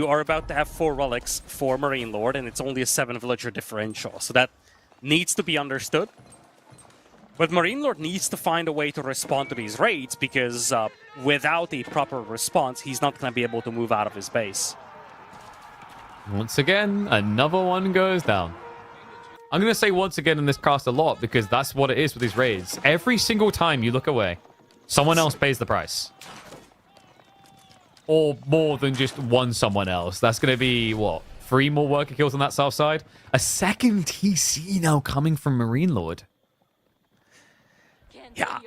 Speaker 2: are about to have 4 relics for Marine Lord, and it's only a 7 villager differential. So that needs to be understood. But Marine Lord needs to find a way to respond to these raids, because without a proper response, he's not going to be able to move out of his base.
Speaker 1: Once again, another one goes down. I'm going to say once again in this cast a lot, because that's what it is with these raids. Every single time you look away, someone else pays the price. Or more than just one someone else. That's going to be, what, 3 more worker kills on that south side? A second TC now coming from Marine Lord.
Speaker 2: Yeah,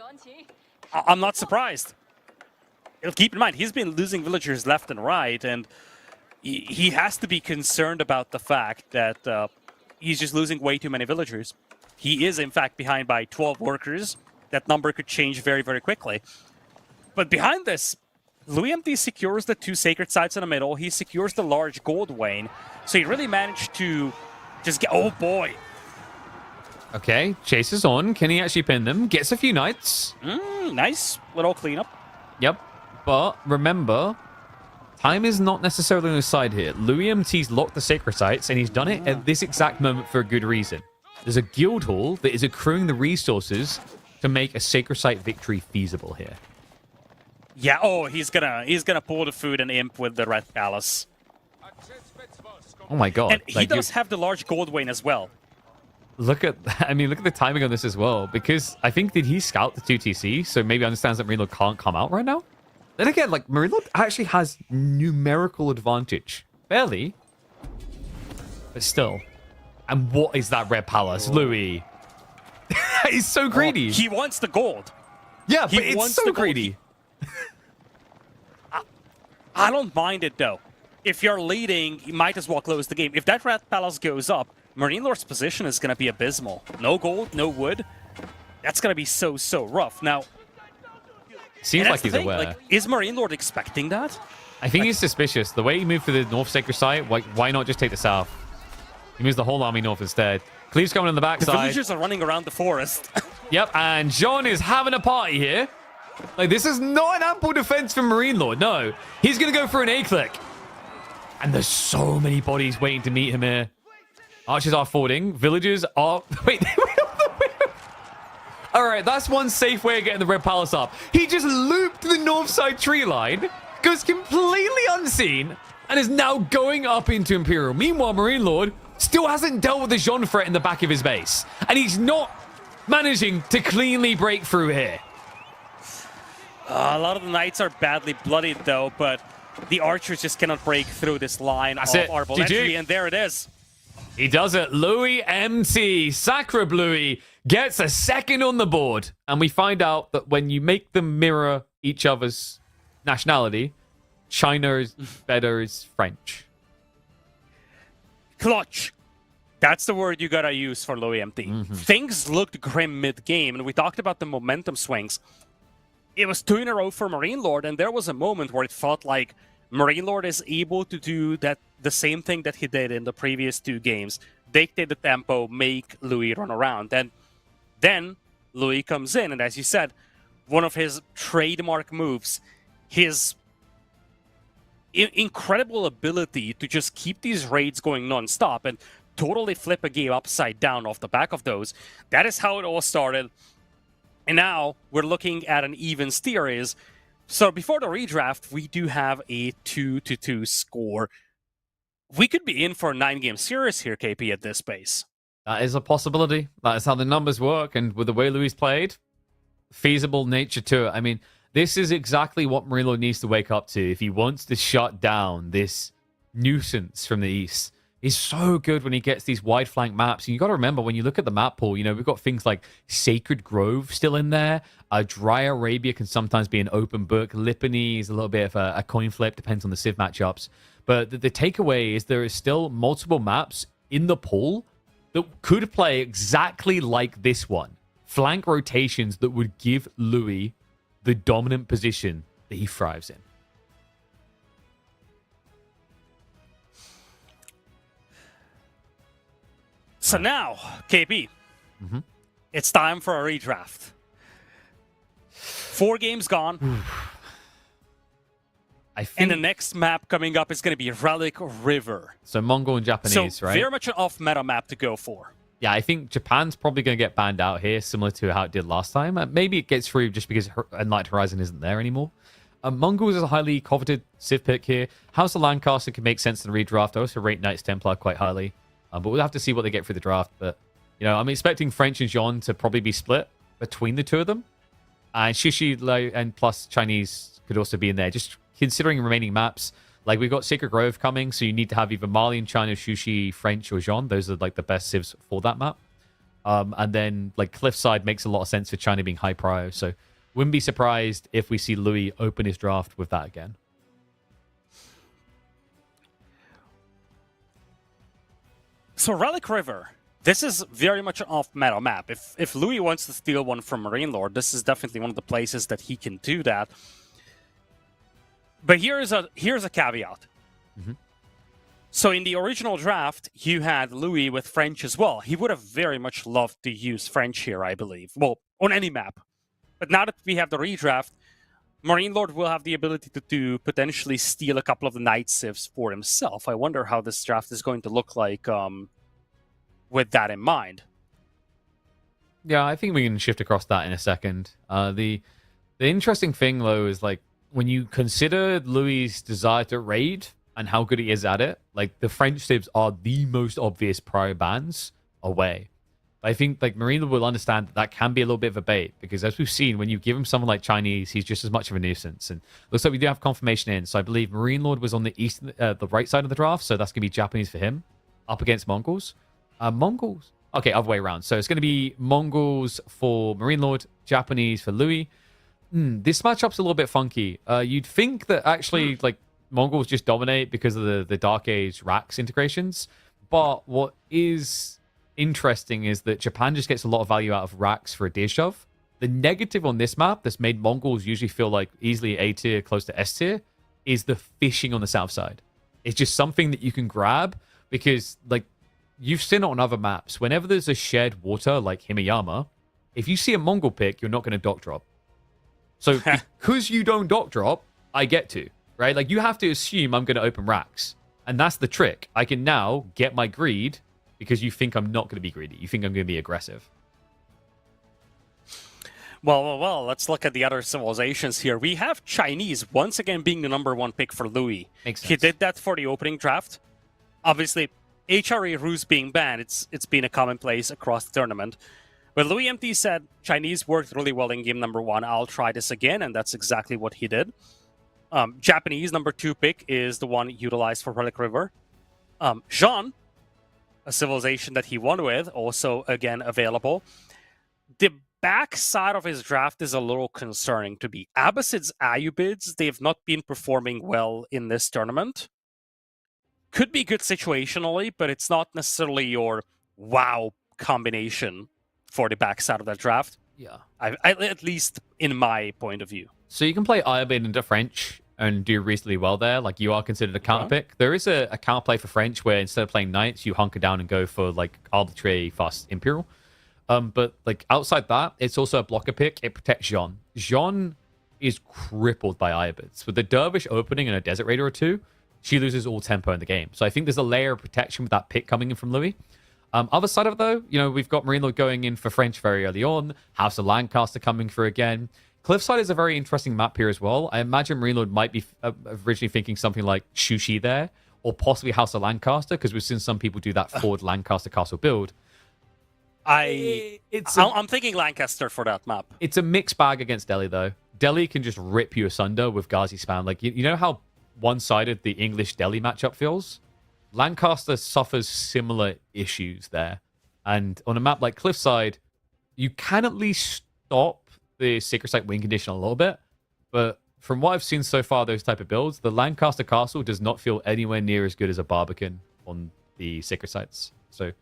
Speaker 2: I'm not surprised. Keep in mind, he's been losing villagers left and right, and he has to be concerned about the fact that he's just losing way too many villagers. He is, in fact, behind by 12 workers. That number could change very quickly. But behind this, Louis MT secures the 2 sacred sites in the middle. He secures the large gold vein. So he really managed to just get... Oh, boy.
Speaker 1: Okay, chases on. Can he actually pin them? Gets a few knights.
Speaker 2: Nice little cleanup.
Speaker 1: Yep. But remember, time is not necessarily on his side here. Louis MT's locked the sacred sites, and he's done it at this exact moment for a good reason. There's a guild hall that is accruing the resources to make a sacred site victory feasible here.
Speaker 2: Yeah, he's gonna pull the food and imp with the Red Palace.
Speaker 1: Oh my god.
Speaker 2: And he does have the large gold vein as well.
Speaker 1: Look at the timing on this as well, because I think, did he scout the 2 TC, so maybe understands that Marine Lord can't come out right now? Then again, like, Marine Lord actually has numerical advantage. Barely. But still. And what is that Red Palace? Louis. He's so greedy.
Speaker 2: He wants the gold.
Speaker 1: Yeah, but it's so greedy.
Speaker 2: I don't mind it, though. If you're leading, you might as well close the game. If that Red Palace goes up, Marine Lord's position is going to be abysmal. No gold, no wood. That's going to be so rough. Now,
Speaker 1: seems like he's aware.
Speaker 2: Like, is Marine Lord expecting that?
Speaker 1: I think he's suspicious. The way he moved for the North Sacred Site, why not just take the South? He moves the whole army north instead. Cleave's coming on the backside.
Speaker 2: The villagers are running around the forest.
Speaker 1: Yep, and Jean is having a party here. Like, this is not an ample defense from Marine Lord. No, he's going to go for an A-click. And there's so many bodies waiting to meet him here. Archers are forwarding. Villagers are... Wait. All right, that's one safe way of getting the Red Palace up. He just looped the north side tree line, goes completely unseen, and is now going up into Imperial. Meanwhile, Marine Lord still hasn't dealt with the Jean threat in the back of his base. And he's not managing to cleanly break through here.
Speaker 2: A lot of the knights are badly bloodied, though, but the archers just cannot break through this line
Speaker 1: That's
Speaker 2: of
Speaker 1: it.
Speaker 2: arbalestry,
Speaker 1: GG.
Speaker 2: and there it is.
Speaker 1: He does it. Louis MT, Sacre Bluey, gets a second on the board. And we find out that when you make them mirror each other's nationality, China is better is French.
Speaker 2: Clutch. That's the word you gotta use for Louis MT. Things looked grim mid-game, and we talked about the momentum swings. It was 2 in a row for Marine Lord, and there was a moment where it felt like Marine Lord is able to do the same thing that he did in the previous 2 games. Dictate the tempo, make Louis run around. And then Louis comes in, and as you said, one of his trademark moves, his incredible ability to just keep these raids going non-stop and totally flip a game upside down off the back of those. That is how it all started. And now we're looking at an even series. So before the redraft, we do have a 2-2 score. We could be in for a 9-game series here, KP, at this pace.
Speaker 1: That is a possibility. That is how the numbers work. And with the way Louis played, feasible nature to it. I mean, this is exactly what Murillo needs to wake up to if he wants to shut down this nuisance from the east. He's so good when he gets these wide flank maps. And you got to remember, when you look at the map pool, you know, we've got things like Sacred Grove still in there. Dry Arabia can sometimes be an open book. Lipany is a little bit of a coin flip, depends on the Civ matchups. But the takeaway is there is still multiple maps in the pool that could play exactly like this one. Flank rotations that would give Louis the dominant position that he thrives in.
Speaker 2: So now, KP, it's time for a redraft. 4 games gone.
Speaker 1: I think
Speaker 2: And the next map coming up is going to be Relic River.
Speaker 1: so. Mongol and Japanese,
Speaker 2: So
Speaker 1: right?
Speaker 2: very much an off-meta map to go for.
Speaker 1: Yeah, I think Japan's probably going to get banned out here, similar to how it did last time. Maybe it gets through just because Enlightened Horizon isn't there anymore. Mongols is a highly coveted Civ pick here. House of Lancaster can make sense in the redraft. I also rate Knights Templar quite highly. But we'll have to see what they get through the draft. But, you know, I'm expecting French and Jean to probably be split between the two of them. And Shishi and plus Chinese could also be in there. Just considering remaining maps, like we've got Sacred Grove coming, so you need to have either Mali and China, Shushi, French, or Jean. Those are like the best civs for that map. And then like Cliffside makes a lot of sense for China being high prio. So wouldn't be surprised if we see Louis open his draft with that again.
Speaker 2: So Relic River, this is very much an off-meta map. If Louis wants to steal one from Marine Lord, this is definitely one of the places that he can do that. But here's a caveat. So in the original draft, you had Louis with French as well. He would have very much loved to use French here, I believe. Well, on any map. But now that we have the redraft, Marine Lord will have the ability to potentially steal a couple of the Knight Civs for himself. I wonder how this draft is going to look like with that in mind.
Speaker 1: Yeah, I think we can shift across that in a second. The interesting thing, though, is like when you consider Louis' desire to raid and how good he is at it, like the French civs are the most obvious prior bans away. But I think like Marine will understand that can be a little bit of a bait because as we've seen, when you give him someone like Chinese, he's just as much of a nuisance. And looks like we do have confirmation in. So I believe Marine Lord was on the the right side of the draft, so that's gonna be Japanese for him, up against Mongols. Mongols. Okay, other way around. So it's going to be Mongols for Marine Lord, Japanese for Louis. This matchup's a little bit funky. You'd think that actually, like, Mongols just dominate because of the Dark Age Rax integrations. But what is interesting is that Japan just gets a lot of value out of Rax for a deer shove. The negative on this map that's made Mongols usually feel like easily A tier, close to S tier, is the fishing on the south side. It's just something that you can grab because, like, you've seen it on other maps. Whenever there's a shared water like Himayama, if you see a Mongol pick, you're not going to dock drop. So because you don't dock drop, I get to, right? Like you have to assume I'm going to open racks. And that's the trick. I can now get my greed because you think I'm not going to be greedy. You think I'm going to be aggressive.
Speaker 2: Well, let's look at the other civilizations here. We have Chinese once again being the #1 pick for Louis.
Speaker 1: Makes sense.
Speaker 2: He did that for the opening draft. Obviously, HRE Ruse being banned, it's been a commonplace across the tournament. But Louis MT said Chinese worked really well in game number 1. I'll try this again, and that's exactly what he did. Japanese number 2 pick is the one utilized for Relic River. Jean, a civilization that he won with, also again available. The back side of his draft is a little concerning to me. Abbasids, Ayubids, they've not been performing well in this tournament. Could be good situationally, but it's not necessarily your wow combination for the backside of that draft.
Speaker 1: Yeah.
Speaker 2: At least in my point of view.
Speaker 1: So you can play Ayubid into French and do reasonably well there. Like, you are considered a counter pick. There is a counter play for French where instead of playing Knights, you hunker down and go for like arbitrary fast Imperial. But like outside that, it's also a blocker pick. It protects Jean. Jean is crippled by Ayubids. With the Dervish opening and a Desert Raider or two, she loses all tempo in the game. So I think there's a layer of protection with that pick coming in from Louis. Other side of it, though, you know, we've got Marine Lord going in for French very early on. House of Lancaster coming through again. Cliffside is a very interesting map here as well. I imagine Marine Lord might be originally thinking something like Shushi there, or possibly House of Lancaster, because we've seen some people do that forward Lancaster castle build.
Speaker 2: I'm thinking Lancaster for that map.
Speaker 1: It's a mixed bag against Delhi, though. Delhi can just rip you asunder with Ghazi spam. Like, you know how one-sided the English-Delhi matchup feels? Lancaster suffers similar issues there. And on a map like Cliffside, you can at least stop the Sacred Site win condition a little bit. But from what I've seen so far, those type of builds, the Lancaster Castle does not feel anywhere near as good as a Barbican on the Sacred Sites. So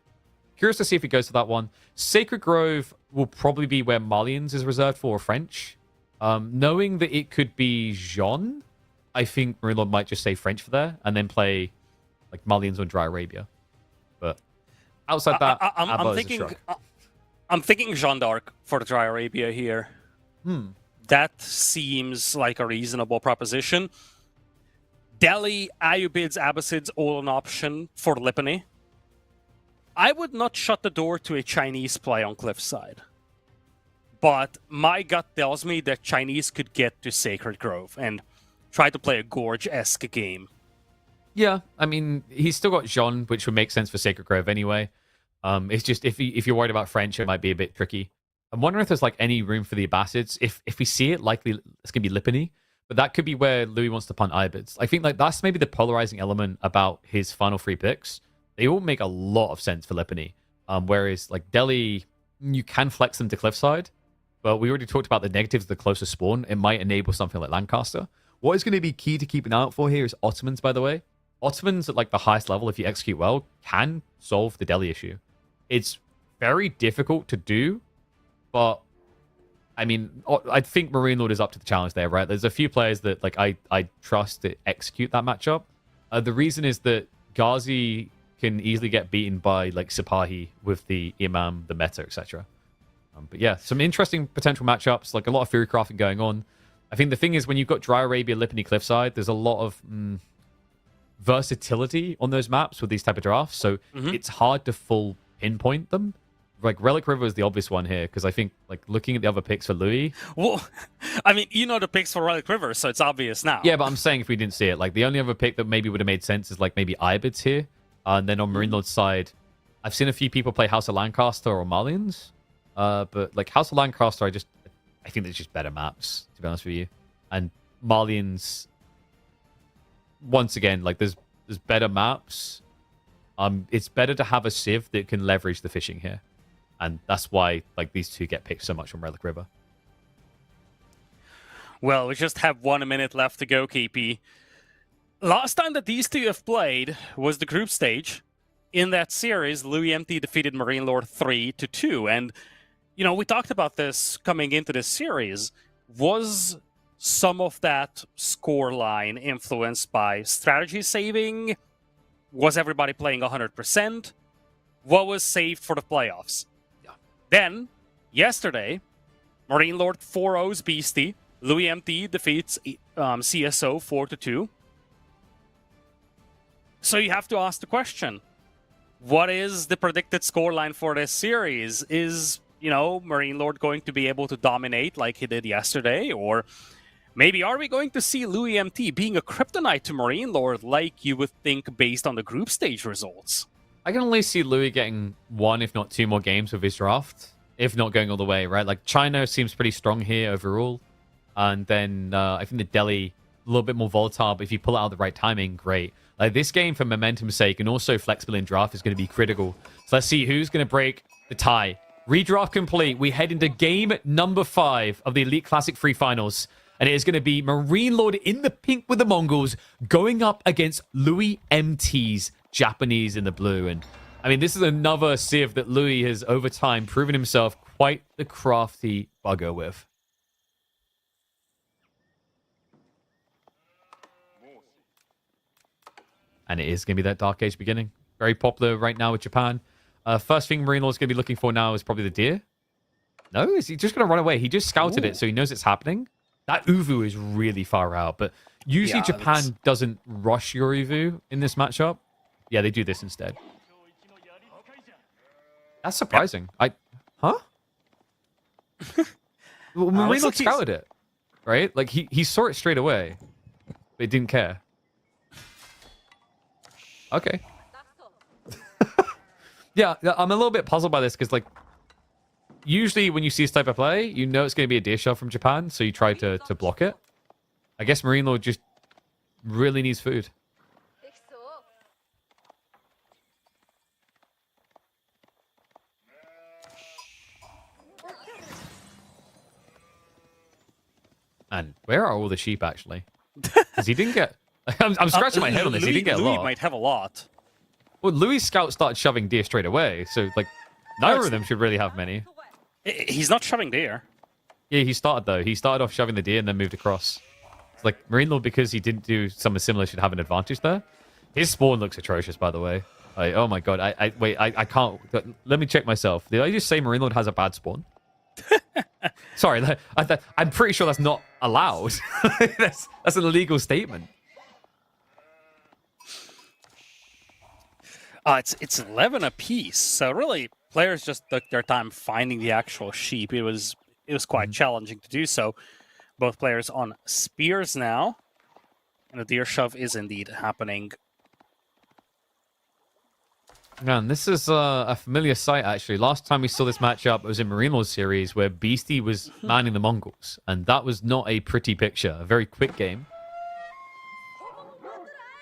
Speaker 1: curious to see if he goes to that one. Sacred Grove will probably be where Malians is reserved for, French. Knowing that it could be Jean, I think Marine Lord might just say French for there and then play like Malians on Dry Arabia. But outside that,
Speaker 2: I'm thinking Jeanne d'Arc for the Dry Arabia here. That seems like a reasonable proposition. Delhi, Ayubids, Abbasids, all an option for Lipany. I would not shut the door to a Chinese play on Cliffside. But my gut tells me that Chinese could get to Sacred Grove and try to play a Gorge-esque game.
Speaker 1: Yeah, I mean, he's still got Jean, which would make sense for Sacred Grove anyway. It's just, if you're worried about French, it might be a bit tricky. I'm wondering if there's like any room for the Abbasids. If we see it, likely it's going to be Lipany. But that could be where Louis wants to punt Ayubids. I think like that's maybe the polarizing element about his final 3 picks. They all make a lot of sense for Lipany. Whereas like Delhi, you can flex them to Cliffside. But we already talked about the negatives of the closest spawn. It might enable something like Lancaster. What is going to be key to keep an eye out for here is Ottomans, by the way. Ottomans at like the highest level, if you execute well, can solve the Delhi issue. It's very difficult to do, but I mean, I think Marine Lord is up to the challenge there, right? There's a few players that like I trust to execute that matchup. The reason is that Ghazi can easily get beaten by like Sipahi with the Imam, the meta, etc. But yeah, some interesting potential matchups, like a lot of Fury crafting going on. I think the thing is when you've got Dry Arabia, Lipany, Cliffside, there's a lot of versatility on those maps with these type of drafts, so it's hard to full pinpoint them. Like Relic River is the obvious one here because I think like looking at the other picks for Louis.
Speaker 2: Well, I mean, you know the picks for Relic River, so it's obvious now.
Speaker 1: Yeah, but I'm saying if we didn't see it, like the only other pick that maybe would have made sense is like maybe Ayubids here, and then on Marine Lord's side, I've seen a few people play House of Lancaster or Malians, but like House of Lancaster, I think there's just better maps to be honest with you, and Malians. Once again, like there's better maps. It's better to have a Civ that can leverage the fishing here. And that's why like these two get picked so much on Relic River.
Speaker 2: Well, we just have 1 minute left to go, KP. Last time that these two have played was the group stage. In that series, Louis MT defeated Marine Lord 3-2. And, you know, we talked about this coming into this series. Was some of that score line influenced by strategy saving? Was everybody playing 100%? What was saved for the playoffs? Yeah. Then, yesterday, Marine Lord 4-0's Beastie. Louis MT defeats CSO 4-2. So you have to ask the question, what is the predicted scoreline for this series? Is, you know, Marine Lord going to be able to dominate like he did yesterday? Or maybe are we going to see Louis MT being a kryptonite to Marine Lord like you would think based on the group stage results?
Speaker 1: I can only see Louis getting 1, if not 2 more games with his draft. if not going all the way, right? Like China seems pretty strong here overall. And then I think the Delhi, a little bit more volatile, but if you pull it out at the right timing, great. Like this game, for momentum's sake, and also flexible in draft, is going to be critical. So let's see who's going to break the tie. Redraft complete. We head into game number 5 of the Elite Classic 3 finals. And it is going to be Marine Lord in the pink with the Mongols going up against Louis MT's Japanese in the blue. And I mean, this is another Civ that Louis has over time proven himself quite the crafty bugger with. And it is going to be that Dark Age beginning. Very popular right now with Japan. First thing Marine Lord's going to be looking for now is probably the deer. No? Is he just going to run away? He just scouted it, so he knows it's happening. That Uvu is really far out, but usually Japan doesn't rush your Uvu in this matchup. Yeah, they do this instead. That's surprising. Huh? Well, Marine Lord scouted it, right? Like, he saw it straight away, but he didn't care. Okay. Yeah, I'm a little bit puzzled by this because, like, usually when you see this type of play, you know it's going to be a deer shot from Japan, so you try to block it. I guess Marine Lord just really needs food. And where are all the sheep, actually? Because he didn't get... I'm scratching my head on this. He didn't get a lot.
Speaker 2: Louis might have a lot.
Speaker 1: Well, Louis' scout started shoving deer straight away, so, like, neither of them should really have many.
Speaker 2: He's not shoving deer.
Speaker 1: Yeah, he started, though. He started off shoving the deer and then moved across. It's like, Marine Lord, because he didn't do something similar, should have an advantage there. His spawn looks atrocious, by the way. Oh my god. Wait, I can't... Let me check myself. Did I just say Marine Lord has a bad spawn? Sorry, I'm pretty sure that's not allowed. That's an illegal statement.
Speaker 2: It's 11 apiece, so really players just took their time finding the actual sheep. It was quite challenging to do so. Both players on spears now, and the deer shove is indeed happening.
Speaker 1: Man, this is a familiar sight, actually. Last time we saw this matchup, it was in Marine Lord series, where Beastie was manning the Mongols, and that was not a pretty picture. A very quick game.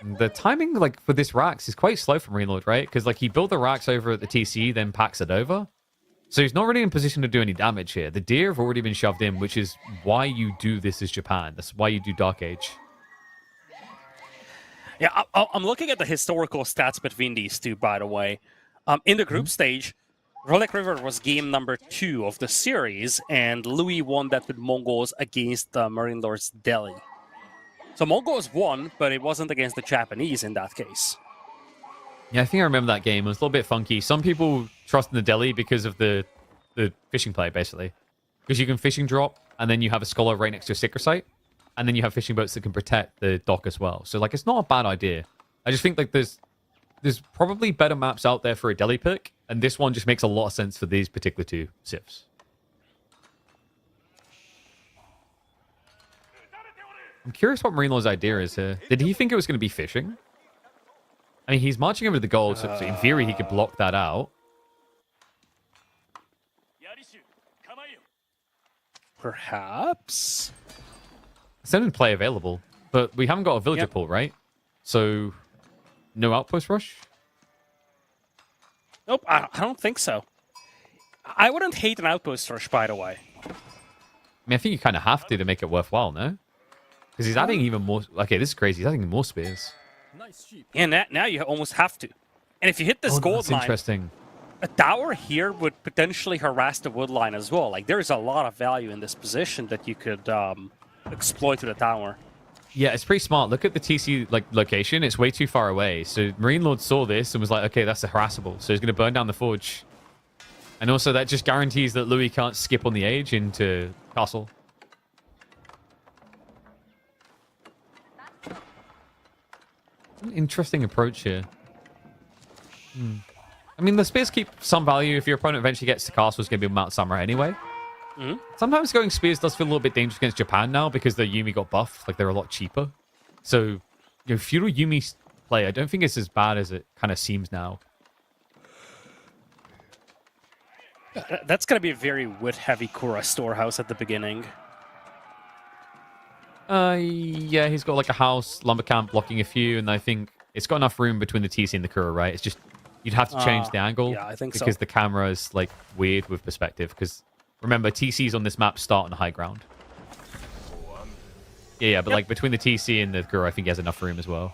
Speaker 1: The timing, like, for this Rax is quite slow for Marine Lord, right? Because, like, he built the Rax over at the TC, then packs it over. So he's not really in position to do any damage here. The deer have already been shoved in, which is why you do this as Japan. That's why you do Dark Age.
Speaker 2: Yeah, I'm looking at the historical stats between these two, by the way. In the group stage, Rolek River was game number 2 of the series, and Louis won that with Mongols against Marine Lord's Delhi. So Mongols won, but it wasn't against the Japanese in that case.
Speaker 1: Yeah, I think I remember that game. It was a little bit funky. Some people trust in the Delhi because of the fishing play, basically. Because you can fishing drop, and then you have a scholar right next to a sticker site, and then you have fishing boats that can protect the dock as well. So, like, it's not a bad idea. I just think, like, there's probably better maps out there for a Delhi pick, and this one just makes a lot of sense for these particular two civs. I'm curious what Marine Lord's idea is here. Did he think it was going to be fishing? I mean, he's marching over the gold, so in theory he could block that out.
Speaker 2: Perhaps?
Speaker 1: Send play available, but we haven't got a villager pool, right? So, no outpost rush?
Speaker 2: Nope, I don't think so. I wouldn't hate an outpost rush, by the way.
Speaker 1: I mean, I think you kind of have to make it worthwhile, no? Because he's adding even more... Okay, this is crazy. He's adding more spears.
Speaker 2: And now you almost have to. And if you hit this gold
Speaker 1: that's
Speaker 2: line,
Speaker 1: interesting.
Speaker 2: a tower here would potentially harass the wood line as well. Like, there's a lot of value in this position that you could exploit to the tower.
Speaker 1: Yeah, it's pretty smart. Look at the TC location. It's way too far away. So Marine Lord saw this and was like, okay, that's a harassable. So he's going to burn down the forge. And also that just guarantees that Louis can't skip on the age into castle. An interesting approach here. I mean, the spears keep some value. If your opponent eventually gets to castle, it's going to be Mount Samurai anyway. Sometimes going spears does feel a little bit dangerous against Japan now because the Yumi got buffed. Like, they're a lot cheaper. So, you know, feudal Yumi play, I don't think it's as bad as it kind of seems now.
Speaker 2: That's going to be a very wood-heavy Kura storehouse at the beginning.
Speaker 1: Yeah, he's got like a house, lumber camp blocking a few, and I think it's got enough room between the TC and the Kura, right? It's just, you'd have to change the angle.
Speaker 2: Yeah, I think
Speaker 1: because
Speaker 2: so.
Speaker 1: the camera is like weird with perspective. Because remember, TCs on this map start on high ground. Yeah, but like between the TC and the Kura, I think he has enough room as well.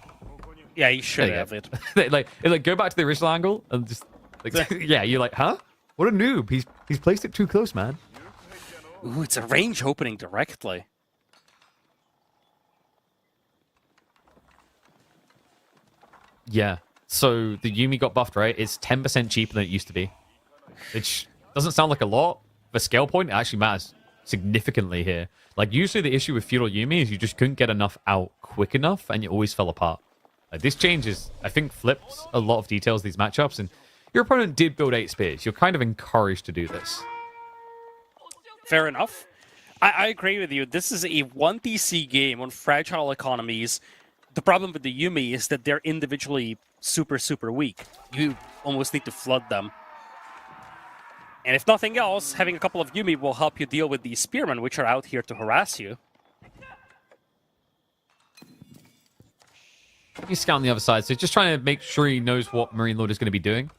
Speaker 2: Yeah, he should have it.
Speaker 1: like go back to the original angle and just like yeah, you're like, huh? What a noob! He's placed it too close, man.
Speaker 2: Ooh, it's a range opening directly.
Speaker 1: Yeah. So the Yuumi got buffed, right? It's 10% cheaper than it used to be, which doesn't sound like a lot. For scale point, it actually matters significantly here. Like usually the issue with feudal Yuumi is you just couldn't get enough out quick enough, and it always fell apart. This change is, I think, flips a lot of details of these matchups, and your opponent did build 8 spears. You're kind of encouraged to do this.
Speaker 2: Fair enough. I agree with you. This is a 1DC game on fragile economies. The problem with the Yuumi is that they're individually super, super weak. You almost need to flood them. And if nothing else, having a couple of Yuumi will help you deal with these spearmen, which are out here to harass you.
Speaker 1: He's scouting the other side, so just trying to make sure he knows what Marine Lord is going to be doing.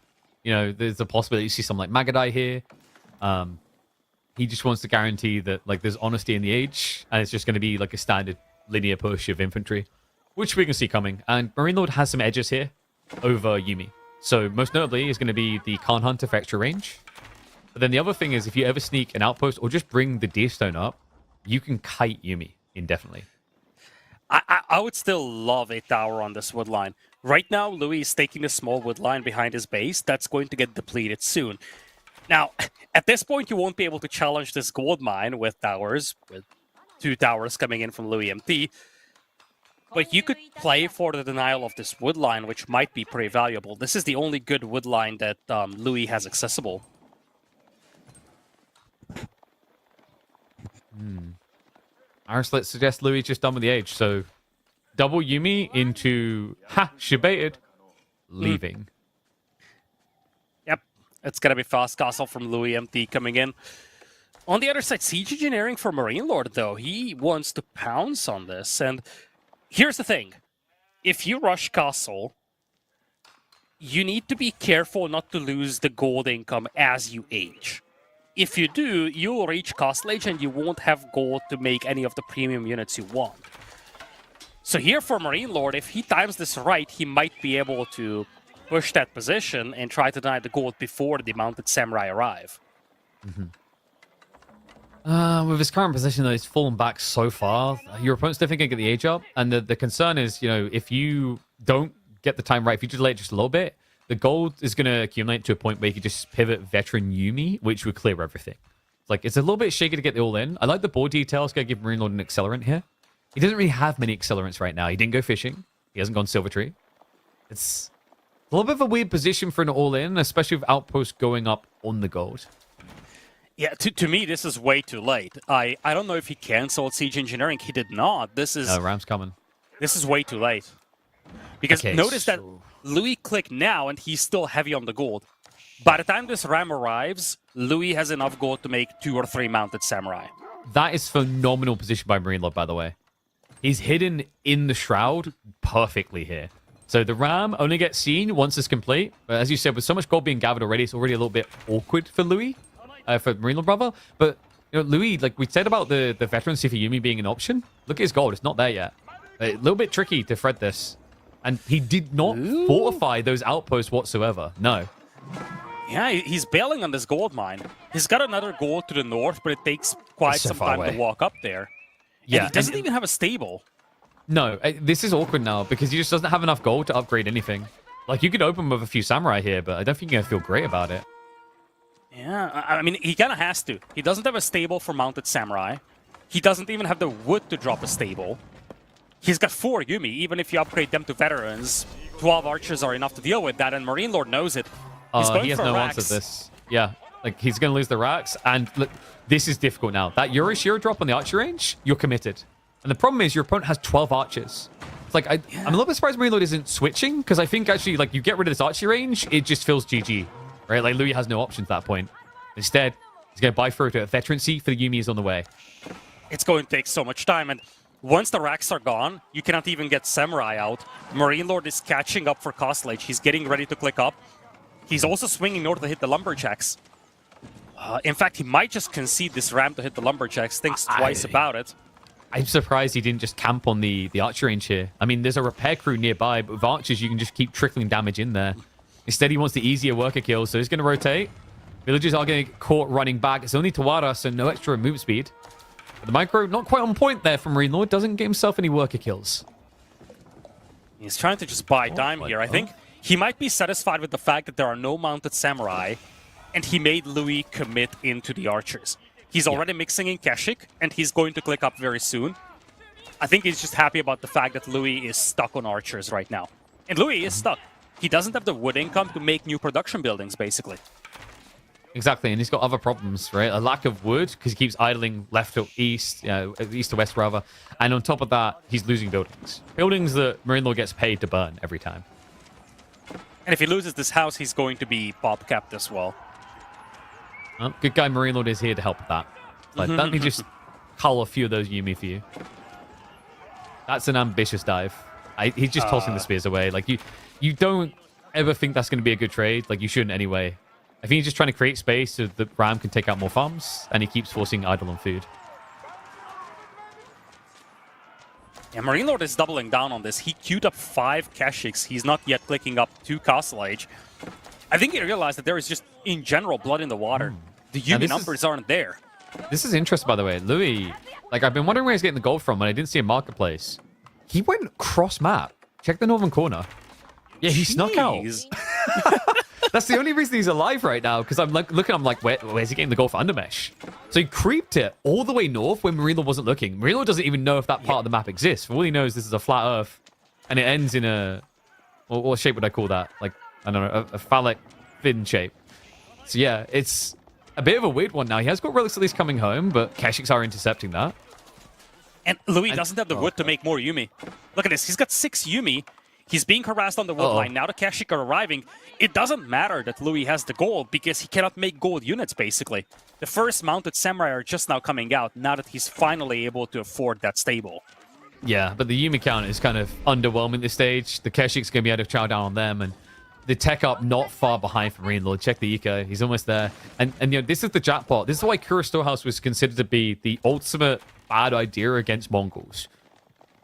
Speaker 1: You know, there's a possibility you see something like Magadai here. He just wants to guarantee that like there's honesty in the age, and it's just going to be like a standard linear push of infantry, which we can see coming. And Marine Lord has some edges here over Yuumi. So most notably is going to be the Khan Hunter for extra range. But then the other thing is, if you ever sneak an outpost or just bring the Deer Stone up, you can kite Yuumi indefinitely.
Speaker 2: I would still love a tower on this wood line. Right now, Louis is taking a small wood line behind his base. That's going to get depleted soon. Now, at this point, you won't be able to challenge this gold mine with towers, with 2 towers coming in from Louis MT. But you could play for the denial of this wood line, which might be pretty valuable. This is the only good wood line that Louis has accessible.
Speaker 1: Arslet suggests Louis just done with the age, so double Yuumi into she baited, leaving.
Speaker 2: Yep, it's gonna be fast castle from Louis MT coming in. On the other side, Siege Engineering for Marine Lord, though, he wants to pounce on this. And here's the thing: if you rush castle, you need to be careful not to lose the gold income as you age. If you do, you will reach Castle Age and you won't have gold to make any of the premium units you want. So here for Marine Lord, if he times this right, he might be able to push that position and try to deny the gold before the Mounted Samurai arrive.
Speaker 1: With his current position, though, he's fallen back so far. Your opponent's definitely going to get the age up. And the concern is, you know, if you don't get the time right, if you delay it just a little bit, the gold is going to accumulate to a point where you can just pivot veteran Yuumi, which would clear everything. Like, it's a little bit shaky to get the all in. I like the board details. Going to give Marine Lord an accelerant here. He doesn't really have many accelerants right now. He didn't go fishing. He hasn't gone Silver Tree. It's a little bit of a weird position for an all-in, especially with Outpost going up on the gold.
Speaker 2: Yeah, to me, this is way too late. I don't know if he canceled Siege Engineering. He did not. This is...
Speaker 1: No, Ram's coming.
Speaker 2: This is way too late. Because
Speaker 1: Okay,
Speaker 2: notice that Louis clicked now, and he's still heavy on the gold. By the time this Ram arrives, Louis has enough gold to make 2 or 3 Mounted Samurai.
Speaker 1: That is phenomenal position by Marine Lord, by the way. He's hidden in the Shroud perfectly here. So the Ram only gets seen once it's complete. But as you said, with so much gold being gathered already, it's already a little bit awkward for Louis, for Marine Lord, brother. But, you know, Louis, like we said about the veteran Sifayumi being an option, look at his gold. It's not there yet. A little bit tricky to thread this. And he did not fortify those outposts whatsoever. No.
Speaker 2: Yeah, he's bailing on this gold mine. He's got another gold to the north, but it takes quite some time to walk up there.
Speaker 1: Yeah,
Speaker 2: and he doesn't even have a stable.
Speaker 1: No, this is awkward now because he just doesn't have enough gold to upgrade anything. Like, you could open with a few samurai here, but I don't think you're going to feel great about it.
Speaker 2: Yeah, I mean, he kind of has to. He doesn't have a stable for mounted samurai. He doesn't even have the wood to drop a stable. He's got 4 Yuumi. Even if you upgrade them to veterans, 12 archers are enough to deal with that, and Marine Lord knows it. He's going
Speaker 1: he has
Speaker 2: for
Speaker 1: no
Speaker 2: racks.
Speaker 1: answer to this. Yeah, like, he's going to lose the racks, and look, this is difficult now. That Yorishiro drop on the archer range, you're committed. And the problem is your opponent has 12 archers. It's like, I'm a little bit surprised Marine Lord isn't switching, because I think actually, like, you get rid of this archer range, it just feels GG, right? Like, Louis has no options at that point. Instead, he's going to buy through to a veterancy for the Yumi is on the way.
Speaker 2: It's going to take so much time, and once the racks are gone, you cannot even get Samurai out. Marine Lord is catching up for Castle Age. He's getting ready to click up. He's also swinging north to hit the Lumberjacks. In fact, he might just concede this ramp to hit the Lumberjacks. Thinks twice about it.
Speaker 1: I'm surprised he didn't just camp on the archer range here. I mean, there's a repair crew nearby, but with archers, you can just keep trickling damage in there. Instead, he wants the easier worker kills, so he's going to rotate. Villagers are going to get caught running back. It's only Tawara, so no extra movement speed. But the micro, not quite on point there from Marine Lord. Doesn't get himself any worker kills.
Speaker 2: He's trying to just buy time here. I think he might be satisfied with the fact that there are no mounted samurai, and he made Louis commit into the archers. He's already mixing in Kashik, and he's going to click up very soon. I think he's just happy about the fact that Louis is stuck on archers right now. And Louis is stuck. He doesn't have the wood income to make new production buildings, basically.
Speaker 1: Exactly, and he's got other problems, right? A lack of wood, because he keeps idling left to east, east to west, rather. And on top of that, he's losing buildings. Buildings that Marine Lord gets paid to burn every time.
Speaker 2: And if he loses this house, he's going to be pop-capped as well.
Speaker 1: Well, good guy Marine Lord is here to help with that. Like, let me just cull a few of those Yumi for you. That's an ambitious dive. He's just tossing the spears away. Like, you don't ever think that's going to be a good trade. Like, you shouldn't anyway. I think he's just trying to create space so that Ram can take out more farms, and he keeps forcing idle on food.
Speaker 2: Yeah, Marine Lord is doubling down on this. He queued up 5 Kashyyyks. He's not yet clicking up 2 Castle Age. I think he realized that there is just, in general, blood in the water. The Yumi numbers aren't there.
Speaker 1: This is interesting, by the way. Louis, like, I've been wondering where he's getting the gold from, and I didn't see a marketplace. He went cross-map. Check the northern corner. Yeah, he snuck out. That's the only reason he's alive right now, because I'm like looking, I'm like, where's he getting the gold for Undermesh? So he creeped it all the way north when Marine Lord wasn't looking. Marine Lord doesn't even know if that part of the map exists. For all he knows, this is a flat Earth, and it ends in a... What shape would I call that? Like, I don't know, a phallic fin shape. So yeah, it's a bit of a weird one now. He has got relics at least coming home, but Kashyyyks are intercepting that.
Speaker 2: And Louis doesn't have the wood to make more Yumi. Look at this. He's got 6 Yumi. He's being harassed on the wood line. Now the Kashyyyk are arriving. It doesn't matter that Louis has the gold because he cannot make gold units, basically. The first mounted samurai are just now coming out, now that he's finally able to afford that stable.
Speaker 1: Yeah, but the Yumi count is kind of underwhelming this stage. The Kashyyyks going to be able to chow down on them, and the tech up not far behind from Marine Lord. Check the eco. He's almost there. And you know, this is the jackpot. This is why Kura Storehouse was considered to be the ultimate bad idea against Mongols.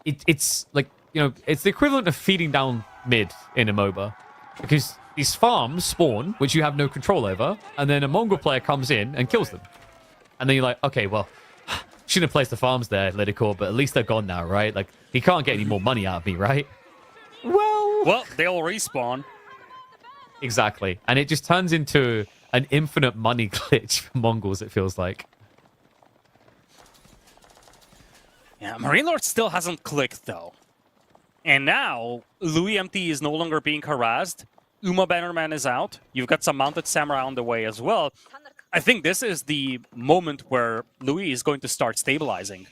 Speaker 1: It's like, you know, it's the equivalent of feeding down mid in a MOBA. Because these farms spawn, which you have no control over, and then a Mongol player comes in and kills them. And then you're like, okay, well, shouldn't have placed the farms there, Lidicor, but at least they're gone now, right? Like, he can't get any more money out of me, right? Well,
Speaker 2: they'll respawn.
Speaker 1: Exactly. And it just turns into an infinite money glitch for Mongols, it feels like.
Speaker 2: Yeah, Marine Lord still hasn't clicked, though. And now, Louis MT is no longer being harassed. Uma Bannerman is out. You've got some mounted samurai on the way as well. I think this is the moment where Louis is going to start stabilizing.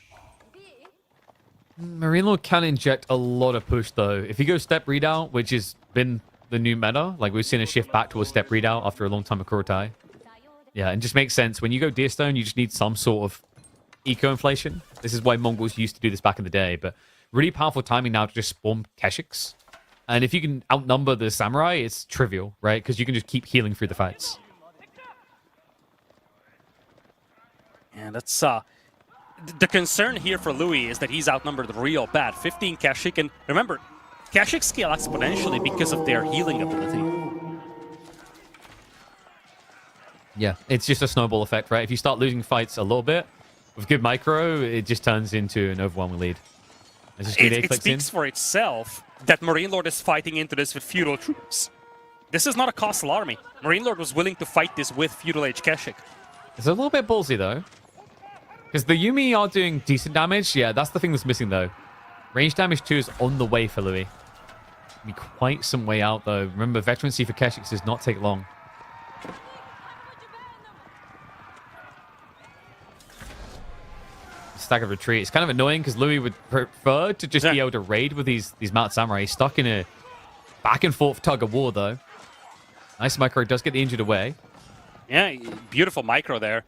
Speaker 1: Marine Lord can inject a lot of push, though. If he goes step readout, which has been the new meta, like we've seen a shift back towards step readout after a long time of Kurotai. Yeah, and just makes sense. When you go Deerstone, you just need some sort of eco-inflation. This is why Mongols used to do this back in the day, but really powerful timing now to just spawn Kashyyyks. And if you can outnumber the samurai, it's trivial, right? Because you can just keep healing through the fights.
Speaker 2: And that's the concern here for Louis is that he's outnumbered real bad. 15 Kashyyyk, and remember, Kashyyyk scale exponentially because of their healing ability.
Speaker 1: Yeah, it's just a snowball effect, right? If you start losing fights a little bit, with good micro, it just turns into an overwhelming lead.
Speaker 2: It speaks for itself that Marine Lord is fighting into this with feudal troops. This is not a Castle army. Marine Lord was willing to fight this with feudal age Kashyyyk.
Speaker 1: It's a little bit ballsy, though. Because the Yumi are doing decent damage. Yeah, that's the thing that's missing, though. Range damage 2 is on the way for Louis. Be quite some way out, though. Remember, veterancy for Kashyyyks does not take long. Staggered retreat. It's kind of annoying because Louis would prefer to just be able to raid with these Mount Samurai. He's stuck in a back and forth tug of war, though. Nice micro does get the injured away.
Speaker 2: Yeah, beautiful micro there.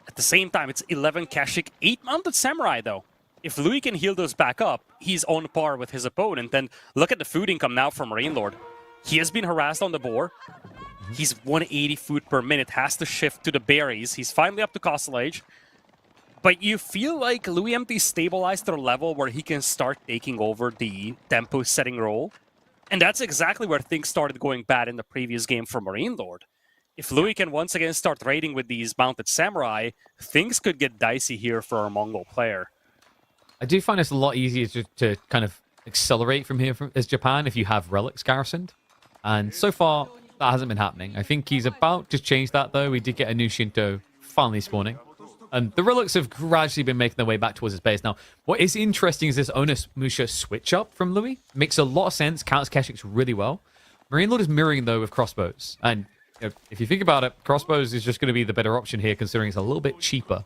Speaker 2: At the same time, it's 11 Kashik, 8 Mounted Samurai, though. If Louis can heal those back up, he's on par with his opponent. And look at the food income now from Marine Lord. He has been harassed on the boar. He's 180 food per minute, has to shift to the berries. He's finally up to Castle Age. But you feel like Louis MT stabilized to a level where he can start taking over the tempo setting role. And that's exactly where things started going bad in the previous game for Marine Lord. If Louis can once again start raiding with these Mounted Samurai, things could get dicey here for our Mongol player.
Speaker 1: I do find it's a lot easier to kind of accelerate from here as Japan if you have relics garrisoned. And so far, that hasn't been happening. I think he's about to change that, though. We did get a new Shinto finally spawning. And the relics have gradually been making their way back towards his base. Now, what is interesting is this Onus Musha switch up from Louis. Makes a lot of sense, counts Keshiks really well. Marine Lord is mirroring, though, with crossbows. And if you think about it, crossbows is just going to be the better option here, considering it's a little bit cheaper.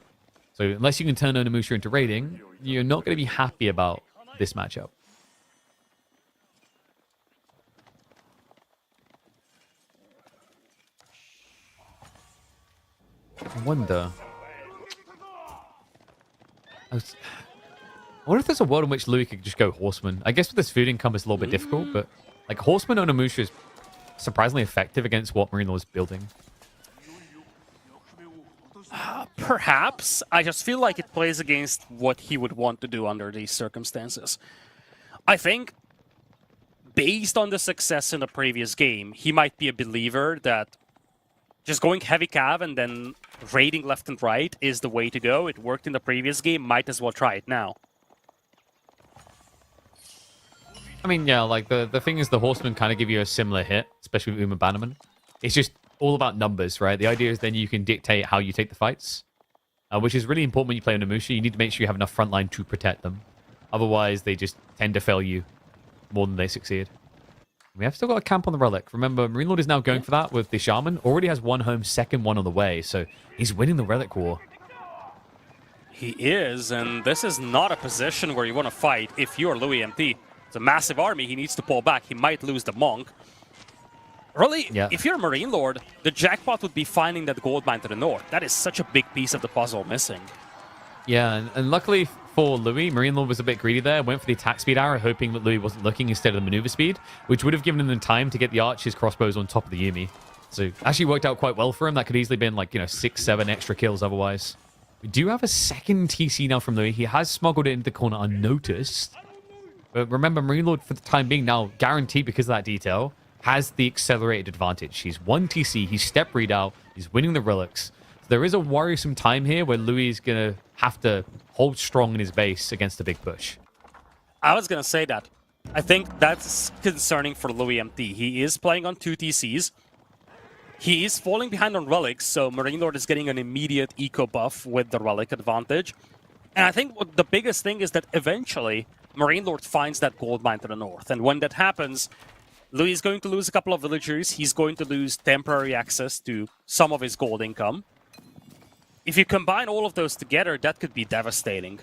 Speaker 1: So unless you can turn Onimusha into raiding, you're not going to be happy about this matchup. I wonder if there's a world in which Louis could just go Horseman. I guess with this food income it's a little bit difficult, but like Horseman Onimusha is surprisingly effective against what Marine Lord is building.
Speaker 2: Perhaps. I just feel like it plays against what he would want to do under these circumstances. I think, based on the success in the previous game, he might be a believer that just going heavy cav and then raiding left and right is the way to go. It worked in the previous game, might as well try it now.
Speaker 1: I mean, yeah, like the thing is the Horsemen kind of give you a similar hit, especially with Uma Bannerman. It's just all about numbers, right? The idea is then you can dictate how you take the fights, which is really important when you play Onimusha. You need to make sure you have enough frontline to protect them. Otherwise, they just tend to fail you more than they succeed. We have still got a camp on the relic. Remember, Marine Lord is now going for that with the Shaman. Already has one home, second one on the way. So he's winning the relic war.
Speaker 2: He is, and this is not a position where you want to fight if you're Louis MT. It's a massive army. He needs to pull back. He might lose the Monk. Really, if you're a Marine Lord, the jackpot would be finding that gold mine to the north. That is such a big piece of the puzzle missing.
Speaker 1: Yeah, and luckily for Louis, Marine Lord was a bit greedy there. Went for the attack speed arrow, hoping that Louis wasn't looking instead of the maneuver speed, which would have given him time to get the archers crossbows on top of the Yumi. So actually worked out quite well for him. That could easily been like, 6, 7 extra kills otherwise. We do have a second TC now from Louis. He has smuggled it into the corner unnoticed. But remember, Marine Lord, for the time being now, guaranteed because of that detail, has the accelerated advantage. He's 1 TC, he's step readout, he's winning the relics. So there is a worrisome time here where Louis is going to have to hold strong in his base against the big push.
Speaker 2: I was going to say that. I think that's concerning for Louis MT. He is playing on 2 TCs. He is falling behind on relics, so Marine Lord is getting an immediate eco buff with the relic advantage. And I think what the biggest thing is that eventually Marine Lord finds that gold mine to the north. And when that happens, Louis is going to lose a couple of villagers. He's going to lose temporary access to some of his gold income. If you combine all of those together, that could be devastating.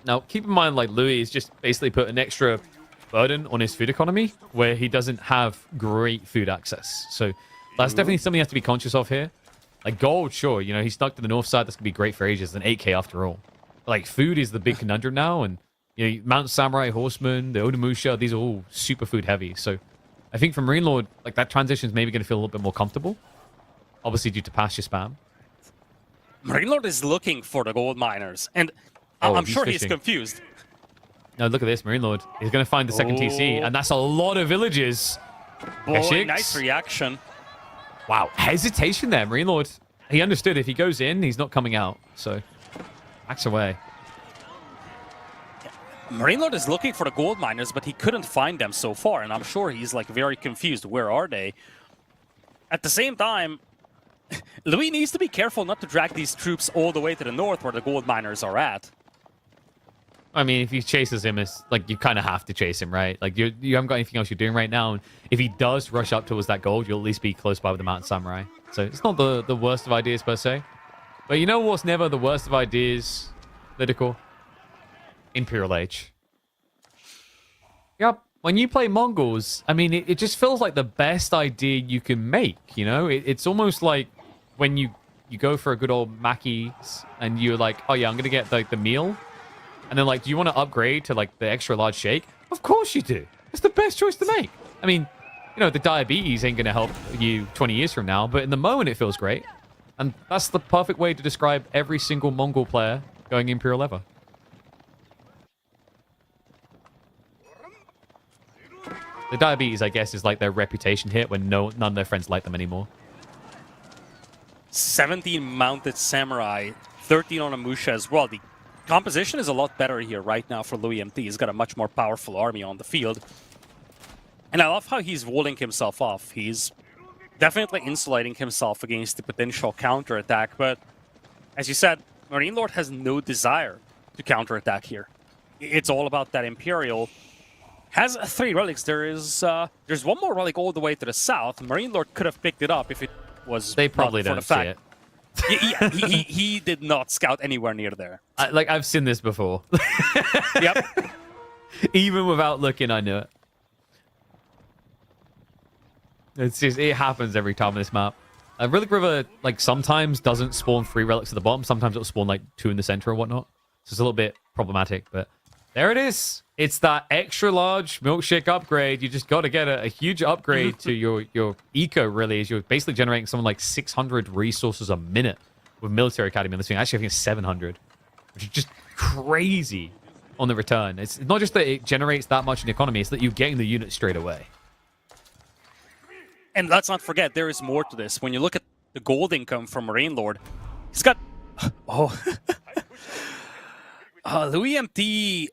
Speaker 1: Now, keep in mind, like, Louis has just basically put an extra burden on his food economy where he doesn't have great food access. So that's definitely something he has to be conscious of here. Like, gold, sure, he's stuck to the north side. That's going to be great for ages. An 8k after all. Like, food is the big conundrum now, and Mount Samurai, Horseman, the Onimusha, these are all super food heavy. So I think for Marine Lord, like, that transition is maybe going to feel a little bit more comfortable. Obviously due to pasture spam.
Speaker 2: Marine Lord is looking for the gold miners, and I'm sure he's confused.
Speaker 1: No, look at this, Marine Lord. He's going to find the second TC, and that's a lot of villages.
Speaker 2: Boy, nice reaction.
Speaker 1: Wow, hesitation there, Marine Lord. He understood if he goes in, he's not coming out. So, backs away.
Speaker 2: Marine Lord is looking for the gold miners, but he couldn't find them so far, and I'm sure he's like very confused. Where are they? At the same time, Louis needs to be careful not to drag these troops all the way to the north where the gold miners are at.
Speaker 1: I mean, if he chases him, it's like you kind of have to chase him, right? Like you haven't got anything else you're doing right now. And if he does rush up towards that gold, you'll at least be close by with the Mountain Samurai. So it's not the worst of ideas per se. But you know what's never the worst of ideas, Political? Imperial Age. Yep. when you play Mongols, I mean, it just feels like the best idea you can make, you know? It's almost like when you go for a good old Mackey's and you're like, oh yeah, I'm going to get like the meal. And then like, do you want to upgrade to like the extra large shake? Of course you do. It's the best choice to make. I mean, you know, the diabetes ain't going to help you 20 years from now, but in the moment it feels great. And that's the perfect way to describe every single Mongol player going Imperial ever. The diabetes, I guess, is like their reputation hit when none of their friends like them anymore.
Speaker 2: 17 mounted samurai, 13 on a Musha as well. The composition is a lot better here right now for Louis MT. He's got a much more powerful army on the field. And I love how he's walling himself off. He's definitely insulating himself against the potential counterattack. But as you said, Marine Lord has no desire to counterattack here. It's all about that Imperial. Has 3 relics. There's one more relic all the way to the south. Marine Lord could have picked it up if it was.
Speaker 1: They probably don't see it.
Speaker 2: he did not scout anywhere near there.
Speaker 1: I've seen this before.
Speaker 2: Yep.
Speaker 1: Even without looking, I knew it. It happens every time on this map. Relic River, like, sometimes doesn't spawn 3 relics at the bottom. Sometimes it'll spawn, like, 2 in the center or whatnot. So it's a little bit problematic, but there it is. It's that extra large milkshake upgrade. You just got to get a huge upgrade to your eco, really, as you're basically generating something like 600 resources a minute with Military Academy on this thing. Actually, I think it's 700, which is just crazy on the return. It's not just that it generates that much in the economy, it's that you're getting the unit straight away.
Speaker 2: And let's not forget, there is more to this. When you look at the gold income from Marine Lord, he's got... Oh. Louis MT...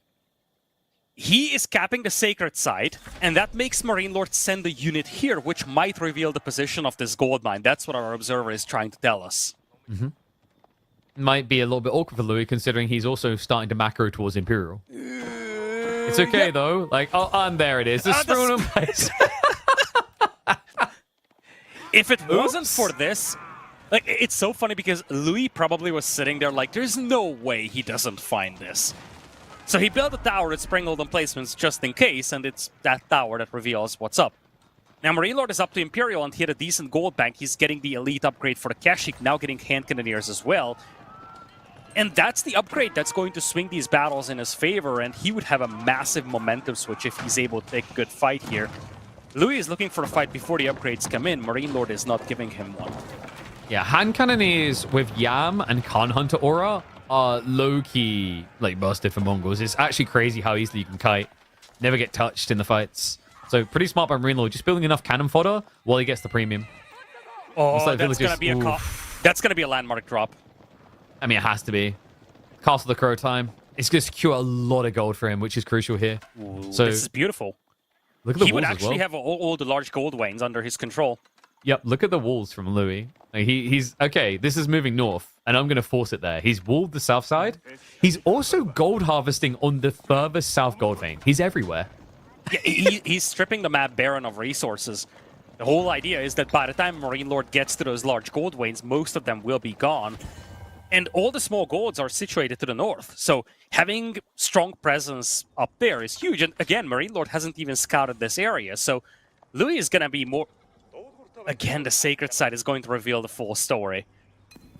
Speaker 2: He is capping the sacred site, and that makes Marine Lord send a unit here, which might reveal the position of this gold mine. That's what our observer is trying to tell us.
Speaker 1: Mm-hmm. Might be a little bit awkward for Louis, considering he's also starting to macro towards Imperial. It's okay, though. Like, oh, and there it is. The spoon in place.
Speaker 2: If it wasn't for this... Like, it's so funny because Louis probably was sitting there like, there's no way he doesn't find this. So he built a tower at Springhold emplacements just in case, and it's that tower that reveals what's up. Now, Marine Lord is up to Imperial, and he had a decent gold bank. He's getting the elite upgrade for the Kashik, now getting hand cannoneers as well. And that's the upgrade that's going to swing these battles in his favor, and he would have a massive momentum switch if he's able to take a good fight here. Louis is looking for a fight before the upgrades come in. Marine Lord is not giving him one.
Speaker 1: Yeah, hand cannoneers with Yam and Khan Hunter aura are low-key, like, busted for Mongols. It's actually crazy how easily you can kite. Never get touched in the fights. So pretty smart by Marine Lord, just building enough cannon fodder while he gets the premium.
Speaker 2: Oh, like that's going to be that's going to be a landmark drop.
Speaker 1: I mean, it has to be. Castle the Crow time. It's going to secure a lot of gold for him, which is crucial here.
Speaker 2: Ooh,
Speaker 1: so
Speaker 2: this is beautiful.
Speaker 1: Look at the walls.
Speaker 2: He would actually
Speaker 1: as well.
Speaker 2: have all the large gold veins under his control.
Speaker 1: Yep, look at the walls from Louis. Like, he's okay, this is moving north, and I'm going to force it there. He's walled the south side. He's also gold harvesting on the furthest south gold vein. He's everywhere.
Speaker 2: Yeah, he's stripping the map barren of resources. The whole idea is that by the time Marine Lord gets to those large gold veins, most of them will be gone. And all the small golds are situated to the north. So having strong presence up there is huge. And again, Marine Lord hasn't even scouted this area. So Louis is going to be more... Again, the sacred site is going to reveal the full story.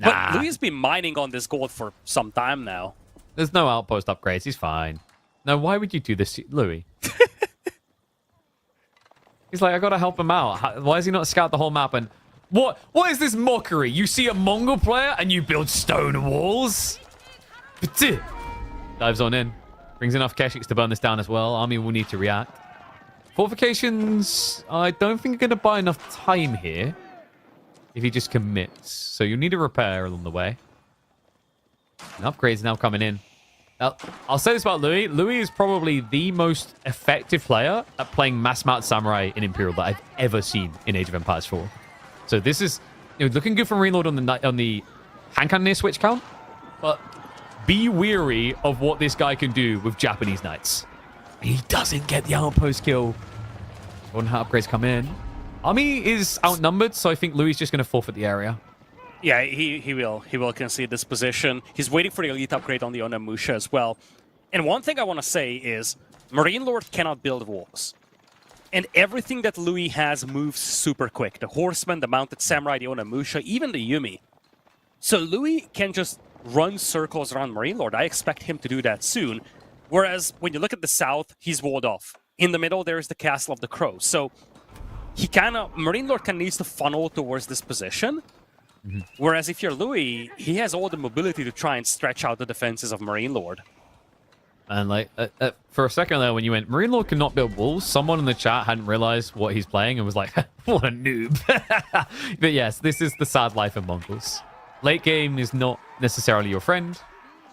Speaker 2: But Louis has been mining on this gold for some time now.
Speaker 1: There's no outpost upgrades. He's fine. Now, why would you do this, Louis? He's like, I got to help him out. Why does he not scout the whole map? And what is this mockery? You see a Mongol player and you build stone walls? Dives on in. Brings enough Keshiks to burn this down as well. Army will need to react. Fortifications, I don't think are going to buy enough time here if he just commits. So you'll need a repair along the way. And upgrades now coming in. Now, I'll say this about Louis. Louis is probably the most effective player at playing mass mount samurai in Imperial that I've ever seen in Age of Empires 4. So this is looking good for Marine Lord on the hand cannoneer switch count. But be weary of what this guy can do with Japanese knights. He doesn't get the outpost kill. Wonder how upgrades come in. Army is outnumbered, so I think Louis is just going to forfeit the area.
Speaker 2: Yeah, he will. He will concede this position. He's waiting for the elite upgrade on the Onamusha as well. And one thing I want to say is, Marine Lord cannot build walls. And everything that Louis has moves super quick. The Horseman, the Mounted Samurai, the Onimusha, even the Yumi. So Louis can just run circles around Marine Lord. I expect him to do that soon. Whereas when you look at the south, he's walled off. In the middle, there's the Castle of the Crow. So Marine Lord kind of needs to funnel towards this position. Whereas if you're Louis, he has all the mobility to try and stretch out the defenses of Marine Lord.
Speaker 1: And like for a second there, when you went, Marine Lord cannot build walls, someone in the chat hadn't realized what he's playing and was like, what a noob. But yes, this is the sad life of Mongols. Late game is not necessarily your friend.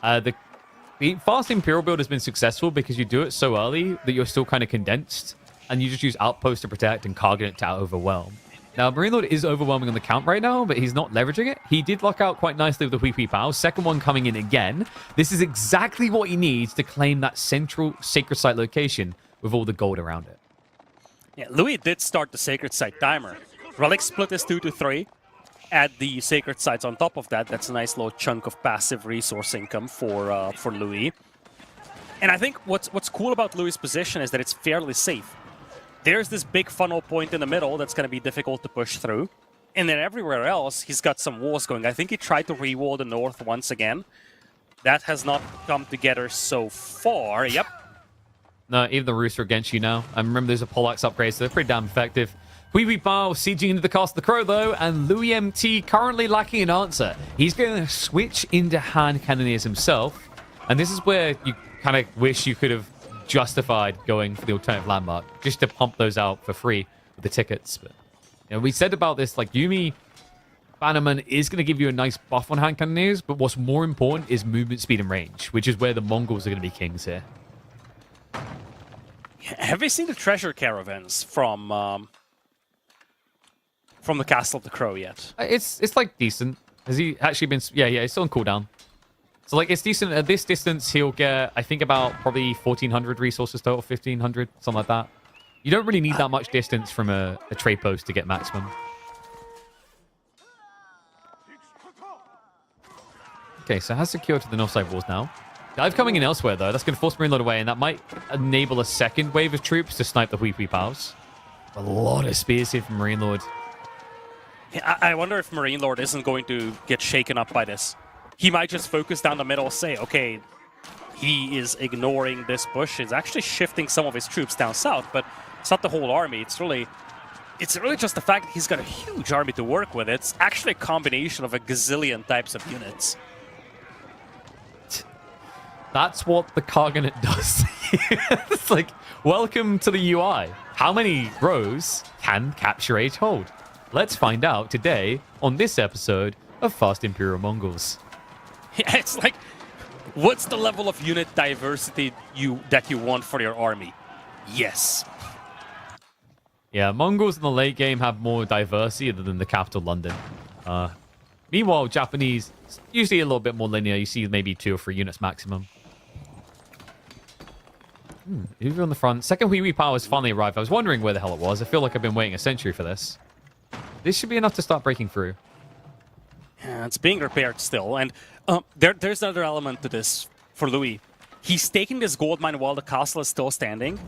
Speaker 1: The fast Imperial build has been successful because you do it so early that you're still kind of condensed, and you just use Outpost to protect and Cargonet to overwhelm. Now, Marine Lord is overwhelming on the count right now, but he's not leveraging it. He did lock out quite nicely with the Hui Hui Pow. Second one coming in again. This is exactly what he needs to claim that central sacred site location with all the gold around it.
Speaker 2: Yeah, Louis did start the sacred site timer. Relic split is 2 to 3. Add the sacred sites on top of that. That's a nice little chunk of passive resource income for Louis. And I think what's cool about Louis' position is that it's fairly safe. There's this big funnel point in the middle that's going to be difficult to push through. And then everywhere else, he's got some walls going. I think he tried to re-wall the north once again. That has not come together so far. Yep.
Speaker 1: No, even the Rooster against you now. I remember there's a Poleaxe upgrade, so they're pretty damn effective. Hui Hui Pow sieging into the Castle of the Crow, though, and Louis MT currently lacking an answer. He's going to switch into hand cannoneers himself, and this is where you kind of wish you could have justified going for the alternative landmark just to pump those out for free with the tickets. But we said about this, like, Yumi Bannerman is going to give you a nice buff on hand cannoneers, but what's more important is movement speed and range, which is where the Mongols are going to be kings here.
Speaker 2: Have you seen the treasure caravans from the Castle of the Crow yet?
Speaker 1: It's like decent. Has he actually been? Yeah, it's still on cooldown. So like it's decent at this distance. He'll get, I think, about probably 1,400 resources total, 1,500, something like that. You don't really need that much distance from a trade post to get maximum. Okay, so has secured to the north side walls now. Dive coming in elsewhere though. That's going to force Marine Lord away, and that might enable a second wave of troops to snipe the Hui Hui Pows. A lot of spears here from Marine Lord.
Speaker 2: I wonder if Marine Lord isn't going to get shaken up by this. He might just focus down the middle, say, okay, he is ignoring this bush. He's actually shifting some of his troops down south, but it's not the whole army. It's really just the fact that he's got a huge army to work with. It's actually a combination of a gazillion types of units.
Speaker 1: That's what the Cargonet does. It's like, welcome to the UI. How many rows can Capture Age hold? Let's find out today on this episode of Fast Imperial Mongols.
Speaker 2: It's like, what's the level of unit diversity that you want for your army? Yes.
Speaker 1: Yeah, Mongols in the late game have more diversity than the capital, London. Meanwhile, Japanese, usually a little bit more linear. You see maybe 2 or 3 units maximum. Over on the front. Second Hui Hui Pow has finally arrived. I was wondering where the hell it was. I feel like I've been waiting a century for this. This should be enough to start breaking through.
Speaker 2: Yeah, it's being repaired still. And there's another element to this for Louis. He's taking this gold mine while the castle is still standing.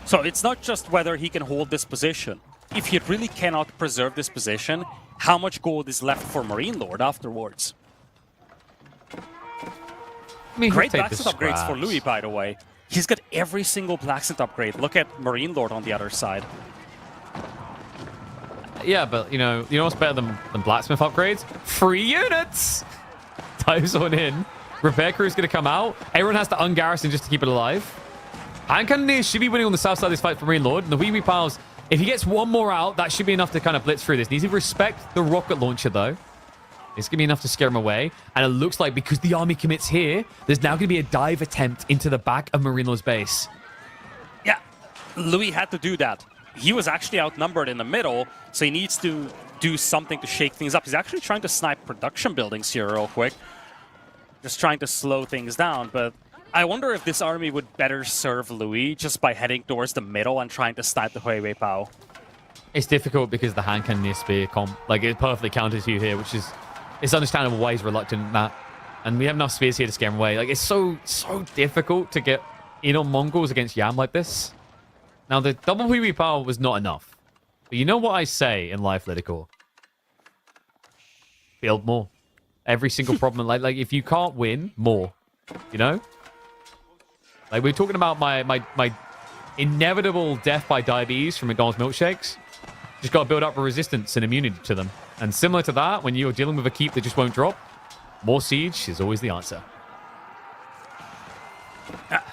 Speaker 2: So it's not just whether he can hold this position. If he really cannot preserve this position, how much gold is left for Marine Lord afterwards? Great blacksmith upgrades for Louis, by the way. He's got every single blacksmith upgrade. Look at Marine Lord on the other side.
Speaker 1: Yeah, but you know what's better than blacksmith upgrades? Free units! Dives on in. Repair crew's going to come out. Everyone has to ungarrison just to keep it alive. Hand Cannoneers should be winning on the south side of this fight for Marine Lord. And the Hui Hui Pows, if he gets one more out, that should be enough to kind of blitz through this. Needs to respect the rocket launcher, though. It's going to be enough to scare him away. And it looks like because the army commits here, there's now going to be a dive attempt into the back of Marine Lord's base.
Speaker 2: Yeah, Louis had to do that. He was actually outnumbered in the middle, so he needs to do something to shake things up. He's actually trying to snipe production buildings here real quick. Just trying to slow things down, but I wonder if this army would better serve Louis just by heading towards the middle and trying to snipe the Hui Hui Pow.
Speaker 1: It's difficult because the hand cannoneer spear it perfectly counters you here, which is it's understandable why he's reluctant in that. And we have enough spears here to scare him away. Like, it's so difficult to get in on Mongols against Yam like this. Now, the double PvP power was not enough. But you know what I say in life, Lidicor? Build more. Every single problem. like if you can't win, more. You know? Like, we're talking about my inevitable death by diabetes from McDonald's milkshakes. Just got to build up a resistance and immunity to them. And similar to that, when you're dealing with a keep that just won't drop, more siege is always the answer.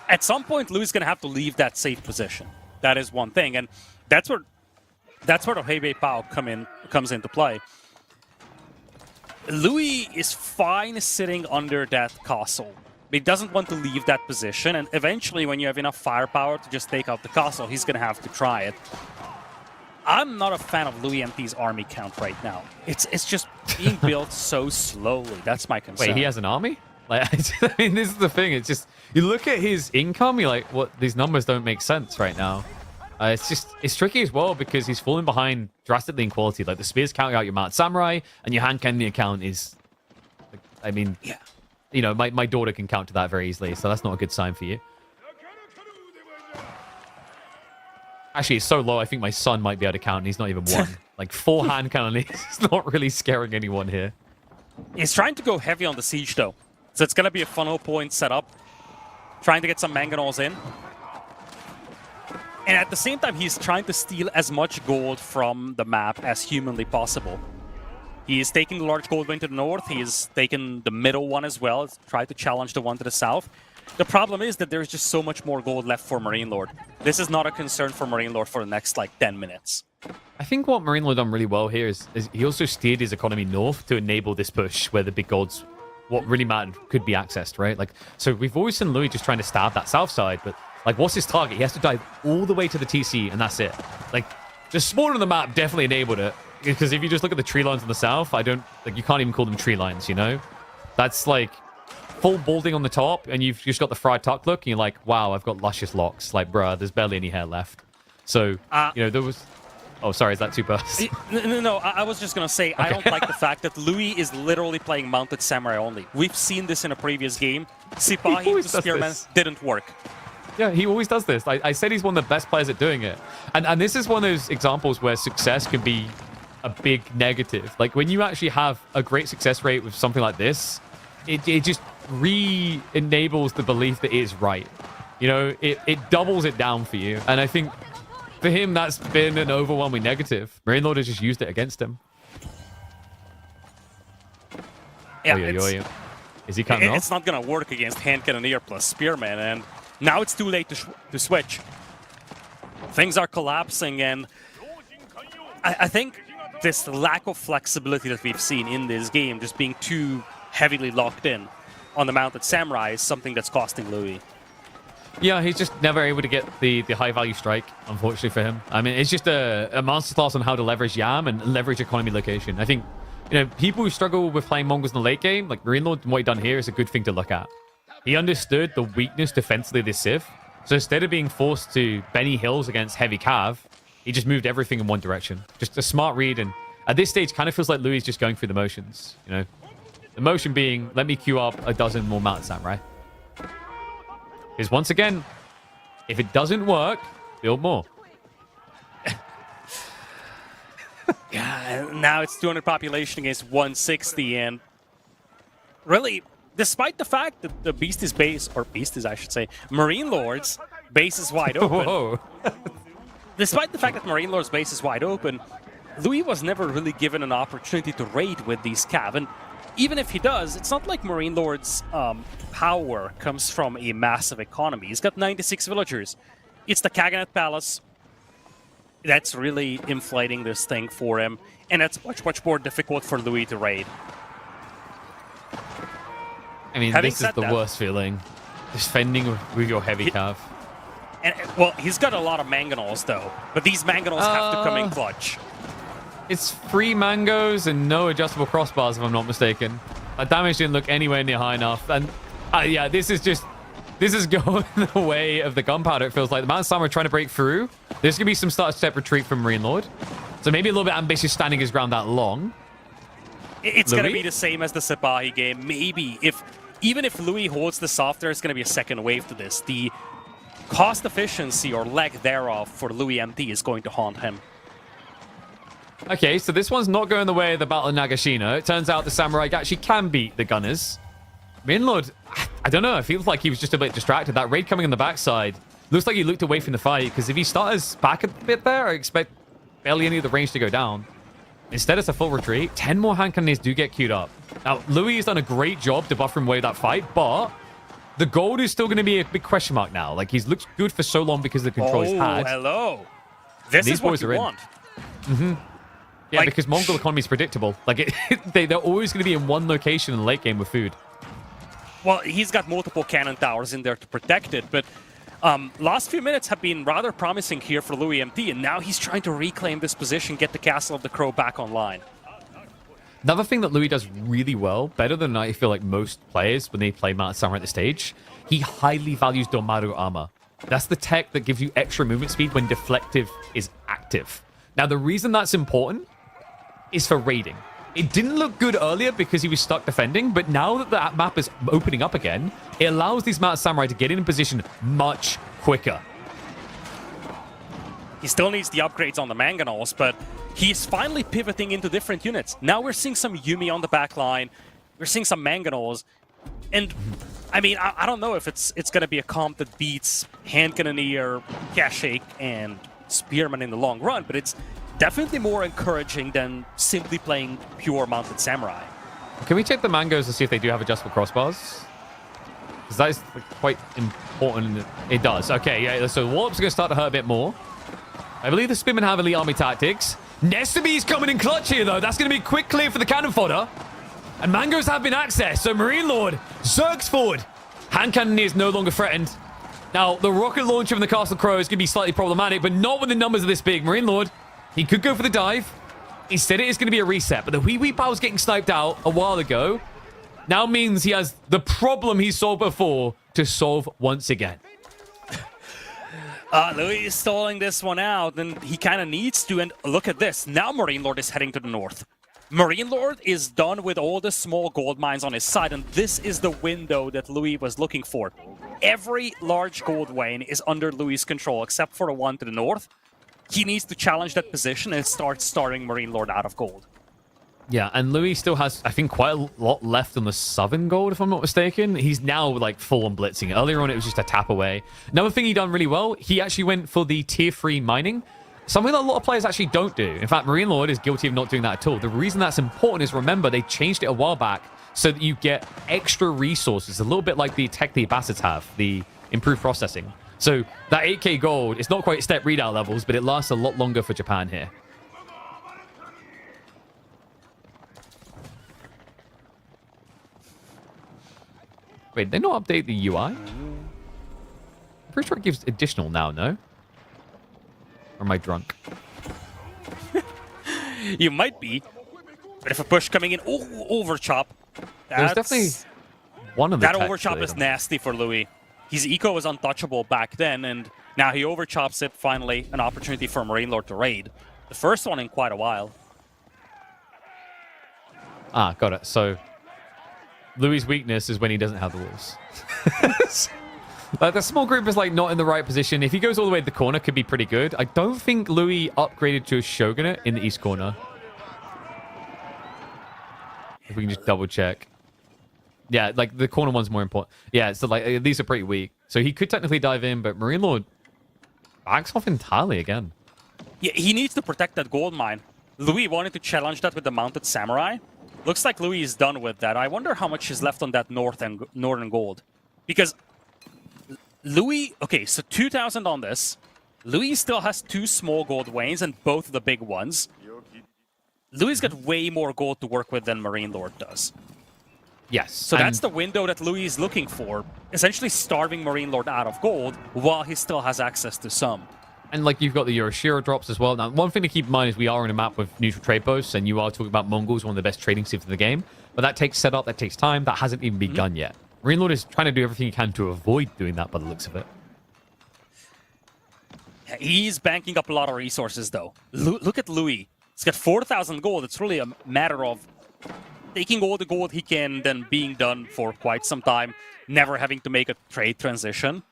Speaker 2: At some point, Louis is going to have to leave that safe position. That is one thing, and that's where the Heavy Pow comes into play. Louis is fine sitting under that castle. He doesn't want to leave that position, and eventually, when you have enough firepower to just take out the castle, he's going to have to try it. I'm not a fan of Louis MT's army count right now. It's just being built so slowly. That's my concern.
Speaker 1: Wait, he has an army? Like, I mean, this is the thing. It's just, you look at his income, you're like, what? These numbers don't make sense right now. It's tricky as well because he's falling behind drastically in quality. Like, the spears count out your Mount Samurai, and your hand cannon account is, like, I mean,
Speaker 2: yeah.
Speaker 1: You know, my daughter can count to that very easily, so that's not a good sign for you. Actually, it's so low, I think my son might be able to count, and he's not even one. Like, 4 hand cannon is not really scaring anyone here.
Speaker 2: He's trying to go heavy on the siege, though. So it's going to be a funnel point setup. Trying to get some mangonels in. And at the same time, he's trying to steal as much gold from the map as humanly possible. He is taking the large gold vein to the north. He is taking the middle one as well. Try to challenge the one to the south. The problem is that there's just so much more gold left for Marine Lord. This is not a concern for Marine Lord for the next, like, 10 minutes.
Speaker 1: I think what Marine Lord done really well here is he also steered his economy north to enable this push where the big golds, what really mattered, could be accessed, right? Like, so we've always seen Louis just trying to stab that south side, but, like, what's his target? He has to dive all the way to the TC, and that's it. Like, just spawning on the map definitely enabled it. Because if you just look at the tree lines in the south, you can't even call them tree lines, you know? That's, like, full balding on the top, and you've just got the fried tuck look, and you're like, wow, I've got luscious locks. Like, bruh, there's barely any hair left. So, you know, there was... Oh, sorry, is that too burst?
Speaker 2: No, I was just going to say, okay. I don't like the fact that Louis is literally playing Mounted Samurai only. We've seen this in a previous game. Sipahi, the Spearman, didn't work.
Speaker 1: Yeah, he always does this. I said he's one of the best players at doing it. And this is one of those examples where success can be a big negative. Like, when you actually have a great success rate with something like this, it just re-enables the belief that it is right. You know, it doubles it down for you. And I think for him, that's been an overwhelming negative. Marine Lord has just used it against him.
Speaker 2: Yeah,
Speaker 1: is he coming off?
Speaker 2: It's not going to work against Hand Cannoneer plus Spearman, and now it's too late to switch. Things are collapsing, and I think this lack of flexibility that we've seen in this game, just being too heavily locked in on the Mounted Samurai, is something that's costing Louis.
Speaker 1: Yeah, he's just never able to get the high-value strike, unfortunately for him. I mean, it's just a masterclass on how to leverage Yam and leverage economy location. I think, you know, people who struggle with playing Mongols in the late game, like Marine Lord, what he done here is a good thing to look at. He understood the weakness defensively of this Civ, so instead of being forced to Benny Hills against Heavy Cav, he just moved everything in one direction. Just a smart read, and at this stage, kind of feels like Louis is just going through the motions, you know? The motion being, let me queue up a dozen more Mounted Samurai. Because once again, if it doesn't work, build more.
Speaker 2: Yeah, now it's 200 population against 160, and really, despite the fact that the Beastie's base, or Beasties I should say, Marine Lord's base is wide open.
Speaker 1: Whoa.
Speaker 2: Despite the fact that Marine Lord's base is wide open, Louis was never really given an opportunity to raid with these cav, and even if he does, it's not like Marine Lord's power comes from a massive economy. He's got 96 villagers. It's the Kaganet Palace that's really inflating this thing for him, and that's much, much more difficult for Louis to raid.
Speaker 1: I mean, this is the worst feeling. Defending with your heavy cav.
Speaker 2: And, well, he's got a lot of mangonels, though. But these mangonels have to come in clutch.
Speaker 1: It's 3 mangoes and no adjustable crossbars, if I'm not mistaken. That damage didn't look anywhere near high enough. And, yeah, this is going the way of the gunpowder, it feels like. The Mountain Samurai are trying to break through. There's going to be some step retreat from Marine Lord. So maybe a little bit ambitious standing his ground that long.
Speaker 2: It's going to be the same as the Sipahi game. Maybe. Even if Louis holds this off, there's going to be a second wave to this. The cost efficiency or lack thereof for Louis MT is going to haunt him.
Speaker 1: Okay, so this one's not going the way of the Battle of Nagashino. It turns out the Samurai actually can beat the Gunners. Minlord, I don't know. It feels like he was just a bit distracted. That raid coming on the backside looks like he looked away from the fight, because if he starts back a bit there, I expect barely any of the range to go down. Instead, it's a full retreat. 10 more hand cannons do get queued up. Now, Louis has done a great job to buffer him away that fight, but the gold is still going to be a big question mark now. Like, he's looked good for so long because of the control he's had.
Speaker 2: Oh, hello. This is what you want.
Speaker 1: Yeah, like, because Mongol economy is predictable. Like, they're always going to be in one location in the late game with food.
Speaker 2: Well, he's got multiple cannon towers in there to protect it, but last few minutes have been rather promising here for Louis MT, and now he's trying to reclaim this position, get the Castle of the Crow back online.
Speaker 1: Another thing that Louis does really well, better than I feel like most players when they play Mount Samurai at the stage, he highly values Domaru armor. That's the tech that gives you extra movement speed when deflective is active. Now, the reason that's important is for raiding. It didn't look good earlier because he was stuck defending, but now that the map is opening up again, it allows these Mount Samurai to get in position much quicker.
Speaker 2: He still needs the upgrades on the Mangonels, but he's finally pivoting into different units. Now we're seeing some Yumi on the back line. We're seeing some Mangonels. And, I mean, I don't know if it's going to be a comp that beats Hand Cannoneer, Kashake, and Spearman in the long run, but it's definitely more encouraging than simply playing pure Mounted Samurai.
Speaker 1: Can we check the Mangos to see if they do have adjustable crossbars? Because that is quite important. It does. Okay, yeah, so Warp's going to start to hurt a bit more. I believe the Spearmen have elite army tactics. Nesubi's coming in clutch here, though. That's going to be quick clear for the cannon fodder. And Mangos have been accessed, so Marine Lord zergs forward. Hand Cannoneer is no longer threatened. Now, the rocket launcher from the Castle Crow is going to be slightly problematic, but not when the numbers are this big. Marine Lord, he could go for the dive. Instead, it is going to be a reset. But the Wee Pow's getting sniped out a while ago now means he has the problem he solved before to solve once again.
Speaker 2: Louis is stalling this one out, and he kind of needs to. And look at this. Now Marine Lord is heading to the north. Marine Lord is done with all the small gold mines on his side, and this is the window that Louis was looking for. Every large gold vein is under Louis' control, except for the one to the north. He needs to challenge that position and start starving Marine Lord out of gold.
Speaker 1: Yeah, and Louis still has, I think, quite a lot left on the southern gold, if I'm not mistaken. He's now, like, full on blitzing. Earlier on, it was just a tap away. Another thing he done really well, he actually went for the tier 3 mining. Something that a lot of players actually don't do. In fact, Marine Lord is guilty of not doing that at all. The reason that's important is, remember, they changed it a while back so that you get extra resources, a little bit like the tech the Abbasids have, the improved processing. So that 8k gold, it's not quite step readout levels, but it lasts a lot longer for Japan here. Wait, did they not update the UI? I'm pretty sure it gives additional now, no? Or am I drunk?
Speaker 2: You might be. But if a push coming in, overchop.
Speaker 1: There's definitely one of the
Speaker 2: that overchop is nasty for Louis. His eco was untouchable back then, and now he overchops it. Finally, an opportunity for Marine Lord to raid. The first one in quite a while.
Speaker 1: Ah, got it. So Louis' weakness is when he doesn't have the walls. Like, the small group is like not in the right position. If he goes all the way to the corner, could be pretty good. I don't think Louis upgraded to a Shogunate in the east corner. If we can just double check. Yeah, like the corner one's more important. Yeah, so like these are pretty weak. So he could technically dive in, but Marine Lord backs off entirely again.
Speaker 2: Yeah, he needs to protect that gold mine. Louis wanted to challenge that with the Mounted Samurai. Looks like Louis is done with that. I wonder how much is left on that northern gold. Because Louis, okay, so 2,000 on this. Louis still has 2 small gold veins and both of the big ones. Louis got way more gold to work with than Marine Lord does.
Speaker 1: Yes.
Speaker 2: So that's the window that Louis is looking for. Essentially starving Marine Lord out of gold while he still has access to some.
Speaker 1: And like you've got the Euroshiro drops as well. Now, one thing to keep in mind is we are on a map with neutral trade posts, and you are talking about Mongols, one of the best trading cities in the game. But that takes setup, that takes time, that hasn't even begun yet. Marine Lord is trying to do everything he can to avoid doing that by the looks of it.
Speaker 2: He's banking up a lot of resources, though. Look at Louis. He's got 4,000 gold. It's really a matter of taking all the gold he can, then being done for quite some time, never having to make a trade transition.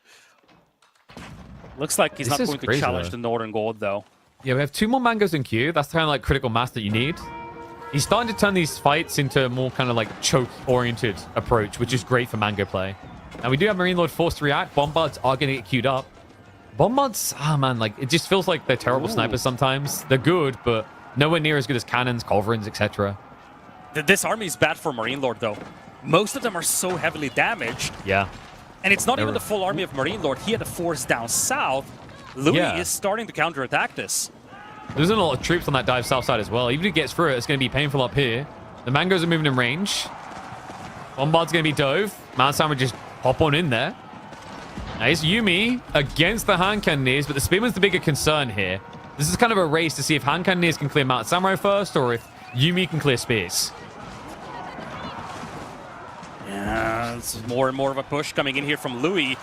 Speaker 2: Looks like he's
Speaker 1: This
Speaker 2: not
Speaker 1: is
Speaker 2: going to
Speaker 1: crazy,
Speaker 2: challenge
Speaker 1: though.
Speaker 2: the Northern Gold, though.
Speaker 1: Yeah, we have 2 more mangoes in queue. That's kind of like critical mass that you need. He's starting to turn these fights into a more kind of like choke-oriented approach, which is great for mango play. Now, we do have Marine Lord forced to react. Bombards are going to get queued up. Bombards, man, like, it just feels like they're terrible snipers sometimes. They're good, but nowhere near as good as cannons, culverins, etc.
Speaker 2: This army is bad for Marine Lord, though. Most of them are so heavily damaged.
Speaker 1: Yeah.
Speaker 2: And it's not even the full army of Marine Lord. He had a force down south. Louis is starting to counterattack this.
Speaker 1: There's a lot of troops on that dive south side as well. Even if he gets through it, it's going to be painful up here. The mangoes are moving in range. Bombard's going to be dove. Mount Samurai just hop on in there. Now, it's Yumi against the hand cannoneers, but the Spearman's the bigger concern here. This is kind of a race to see if hand cannoneers can clear Mount Samurai first, or if Yumi can clear spears.
Speaker 2: Yeah, it's more and more of a push coming in here from Louis.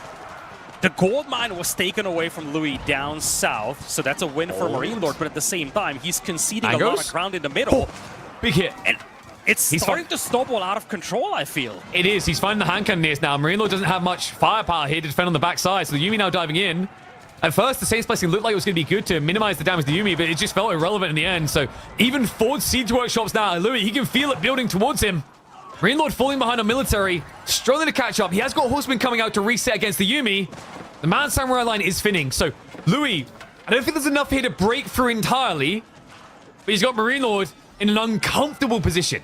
Speaker 2: The gold mine was taken away from Louis down south, so that's a win for Marine Lord, but at the same time, he's conceding a lot of ground in the middle.
Speaker 1: Big hit.
Speaker 2: And it's starting to snowball out of control, I feel.
Speaker 1: It is. He's finding the hand cannoneers now. Marine Lord doesn't have much firepower here to defend on the backside, so the Yumi now diving in. At first, the Saints placing looked like it was going to be good to minimize the damage to Yumi, but it just felt irrelevant in the end. So even Ford Siege Workshops now, Louis, he can feel it building towards him. Marine Lord falling behind on military, struggling to catch up. He has got horsemen coming out to reset against the Yumi. The Mount Samurai line is thinning, so Louis, I don't think there's enough here to break through entirely, but he's got Marine Lord in an uncomfortable position.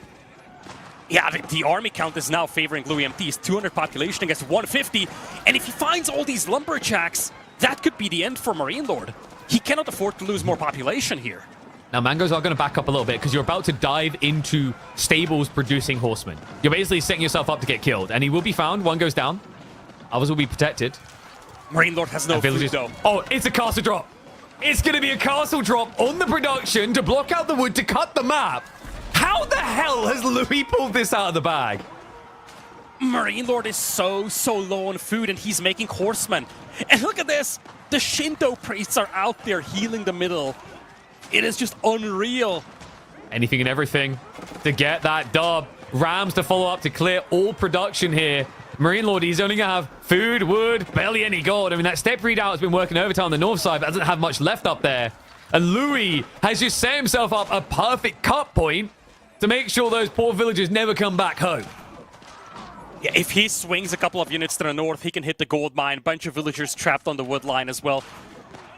Speaker 2: Yeah, the army count is now favoring Louis MT's 200 population against 150, and if he finds all these lumberjacks, that could be the end for Marine Lord. He cannot afford to lose more population here.
Speaker 1: Now, mangoes are going to back up a little bit because you're about to dive into stables producing horsemen. You're basically setting yourself up to get killed, and he will be found. One goes down. Others will be protected.
Speaker 2: Marine Lord has no food, though.
Speaker 1: Oh, it's a castle drop. It's going to be a castle drop on the production to block out the wood to cut the map. How the hell has Louis pulled this out of the bag?
Speaker 2: Marine Lord is so low on food, and he's making horsemen. And look at this. The Shinto priests are out there healing the middle. It is just unreal.
Speaker 1: Anything and everything to get that dub. Rams to follow up to clear all production here. Marine Lord, he's only going to have food, wood, barely any gold. I mean, that step readout has been working overtime on the north side, but doesn't have much left up there. And Louis has just set himself up a perfect cut point to make sure those poor villagers never come back home.
Speaker 2: Yeah, if he swings a couple of units to the north, he can hit the gold mine. Bunch of villagers trapped on the wood line as well.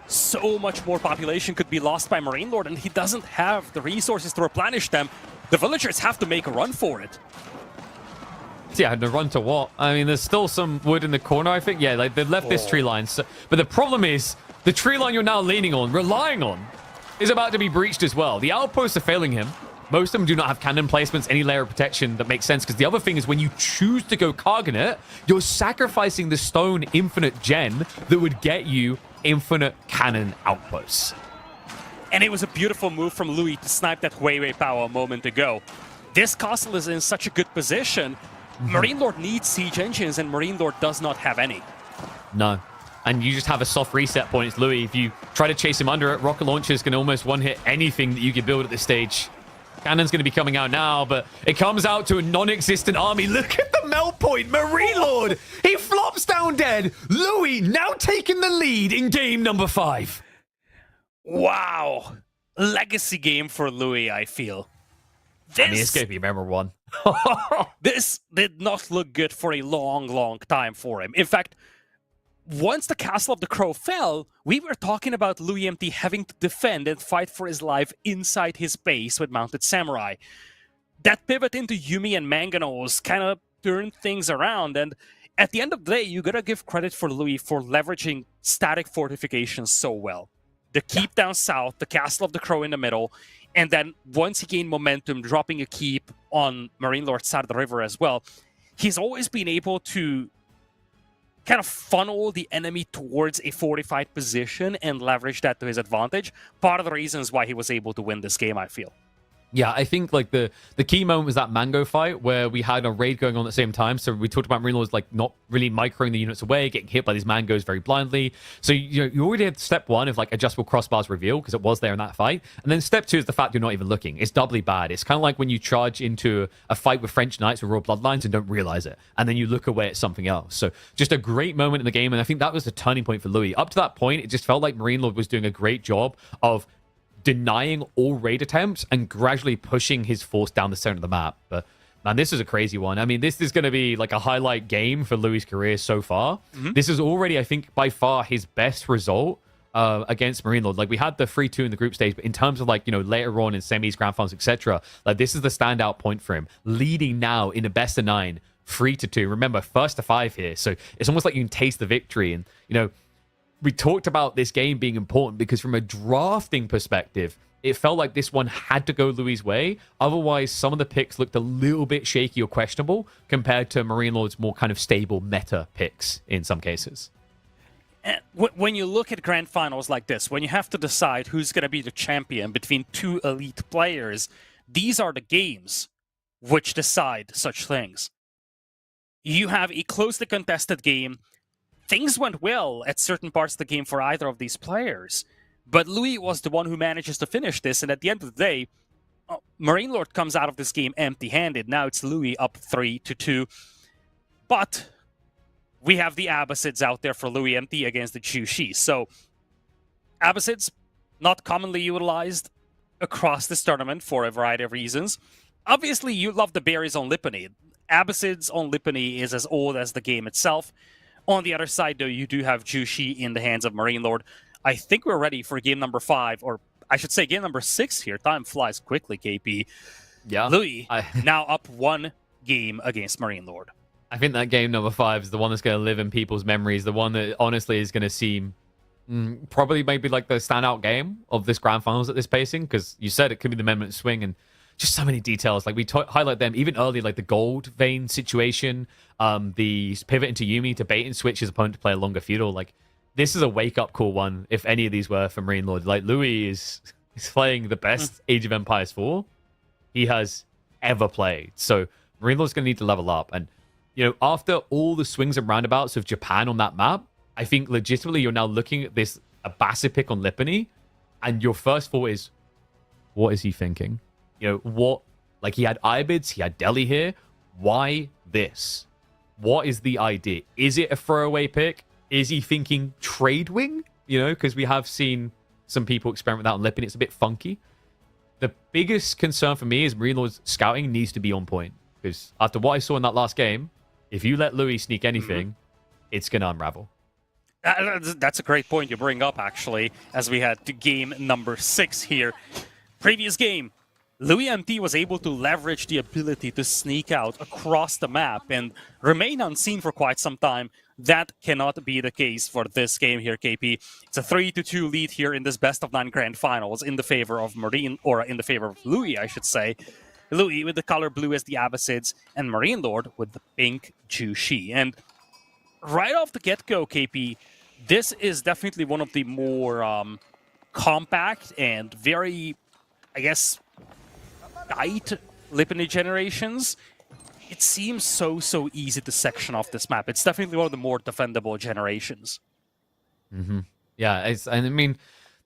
Speaker 2: So much more population could be lost by Marine Lord, and he doesn't have the resources to replenish them. The villagers have to make a run for it.
Speaker 1: Yeah, and a run to what? I mean, there's still some wood in the corner, I think. Yeah, like they've left this tree line. So, but the problem is, the tree line you're now leaning on, relying on, is about to be breached as well. The outposts are failing him. Most of them do not have cannon placements, any layer of protection that makes sense. Because the other thing is when you choose to go Cargonet, you're sacrificing the stone infinite gen that would get you infinite cannon outposts.
Speaker 2: And it was a beautiful move from Louis to snipe that Huawei Power a moment ago. This castle is in such a good position. Marine Lord needs siege engines, and Marine Lord does not have any.
Speaker 1: No. And you just have a soft reset point. It's Louis. If you try to chase him under it, rocket launchers can almost one-hit anything that you can build at this stage. Cannon's going to be coming out now, but it comes out to a non-existent army. Look at the melt point. Marine Lord, he flops down dead. Louis now taking the lead in game number 5.
Speaker 2: Wow. Legacy game for Louis, I feel.
Speaker 1: I mean, it's going to be memorable one.
Speaker 2: This did not look good for a long time for him. In fact, once the Castle of the Crow fell, we were talking about Louis MT having to defend and fight for his life inside his base with Mounted Samurai. That pivot into Yumi and Manganos kind of turned things around, and at the end of the day, you gotta give credit for Louis for leveraging static fortifications so well. The keep down south, the Castle of the Crow in the middle, and then once he gained momentum, dropping a keep on Marine Lord's side of the river as well, he's always been able to kind of funnel the enemy towards a fortified position and leverage that to his advantage. Part of the reasons why he was able to win this game, I feel.
Speaker 1: Yeah, I think like the key moment was that Mango fight where we had a raid going on at the same time. So we talked about Marine Lords like not really microing the units away, getting hit by these Mangos very blindly. So you already had step one of like adjustable crossbars reveal because it was there in that fight, and then step two is the fact you're not even looking. It's doubly bad. It's kind of like when you charge into a fight with French Knights with Royal Bloodlines and don't realize it, and then you look away at something else. So just a great moment in the game, and I think that was the turning point for Louis. Up to that point, it just felt like Marine Lord was doing a great job of denying all raid attempts and gradually pushing his force down the center of the map. But man, this is a crazy one. I mean, this is going to be like a highlight game for Louis' career so far. This is already, I think, by far his best result against Marine Lord. Like, we had the 3-2 in the group stage, but in terms of like, you know, later on in semis, grand finals, etc., like this is the standout point for him. Leading now in a best of 9, 3-2. Remember, first to 5 here. So it's almost like you can taste the victory. And, you know, we talked about this game being important because from a drafting perspective, it felt like this one had to go Louis' way. Otherwise, some of the picks looked a little bit shaky or questionable compared to Marine Lord's more kind of stable meta picks in some cases.
Speaker 2: And when you look at grand finals like this, when you have to decide who's going to be the champion between two elite players, these are the games which decide such things. You have a closely contested game. Things went well at certain parts of the game for either of these players, but Louis was the one who manages to finish this, and at the end of the day, Marine Lord comes out of this game empty-handed. Now it's Louis up 3-2, but we have the Abbasids out there for Louis MT against the Chu Shi. So Abbasids, not commonly utilized across this tournament for a variety of reasons. Obviously, you love the berries on Lipany. Abbasids on Lipany is as old as the game itself. On the other side, though, you do have Jushi in the hands of Marine Lord. I think we're ready for game number 5, or I should say game number 6 here. Time flies quickly, KP.
Speaker 1: Yeah.
Speaker 2: Louis now up 1 game against Marine Lord.
Speaker 1: I think that game number 5 is the one that's going to live in people's memories. The one that honestly is going to seem probably maybe like the standout game of this grand finals at this pacing, because you said it could be the Amendment swing and just so many details. Like we highlight them even early, like the gold vein situation, the pivot into Yumi to bait and switch his opponent to play a longer feudal. Like this is a wake up call one if any of these were for Marine Lord. Like Louis is playing the best Age of Empires 4 he has ever played. So Marine Lord's going to need to level up. And you know, after all the swings and roundabouts of Japan on that map, I think legitimately you're now looking at this Abbasid pick on Lipany, and your first thought is, what is he thinking? You know, what, like he had Ibids, he had Delhi here. Why this? What is the idea? Is it a throwaway pick? Is he thinking trade wing? You know, because we have seen some people experiment with that on Lipany. It's a bit funky. The biggest concern for me is Marine Lord's scouting needs to be on point. Because after what I saw in that last game, if you let Louis sneak anything, it's going to unravel.
Speaker 2: That's a great point you bring up, actually, as we head to game number 6 here. Previous game, Louis MT was able to leverage the ability to sneak out across the map and remain unseen for quite some time. That cannot be the case for this game here, KP. It's a 3-2 lead here in this best of 9 grand finals in the favor of Marine, or in the favor of Louis, I should say. Louis with the color blue as the Abbasids, and Marine Lord with the pink Jushi. And right off the get-go, KP, this is definitely one of the more compact and very, I guess, tight Lipany generations. It seems so easy to section off this map. It's definitely one of the more defendable generations.
Speaker 1: Yeah, I mean,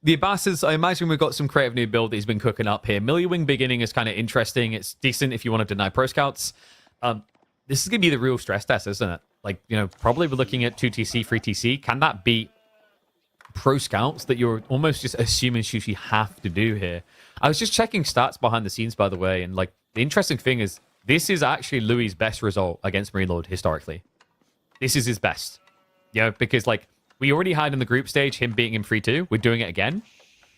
Speaker 1: the Abbasids, I imagine we've got some creative new build that he's been cooking up here. Wing beginning is kind of interesting. It's decent if you want to deny pro scouts. This is going to be the real stress test, isn't it? Like, you know, probably we're looking at 2TC, 3TC. Can that beat pro scouts that you're almost just assuming Sushi have to do here? I was just checking stats behind the scenes, by the way, and like the interesting thing is this is actually Louis' best result against Marine Lord historically. This is his best. You know, because like we already had in the group stage him beating him 3-2. We're doing it again.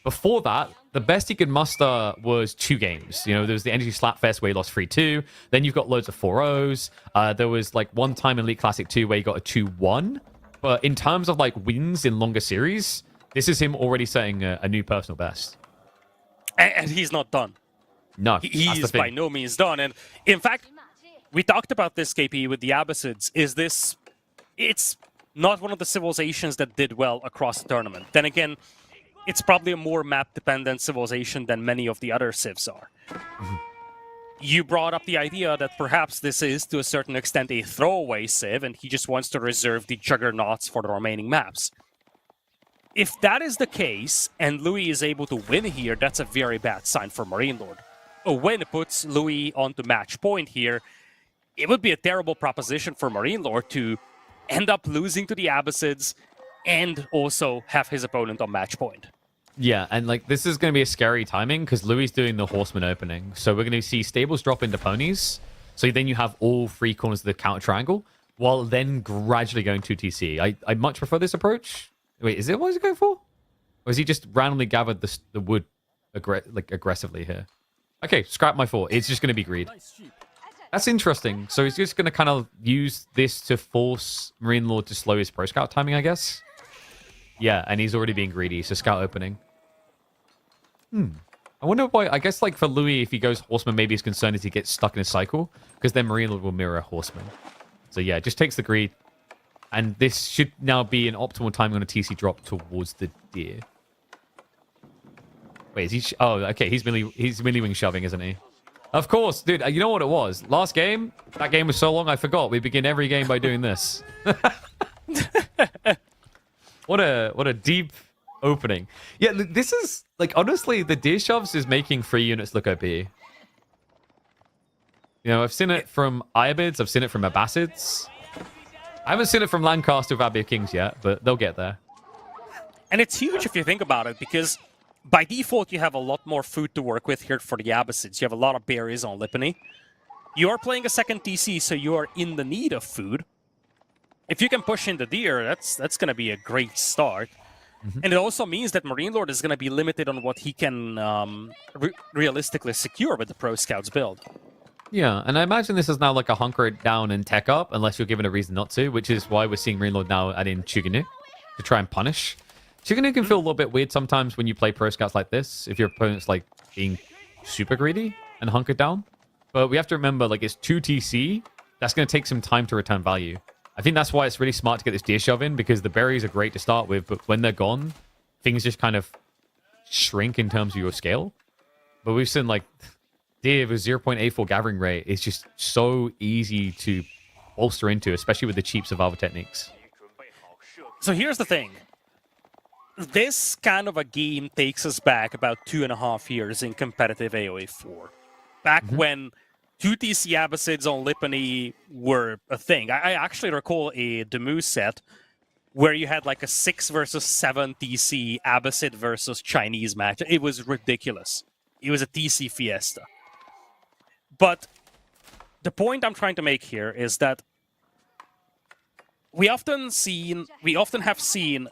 Speaker 1: Before that, the best he could muster was 2 games. You know, there was the Energy Slapfest where he lost 3-2. Then you've got loads of 4-0s. There was like one time in Elite Classic 2 where he got a 2-1. But in terms of like wins in longer series, this is him already setting a new personal best.
Speaker 2: And he's not done.
Speaker 1: No,
Speaker 2: he's by no means done. And in fact, we talked about this, KP, with the Abbasids. It's not one of the civilizations that did well across the tournament. Then again, it's probably a more map-dependent civilization than many of the other civs are. You brought up the idea that perhaps this is, to a certain extent, a throwaway civ, and he just wants to reserve the juggernauts for the remaining maps. If that is the case, and Louis is able to win here, that's a very bad sign for Marine Lord. A win puts Louis onto match point here. It would be a terrible proposition for Marine Lord to end up losing to the Abbasids and also have his opponent on match point.
Speaker 1: Yeah, and like this is going to be a scary timing because Louis is doing the Horseman opening. So we're going to see stables drop into ponies. So then you have all three corners of the counter triangle while then gradually going to TC. I much prefer this approach. Wait, is it what is it going for? Or has he just randomly gathered the wood aggressively here? Okay, scrap my thought. It's just going to be greed. That's interesting. So he's just going to kind of use this to force Marine Lord to slow his pro scout timing, I guess. Yeah, and he's already being greedy, so scout opening. I wonder why. I guess like for Louis, if he goes Horseman, maybe his concern is he gets stuck in a cycle because then Marine Lord will mirror Horseman. So yeah, just takes the greed. And this should now be an optimal timing on a TC drop towards the deer. Wait, is he... oh, okay. He's melee wing shoving, isn't he? Of course, dude. You know what it was? Last game, that game was so long, I forgot. We begin every game by doing this. What a deep opening. Yeah, this is... like, honestly, the deer shoves is making 3 units look OP. You know, I've seen it from Iabids. I've seen it from Abbasids. I haven't seen it from Lancaster with Abbey of Kings yet, but they'll get there.
Speaker 2: And it's huge if you think about it, because by default, you have a lot more food to work with here for the Abbasids. You have a lot of berries on Lipany. You are playing a second TC, so you are in the need of food. If you can push in the deer, that's going to be a great start. And it also means that Marine Lord is going to be limited on what he can realistically secure with the Pro Scouts build.
Speaker 1: Yeah, and I imagine this is now like a hunker it down and tech up, unless you're given a reason not to, which is why we're seeing Marine Lord now add in Chuganu to try and punish. Chuganu can feel a little bit weird sometimes when you play Pro Scouts like this, if your opponent's like being super greedy and hunkered down. But we have to remember, like, it's 2 TC. That's going to take some time to return value. I think that's why it's really smart to get this deer shove in, because the berries are great to start with, but when they're gone, things just kind of shrink in terms of your scale. But we've seen, like, deer with 0.84 gathering rate is just so easy to bolster into, especially with the cheap survival techniques.
Speaker 2: So here's the thing. This kind of a game takes us back about 2.5 years in competitive AoE 4. Back when 2 TC Abbasids on Lipany were a thing. I actually recall a Demu set where you had like a 6 versus 7 TC Abbasid versus Chinese match. It was ridiculous. It was a TC fiesta. But the point I'm trying to make here is that we often have seen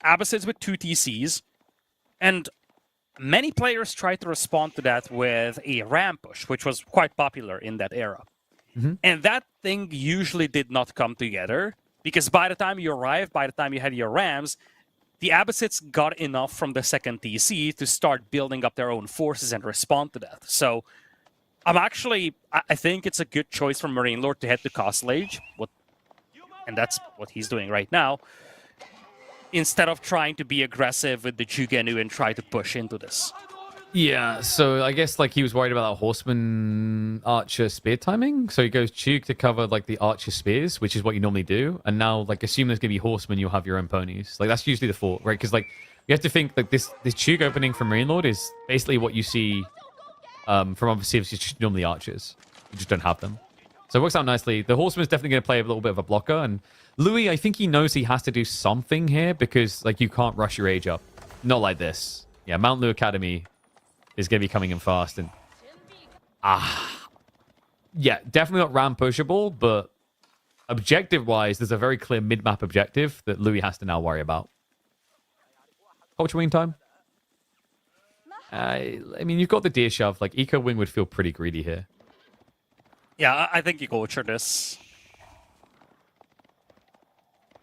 Speaker 2: Abbasids with 2 TCs, and many players try to respond to that with a ram push, which was quite popular in that era. And that thing usually did not come together, because by the time you arrived, by the time you had your rams, the Abbasids got enough from the second TC to start building up their own forces and respond to that. So I think it's a good choice for Marine Lord to head to Castle Age, and that's what he's doing right now, instead of trying to be aggressive with the Jugenu and try to push into this.
Speaker 1: Yeah, so I guess like he was worried about that Horseman Archer spear timing. So he goes Chug to cover like the Archer spears, which is what you normally do. And now, like, assume there's going to be Horsemen, you'll have your own ponies. Like, that's usually the thought, right? Because, like, you have to think, like, this Chug opening from Marine Lord is basically what you see from other civs, it's just normally Archers. You just don't have them. So it works out nicely. The Horseman's definitely going to play a little bit of a blocker. And Louis, I think he knows he has to do something here because, like, you can't rush your age up. Not like this. Yeah, Mount Lu Academy is going to be coming in fast. And yeah, definitely not ram pushable, but objective-wise, there's a very clear mid-map objective that Louis has to now worry about. Culture Wing time? I mean, you've got the deer shove. Like, Eco Wing would feel pretty greedy here.
Speaker 2: Yeah, I think you culture this.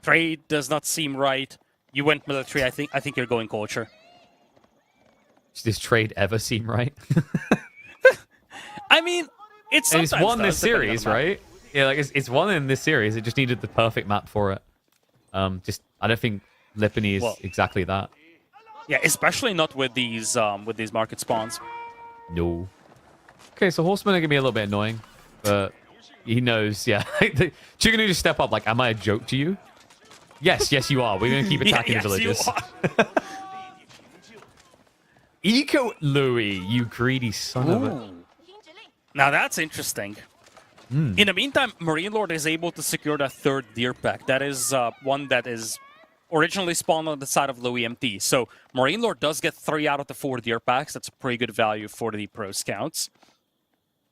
Speaker 2: Trade does not seem right. You went military. I think you're going culture.
Speaker 1: Does this trade ever seem right?
Speaker 2: I mean, it's
Speaker 1: won this series, right? Yeah, like it's won in this series. It just needed the perfect map for it. I don't think Lipany is exactly that.
Speaker 2: Yeah, especially not with these market spawns.
Speaker 1: No. Okay, so horsemen are gonna be a little bit annoying, but he knows. Yeah, Chicken just step up. Like, am I a joke to you? Yes, yes, you are. We're gonna keep attacking the villages. Eco Louis, you greedy son of a.
Speaker 2: Now that's interesting. In the meantime, Marine Lord is able to secure that third deer pack. That is one that is originally spawned on the side of Louis MT. So Marine Lord does get 3 out of the 4 deer packs. That's a pretty good value for the pro scouts.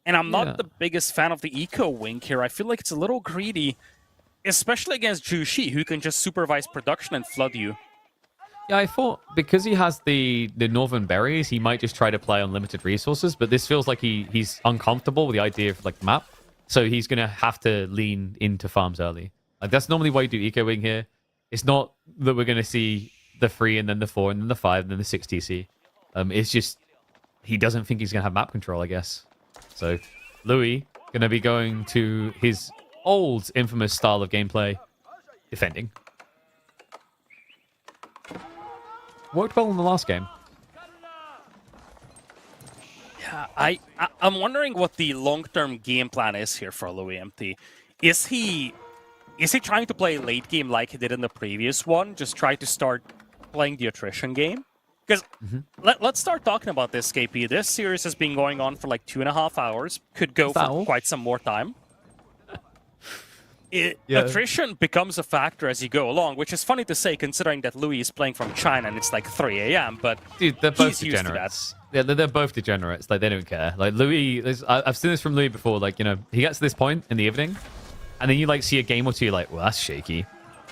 Speaker 2: And I'm not the biggest fan of the eco wing here. I feel like it's a little greedy, especially against Jushi, who can just supervise production and flood you.
Speaker 1: Yeah, I thought because he has the northern berries, he might just try to play unlimited resources. But this feels like he's uncomfortable with the idea of like the map, so he's gonna have to lean into farms early. Like that's normally why you do eco wing here. It's not that we're gonna see the 3 and then the 4 and then the 5 and then the 6 TC. It's just he doesn't think he's gonna have map control, I guess. So Louis gonna be going to his old infamous style of gameplay, defending. Worked well in the last game.
Speaker 2: Yeah, I'm wondering what the long-term game plan is here for Louis MT. Is he trying to play late game like he did in the previous one? Just try to start playing the attrition game? Because let's start talking about this, KP. This series has been going on for like 2.5 hours. Could go for quite some more time. Attrition becomes a factor as you go along, which is funny to say considering that Louis is playing from China and it's like 3 a.m. But
Speaker 1: dude, they're both degenerates. Yeah, they're both degenerates. Like they don't care. Like Louis, I've seen this from Louis before. Like he gets to this point in the evening, and then you like see a game or two, you're like, well, that's shaky,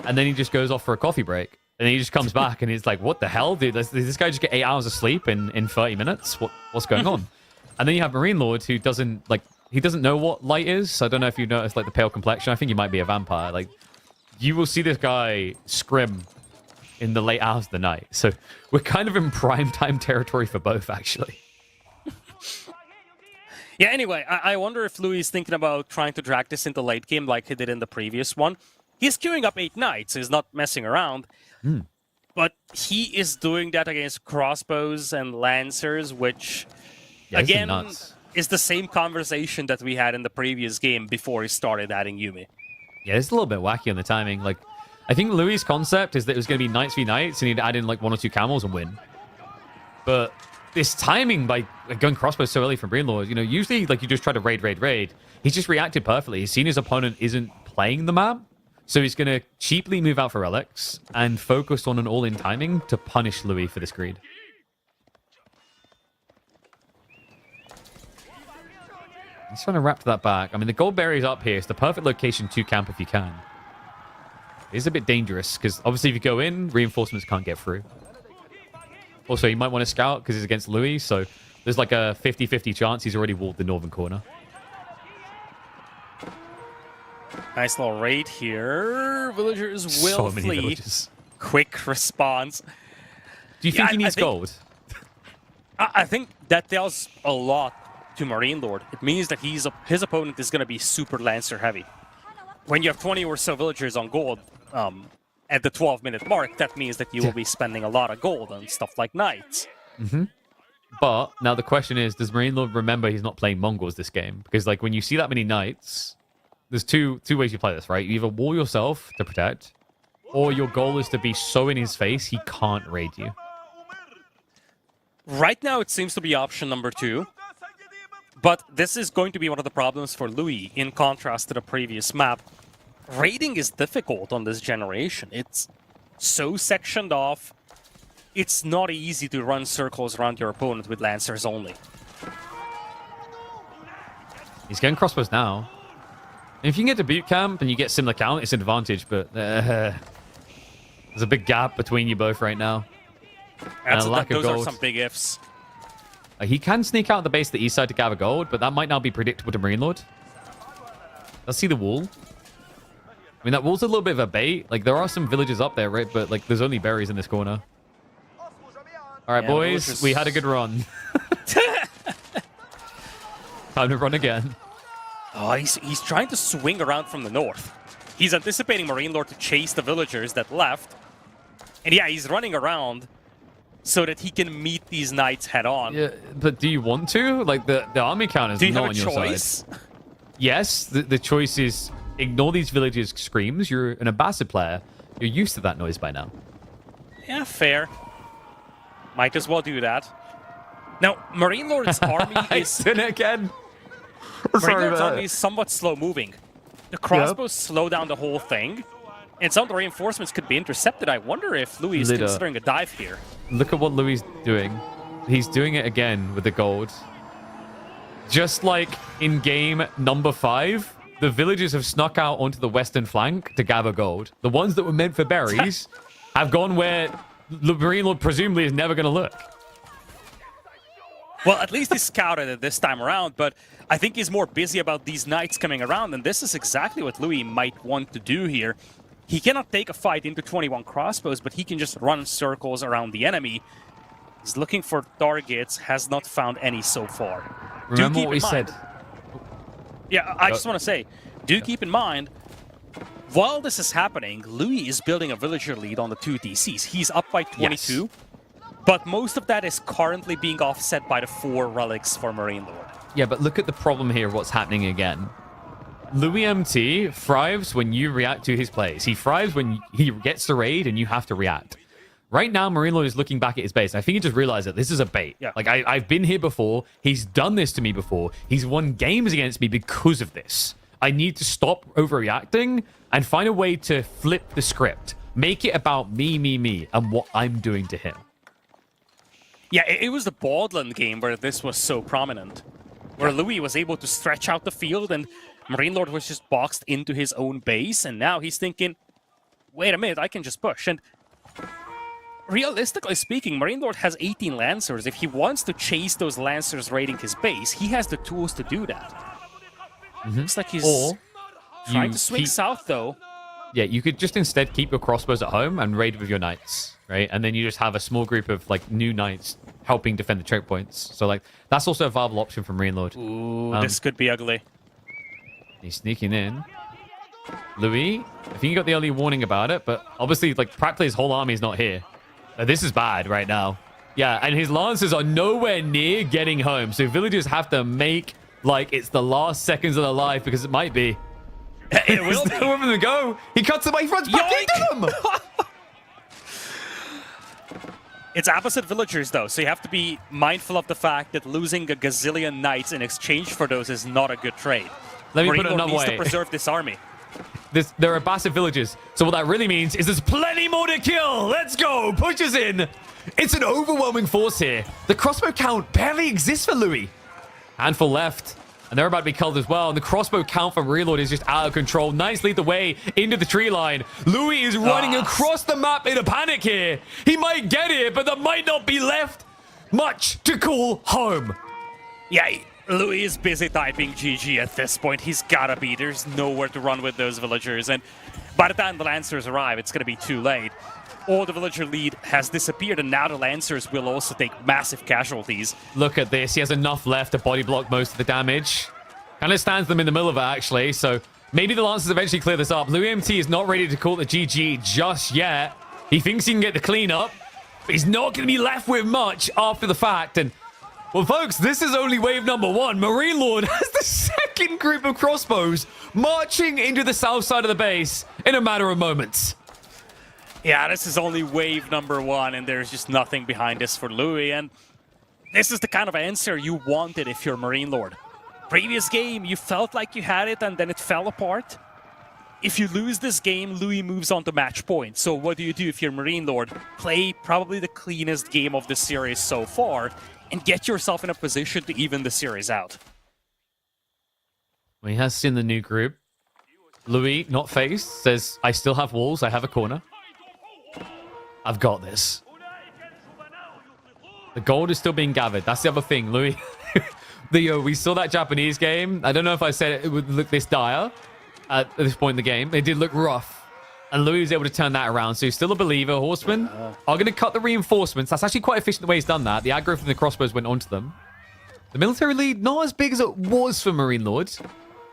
Speaker 1: and then he just goes off for a coffee break, and then he just comes back and he's like, what the hell, dude? Did this guy just get 8 hours of sleep in 30 minutes? What's going on? And then you have Marine Lord who doesn't like. He doesn't know what light is, so I don't know if you noticed like the pale complexion. I think he might be a vampire. Like, you will see this guy scrim in the late hours of the night. So we're kind of in prime time territory for both, actually.
Speaker 2: Yeah, anyway, I wonder if Louis is thinking about trying to drag this into late game like he did in the previous one. He's queuing up 8 knights. He's not messing around. But he is doing that against crossbows and lancers, which, again, is the same conversation that we had in the previous game before he started adding Yumi.
Speaker 1: Yeah, it's a little bit wacky on the timing. Like, I think Louis' concept is that it was going to be knights v knights and he'd add in like 1 or 2 camels and win. But this timing by going crossbows so early from Green Lord, usually like you just try to raid. He's just reacted perfectly. He's seen his opponent isn't playing the map, so he's going to cheaply move out for relics and focus on an all-in timing to punish Louis for this greed. He's trying to wrap that back. I mean, the gold berry's up here. It's the perfect location to camp if you can. It's a bit dangerous, because obviously if you go in, reinforcements can't get through. Also, you might want to scout, because it's against Louis, so there's like a 50-50 chance he's already walled the northern corner.
Speaker 2: Nice little raid here. Villagers will flee.
Speaker 1: Villagers.
Speaker 2: Quick response.
Speaker 1: Do you think he needs gold?
Speaker 2: I think that tells a lot to Marine Lord. It means that his opponent is going to be super Lancer heavy. When you have 20 or so villagers on gold at the 12-minute mark, that means that you will be spending a lot of gold on stuff like knights.
Speaker 1: But now the question is, does Marine Lord remember he's not playing Mongols this game? Because like when you see that many knights, there's two ways you play this, right? You either wall yourself to protect, or your goal is to be so in his face he can't raid you.
Speaker 2: Right now it seems to be option number 2. But this is going to be one of the problems for Louis, in contrast to the previous map. Raiding is difficult on this generation. It's so sectioned off. It's not easy to run circles around your opponent with Lancers only.
Speaker 1: He's getting crossbows now. And if you can get to boot camp and you get similar count, it's an advantage, but there's a big gap between you both right now.
Speaker 2: Those are some big ifs.
Speaker 1: He can sneak out the base to the east side to gather gold, but that might now be predictable to Marine Lord. Let's see the wall. I mean, that wall's a little bit of a bait. Like, there are some villages up there, right? But, like, there's only berries in this corner. All right, boys, we had a good run. Time to run again.
Speaker 2: Oh, he's trying to swing around from the north. He's anticipating Marine Lord to chase the villagers that left. And yeah, he's running around. so that he can meet these knights head on.
Speaker 1: Yeah, but do you want to? Like, the army count is
Speaker 2: Do you
Speaker 1: not
Speaker 2: have a
Speaker 1: on your
Speaker 2: choice?
Speaker 1: side. Yes, the choice is ignore these villagers' screams. You're an ambassador player. You're used to that noise by now.
Speaker 2: Yeah, fair. Might as well do that. Now, Marine Lord's army is...
Speaker 1: Did it again.
Speaker 2: Marine Lord's army is somewhat slow-moving. The crossbows slow down the whole thing, and some of the reinforcements could be intercepted. I wonder if Louis is considering a dive here.
Speaker 1: Look at what Louis is doing. He's doing it again with the gold. Just like in game number 5, the villagers have snuck out onto the western flank to gather gold. The ones that were meant for berries have gone where the Marine Lord presumably is never going to look.
Speaker 2: Well, at least he scouted it this time around, but I think he's more busy about these knights coming around, and this is exactly what Louis might want to do here. He cannot take a fight into 21 crossbows, but he can just run circles around the enemy. He's looking for targets, has not found any so far.
Speaker 1: Remember what we said.
Speaker 2: Yeah, I just want to say, do keep in mind, while this is happening, Louis is building a villager lead on the 2 DCs. He's up by 22, yes. But most of that is currently being offset by the 4 relics for Marine Lord.
Speaker 1: Yeah, but look at the problem here, what's happening again. Louis MT thrives when you react to his plays. He thrives when he gets the raid and you have to react. Right now, Marine Lord is looking back at his base. I think he just realized that this is a bait.
Speaker 2: Yeah.
Speaker 1: Like, I've been here before. He's done this to me before. He's won games against me because of this. I need to stop overreacting and find a way to flip the script. Make it about me, and what I'm doing to him.
Speaker 2: Yeah, it was the Baldland game where this was so prominent. Where Louis was able to stretch out the field and Marine Lord was just boxed into his own base. And now he's thinking, wait a minute, I can just push. And realistically speaking, Marine Lord has 18 Lancers. If he wants to chase those Lancers raiding his base, he has the tools to do that. Looks like he's trying to swing south, though.
Speaker 1: Yeah, you could just instead keep your crossbows at home and raid with your knights, right? And then you just have a small group of, like, new knights helping defend the choke points. So, like, that's also a viable option for Marine Lord.
Speaker 2: Ooh, this could be ugly.
Speaker 1: He's sneaking in. Louis, I think he got the early warning about it, but obviously, like, practically his whole army is not here. This is bad right now. Yeah, and his lancers are nowhere near getting home. So villagers have to make, like, it's the last seconds of their life, because it might be.
Speaker 2: It will be.
Speaker 1: No room to go. He cuts away, he runs back into them.
Speaker 2: It's opposite villagers, though, so you have to be mindful of the fact that losing a gazillion knights in exchange for those is not a good trade.
Speaker 1: Let me put it another
Speaker 2: needs
Speaker 1: way.
Speaker 2: to preserve this army.
Speaker 1: There are passive villagers. So what that really means is there's plenty more to kill. Let's go. Pushes in. It's an overwhelming force here. The crossbow count barely exists for Louis. Handful left. And they're about to be killed as well. And the crossbow count for Reload is just out of control. Nice lead the way into the tree line. Louis is running across the map in a panic here. He might get it, but there might not be left much to call home.
Speaker 2: Yeah, Louis is busy typing GG at this point. He's gotta be. There's nowhere to run with those villagers. And by the time the Lancers arrive, it's gonna be too late. All the villager lead has disappeared, and now the Lancers will also take massive casualties.
Speaker 1: Look at this. He has enough left to body block most of the damage. Kind of stands them in the middle of it, actually. So maybe the Lancers eventually clear this up. Louis MT is not ready to call it GG just yet. He thinks he can get the cleanup, but he's not going to be left with much after the fact. And, well, folks, this is only wave number 1. Marine Lord has the second group of crossbows marching into the south side of the base in a matter of moments.
Speaker 2: Yeah, this is only wave number 1, and there's just nothing behind this for Louis. And this is the kind of answer you wanted if you're Marine Lord. Previous game, you felt like you had it, and then it fell apart. If you lose this game, Louis moves on to match point. So what do you do if you're Marine Lord? Play probably the cleanest game of the series so far, and get yourself in a position to even the series out.
Speaker 1: Well, he has seen the new group. Louis, not faced, says, I still have walls, I have a corner. I've got this. The gold is still being gathered. That's the other thing, Louis. We saw that Japanese game. I don't know if I said it would look this dire at this point in the game. It did look rough. And Louis was able to turn that around. So he's still a believer. Horsemen are going to cut the reinforcements. That's actually quite efficient the way he's done that. The aggro from the crossbows went onto them. The military lead, not as big as it was for Marine Lords.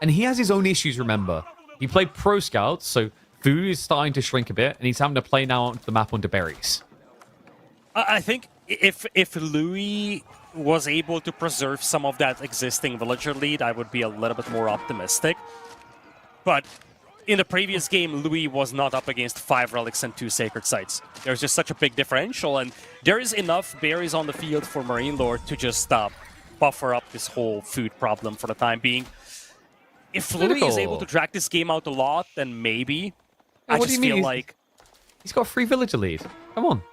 Speaker 1: And he has his own issues, remember. He played pro scouts, so food is starting to shrink a bit. And he's having to play now onto the map onto berries.
Speaker 2: I think if Louis was able to preserve some of that existing villager lead, I would be a little bit more optimistic. But in the previous game, Louis was not up against 5 relics and 2 sacred sites. There's just such a big differential, and there is enough berries on the field for Marine Lord to just buffer up this whole food problem for the time being. If Louis is able to drag this game out a lot, then maybe. I just feel like
Speaker 1: he's got a 3 villager lead. Come on.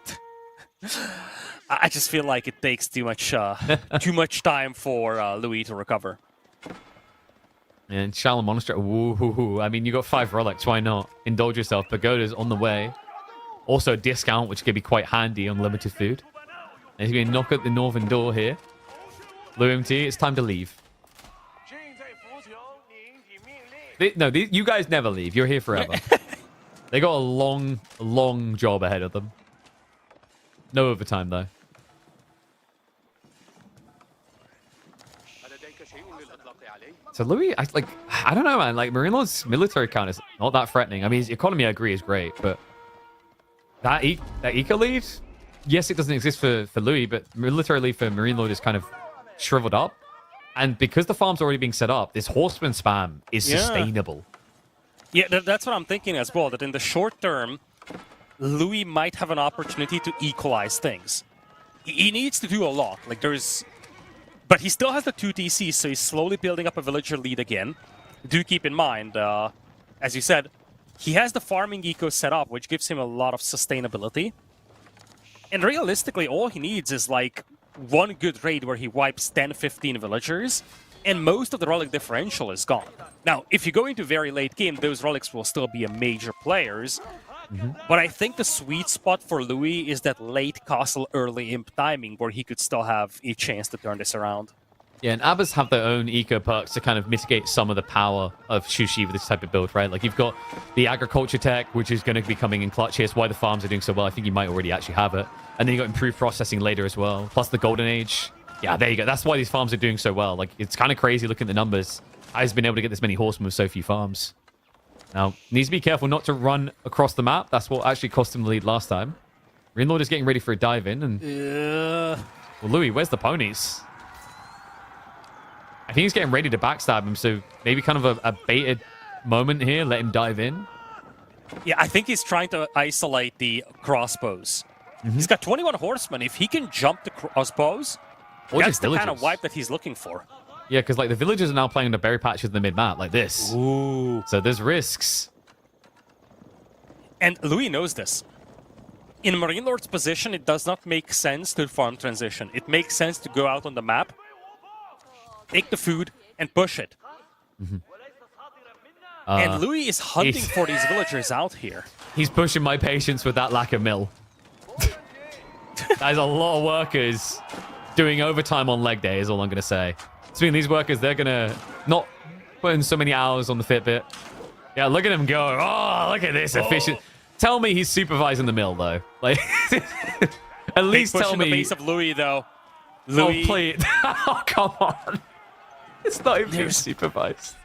Speaker 2: I just feel like it takes too much time for Louis to recover.
Speaker 1: And Shallow Monastery. Woo-hoo-hoo. I mean, you got 5 relics. Why not? Indulge yourself. Pagoda's on the way. Also, discount, which can be quite handy on limited food. And he's going to knock at the northern door here. Blue MT, it's time to leave. You guys never leave. You're here forever. They got a long job ahead of them. No overtime, though. So Louis, I don't know, man. Like, Marine Lord's military count is not that threatening. I mean, his economy, I agree, is great, but that eco lead, yes, it doesn't exist for Louis, but militarily for Marine Lord is kind of shriveled up. And because the farm's already being set up, this horseman spam is sustainable.
Speaker 2: Yeah, that's what I'm thinking as well, that in the short term, Louis might have an opportunity to equalize things. He needs to do a lot. But he still has the 2 TCs, so he's slowly building up a villager lead again. Do keep in mind, as you said, he has the farming eco set up, which gives him a lot of sustainability. And realistically, all he needs is like one good raid where he wipes 10-15 villagers, and most of the relic differential is gone. Now, if you go into very late game, those relics will still be a major players. But I think the sweet spot for Louis is that late castle, early imp timing, where he could still have a chance to turn this around.
Speaker 1: Yeah, and Abbas have their own eco perks to kind of mitigate some of the power of Shushi with this type of build, right? Like, you've got the agriculture tech, which is going to be coming in clutch here. It's why the farms are doing so well. I think you might already actually have it. And then you got improved processing later as well, plus the Golden Age. Yeah, there you go. That's why these farms are doing so well. Like, it's kind of crazy looking at the numbers. I've been able to get this many horsemen with so few farms. Now, needs to be careful not to run across the map. That's what actually cost him the lead last time. Marine Lord is getting ready for a dive in. And well, Louis, where's the ponies? I think he's getting ready to backstab him. So maybe kind of a baited moment here. Let him dive in.
Speaker 2: Yeah, I think he's trying to isolate the crossbows. He's got 21 horsemen. If he can jump the crossbows, that's the kind of wipe that he's looking for.
Speaker 1: Yeah, because like the villagers are now playing the berry patches in the mid-map like this.
Speaker 2: Ooh.
Speaker 1: So there's risks.
Speaker 2: And Louis knows this. In Marine Lord's position, it does not make sense to farm transition. It makes sense to go out on the map, take the food, and push it. And Louis is hunting for these villagers out here.
Speaker 1: He's pushing my patience with that lack of mill. There's a lot of workers doing overtime on leg day, is all I'm going to say. Speaking of these workers, they're going to not put in so many hours on the Fitbit. Yeah, look at him go. Oh, look at this efficient. Tell me he's supervising the mill, though. Like, at least tell me.
Speaker 2: The base of Louis, though. Louis.
Speaker 1: Oh, please. Oh, come on. It's not even being supervised.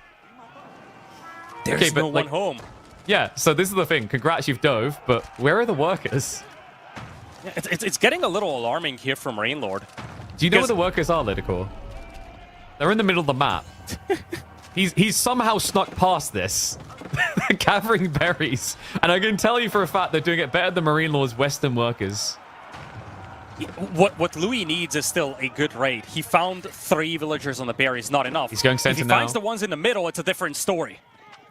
Speaker 2: There's no one home.
Speaker 1: Yeah, so this is the thing. Congrats, you've dove, but where are the workers?
Speaker 2: Yeah, it's getting a little alarming here from Marine Lord.
Speaker 1: Do you know where the workers are, Lidicore? They're in the middle of the map. He's somehow snuck past this. They're gathering berries. And I can tell you for a fact they're doing it better than Marine Lord's Western workers.
Speaker 2: What Louis needs is still a good raid. He found 3 villagers on the berries, not enough.
Speaker 1: He's going center now.
Speaker 2: If he finds the ones in the middle, it's a different story.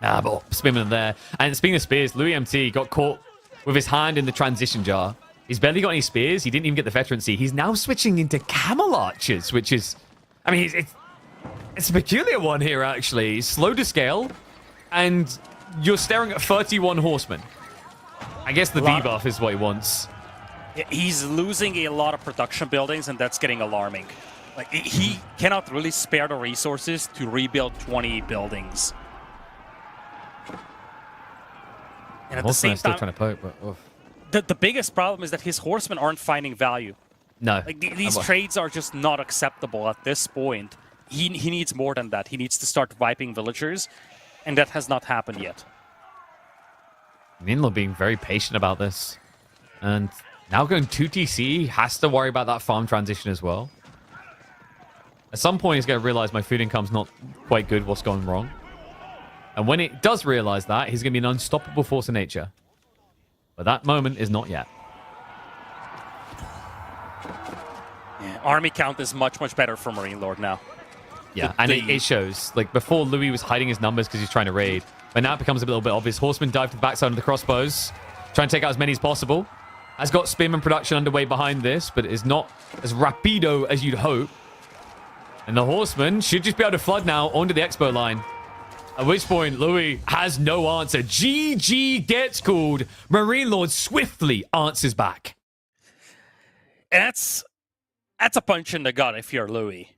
Speaker 1: Ah, but Spinman there. And speaking of spears, Louis MT got caught with his hand in the transition jar. He's barely got any spears. He didn't even get the veterancy. He's now switching into camel archers, which is... I mean, it's a peculiar one here, actually. Slow to scale, and you're staring at 31 horsemen. I guess the debuff is what he wants.
Speaker 2: He's losing a lot of production buildings, and that's getting alarming. Like, he cannot really spare the resources to rebuild 20 buildings. And at the same time,
Speaker 1: still trying to poke, but
Speaker 2: the biggest problem is that his horsemen aren't finding value.
Speaker 1: No.
Speaker 2: Like, these trades are just not acceptable at this point. He needs more than that. He needs to start wiping villagers, and that has not happened yet.
Speaker 1: Ninlo being very patient about this. And Now going 2TC, has to worry about that farm transition as well. At some point, he's going to realize my food income's not quite good, what's going wrong. And when it does realize that, he's going to be an unstoppable force of nature. But that moment is not yet.
Speaker 2: Yeah, army count is much, much better for Marine Lord now.
Speaker 1: Yeah, and it shows. Like, before, Louis was hiding his numbers because he's trying to raid. But now it becomes a little bit obvious. Horseman dive to the backside of the crossbows. Trying to take out as many as possible. Has got Spearman production underway behind this, but it is not as rapido as you'd hope. And the Horseman should just be able to flood now onto the Expo line. At which point, Louis has no answer. GG gets called. Marine Lord swiftly answers back.
Speaker 2: That's a punch in the gut if you're Louis.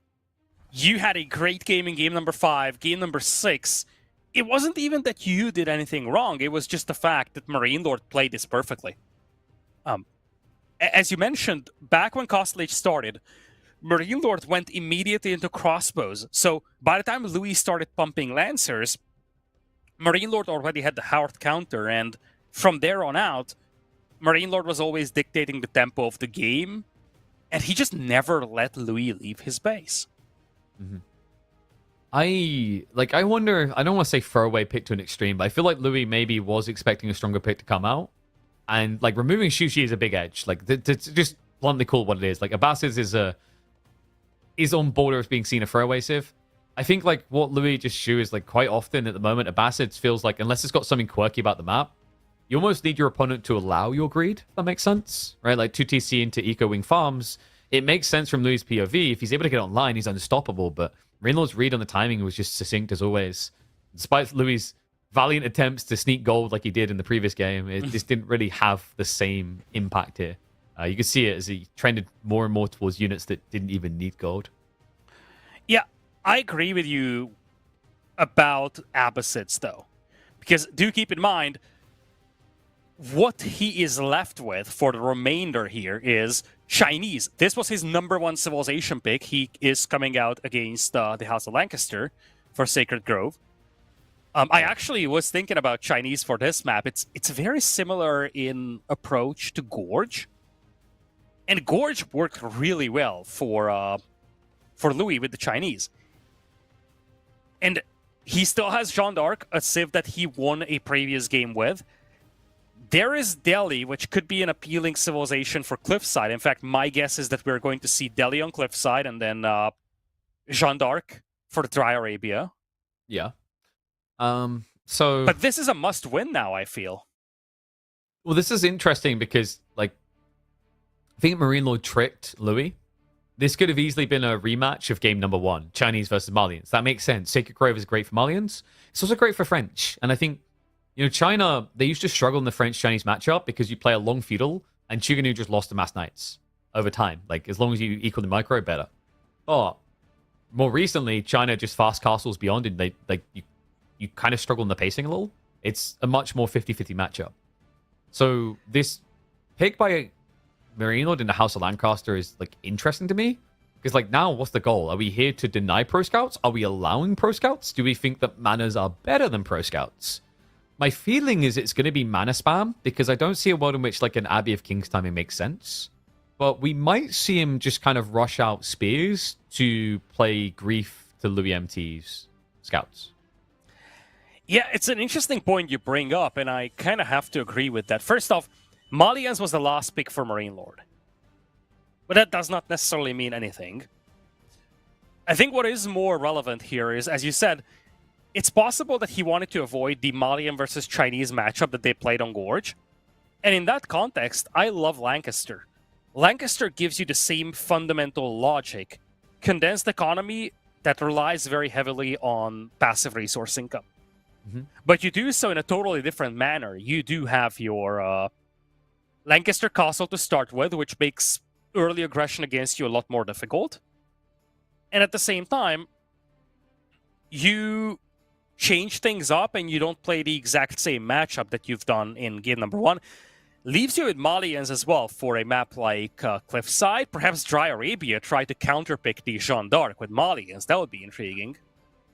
Speaker 2: You had a great game in game number 5, game number 6. It wasn't even that you did anything wrong. It was just the fact that Marine Lord played this perfectly. As you mentioned, back when Castle Age started, Marine Lord went immediately into crossbows. So by the time Louis started pumping Lancers, Marine Lord already had the Howard counter, and from there on out, Marine Lord was always dictating the tempo of the game, and he just never let Louis leave his base.
Speaker 1: Mm-hmm. I wonder, I don't want to say throwaway pick to an extreme, but I feel like Louis maybe was expecting a stronger pick to come out. And like removing Shushi is a big edge. Like to just bluntly call it what it is. Like Abbasid is on border of being seen a throwaway civ. I think like what Louis just shows is like quite often at the moment, Abbasid feels like unless it's got something quirky about the map, you almost need your opponent to allow your greed, if that makes sense. Right? Like 2TC into Eco Wing farms. It makes sense from Louis' POV. If he's able to get online, he's unstoppable. But Rainlord's read on the timing was just succinct as always. Despite Louis' valiant attempts to sneak gold like he did in the previous game, it just didn't really have the same impact here. You could see it as he trended more and more towards units that didn't even need gold.
Speaker 2: Yeah, I agree with you about Abbasids, though. Because do keep in mind, what he is left with for the remainder here is Chinese. This was his #1 civilization pick. He is coming out against the House of Lancaster for Sacred Grove. I actually was thinking about Chinese for this map. It's very similar in approach to Gorge. And Gorge worked really well for Louis with the Chinese. And he still has Jeanne d'Arc, a civ that he won a previous game with. There is Delhi, which could be an appealing civilization for Cliffside. In fact, my guess is that we're going to see Delhi on Cliffside and then Jeanne d'Arc for the Dry Arabia.
Speaker 1: Yeah.
Speaker 2: But this is a must-win now, I feel.
Speaker 1: Well, this is interesting because, like, I think Marine Lord tricked Louis. This could have easily been a rematch of game #1, Chinese versus Malians. That makes sense. Sacred Grove is great for Malians. It's also great for French. And I think, you know, China, they used to struggle in the French-Chinese matchup because you play a long feudal, and Chuganu just lost to Mass Knights over time. Like, as long as you equal the micro, better. But more recently, China just fast castles beyond, and you kind of struggle in the pacing a little. It's a much more 50-50 matchup. So this pick by Marine Lord in the House of Lancaster is like interesting to me. Because like now, what's the goal? Are we here to deny Pro Scouts? Are we allowing Pro Scouts? Do we think that manas are better than Pro Scouts? My feeling is it's going to be mana spam, because I don't see a world in which like an Abbey of King's timing makes sense. But we might see him just kind of rush out spears to play grief to Louis MT's scouts.
Speaker 2: Yeah, it's an interesting point you bring up, and I kind of have to agree with that. First off, Malians was the last pick for Marine Lord. But that does not necessarily mean anything. I think what is more relevant here is, as you said, it's possible that he wanted to avoid the Malian versus Chinese matchup that they played on Gorge. And in that context, I love Lancaster. Lancaster gives you the same fundamental logic. Condensed economy that relies very heavily on passive resource income. Mm-hmm. But you do so in a totally different manner. You do have your Lancaster Castle to start with, which makes early aggression against you a lot more difficult. And at the same time, you change things up and you don't play the exact same matchup that you've done in game #1. Leaves you with Malians as well for a map like Cliffside. Perhaps Dry Arabia try to counterpick the Jeanne d'Arc with Malians. That would be intriguing.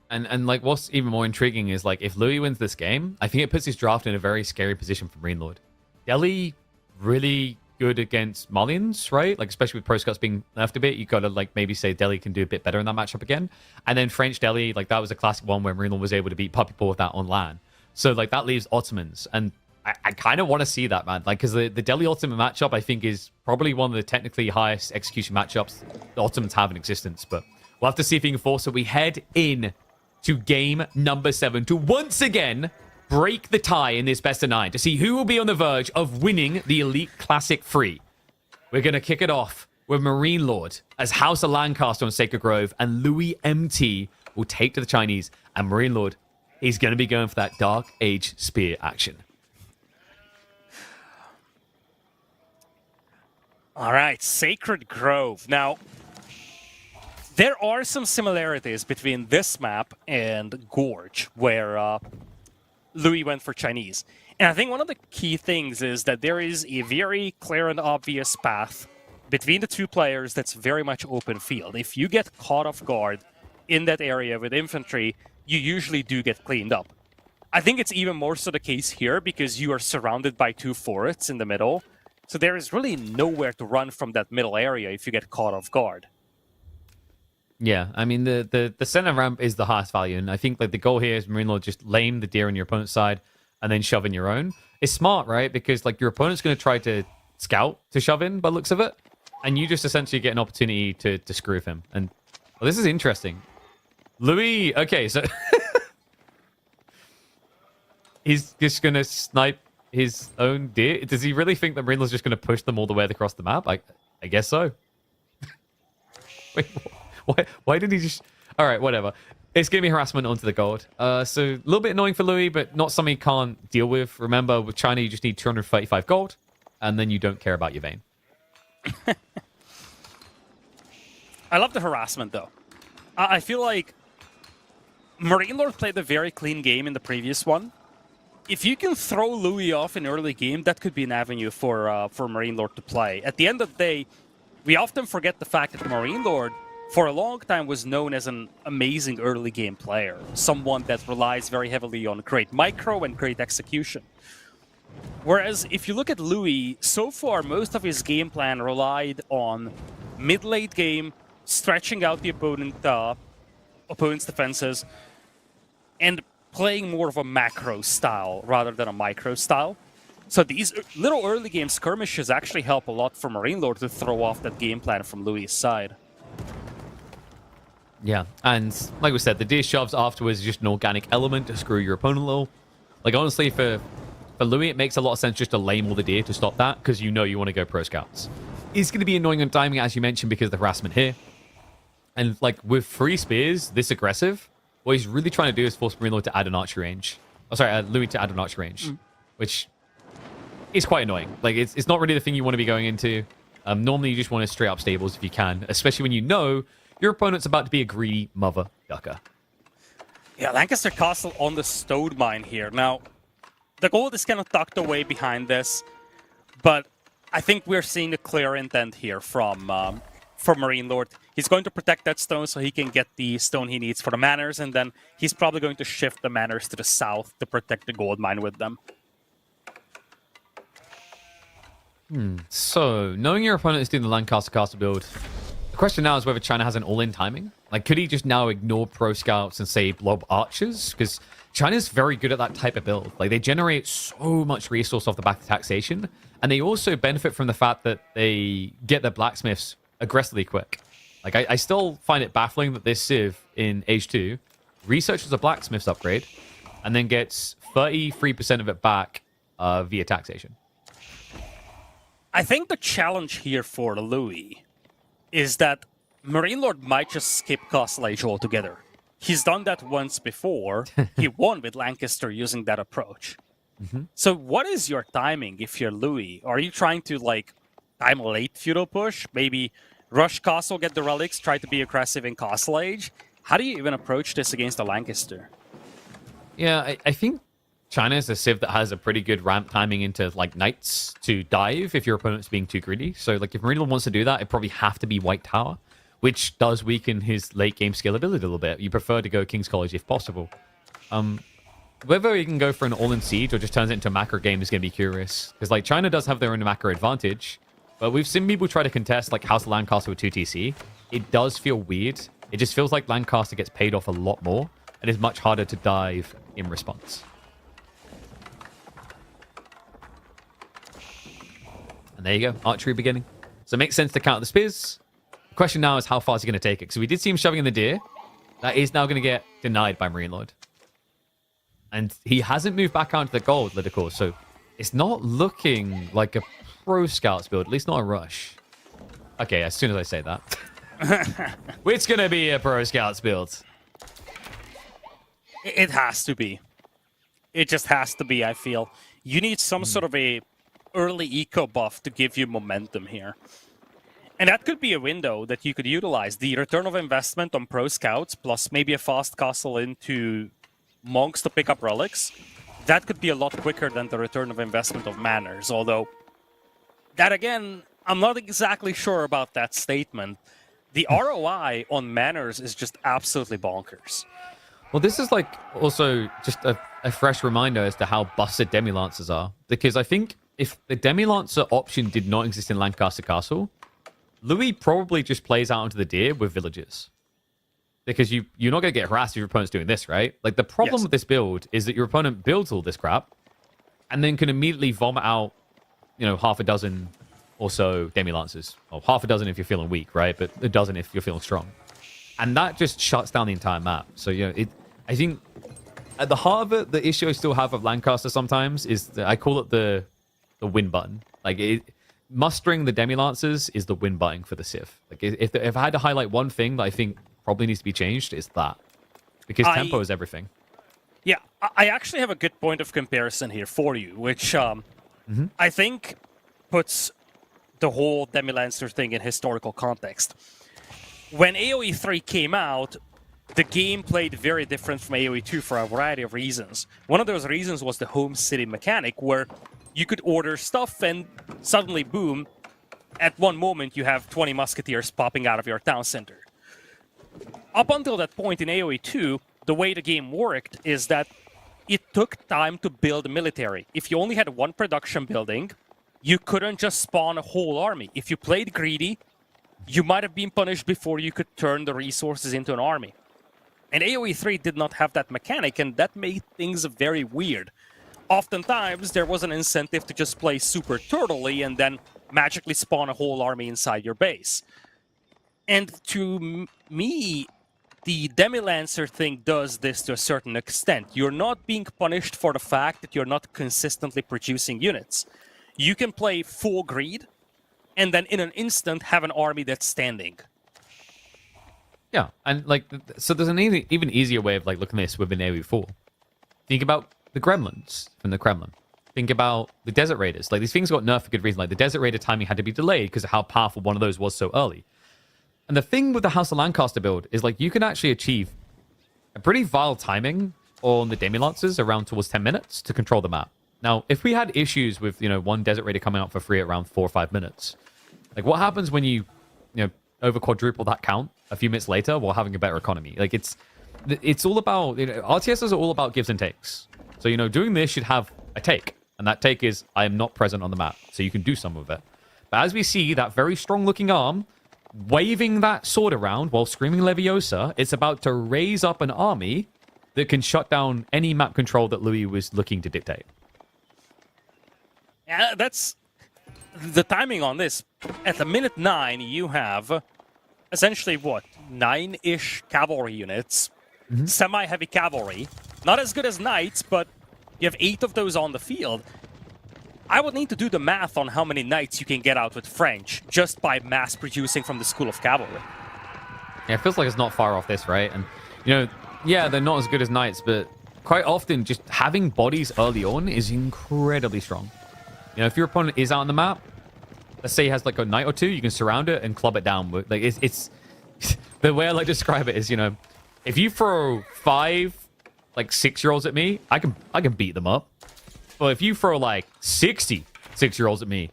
Speaker 1: And like what's even more intriguing is like if Louis wins this game, I think it puts his draft in a very scary position for Marine Lord. Delhi, really good against Malians, right? Like, especially with Pro Scots being left a bit, you got to, like, maybe say Delhi can do a bit better in that matchup again. And then French Delhi, like, that was a classic one where Marine was able to beat Puppy Paw with that on LAN. So, like, that leaves Ottomans. And I kind of want to see that, man. Like, because the Delhi Ottoman matchup, I think, is probably one of the technically highest execution matchups the Ottomans have in existence. But we'll have to see if he can force it. We head in to game number 7 to once again break the tie in this best of 9 to see who will be on the verge of winning the Elite Classic 3. We're going to kick it off with Marine Lord as House of Lancaster on Sacred Grove, and Louis MT will take to the Chinese, and Marine Lord is going to be going for that Dark Age Spear action.
Speaker 2: All right, Sacred Grove. Now, there are some similarities between this map and Gorge, where Louis went for Chinese. And I think one of the key things is that there is a very clear and obvious path between the two players that's very much open field. If you get caught off guard in that area with infantry, you usually do get cleaned up. I think it's even more so the case here because you are surrounded by 2 forests in the middle. So there is really nowhere to run from that middle area if you get caught off guard.
Speaker 1: Yeah, I mean, the center ramp is the highest value, and I think like the goal here is Marine Lord just lame the deer on your opponent's side and then shove in your own. It's smart, right? Because like your opponent's going to try to scout to shove in by the looks of it, and you just essentially get an opportunity to screw with him. And well, this is interesting. Louis, okay, so he's just going to snipe his own deer. Does he really think that Marine Lord's just going to push them all the way across the map? I guess so. Wait, why did he just... All right, whatever. It's giving me harassment onto the gold. So a little bit annoying for Louis, but not something he can't deal with. Remember, with China, you just need 235 gold, and then you don't care about your vein.
Speaker 2: I love the harassment, though. I feel like Marine Lord played a very clean game in the previous one. If you can throw Louis off in early game, that could be an avenue for Marine Lord to play. At the end of the day, we often forget the fact that Marine Lord for a long time was known as an amazing early game player, someone that relies very heavily on great micro and great execution. Whereas if you look at Louis, so far most of his game plan relied on mid-late game, stretching out the opponent's defenses, and playing more of a macro style rather than a micro style. So these little early game skirmishes actually help a lot for Marine Lord to throw off that game plan from Louis' side.
Speaker 1: Yeah, and like we said, the deer shoves afterwards is just an organic element to screw your opponent a little. Like, honestly, for Louis, it makes a lot of sense just to lame all the deer to stop that, because you know you want to go pro scouts. It's going to be annoying on timing, as you mentioned, because of the harassment here. And, like, with 3 spears, this aggressive, what he's really trying to do is force Marine Lord to add an archery range. Oh, sorry, Louis to add an archery range, which is quite annoying. Like, it's not really the thing you want to be going into. Normally, you just want to straight up stables if you can, especially when you know your opponent's about to be a greedy mother ducker.
Speaker 2: Yeah, Lancaster Castle on the stone mine here. Now, the gold is kind of tucked away behind this, but I think we're seeing a clear intent here from Marine Lord. He's going to protect that stone so he can get the stone he needs for the manors, and then he's probably going to shift the manors to the south to protect the gold mine with them.
Speaker 1: So, knowing your opponent is doing the Lancaster Castle build, the question now is whether China has an all-in timing. Like, could he just now ignore pro scouts and say blob archers? Because China's very good at that type of build. Like, they generate so much resource off the back of taxation, and they also benefit from the fact that they get their blacksmiths aggressively quick. Like, I still find it baffling that this Civ in Age 2 researches a blacksmith's upgrade and then gets 33% of it back via taxation.
Speaker 2: I think the challenge here for Louis is that Marine Lord might just skip Castle Age altogether. He's done that once before. He won with Lancaster using that approach. So what is your timing if you're Louis? Are you trying to, like, time a late feudal push? Maybe rush Castle, get the relics, try to be aggressive in Castle Age? How do you even approach this against the Lancaster?
Speaker 1: Yeah, I think China is a Civ that has a pretty good ramp timing into, like, knights to dive if your opponent's being too greedy. So, like, if Marine Lord wants to do that, it probably have to be White Tower, which does weaken his late-game scalability a little bit. You prefer to go King's College if possible. Whether he can go for an all-in siege or just turns it into a macro game is going to be curious. Because, like, China does have their own macro advantage, But we've seen people try to contest like House of Lancaster with 2TC. It does feel weird. It just feels like Lancaster gets paid off a lot more and is much harder to dive in response. And there you go, archery beginning. So it makes sense to count the spears. The question now is how far is he going to take it? Because we did see him shoving in the deer. That is now going to get denied by Marine Lord. And he hasn't moved back out to the gold, Lidicor, so it's not looking like a pro scouts build, at least not a rush. Okay, as soon as I say that. It's going to be a pro scouts build.
Speaker 2: It has to be. It just has to be, I feel. You need some sort of a early eco buff to give you momentum here. And that could be a window that you could utilize. The return of investment on pro scouts, plus maybe a fast castle into monks to pick up relics. That could be a lot quicker than the return of investment of manors. Although, that again, I'm not exactly sure about that statement. The ROI on manors is just absolutely bonkers.
Speaker 1: Well, this is like also just a fresh reminder as to how busted Demi-Lancers are. Because I think if the Demi-Lancer option did not exist in Lancaster Castle, Louis probably just plays out into the deer with villagers. Because you're not going to get harassed if your opponent's doing this, right? Like, the problem with this build is that your opponent builds all this crap and then can immediately vomit out, you know, half a dozen or so Demi-Lancers. Or half a dozen if you're feeling weak, right? But a dozen if you're feeling strong. And that just shuts down the entire map. So, you know, I think at the heart of it, the issue I still have of Lancaster sometimes is that I call it the win button. Like, mustering the Demi-Lancers is the win button for the Civ. Like, if I had to highlight one thing that I think probably needs to be changed, it's that. Because tempo is everything.
Speaker 2: Yeah, I actually have a good point of comparison here for you, which I think puts the whole Demi-Lancer thing in historical context. When AoE 3 came out, the game played very different from AoE 2 for a variety of reasons. One of those reasons was the home city mechanic, where you could order stuff and suddenly, boom, at one moment you have 20 musketeers popping out of your town center. Up until that point in AoE 2, the way the game worked is that it took time to build a military. If you only had one production building, you couldn't just spawn a whole army. If you played greedy, you might have been punished before you could turn the resources into an army. And AoE 3 did not have that mechanic, and that made things very weird. Oftentimes, there was an incentive to just play super turtley and then magically spawn a whole army inside your base. And to me, the Demi-Lancer thing does this to a certain extent. You're not being punished for the fact that you're not consistently producing units. You can play full greed, and then in an instant have an army that's standing.
Speaker 1: Yeah, and like, so there's an even easier way of like looking at this within AoE 4. Think about the Gremlins from the Kremlin. Think about the Desert Raiders. Like, these things got nerfed for good reason. Like, the Desert Raider timing had to be delayed because of how powerful one of those was so early. And the thing with the House of Lancaster build is, like, you can actually achieve a pretty vile timing on the Demi-Lancers around towards 10 minutes to control the map. Now, if we had issues with, you know, one Desert Raider coming out for free at around 4 or 5 minutes, like, what happens when you know, over quadruple that count a few minutes later while having a better economy? Like, it's all about, you know, RTSs are all about gives and takes. So, you know, doing this should have a take. And that take is, I am not present on the map. So you can do some of it. But as we see that very strong-looking arm waving that sword around while screaming Leviosa, it's about to raise up an army that can shut down any map control that Louis was looking to dictate.
Speaker 2: Yeah, that's the timing on this. At the minute 9, you have essentially, what, 9-ish cavalry units, semi-heavy cavalry. Not as good as knights, but you have 8 of those on the field. I would need to do the math on how many knights you can get out with French just by mass producing from the School of Cavalry.
Speaker 1: Yeah, it feels like it's not far off this, right? And, you know, yeah, they're not as good as knights, but quite often just having bodies early on is incredibly strong. You know, if your opponent is out on the map, let's say he has like a knight or two, you can surround it and club it down. Like, it's the way I like to describe it is, you know, if you throw 5 like 6-year-olds at me, I can beat them up. But if you throw like 60 6-year-olds at me,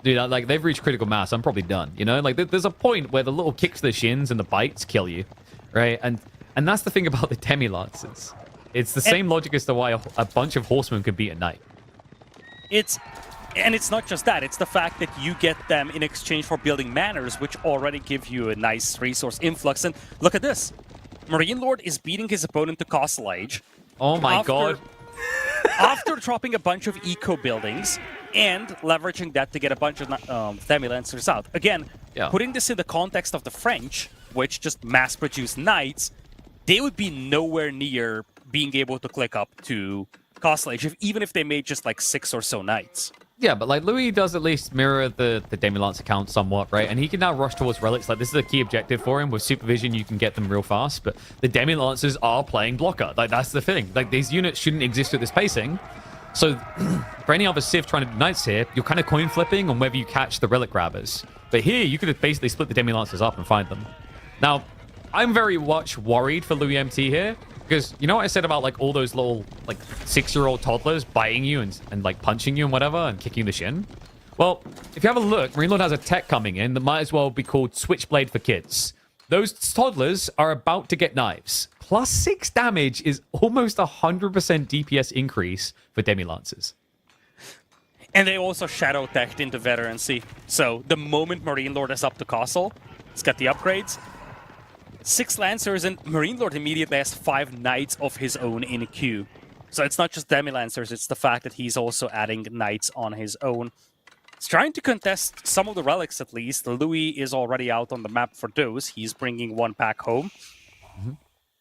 Speaker 1: dude, like, they've reached critical mass, I'm probably done. You know, like, there's a point where the little kicks to the shins and the bites kill you, right? And that's the thing about the Demi-Lancers. It's the same logic as to why a bunch of horsemen can beat a knight.
Speaker 2: And it's not just that, it's the fact that you get them in exchange for building manors, which already give you a nice resource influx. And look at this. Marine Lord is beating his opponent to Castle Age.
Speaker 1: Oh my god.
Speaker 2: After dropping a bunch of eco buildings and leveraging that to get a bunch of Themi Lancers out. Again, putting this in the context of the French, which just mass-produce knights, they would be nowhere near being able to click up to Castle Age, even if they made just like 6 or so knights.
Speaker 1: Yeah, but like Louis does at least mirror the Demi-Lance account somewhat, right? And he can now rush towards relics. Like this is a key objective for him. With supervision, you can get them real fast. But the Demi-Lancers are playing blocker. Like that's the thing. Like these units shouldn't exist at this pacing. So for any other Civ trying to do knights here, you're kind of coin flipping on whether you catch the relic grabbers. But here, you could have basically split the Demi-Lancers up and find them. Now, I'm very much worried for Louis MT here. Because you know what I said about like all those little like 6-year-old toddlers biting you and like punching you and whatever and kicking the shin? Well, if you have a look, Marine Lord has a tech coming in that might as well be called Switchblade for kids. Those toddlers are about to get knives. Plus 6 damage is almost 100% DPS increase for Demi-Lancers.
Speaker 2: And they also shadow teched into veterancy. So the moment Marine Lord is up to Castle, it's got the upgrades. 6 Lancers, and Marine Lord immediately has 5 Knights of his own in queue. So it's not just Demi-Lancers, it's the fact that he's also adding Knights on his own. He's trying to contest some of the relics at least. Louis is already out on the map for those. He's bringing 1 pack home.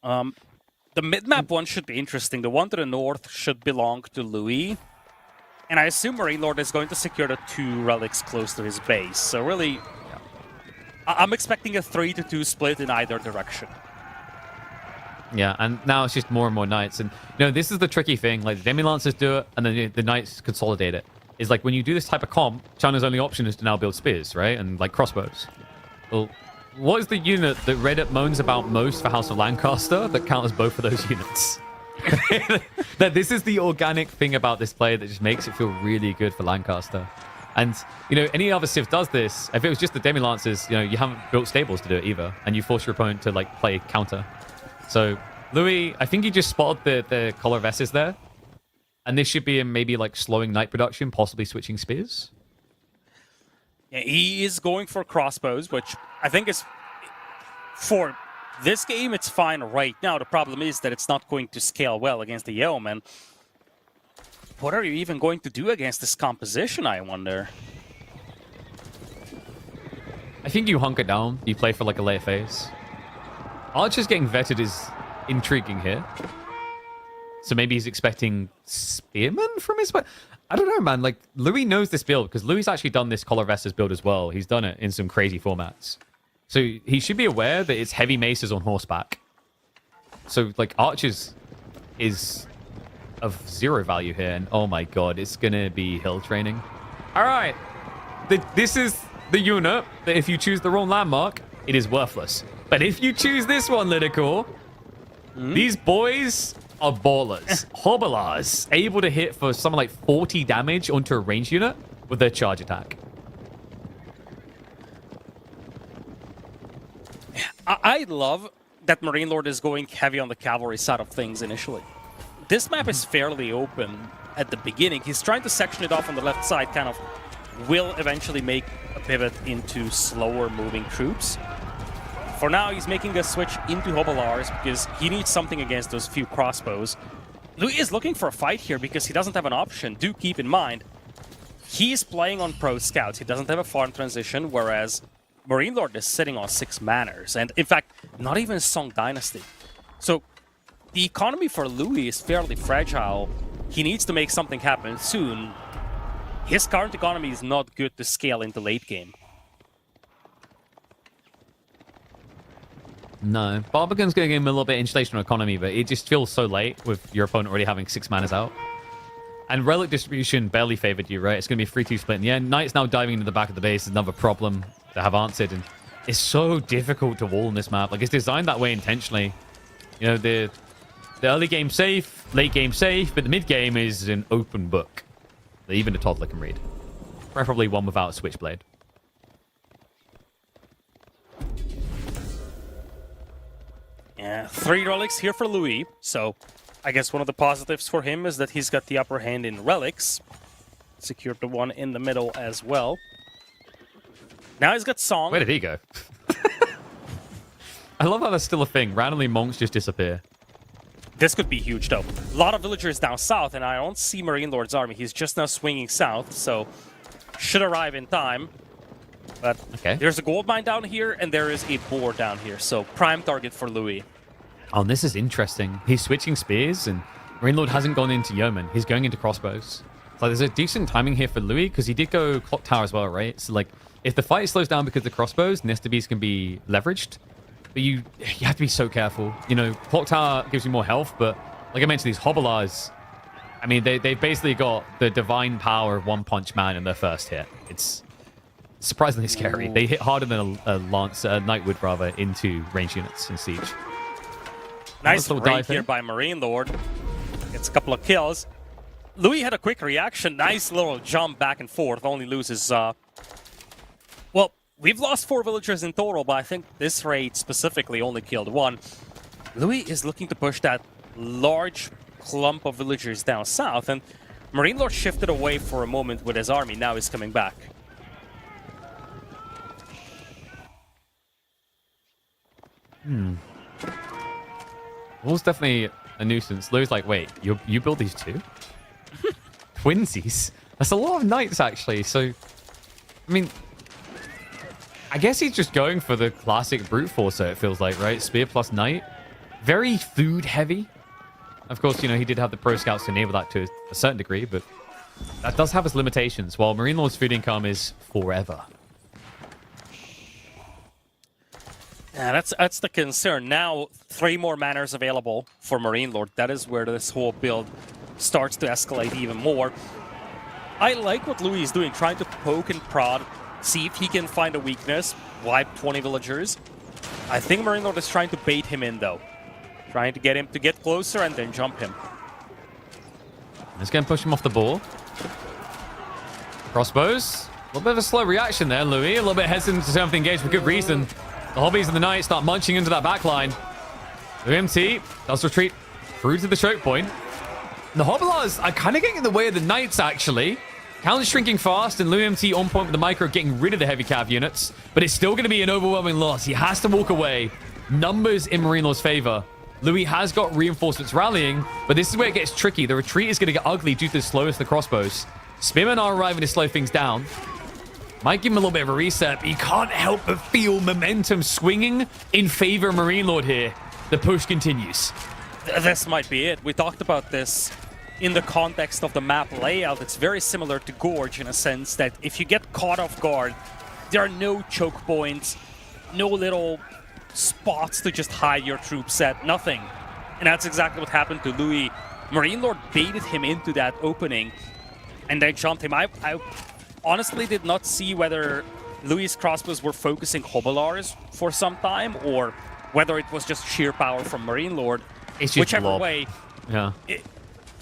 Speaker 2: The mid-map one should be interesting. The one to the north should belong to Louis. And I assume Marine Lord is going to secure the 2 relics close to his base. So really, I'm expecting a 3-2 split in either direction.
Speaker 1: Yeah, and now it's just more and more knights. And, you know, this is the tricky thing. Like, the Demi-Lancers do it, and then the knights consolidate it. Is like, when you do this type of comp, China's only option is to now build spears, right? And, like, crossbows. Well, what is the unit that Reddit moans about most for House of Lancaster that counters both of those units? That this is the organic thing about this play that just makes it feel really good for Lancaster. And, you know, any other Civ does this. If it was just the Demi-Lancers, you know, you haven't built stables to do it either. And you force your opponent to, like, play counter. So, Louis, I think he just spotted the color Vesses there. And this should be in maybe, like, slowing knight production, possibly switching spears.
Speaker 2: Yeah, he is going for crossbows, which I think is... For this game, it's fine right now. The problem is that it's not going to scale well against the Yeoman. What are you even going to do against this composition, I wonder?
Speaker 1: I think you hunker down. You play for like a late phase. Archer's getting vetted is intriguing here. So maybe he's expecting Spearman from his... I don't know, man. Like, Louis knows this build because Louis actually done this Collar Vestas build as well. He's done it in some crazy formats. So he should be aware that it's heavy maces on horseback. So, like, Archers is... of 0 value here, and oh my god, it's gonna be hill training. All right, this is the unit that if you choose the wrong landmark, it is worthless. But if you choose this one, Lidicor, these boys are ballers. Hobblars, able to hit for something like 40 damage onto a ranged unit with their charge attack.
Speaker 2: I love that Marine Lord is going heavy on the cavalry side of things initially. This map is fairly open at the beginning. He's trying to section it off on the left side, kind of will eventually make a pivot into slower moving troops. For now, he's making a switch into Hobblars because he needs something against those few crossbows. Louis is looking for a fight here because he doesn't have an option. Do keep in mind, he's playing on pro scouts. He doesn't have a farm transition, whereas Marine Lord is sitting on 6 manors. And in fact, not even Song Dynasty. So the economy for Louis is fairly fragile. He needs to make something happen soon. His current economy is not good to scale into late game.
Speaker 1: No. Barbican's going to give him a little bit of insulation on economy, but it just feels so late with your opponent already having 6 manas out. And relic distribution barely favored you, right? It's going to be a 3-2 split in the end. Knight's now diving into the back of the base is another problem to have answered. And it's so difficult to wall in this map. Like, it's designed that way intentionally. You know, the early game safe, late game safe, but the mid game is an open book that even a toddler can read. Preferably one without a switchblade.
Speaker 2: Yeah, 3 relics here for Louis. So I guess one of the positives for him is that he's got the upper hand in relics. Secured the one in the middle as well. Now he's got Song.
Speaker 1: Where did he go? I love how that's still a thing. Randomly, monks just disappear.
Speaker 2: This could be huge, though. A lot of villagers down south, and I don't see Marine Lord's army. He's just now swinging south, so should arrive in time. But there's a gold mine down here, and there is a boar down here, so prime target for Louis.
Speaker 1: Oh, and this is interesting. He's switching spears, and Marine Lord hasn't gone into yeoman. He's going into crossbows. So there's a decent timing here for Louis, because he did go clock tower as well, right? So, like, if the fight slows down because of the crossbows, Nesta Beast can be leveraged. But you have to be so careful. You know, clock tower gives you more health, but like I mentioned, these hobblers, I mean, they've basically got the divine power of One Punch Man in their first hit. It's surprisingly scary. They hit harder than a Knightwood, rather, into range units in Siege.
Speaker 2: Nice raid here by Marine Lord. Gets a couple of kills. Louis had a quick reaction. Nice little jump back and forth. Only loses... Well, we've lost 4 villagers in total, but I think this raid specifically only killed 1. Louis is looking to push that large clump of villagers down south, and Marine Lord shifted away for a moment with his army. Now he's coming back.
Speaker 1: Wall's definitely a nuisance. Louis like, wait, you build these too? Twinsies? That's a lot of knights, actually. So, I mean... I guess he's just going for the classic brute forcer, it feels like, right? Spear plus knight. Very food heavy. Of course, you know, he did have the pro scouts to enable that to a certain degree, but that does have its limitations, while Marine Lord's food income is forever.
Speaker 2: Yeah, that's the concern. Now, 3 more manners available for Marine Lord. That is where this whole build starts to escalate even more. I like what Louis is doing, trying to poke and prod, see if he can find a weakness, wipe 20 villagers. I think Marine Lord is trying to bait him in, though. Trying to get him to get closer and then jump him.
Speaker 1: Let's go and push him off the ball. Crossbows. A little bit of a slow reaction there, Louis. A little bit hesitant to turn off the engage for good reason. The hobbies of the knight start munching into that backline. MT does retreat through to the choke point. The hobblers are kind of getting in the way of the knights, actually. Counter shrinking fast, and MT on point with the micro, getting rid of the heavy cav units. But it's still going to be an overwhelming loss. He has to walk away. Numbers in Marine Lord's favor. Louis has got reinforcements rallying, but this is where it gets tricky. The retreat is going to get ugly due to the slowness of the crossbows. Spearmen are arriving to slow things down. Might give him a little bit of a reset, but you can't help but feel momentum swinging in favor of Marine Lord here. The push continues.
Speaker 2: This might be it. We talked about this in the context of the map layout. It's very similar to Gorge in a sense that if you get caught off guard, there are no choke points, no little spots to just hide your troops at, nothing. And that's exactly what happened to Louis. Marine Lord baited him into that opening and then jumped him. I honestly did not see whether Louis' crossbows were focusing hobblers for some time or whether it was just sheer power from Marine Lord. Whichever way,
Speaker 1: yeah.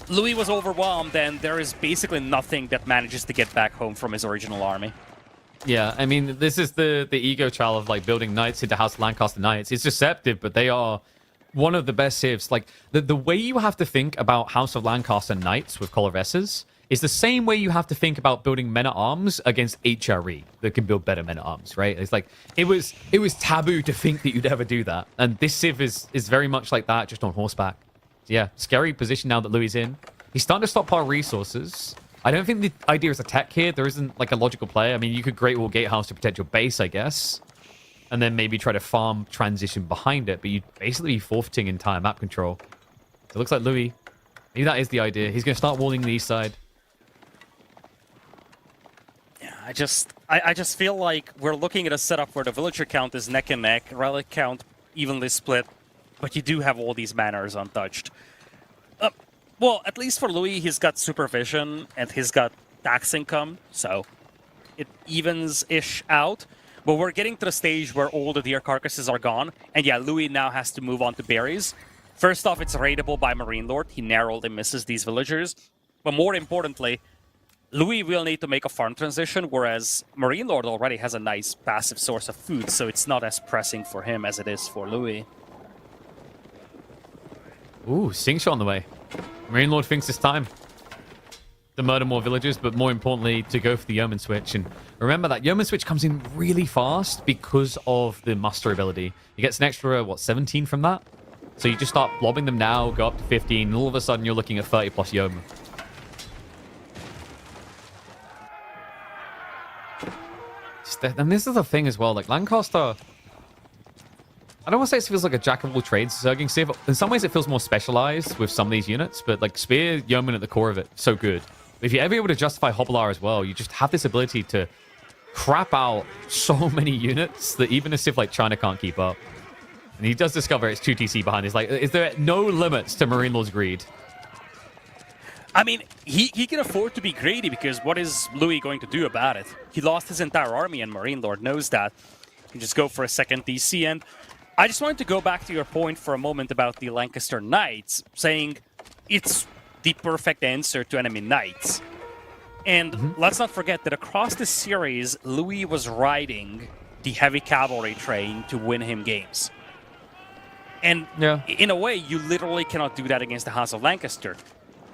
Speaker 2: Louis was overwhelmed, and there is basically nothing that manages to get back home from his original army.
Speaker 1: Yeah, I mean, this is the ego trial of like building knights into House of Lancaster Knights. It's deceptive, but they are one of the best civs. Like the way you have to think about House of Lancaster Knights with Colorvesses is the same way you have to think about building men-at-arms against HRE that can build better men-at-arms, right? It's like it was taboo to think that you'd ever do that, and this civ is very much like that, just on horseback. So yeah, scary position now that Louis is in. He's starting to stockpile resources. I don't think the idea is attack here. There isn't like a logical play. I mean, you could Great Wall Gatehouse to protect your base, I guess, and then maybe try to farm transition behind it, but you'd basically be forfeiting entire map control. So it looks like Louis, maybe that is the idea. He's going to start walling the east side.
Speaker 2: I just feel like we're looking at a setup where the villager count is neck and neck, relic count evenly split, but you do have all these manors untouched. Well, at least for Louis, he's got supervision and he's got tax income, so it evens-ish out. But we're getting to the stage where all the deer carcasses are gone, and yeah, Louis now has to move on to berries. First off, it's raidable by Marine Lord. He narrowly misses these villagers. But more importantly, Louis will need to make a farm transition, whereas Marine Lord already has a nice passive source of food, so it's not as pressing for him as it is for Louis.
Speaker 1: Ooh, Sing Shot on the way. Marine Lord thinks it's time. to murder more villagers, but more importantly, to go for the Yeoman switch. And remember that Yeoman switch comes in really fast because of the muster ability. He gets an extra, what, 17 from that? So you just start blobbing them now, go up to 15, and all of a sudden you're looking at 30 plus Yeoman. And this is the thing as well, like Lancaster, I don't want to say it feels like a jack of all trades, Zerging Civ. In some ways it feels more specialized with some of these units, but like Spear, Yeoman at the core of it, so good. If you're ever able to justify Hobblar as well, you just have this ability to crap out so many units that even a Civ like China can't keep up. And he does discover it's 2 TC behind. He's like, is there no limits to Marine Lord's greed?
Speaker 2: I mean, he can afford to be greedy because what is Louis going to do about it? He lost his entire army and Marine Lord knows that. He can just go for a second DC. And I just wanted to go back to your point for a moment about the Lancaster Knights, saying it's the perfect answer to enemy Knights. And let's not forget that across the series, Louis was riding the heavy cavalry train to win him games. And in a way, you literally cannot do that against the House of Lancaster.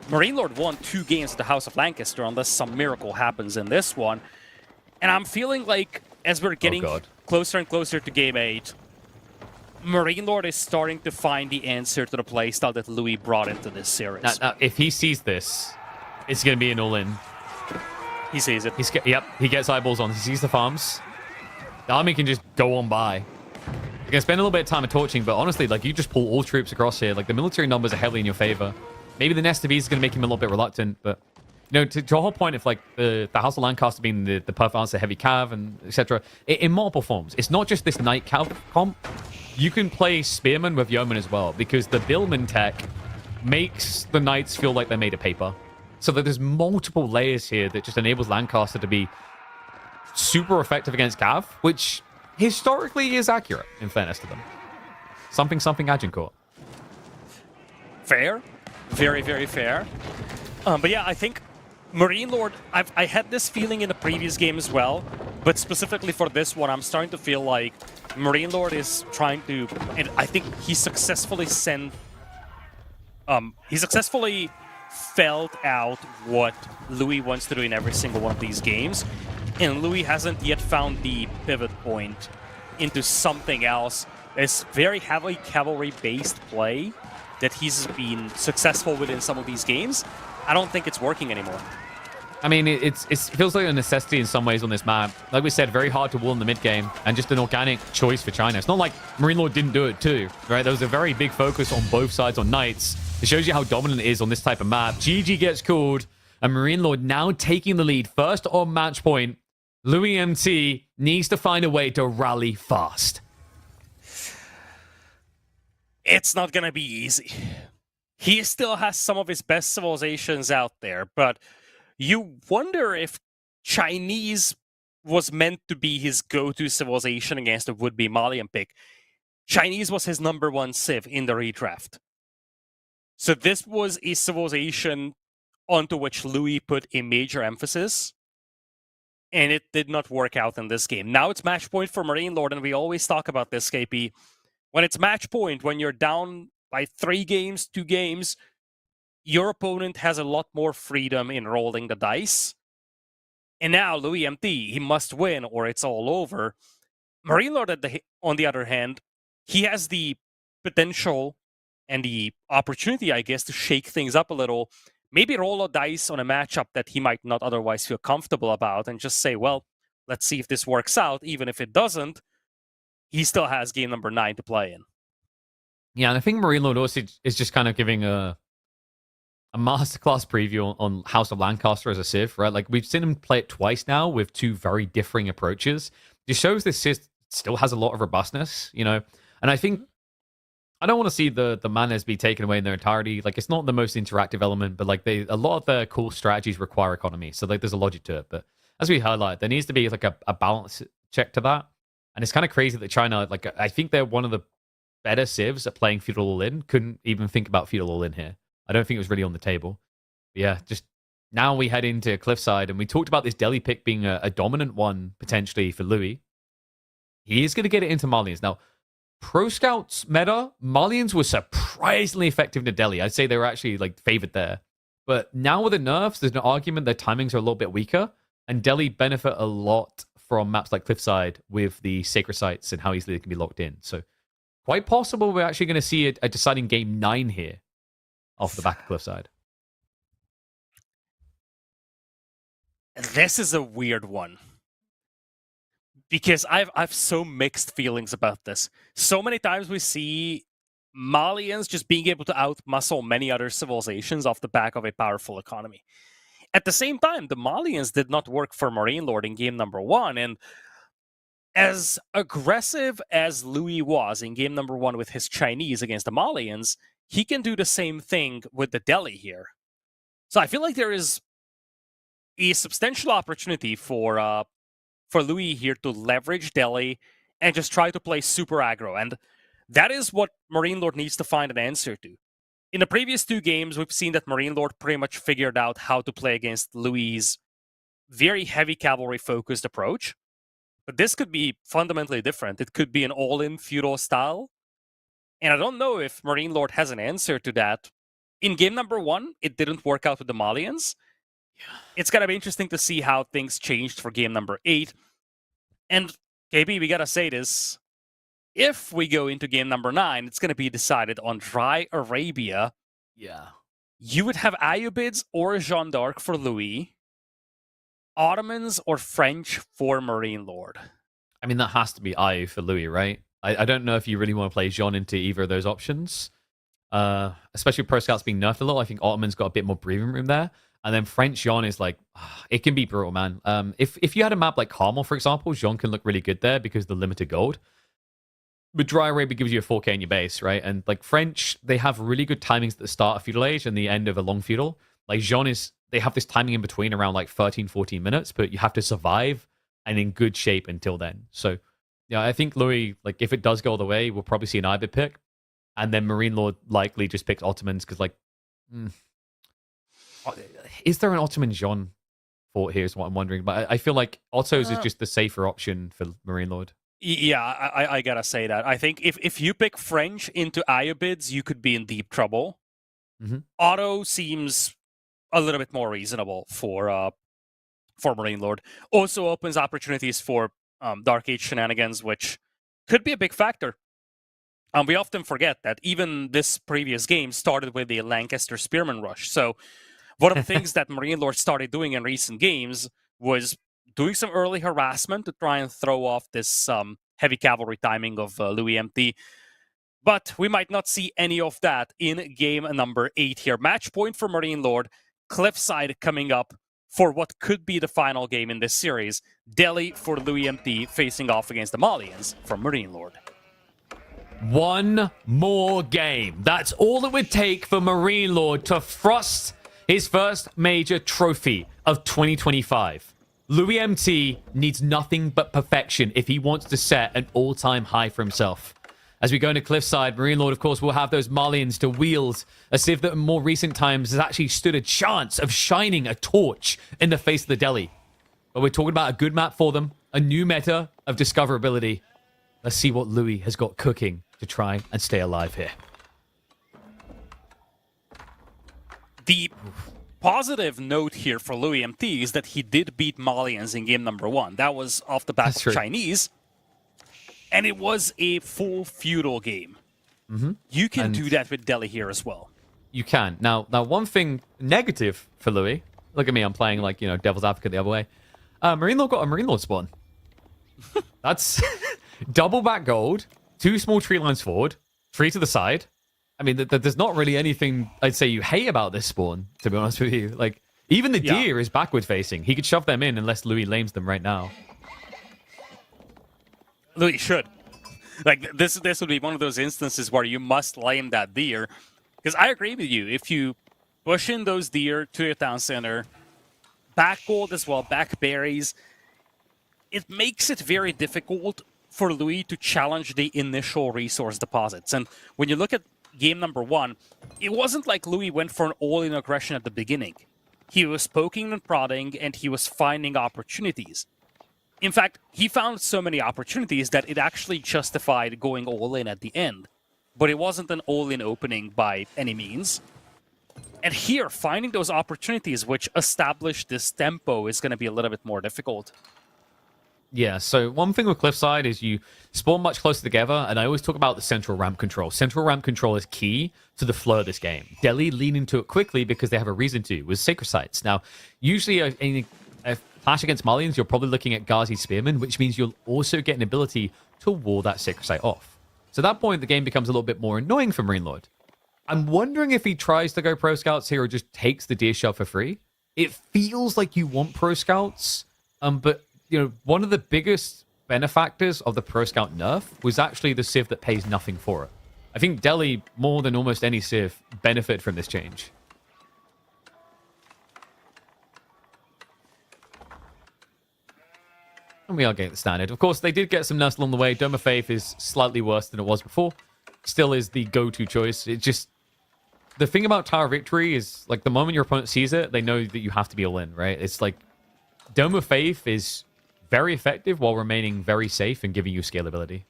Speaker 2: Marine Lord won 2 games at the House of Lancaster unless some miracle happens in this one. And I'm feeling like as we're getting closer and closer to Game 8, Marine Lord is starting to find the answer to the playstyle that Louis brought into this series.
Speaker 1: Now, if he sees this, it's going to be an all-in.
Speaker 2: He sees it.
Speaker 1: Yep, he gets eyeballs on. He sees the farms. The army can just go on by. You're going to spend a little bit of time torching, but honestly, like, you just pull all troops across here. Like, the military numbers are heavily in your favor. Maybe the Nest of Ease is going to make him a little bit reluctant, but, you know, to a whole point of, like, the House of Lancaster being the perfect answer, heavy cav, and etc. In multiple forms. It's not just this Knight cav comp. You can play Spearman with Yeoman as well, because the Billman tech makes the Knights feel like they're made of paper. So that there's multiple layers here that just enables Lancaster to be super effective against cav, which historically is accurate, in fairness to them. Something Agincourt.
Speaker 2: Fair. Very, very fair. But yeah, I think Marine Lord, I had this feeling in the previous game as well, but specifically for this one, I'm starting to feel like Marine Lord is trying to, and I think he successfully felt out what Louis wants to do in every single one of these games, and Louis hasn't yet found the pivot point into something else. It's very heavily cavalry-based play that he's been successful with in some of these games. I don't think it's working anymore.
Speaker 1: I mean, it feels like a necessity in some ways on this map. Like we said, very hard to wall in the mid game, and just an organic choice for China. It's not like Marine Lord didn't do it too, right? There was a very big focus on both sides on Knights. It shows you how dominant it is on this type of map. GG gets called, and Marine Lord now taking the lead. First on match point, Louis MT needs to find a way to rally fast.
Speaker 2: It's not going to be easy. He still has some of his best civilizations out there, but you wonder if Chinese was meant to be his go-to civilization against a would-be Malian pick. Chinese was his #1 civ in the redraft. So this was a civilization onto which Louis put a major emphasis, and it did not work out in this game. Now it's match point for Marine Lord, and we always talk about this, KP. When it's match point, when you're down by 3 games, 2 games, your opponent has a lot more freedom in rolling the dice. And now, Louis MT, he must win or it's all over. Marine Lord, on the other hand, he has the potential and the opportunity, I guess, to shake things up a little. Maybe roll a dice on a matchup that he might not otherwise feel comfortable about and just say, well, let's see if this works out. Even if it doesn't, he still has game number 9 to play in.
Speaker 1: Yeah, and I think Marine Lord also is just kind of giving a masterclass preview on House of Lancaster as a Civ, right? Like, we've seen him play it twice now with 2 very differing approaches. It shows this Civ still has a lot of robustness, you know? And I think, I don't want to see the manners be taken away in their entirety. Like, it's not the most interactive element, but like, a lot of the cool strategies require economy. So like, there's a logic to it. But as we highlight, there needs to be like a balance check to that. And it's kind of crazy that China, like, I think they're one of the better civs at playing feudal all-in. Couldn't even think about feudal all-in here. I don't think it was really on the table. But yeah, just now we head into Cliffside, and we talked about this Delhi pick being a dominant one, potentially, for Louis. He is going to get it into Malians. Now, Pro Scouts meta, Malians were surprisingly effective in Delhi. I'd say they were actually, like, favored there. But now with the nerfs, there's an argument their timings are a little bit weaker, and Delhi benefit a lot from maps like Cliffside with the sacred sites and how easily they can be locked in. So quite possible we're actually going to see a deciding game 9 here off the back of Cliffside.
Speaker 2: This is a weird one. Because I've so mixed feelings about this. So many times we see Malians just being able to outmuscle many other civilizations off the back of a powerful economy. At the same time, the Malians did not work for Marine Lord in game number 1, and as aggressive as Louis was in game number 1 with his Chinese against the Malians, he can do the same thing with the Delhi here. So I feel like there is a substantial opportunity for Louis here to leverage Delhi and just try to play super aggro. And that is what Marine Lord needs to find an answer to. In the previous 2 games, we've seen that Marine Lord pretty much figured out how to play against Louis' very heavy cavalry-focused approach. But this could be fundamentally different. It could be an all-in feudal style. And I don't know if Marine Lord has an answer to that. In game number 1, it didn't work out with the Malians. It's going to be interesting to see how things changed for game number 8. And, KB, we got to say this. If we go into game number 9, it's going to be decided on Dry Arabia.
Speaker 1: Yeah.
Speaker 2: You would have Ayyubids or Jeanne d'Arc for Louis, Ottomans or French for Marine Lord.
Speaker 1: I mean, that has to be Ayu for Louis, right? I don't know if you really want to play Jean into either of those options. Especially with Pro Scouts being nerfed a little. I think Ottoman's got a bit more breathing room there. And then French Jean is like, it can be brutal, man. If you had a map like Carmel, for example, Jean can look really good there because of the limited gold. But Dry Arabia gives you a 4k in your base, right? And like French, they have really good timings at the start of Feudal Age and the end of a long feudal. Like Jean they have this timing in between around like 13, 14 minutes, but you have to survive and in good shape until then. So, yeah, I think Louis, like if it does go all the way, we'll probably see an Ibid pick. And then Marine Lord likely just picks Ottomans because like, is there an Ottoman Jean fort here is what I'm wondering. But I feel like Otto's is just the safer option for Marine Lord.
Speaker 2: Yeah, I gotta say that. I think if you pick French into Ayyubids, you could be in deep trouble.
Speaker 1: Mm-hmm.
Speaker 2: Otto seems a little bit more reasonable for Marine Lord. Also opens opportunities for Dark Age shenanigans, which could be a big factor. We often forget that even this previous game started with the Lancaster Spearman Rush. So one of the things that Marine Lord started doing in recent games was doing some early harassment to try and throw off this heavy cavalry timing of Louis MT. But we might not see any of that in game number 8 here. Match point for Marine Lord. Cliffside coming up for what could be the final game in this series. Delhi for Louis MT facing off against the Malians from Marine Lord.
Speaker 1: One more game. That's all it would take for Marine Lord to thrust his first major trophy of 2025. Louis MT needs nothing but perfection if he wants to set an all-time high for himself. As we go into Cliffside, Marine Lord, of course, will have those Malians to wield a civ that in more recent times has actually stood a chance of shining a torch in the face of the Delhi. But we're talking about a good map for them, a new meta of discoverability. Let's see what Louis has got cooking to try and stay alive here.
Speaker 2: The positive note here for Louis MT is that he did beat Malians in game number 1. That was off the back of Chinese. And it was a full feudal game.
Speaker 1: Mm-hmm.
Speaker 2: You can do that with Delhi here as well.
Speaker 1: You can. Now, one thing negative for Louis, look at me, I'm playing like, devil's advocate the other way. Marine Lord got a Marine Lord spawn. That's double back gold, 2 small tree lines forward, 3 to the side. I mean, there's not really anything I'd say you hate about this spawn, to be honest with you. Like, even the deer is backward facing. He could shove them in unless Louis lames them right now.
Speaker 2: Louis should. Like, this would be one of those instances where you must lame that deer. Because I agree with you. If you push in those deer to your town center, back gold as well, back berries, it makes it very difficult for Louis to challenge the initial resource deposits. And when you look at game number 1, it wasn't like Louis went for an all-in aggression at the beginning. He was poking and prodding, and he was finding opportunities. In fact, he found so many opportunities that it actually justified going all-in at the end. But it wasn't an all-in opening by any means. And here, finding those opportunities which establish this tempo is going to be a little bit more difficult.
Speaker 1: Yeah, so one thing with Cliffside is you spawn much closer together, and I always talk about the central ramp control. Central ramp control is key to the flow of this game. Delhi lean into it quickly because they have a reason to, with Sacred Sites. Now, usually in a clash against Malians, you're probably looking at Ghazi Spearmen, which means you'll also get an ability to wall that Sacred Site off. So at that point, the game becomes a little bit more annoying for Marine Lord. I'm wondering if he tries to go Pro Scouts here or just takes the Deer Shell for free. It feels like you want Pro Scouts, but one of the biggest benefactors of the Pro Scout nerf was actually the Civ that pays nothing for it. I think Delhi, more than almost any Civ, benefited from this change. And we are getting the standard. Of course, they did get some nerfs along the way. Dome of Faith is slightly worse than it was before. Still is the go-to choice. It just... The thing about Tower of Victory is, like, the moment your opponent sees it, they know that you have to be all in, right? It's like... Dome of Faith is very effective while remaining very safe and giving you scalability.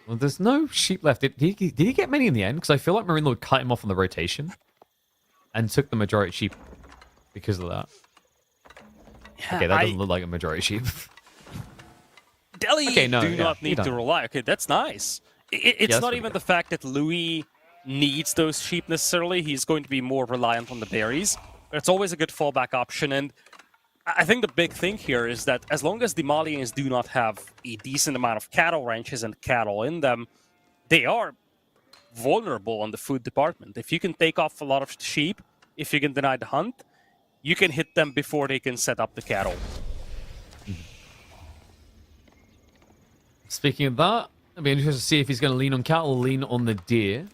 Speaker 1: Well, there's no sheep left. Did he get many in the end? Because I feel like Marine Lord cut him off on the rotation and took the majority sheep because of that.
Speaker 2: Yeah,
Speaker 1: okay, that doesn't look like a majority sheep.
Speaker 2: Delhi do not need to rely. Okay, that's nice. It's not even the fact that Louis needs those sheep necessarily. He's going to be more reliant on the berries. But it's always a good fallback option. And I think the big thing here is that as long as the Malians do not have a decent amount of cattle ranches and cattle in them, they are vulnerable on the food department. If you can take off a lot of sheep, if you can deny the hunt, you can hit them before they can set up the cattle.
Speaker 1: Speaking of that, I'll be interested to see if he's going to lean on cattle or lean on the deer.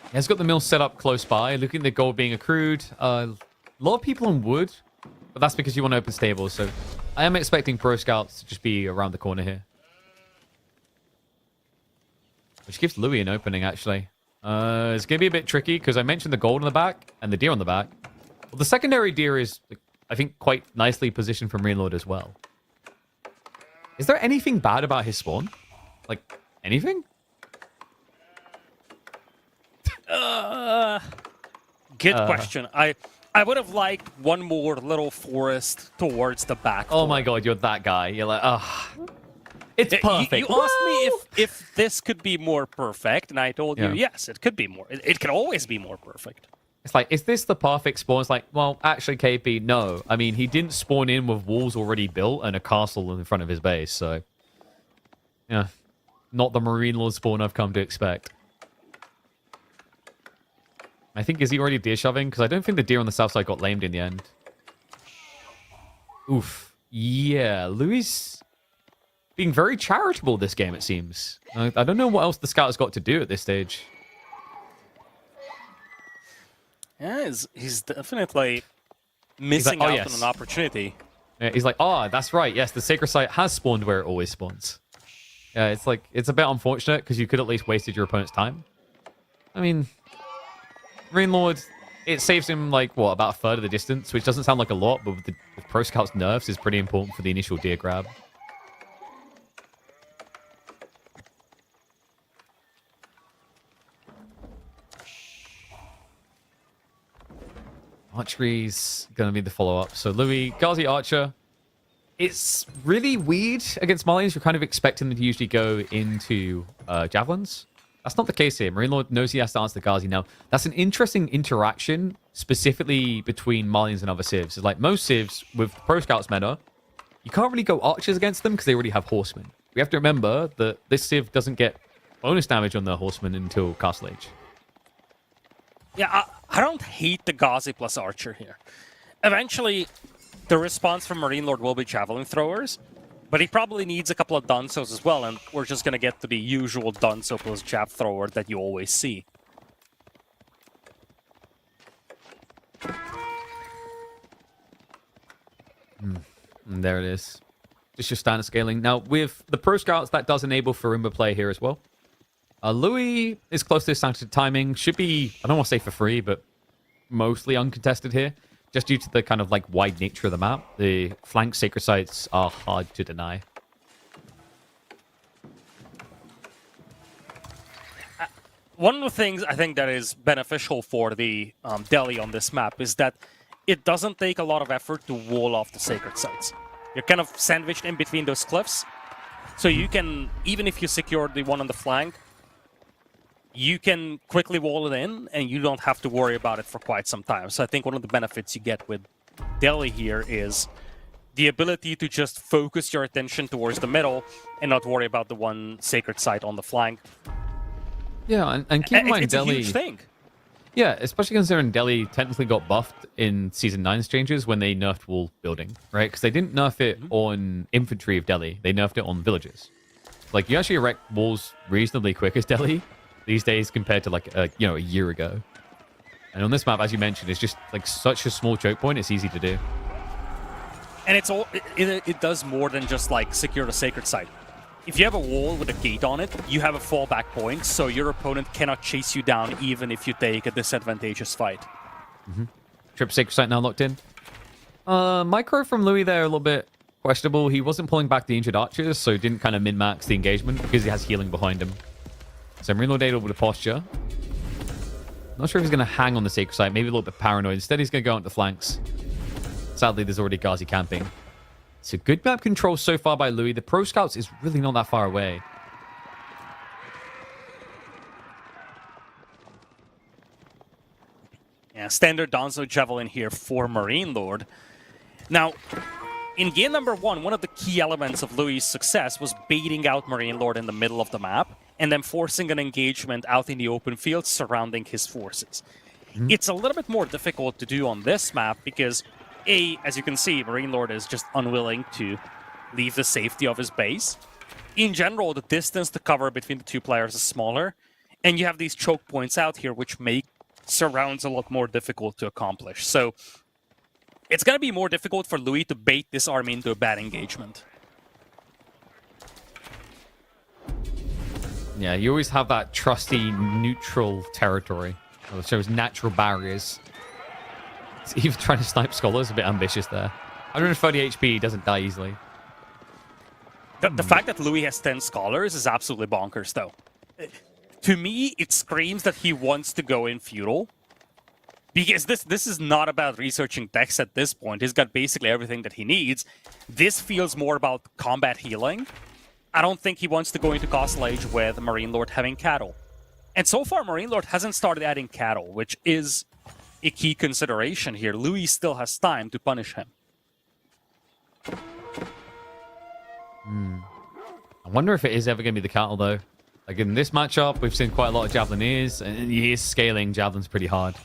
Speaker 1: He has got the mill set up close by, looking at the gold being accrued. A lot of people on wood, but that's because you want to open stables, so I am expecting Pro Scouts to just be around the corner here. Which gives Louis an opening, actually. It's going to be a bit tricky, because I mentioned the gold on the back and the deer on the back. Well, the secondary deer is, I think, quite nicely positioned for Marine Lord as well. Is there anything bad about his spawn? Like, anything?
Speaker 2: Good question. I would have liked one more little forest towards the back.
Speaker 1: Oh my god, you're that guy. You're like, it's perfect.
Speaker 2: You asked me if this could be more perfect, and I told you, yes, it could be more. It can always be more perfect.
Speaker 1: It's like, is this the perfect spawn? It's like, well, actually, KP, no. I mean, he didn't spawn in with walls already built and a castle in front of his base, so... Yeah. Not the Marine Lord spawn I've come to expect. I think, is he already deer shoving? Because I don't think the deer on the south side got lamed in the end. Oof. Yeah, Louis being very charitable this game, it seems. I don't know what else the scout has got to do at this stage.
Speaker 2: Yeah, he's definitely missing out on an opportunity.
Speaker 1: Yeah, he's like, that's right. Yes, the Sacred Site has spawned where it always spawns. Yeah, it's like, it's a bit unfortunate because you could at least wasted your opponent's time. I mean, Marine Lord, it saves him like, what, about a third of the distance, which doesn't sound like a lot, but with Pro Scout's nerfs is pretty important for the initial deer grab. Archery's going to be the follow-up. So Louis, Ghazi Archer. It's really weird against Malians. You're kind of expecting them to usually go into javelins. That's not the case here. Marine Lord knows he has to answer the Ghazi. Now, that's an interesting interaction, specifically between Malians and other civs. It's like most civs with Pro Scouts meta, you can't really go archers against them because they already have horsemen. We have to remember that this civ doesn't get bonus damage on the horsemen until Castle Age.
Speaker 2: Yeah, I don't hate the Ghazi plus Archer here. Eventually, the response from Marine Lord will be Javelin Throwers, but he probably needs a couple of Dunsos as well, and we're just going to get to the usual Dunso plus Jav Thrower that you always see.
Speaker 1: And there it is. Just your standard scaling. Now, with the Pro Scouts, that does enable Farimba play here as well. Louis is close to his standard timing. Should be, I don't want to say for free, but mostly uncontested here. just due to the kind of like wide nature of the map. The flank sacred sites are hard to deny.
Speaker 2: One of the things I think that is beneficial for the Delhi on this map is that it doesn't take a lot of effort to wall off the sacred sites. You're kind of sandwiched in between those cliffs, so you can, even if you secure the one on the flank, you can quickly wall it in, and you don't have to worry about it for quite some time. So I think one of the benefits you get with Delhi here is the ability to just focus your attention towards the middle and not worry about the one sacred site on the flank.
Speaker 1: Yeah, and keep in mind,
Speaker 2: it's
Speaker 1: Delhi...
Speaker 2: a huge thing.
Speaker 1: Yeah, especially considering Delhi technically got buffed in Season 9's changes when they nerfed wall building, right? Because they didn't nerf it on infantry of Delhi. They nerfed it on villages. Like, you actually erect walls reasonably quick as Delhi these days compared to, like, a year ago. And on this map, as you mentioned, it's just, like, such a small choke point, it's easy to do.
Speaker 2: And it's all it does more than just, like, secure the sacred site. If you have a wall with a gate on it, you have a fallback point, so your opponent cannot chase you down even if you take a disadvantageous fight.
Speaker 1: Trip sacred site now locked in. Micro from Louis there a little bit questionable. He wasn't pulling back the injured archers, so he didn't kind of min-max the engagement because he has healing behind him. So Marine Lord able with the posture. Not sure if he's going to hang on the sacred site, maybe a little bit paranoid. Instead, he's going to go on the flanks. Sadly, there's already Ghazi camping. It's a good map control so far by Louis. The Pro Scouts is really not that far away.
Speaker 2: Yeah, standard Donzo Javelin here for Marine Lord. Now, in game number one of the key elements of Louis' success was baiting out Marine Lord in the middle of the map and then forcing an engagement out in the open field surrounding his forces. It's a little bit more difficult to do on this map because as you can see, Marine Lord is just unwilling to leave the safety of his base. In general, the distance to cover between the two players is smaller, and you have these choke points out here, which make surrounds a lot more difficult to accomplish. So it's going to be more difficult for Louis to bait this army into a bad engagement.
Speaker 1: Yeah, you always have that trusty neutral territory. It shows natural barriers. Even trying to snipe Scholars is a bit ambitious there. 130 HP doesn't die easily.
Speaker 2: The fact that Louis has 10 Scholars is absolutely bonkers, though. To me, it screams that he wants to go in feudal. Because this is not about researching decks at this point. He's got basically everything that he needs. This feels more about combat healing. I don't think he wants to go into Castle Age with Marine Lord having cattle. And so far, Marine Lord hasn't started adding cattle, which is a key consideration here. Louis still has time to punish him.
Speaker 1: I wonder if it is ever going to be the cattle, though. Like in this matchup, we've seen quite a lot of Javelineers, and he is scaling Javelins pretty hard.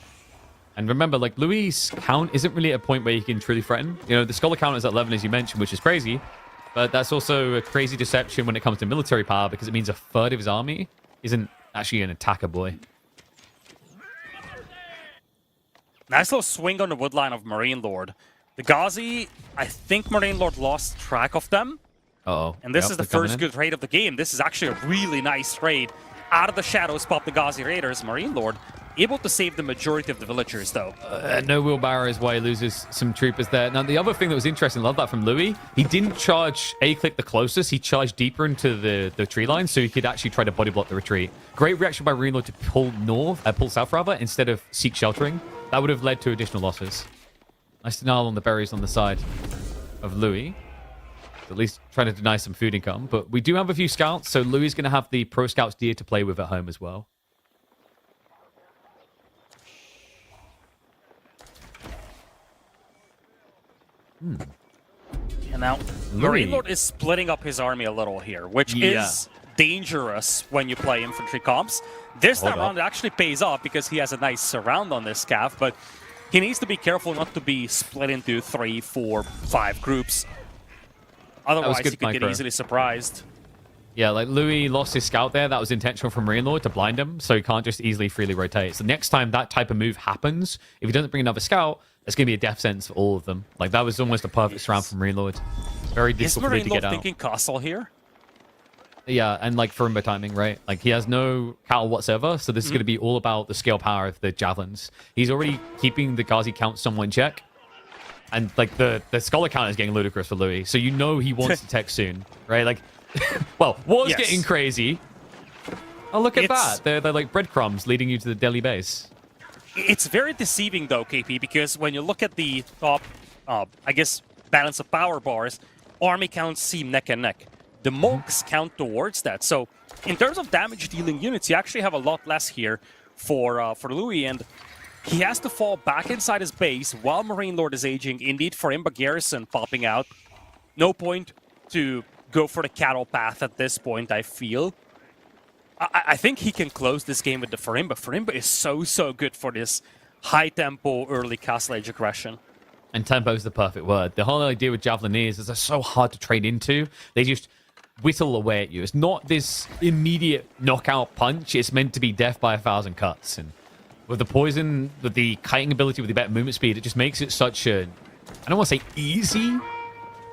Speaker 1: And remember, like, Louis' count isn't really at a point where he can truly threaten. You know, the Scholar count is at 11, as you mentioned, which is crazy. But that's also a crazy deception when it comes to military power, because it means a third of his army isn't actually an attacker boy.
Speaker 2: Nice little swing on the woodline of Marine Lord. The Ghazi, I think Marine Lord lost track of them.
Speaker 1: Uh-oh.
Speaker 2: And this is the first good raid of the game. This is actually a really nice raid. Out of the shadows pop the Ghazi Raiders. Marine Lord able to save the majority of the villagers, though.
Speaker 1: No wheelbarrow is why he loses some troopers there. Now, the other thing that was interesting, I love that from Louis, he didn't charge A-click the closest. He charged deeper into the tree line, so he could actually try to body block the retreat. Great reaction by Marine Lord to pull south, rather, instead of seek sheltering. That would have led to additional losses. Nice denial on the berries on the side of Louis. At least trying to deny some food income. But we do have a few scouts, so Louis is going to have the Pro Scouts deer to play with at home as well.
Speaker 2: And now, Marine Lord is splitting up his army a little here, which is dangerous when you play infantry comps. This time around, it actually pays off because he has a nice surround on this scav, but he needs to be careful not to be split into 3, 4, 5 groups. Otherwise, he could get easily surprised.
Speaker 1: Yeah, like Louis lost his scout there. That was intentional from Marine Lord to blind him, so he can't just easily freely rotate. So next time that type of move happens, if he doesn't bring another scout, it's going to be a death sentence for all of them. Like, that was almost a perfect surround from Marine Lord. Very difficult for him to get out.
Speaker 2: Is Marine Lord thinking castle here?
Speaker 1: Yeah, and like Furimba timing, right? Like, he has no cattle whatsoever, so this is going to be all about the scale power of the javelins. He's already keeping the Ghazi count somewhat in check, And like the scholar count is getting ludicrous for Louis, so you know he wants to tech soon, right? Like, well, war's getting crazy. Oh, look at that. They're like breadcrumbs leading you to the Delhi base.
Speaker 2: It's very deceiving, though, KP, because when you look at the top, I guess, balance of power bars, army counts seem neck and neck. The monks count towards that. So in terms of damage-dealing units, you actually have a lot less here for Louis, and he has to fall back inside his base while Marine Lord is aging. Indeed, for Imba Garrison popping out. No point to go for the cattle path at this point, I feel. I think he can close this game with the Farimba. Farimba is so good for this high-tempo early Castle Age aggression.
Speaker 1: And tempo is the perfect word. The whole idea with Javeliniers is they're so hard to trade into. They just whittle away at you. It's not this immediate knockout punch. It's meant to be death by 1,000 cuts. And with the poison, with the kiting ability, with the better movement speed, it just makes it such a, I don't want to say easy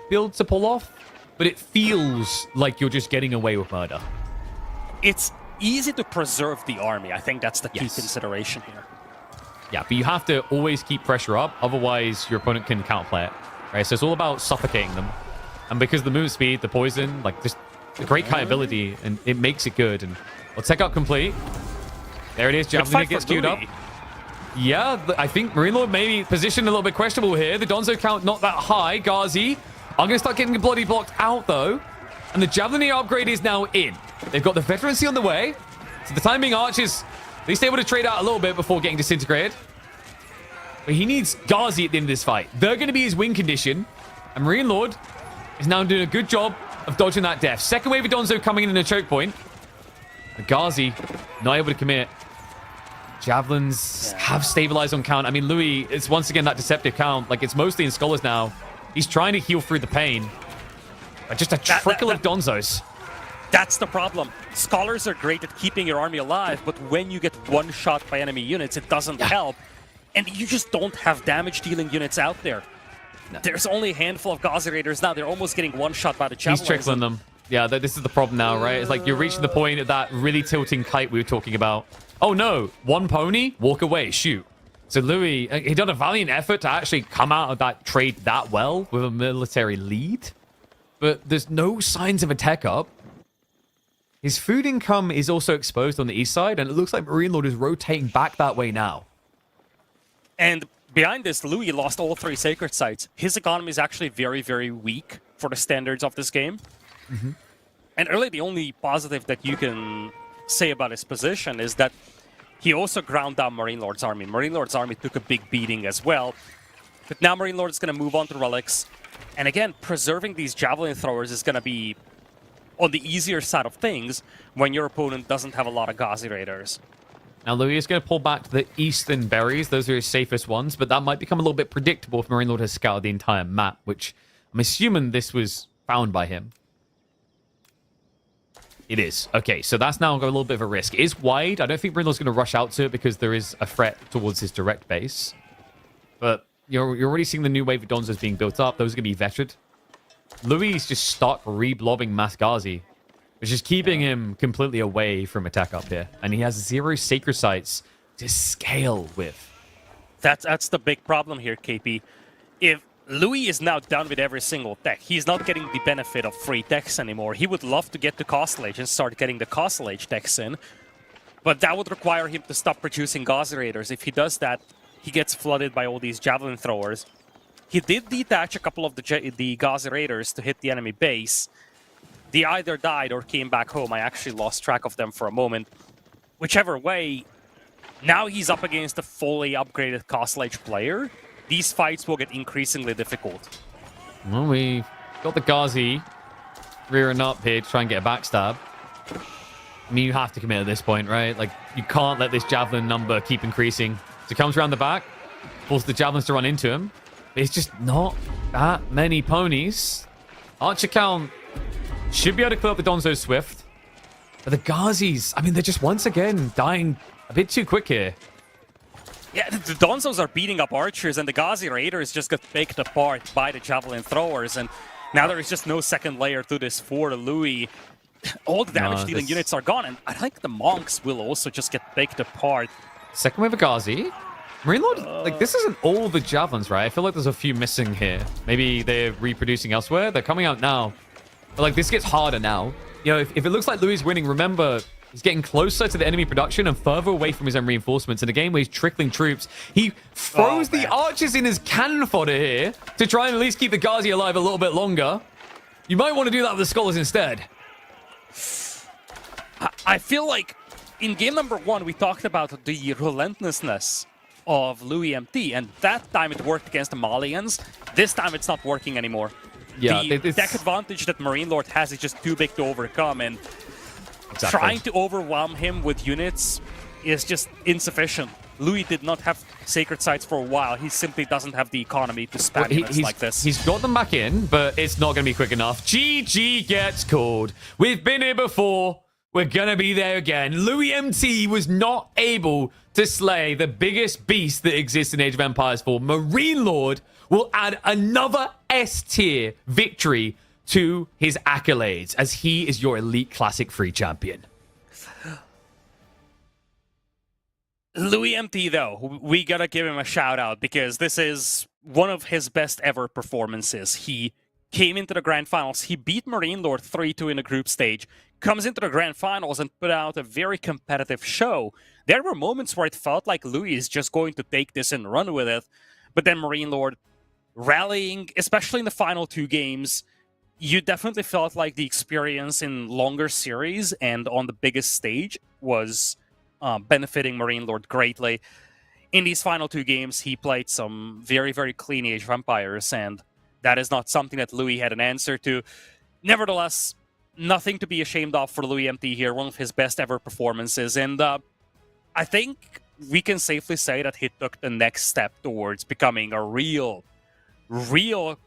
Speaker 1: build to pull off, but it feels like you're just getting away with murder.
Speaker 2: It's easy to preserve the army. I think that's the key consideration here.
Speaker 1: Yeah, but you have to always keep pressure up, otherwise your opponent can counterplay it. Right, so it's all about suffocating them. And because the move speed, the poison, like just the great kite ability, and it makes it good. And we'll tech out complete. There it is, Javelin gets queued up. Yeah, I think Marine Lord maybe positioned a little bit questionable here. The Donzo count not that high. Ghazi are going to start getting bloody blocked out though. And the Javelin upgrade is now in. They've got the veterancy on the way. So the time being Archers, at least able to trade out a little bit before getting disintegrated. But he needs Ghazi at the end of this fight. They're going to be his win condition. And Marine Lord is now doing a good job of dodging that death. Second wave of Donzo coming in a choke point. But Ghazi not able to commit. Javelins have stabilized on count. I mean, Louis, it's once again that deceptive count. Like, it's mostly in Scholars now. He's trying to heal through the pain. But just a trickle of Donzos.
Speaker 2: That's the problem. Scholars are great at keeping your army alive, but when you get one shot by enemy units, it doesn't help. And you just don't have damage-dealing units out there. No. There's only a handful of Ghazi Raiders now. They're almost getting one shot by the Javelins.
Speaker 1: He's trickling them. Yeah, this is the problem now, right? It's like you're reaching the point of that really tilting kite we were talking about. Oh no, one pony, walk away, shoot. So Louis, he done a valiant effort to actually come out of that trade that well with a military lead. But there's no signs of a tech up. His food income is also exposed on the east side, and it looks like Marine Lord is rotating back that way now.
Speaker 2: And behind this, Louis lost all 3 sacred sites. His economy is actually very weak for the standards of this game. And really the only positive that you can say about his position is that he also ground down Marine Lord's army. Marine Lord's army took a big beating as well. But now Marine Lord is going to move on to relics. And again, preserving these javelin throwers is going to be on the easier side of things when your opponent doesn't have a lot of Ghazi Raiders.
Speaker 1: Now, Louis is going to pull back to the eastern berries. Those are his safest ones, but that might become a little bit predictable if Marine Lord has scouted the entire map, which I'm assuming this was found by him. It is. Okay, so that's now got a little bit of a risk. It is wide. I don't think Marine Lord's going to rush out to it because there is a threat towards his direct base. But you're already seeing the new wave of Donzos being built up. Those are going to be veteran. Louis is just stuck re-blobbing Mass Ghazi, which is keeping him completely away from attack up here. And he has 0 sacred sites to scale with.
Speaker 2: That's the big problem here, KP. If Louis is now done with every single tech, he's not getting the benefit of free techs anymore. He would love to get to Castle Age and start getting the Castle Age techs in, but that would require him to stop producing Ghazi Raiders. If he does that, he gets flooded by all these javelin throwers. He did detach a couple of the Ghazi Raiders to hit the enemy base. They either died or came back home. I actually lost track of them for a moment. Whichever way, now he's up against a fully upgraded Castle Age player. These fights will get increasingly difficult.
Speaker 1: Well, we got the Ghazi rearing up here to try and get a backstab. I mean, you have to commit at this point, right? Like, you can't let this javelin number keep increasing. So he comes around the back, forces the javelins to run into him. It's just not that many ponies. Archer count should be able to clear up the Donzo Swift. But the Ghazis, I mean, they're just once again dying a bit too quick here.
Speaker 2: Yeah, the Donzos are beating up archers, and the Ghazi Raiders just got picked apart by the javelin throwers. And now there is just no second layer to this for Louis. All the damage-dealing units are gone, and I think the monks will also just get picked apart.
Speaker 1: Second wave of Ghazi. Marine Lord, like, this isn't all the javelins, right? I feel like there's a few missing here. Maybe they're reproducing elsewhere. They're coming out now. But, like, this gets harder now. You know, if it looks like Louis is winning, remember, he's getting closer to the enemy production and further away from his own reinforcements. In a game where he's trickling troops, he throws the archers in his cannon fodder here to try and at least keep the Ghazi alive a little bit longer. You might want to do that with the Scholars instead.
Speaker 2: I feel like in game number 1, we talked about the relentlessness of Louis MT, and that time it worked against the Malians. This time it's not working anymore.
Speaker 1: Yeah,
Speaker 2: the deck advantage that Marine Lord has is just too big to overcome, and trying to overwhelm him with units is just insufficient. Louis did not have sacred sites for a while. He simply doesn't have the economy to spam units like this.
Speaker 1: He's got them back in, but it's not going to be quick enough. GG gets called. We've been here before. We're going to be there again. Louis MT was not able to slay the biggest beast that exists in Age of Empires 4. Marine Lord will add another S-tier victory to his accolades, as he is your Elite Classic free champion.
Speaker 2: Louis MT, though, we gotta give him a shout out because this is one of his best ever performances. He came into the Grand Finals, he beat Marine Lord 3-2 in the group stage, comes into the Grand Finals and put out a very competitive show. There were moments where it felt like Louis is just going to take this and run with it, but then Marine Lord rallying, especially in the final 2 games, you definitely felt like the experience in longer series and on the biggest stage was benefiting Marine Lord greatly. In these final 2 games, he played some very, very clean Age of Empires, and that is not something that Louis had an answer to. Nevertheless, nothing to be ashamed of for Louis MT here, one of his best ever performances, and I think we can safely say that he took the next step towards becoming a real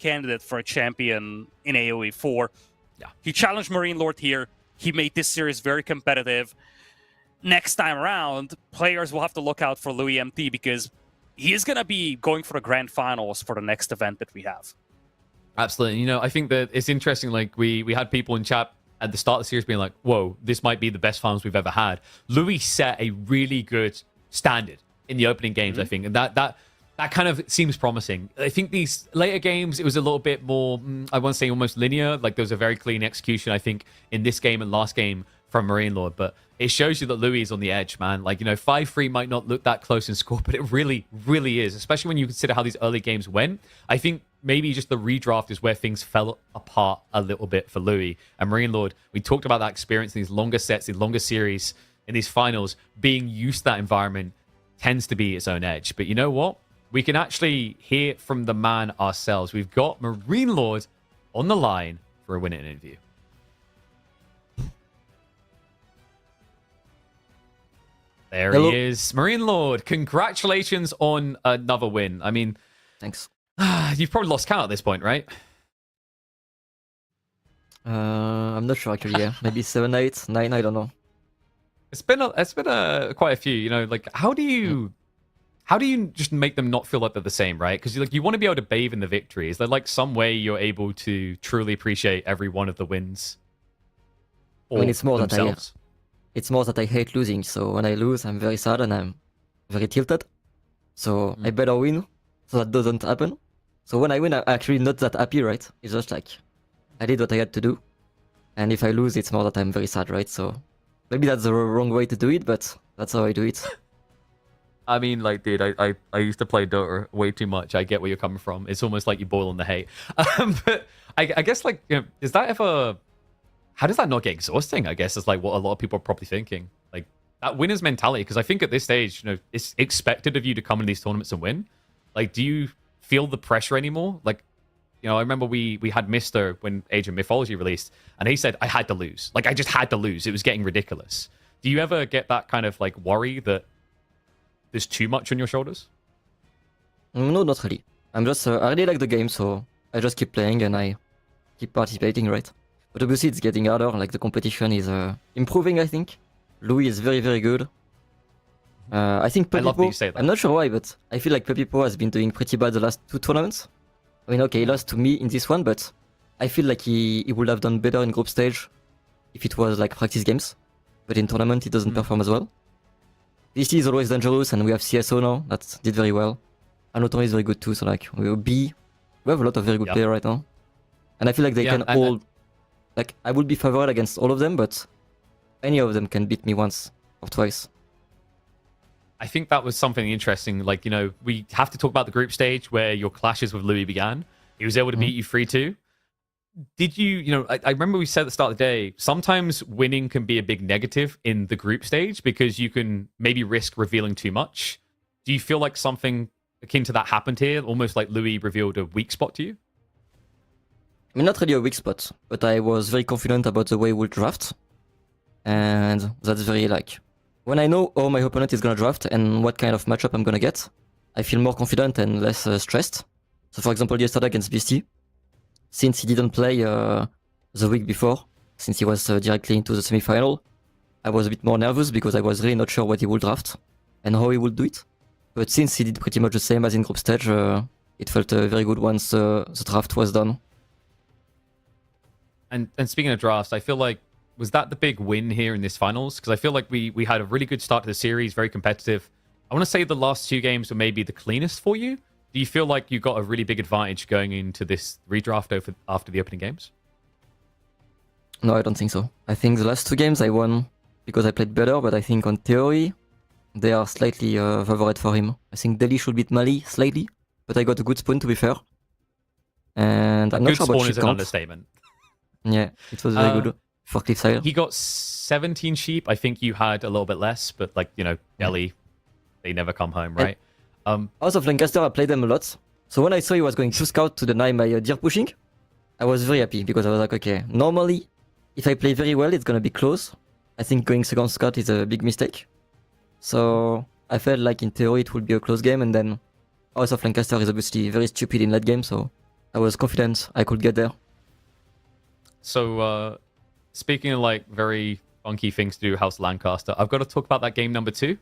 Speaker 2: candidate for a champion in AoE 4.
Speaker 1: Yeah.
Speaker 2: He challenged Marine Lord here. He made this series very competitive. Next time around, players will have to look out for Louis MT because he is going to be going for the Grand Finals for the next event that we have.
Speaker 1: Absolutely. You know, I think that it's interesting. Like, we had people in chat at the start of the series being like, whoa, this might be the best finals we've ever had. Louis set a really good standard in the opening games, I think. And that kind of seems promising. I think these later games, it was a little bit more, I want to say almost linear. Like, there was a very clean execution, I think, in this game and last game from Marine Lord. But it shows you that Louis is on the edge, man. Like, you know, 5-3 might not look that close in score, but it really, really is. Especially when you consider how these early games went. I think maybe just the redraft is where things fell apart a little bit for Louis. And Marine Lord, we talked about that experience in these longer sets, these longer series, in these finals. Being used to that environment tends to be its own edge. But you know what? We can actually hear from the man ourselves. We've got Marine Lord on the line for a winning interview. There
Speaker 3: Hello.
Speaker 1: he is. Marine Lord, congratulations on another win. I mean,
Speaker 3: Thanks.
Speaker 1: you've probably lost count at this point, right?
Speaker 3: I'm not sure actually. Yeah, maybe 7, 8, 9. I don't know.
Speaker 1: It's been quite a few. You know, like how do you just make them not feel like they're the same, right? Because like you want to be able to bathe in the victory. Is there like some way you're able to truly appreciate every one of the wins?
Speaker 3: I mean, it's more
Speaker 1: themselves?
Speaker 3: that I hate losing. So when I lose, I'm very sad and I'm very tilted. So I better win so that doesn't happen. So when I win, I'm actually not that happy, right? It's just like I did what I had to do. And if I lose, it's more that I'm very sad, right? So maybe that's the wrong way to do it, but that's how I do it.
Speaker 1: I mean, like, dude, I used to play Dota way too much. I get where you're coming from. It's almost like you boil on the hate. But I guess, like, you know, is that ever... How does that not get exhausting, I guess, is like what a lot of people are probably thinking. Like, that winner's mentality, because I think at this stage, you know, it's expected of you to come in these tournaments and win. Like, do you feel the pressure anymore? Like, you know, I remember we had Mr. when Age of Mythology released, and he said, I had to lose. Like, I just had to lose. It was getting ridiculous. Do you ever get that kind of, like, worry that there's too much on your shoulders?
Speaker 3: No, not really. I'm just, I really like the game, so I just keep playing and I keep participating, right? But obviously it's getting harder, like the competition is improving, I think. Louis is very, very good. I think
Speaker 1: I love that you
Speaker 3: Pepipo,
Speaker 1: say that.
Speaker 3: I'm not sure why, but I feel like Pepipo has been doing pretty bad the last 2 tournaments. I mean, okay, he lost to me in this one, but I feel like he would have done better in group stage if it was like practice games. But in tournament, he doesn't perform as well. VC is always dangerous, and we have CSO now that did very well. Anotori is very good too, so like we have a lot of very good players right now. And I feel like they can all... Like, I would be favored against all of them, but any of them can beat me once or twice.
Speaker 1: I think that was something interesting. Like, you know, we have to talk about the group stage where your clashes with Louis began. He was able to beat you 3-2. Did you, I remember we said at the start of the day, sometimes winning can be a big negative in the group stage because you can maybe risk revealing too much. Do you feel like something akin to that happened here? Almost like Louis revealed a weak spot to you?
Speaker 3: I mean, not really a weak spot, but I was very confident about the way we'll draft. And that's very like... When I know how my opponent is gonna draft and what kind of matchup I'm gonna get, I feel more confident and less stressed. So for example, yesterday against BST, since he didn't play the week before, since he was directly into the semi-final, I was a bit more nervous because I was really not sure what he would draft and how he would do it. But since he did pretty much the same as in group stage, it felt very good once the draft was done.
Speaker 1: And speaking of drafts, I feel like, was that the big win here in this finals? Because I feel like we had a really good start to the series, very competitive. I want to say the last two games were maybe the cleanest for you. Do you feel like you got a really big advantage going into this redraft after the opening games?
Speaker 3: No, I don't think so. I think the last two games I won because I played better, but I think on theory, they are slightly favored for him. I think Delhi should beat Mali slightly, but I got a good spawn to be fair. And I'm not sure about
Speaker 1: spawn is an
Speaker 3: count.
Speaker 1: understatement.
Speaker 3: Yeah, it was very good for Cliffside.
Speaker 1: He got 17 sheep. I think you had a little bit less, but like, Delhi, they never come home, right?
Speaker 3: House of Lancaster, I played them a lot. So when I saw he was going to scout to deny my deer pushing, I was very happy because I was like, okay, normally, if I play very well, it's gonna be close. I think going second scout is a big mistake. So I felt like in theory it would be a close game, and then House of Lancaster is obviously very stupid in late game, so I was confident I could get there.
Speaker 1: So, speaking of like very funky things to do, House Lancaster, I've got to talk about that game number 2.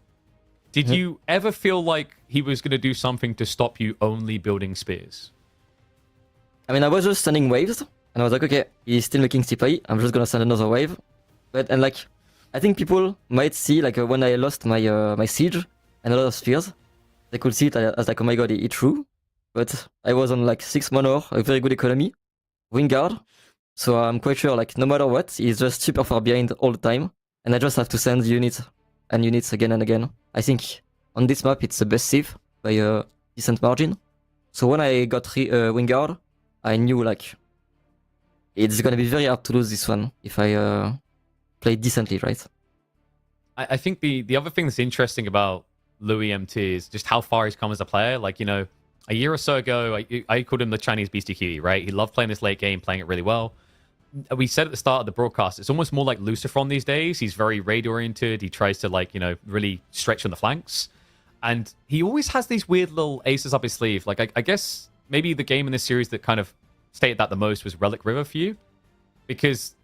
Speaker 1: Did you ever feel like he was going to do something to stop you only building spears?
Speaker 3: I mean, I was just sending waves, and I was like, okay, he's still making CPI, I'm just gonna send another wave. And like, I think people might see, like, when I lost my my siege and a lot of spears, they could see it as like, oh my god, he threw. But I was on like 6 mana, a very good economy, Wingard. So I'm quite sure, like, no matter what, he's just super far behind all the time. And I just have to send units and units again and again. I think on this map, it's the best save by a decent margin. So when I got Wingard, I knew, like, it's gonna be very hard to lose this one if I play decently, right?
Speaker 1: I think the other thing that's interesting about Louis MT is just how far he's come as a player. Like, a year or so ago, I called him the Chinese BSTQ, right? He loved playing this late game, playing it really well. We said at the start of the broadcast, it's almost more like Lucifron these days. He's very raid-oriented. He tries to, like, really stretch on the flanks. And he always has these weird little aces up his sleeve. Like, I guess maybe the game in this series that kind of stated that the most was Relic River for you. Because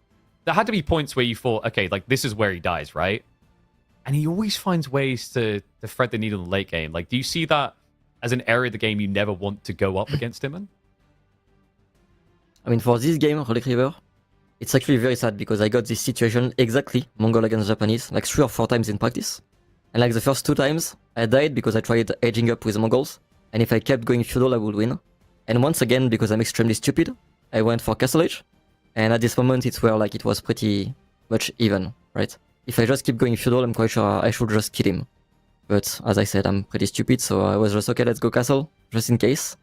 Speaker 1: there had to be points where you thought, okay, like, this is where he dies, right? And he always finds ways to thread the needle in the late game. Like, do you see that as an area of the game you never want to go up against him in?
Speaker 3: I mean, for this game, Relic River, it's actually very sad because I got this situation exactly, Mongol against Japanese, like 3 or 4 times in practice. And like the first 2 times, I died because I tried edging up with the Mongols. And if I kept going feudal, I would win. And once again, because I'm extremely stupid, I went for Castle Age. And at this moment, it's where like it was pretty much even, right? If I just keep going feudal, I'm quite sure I should just kill him. But as I said, I'm pretty stupid, so I was just, okay, let's go castle, just in case.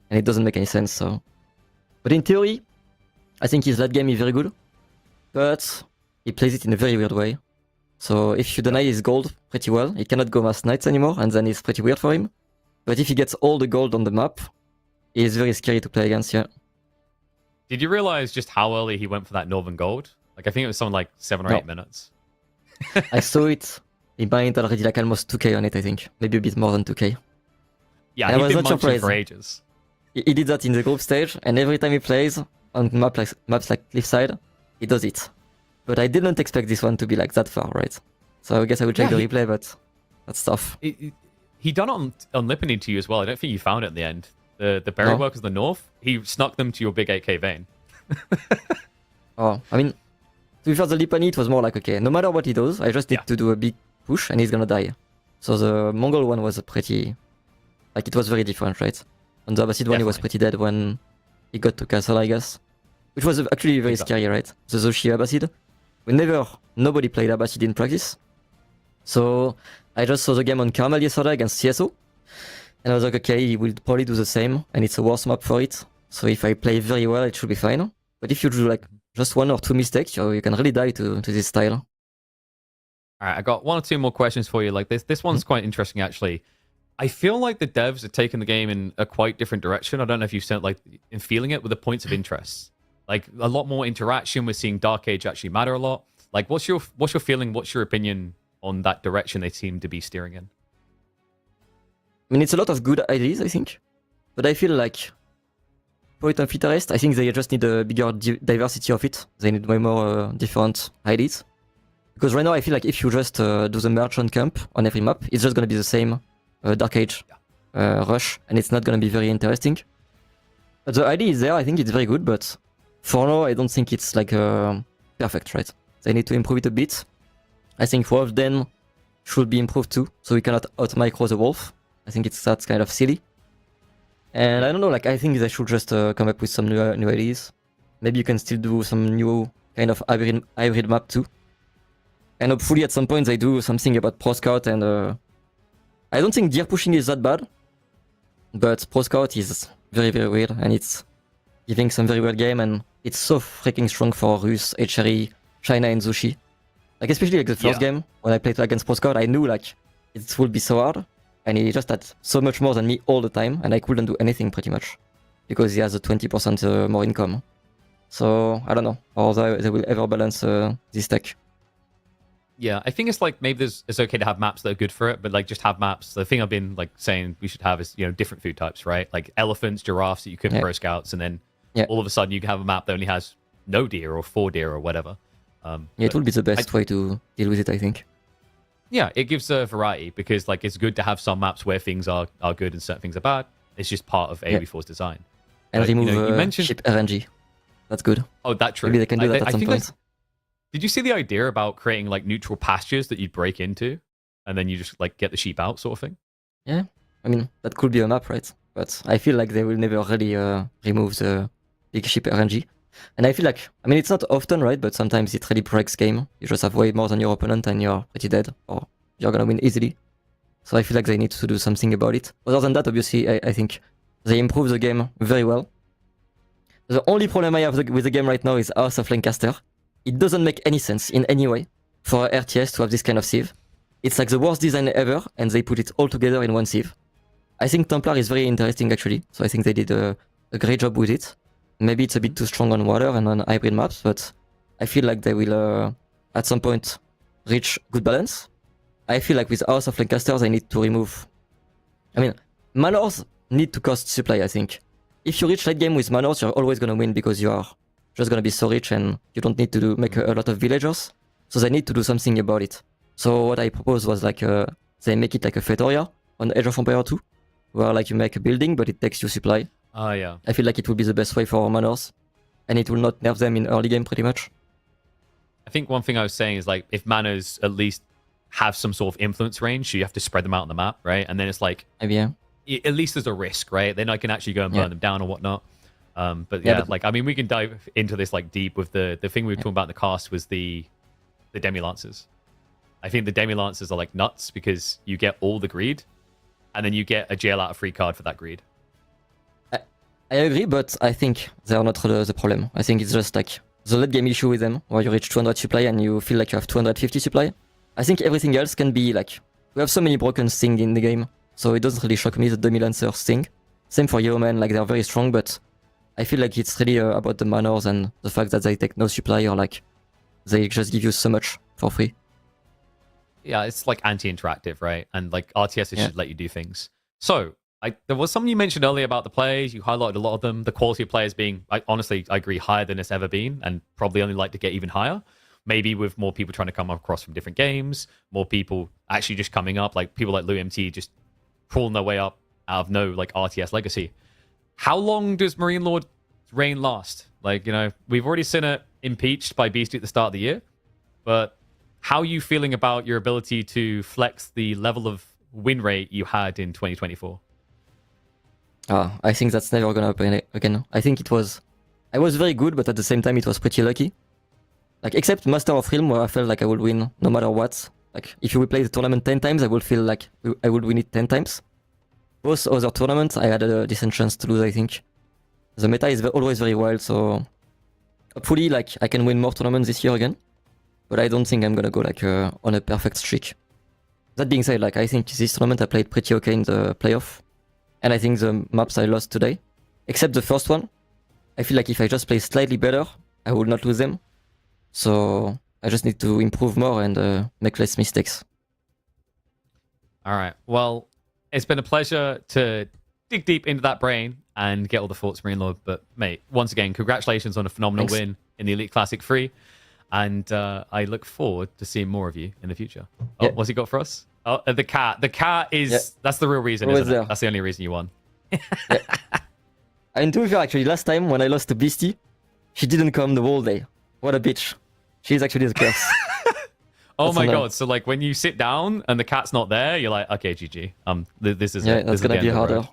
Speaker 3: And it doesn't make any sense, so... But in theory, I think his late game is very good. But he plays it in a very weird way. So if you deny his gold pretty well, he cannot go Mass Knights anymore, and then it's pretty weird for him. But if he gets all the gold on the map, it's very scary to play against, yeah.
Speaker 1: Did you realize just how early he went for that Northern Gold? Like, I think it was something like 7 or 8 minutes.
Speaker 3: I saw it. He mined already like almost 2k on it, I think. Maybe a bit more than 2k.
Speaker 1: Yeah, he's been munching for ages.
Speaker 3: He did that in the group stage, and every time he plays on maps like Cliffside, he does it. But I didn't expect this one to be like that far, right? So I guess I would check the replay, but that's tough.
Speaker 1: He done it on Lipany to you as well. I don't think you found it in the end. The berry workers in the north, he snuck them to your big 8k vein.
Speaker 3: Oh, I mean, to be fair, the Lipany, it was more like, okay, no matter what he does, I just need to do a big push and he's gonna die. So the Mongol one was pretty, like it was very different, right? On the Abbasid one, he was
Speaker 1: Definitely.
Speaker 3: pretty dead when he got to castle, I guess, which was actually very
Speaker 1: Exactly.
Speaker 3: scary, right? The Zoshi Abbasid. Nobody played Abbasid in practice. So I just saw the game on Carmel yesterday against CSO. And I was like, okay, he will probably do the same, and it's a worse map for it. So if I play very well, it should be fine. But if you do like just 1 or 2 mistakes, you can really die to this style.
Speaker 1: All right, I got 1 or 2 more questions for you. Like this one's quite interesting actually. I feel like the devs are taking the game in a quite different direction. I don't know if you've seen like in feeling it with the points of interest. Like a lot more interaction. We're seeing Dark Age actually matter a lot. Like what's your feeling? What's your opinion on that direction they seem to be steering in?
Speaker 3: I mean, it's a lot of good ideas, I think. But I feel like point of interest, I think they just need a bigger diversity of it. They need way more different ideas. Because right now, I feel like if you just do the merchant camp on every map, it's just going to be the same Dark Age rush, and it's not going to be very interesting. But the idea is there, I think it's very good, but for now, I don't think it's like perfect, right? They need to improve it a bit. I think Wolf Den should be improved too, so we cannot out-micro the Wolf. I think that's kind of silly. And I don't know, like I think they should just come up with some new ideas. Maybe you can still do some new kind of hybrid map too. And hopefully at some point they do something about Pro Scout, and I don't think deer pushing is that bad. But Pro Scout is very, very weird, and it's giving some very weird game, and it's so freaking strong for Rus, HRE, China, and Zushi. Like especially like the first game, when I played against Pro Scout, I knew like it would be so hard. And he just had so much more than me all the time, and I couldn't do anything pretty much. Because he has a 20% more income. So, I don't know how they will ever balance this tech.
Speaker 1: Yeah, I think it's like maybe it's okay to have maps that are good for it, but like just have maps. The thing I've been like saying we should have is, you know, different food types, right? Like elephants, giraffes that you could Pro Scouts, and then all of a sudden you can have a map that only has no deer or 4 deer or whatever.
Speaker 3: It will be the best way to deal with it, I think.
Speaker 1: Yeah, it gives a variety because like it's good to have some maps where things are good and certain things are bad. It's just part of AOV4's design.
Speaker 3: And
Speaker 1: but,
Speaker 3: remove
Speaker 1: you mentioned
Speaker 3: ship RNG. That's good.
Speaker 1: Oh, that's true.
Speaker 3: Maybe they can do that at some point.
Speaker 1: Did you see the idea about creating like neutral pastures that you'd break into, and then you just like get the sheep out, sort of thing?
Speaker 3: Yeah, I mean that could be a map, right? But I feel like they will never really remove the big ship RNG. And I feel like, I mean, it's not often, right? But sometimes it really breaks game. You just have way more than your opponent and you're pretty dead, or you're gonna win easily. So I feel like they need to do something about it. Other than that, obviously, I think they improve the game very well. The only problem I have with the game right now is House of Lancaster. It doesn't make any sense in any way for RTS to have this kind of sieve. It's like the worst design ever, and they put it all together in one sieve. I think Templar is very interesting, actually. So I think they did a great job with it. Maybe it's a bit too strong on water and on hybrid maps, but I feel like they will, at some point, reach good balance. I feel like with House of Lancaster, they need to remove... I mean, manors need to cost supply, I think. If you reach late game with manors, you're always going to win because you are just going to be so rich and you don't need to make a lot of villagers. So they need to do something about it. So what I proposed was like, they make it like a Fetoria on Age of Empire 2, where like you make a building, but it takes you supply.
Speaker 1: Oh, yeah.
Speaker 3: I feel like it would be the best way for manors, and it will not nerf them in early game pretty much.
Speaker 1: I think one thing I was saying is like, if manors at least have some sort of influence range, so you have to spread them out on the map, right? And then it's like,
Speaker 3: maybe, yeah.
Speaker 1: At least there's a risk, right? Then I can actually go and burn them down or whatnot. But yeah, like, I mean, we can dive into this like deep with the thing we were talking about in the cast was the Demi-Lancers. I think the Demi-Lancers are like nuts because you get all the greed, and then you get a jail out of free card for that greed.
Speaker 3: I agree, but I think they are not the problem. I think it's just like the late game issue with them, where you reach 200 supply and you feel like you have 250 supply. I think everything else can be like, we have so many broken things in the game, so it doesn't really shock me, the Demi-Lancers thing. Same for Yeoman, like they're very strong, but I feel like it's really about the manors and the fact that they take no supply, or like they just give you so much for free.
Speaker 1: Yeah, it's like anti-interactive, right? And like RTS should let you do things. So there was something you mentioned earlier about the players. You highlighted a lot of them. The quality of players being, honestly, I agree, higher than it's ever been, and probably only like to get even higher. Maybe with more people trying to come across from different games, more people actually just coming up, like people like LouMT just crawling their way up out of no like RTS legacy. How long does Marine Lord's reign last? Like, you know, we've already seen it impeached by Beastie at the start of the year, but how are you feeling about your ability to flex the level of win rate you had in 2024?
Speaker 3: I think that's never gonna happen again. I think I was very good, but at the same time it was pretty lucky. Like, except Master of Realm, where I felt like I would win no matter what. Like, if you would play the tournament 10 times, I would feel like I would win it 10 times. Both other tournaments, I had a decent chance to lose, I think. The meta is always very wild, so hopefully, like, I can win more tournaments this year again. But I don't think I'm gonna go, like, on a perfect streak. That being said, like, I think this tournament I played pretty okay in the playoff. And I think the maps I lost today, except the first one, I feel like if I just play slightly better, I will not lose them. So I just need to improve more and make less mistakes.
Speaker 1: All right. Well, it's been a pleasure to dig deep into that brain and get all the thoughts, Marine Lord. But, mate, once again, congratulations on a phenomenal win in the Elite Classic 3. And I look forward to seeing more of you in the future. Oh, what's he got for us? Oh, the cat. The cat is... That's the real reason, isn't it? That's the only reason you won.
Speaker 3: And to be fair, actually, last time when I lost to Beastie, she didn't come the whole day. What a bitch. She's actually the curse.
Speaker 1: Oh my god, so like when you sit down and the cat's not there, you're like, okay, GG. This is
Speaker 3: it. That's gonna be harder.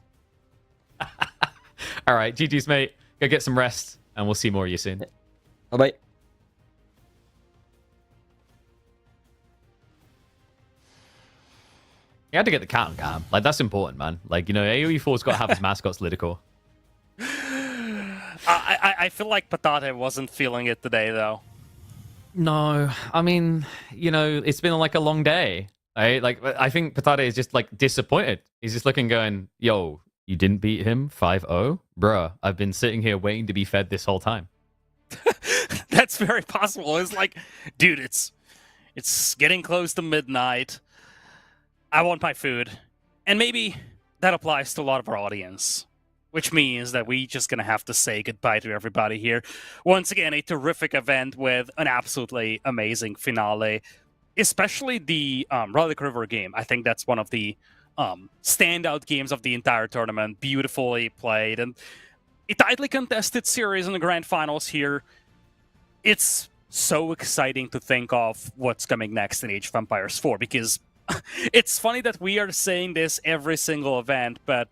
Speaker 1: All right, GG's, mate. Go get some rest, and we'll see more of you soon.
Speaker 3: Bye-bye.
Speaker 1: You had to get the cat on cam. Like, that's important, man. Like, you know, AoE4's got to have his mascots Lidicor.
Speaker 2: I feel like Patate wasn't feeling it today, though.
Speaker 1: No, I mean, you know, it's been like a long day, right? Like, I think Patate is just like disappointed. He's just looking, going, "Yo, you didn't beat him 5-0, bruh. I've been sitting here waiting to be fed this whole time."
Speaker 2: That's very possible. It's like, dude, it's getting close to midnight. I want my food, and maybe that applies to a lot of our audience. Which means that we're just going to have to say goodbye to everybody here. Once again, a terrific event with an absolutely amazing finale. Especially the Relic River game. I think that's one of the standout games of the entire tournament. Beautifully played. And a tightly contested series in the grand finals here. It's so exciting to think of what's coming next in Age of Empires 4. Because it's funny that we are saying this every single event, but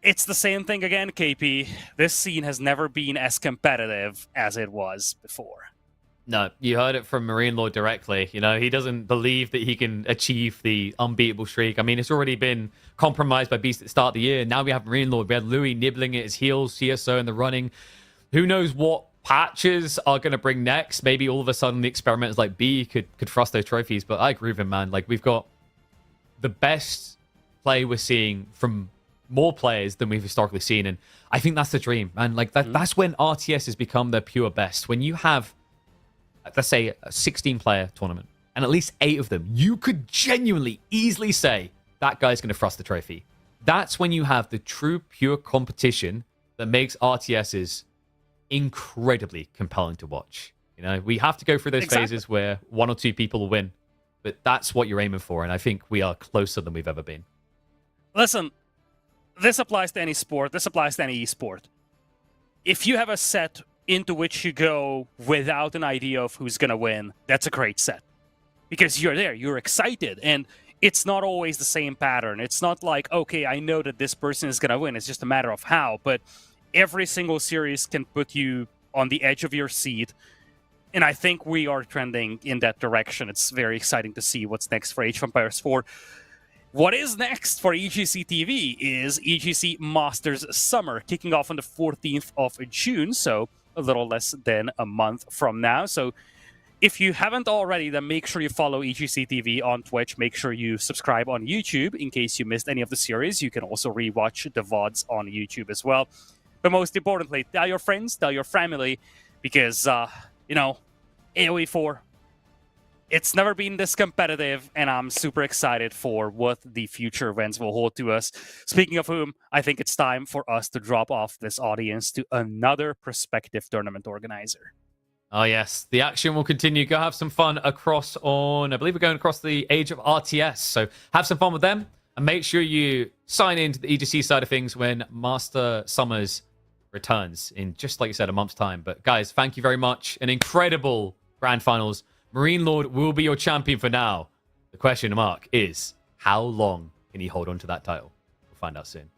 Speaker 2: it's the same thing again, KP. This scene has never been as competitive as it was before.
Speaker 1: No, you heard it from Marine Lord directly. You know, he doesn't believe that he can achieve the unbeatable streak. I mean, it's already been compromised by Beast at the start of the year. Now we have Marine Lord. We had Louis nibbling at his heels, CSO in the running. Who knows what patches are going to bring next? Maybe all of a sudden the experimenters like B could thrust those trophies. But I agree with him, man. Like, we've got the best play we're seeing from more players than we've historically seen, and I think that's the dream, man. Like, that's when RTS has become their pure best. When you have, let's say, a 16-player tournament, and at least 8 of them, you could genuinely, easily say, that guy's going to thrust the trophy. That's when you have the true, pure competition that makes RTSs incredibly compelling to watch. You know, we have to go through those phases where 1 or 2 people will win, but that's what you're aiming for, and I think we are closer than we've ever been.
Speaker 2: Listen, this applies to any sport. This applies to any esport. If you have a set into which you go without an idea of who's going to win, that's a great set. Because you're there, you're excited, and it's not always the same pattern. It's not like, okay, I know that this person is going to win. It's just a matter of how. But every single series can put you on the edge of your seat. And I think we are trending in that direction. It's very exciting to see what's next for Age of Empires 4. What is next for EGC TV is EGC Masters Summer, kicking off on the 14th of June, so a little less than a month from now. So if you haven't already, then make sure you follow EGC TV on Twitch. Make sure you subscribe on YouTube in case you missed any of the series. You can also rewatch the VODs on YouTube as well. But most importantly, tell your friends, tell your family, because, you know, AoE4, it's never been this competitive, and I'm super excited for what the future events will hold to us. Speaking of whom, I think it's time for us to drop off this audience to another prospective tournament organizer.
Speaker 1: Oh, yes. The action will continue. Go have some fun across on, I believe we're going across the Age of RTS. So have some fun with them, and make sure you sign into the EGC side of things when Master Summers returns in, just like you said, a month's time. But guys, thank you very much. An incredible grand finals. Marine Lord will be your champion for now. The question mark is, How long can he hold on to that title? We'll find out soon.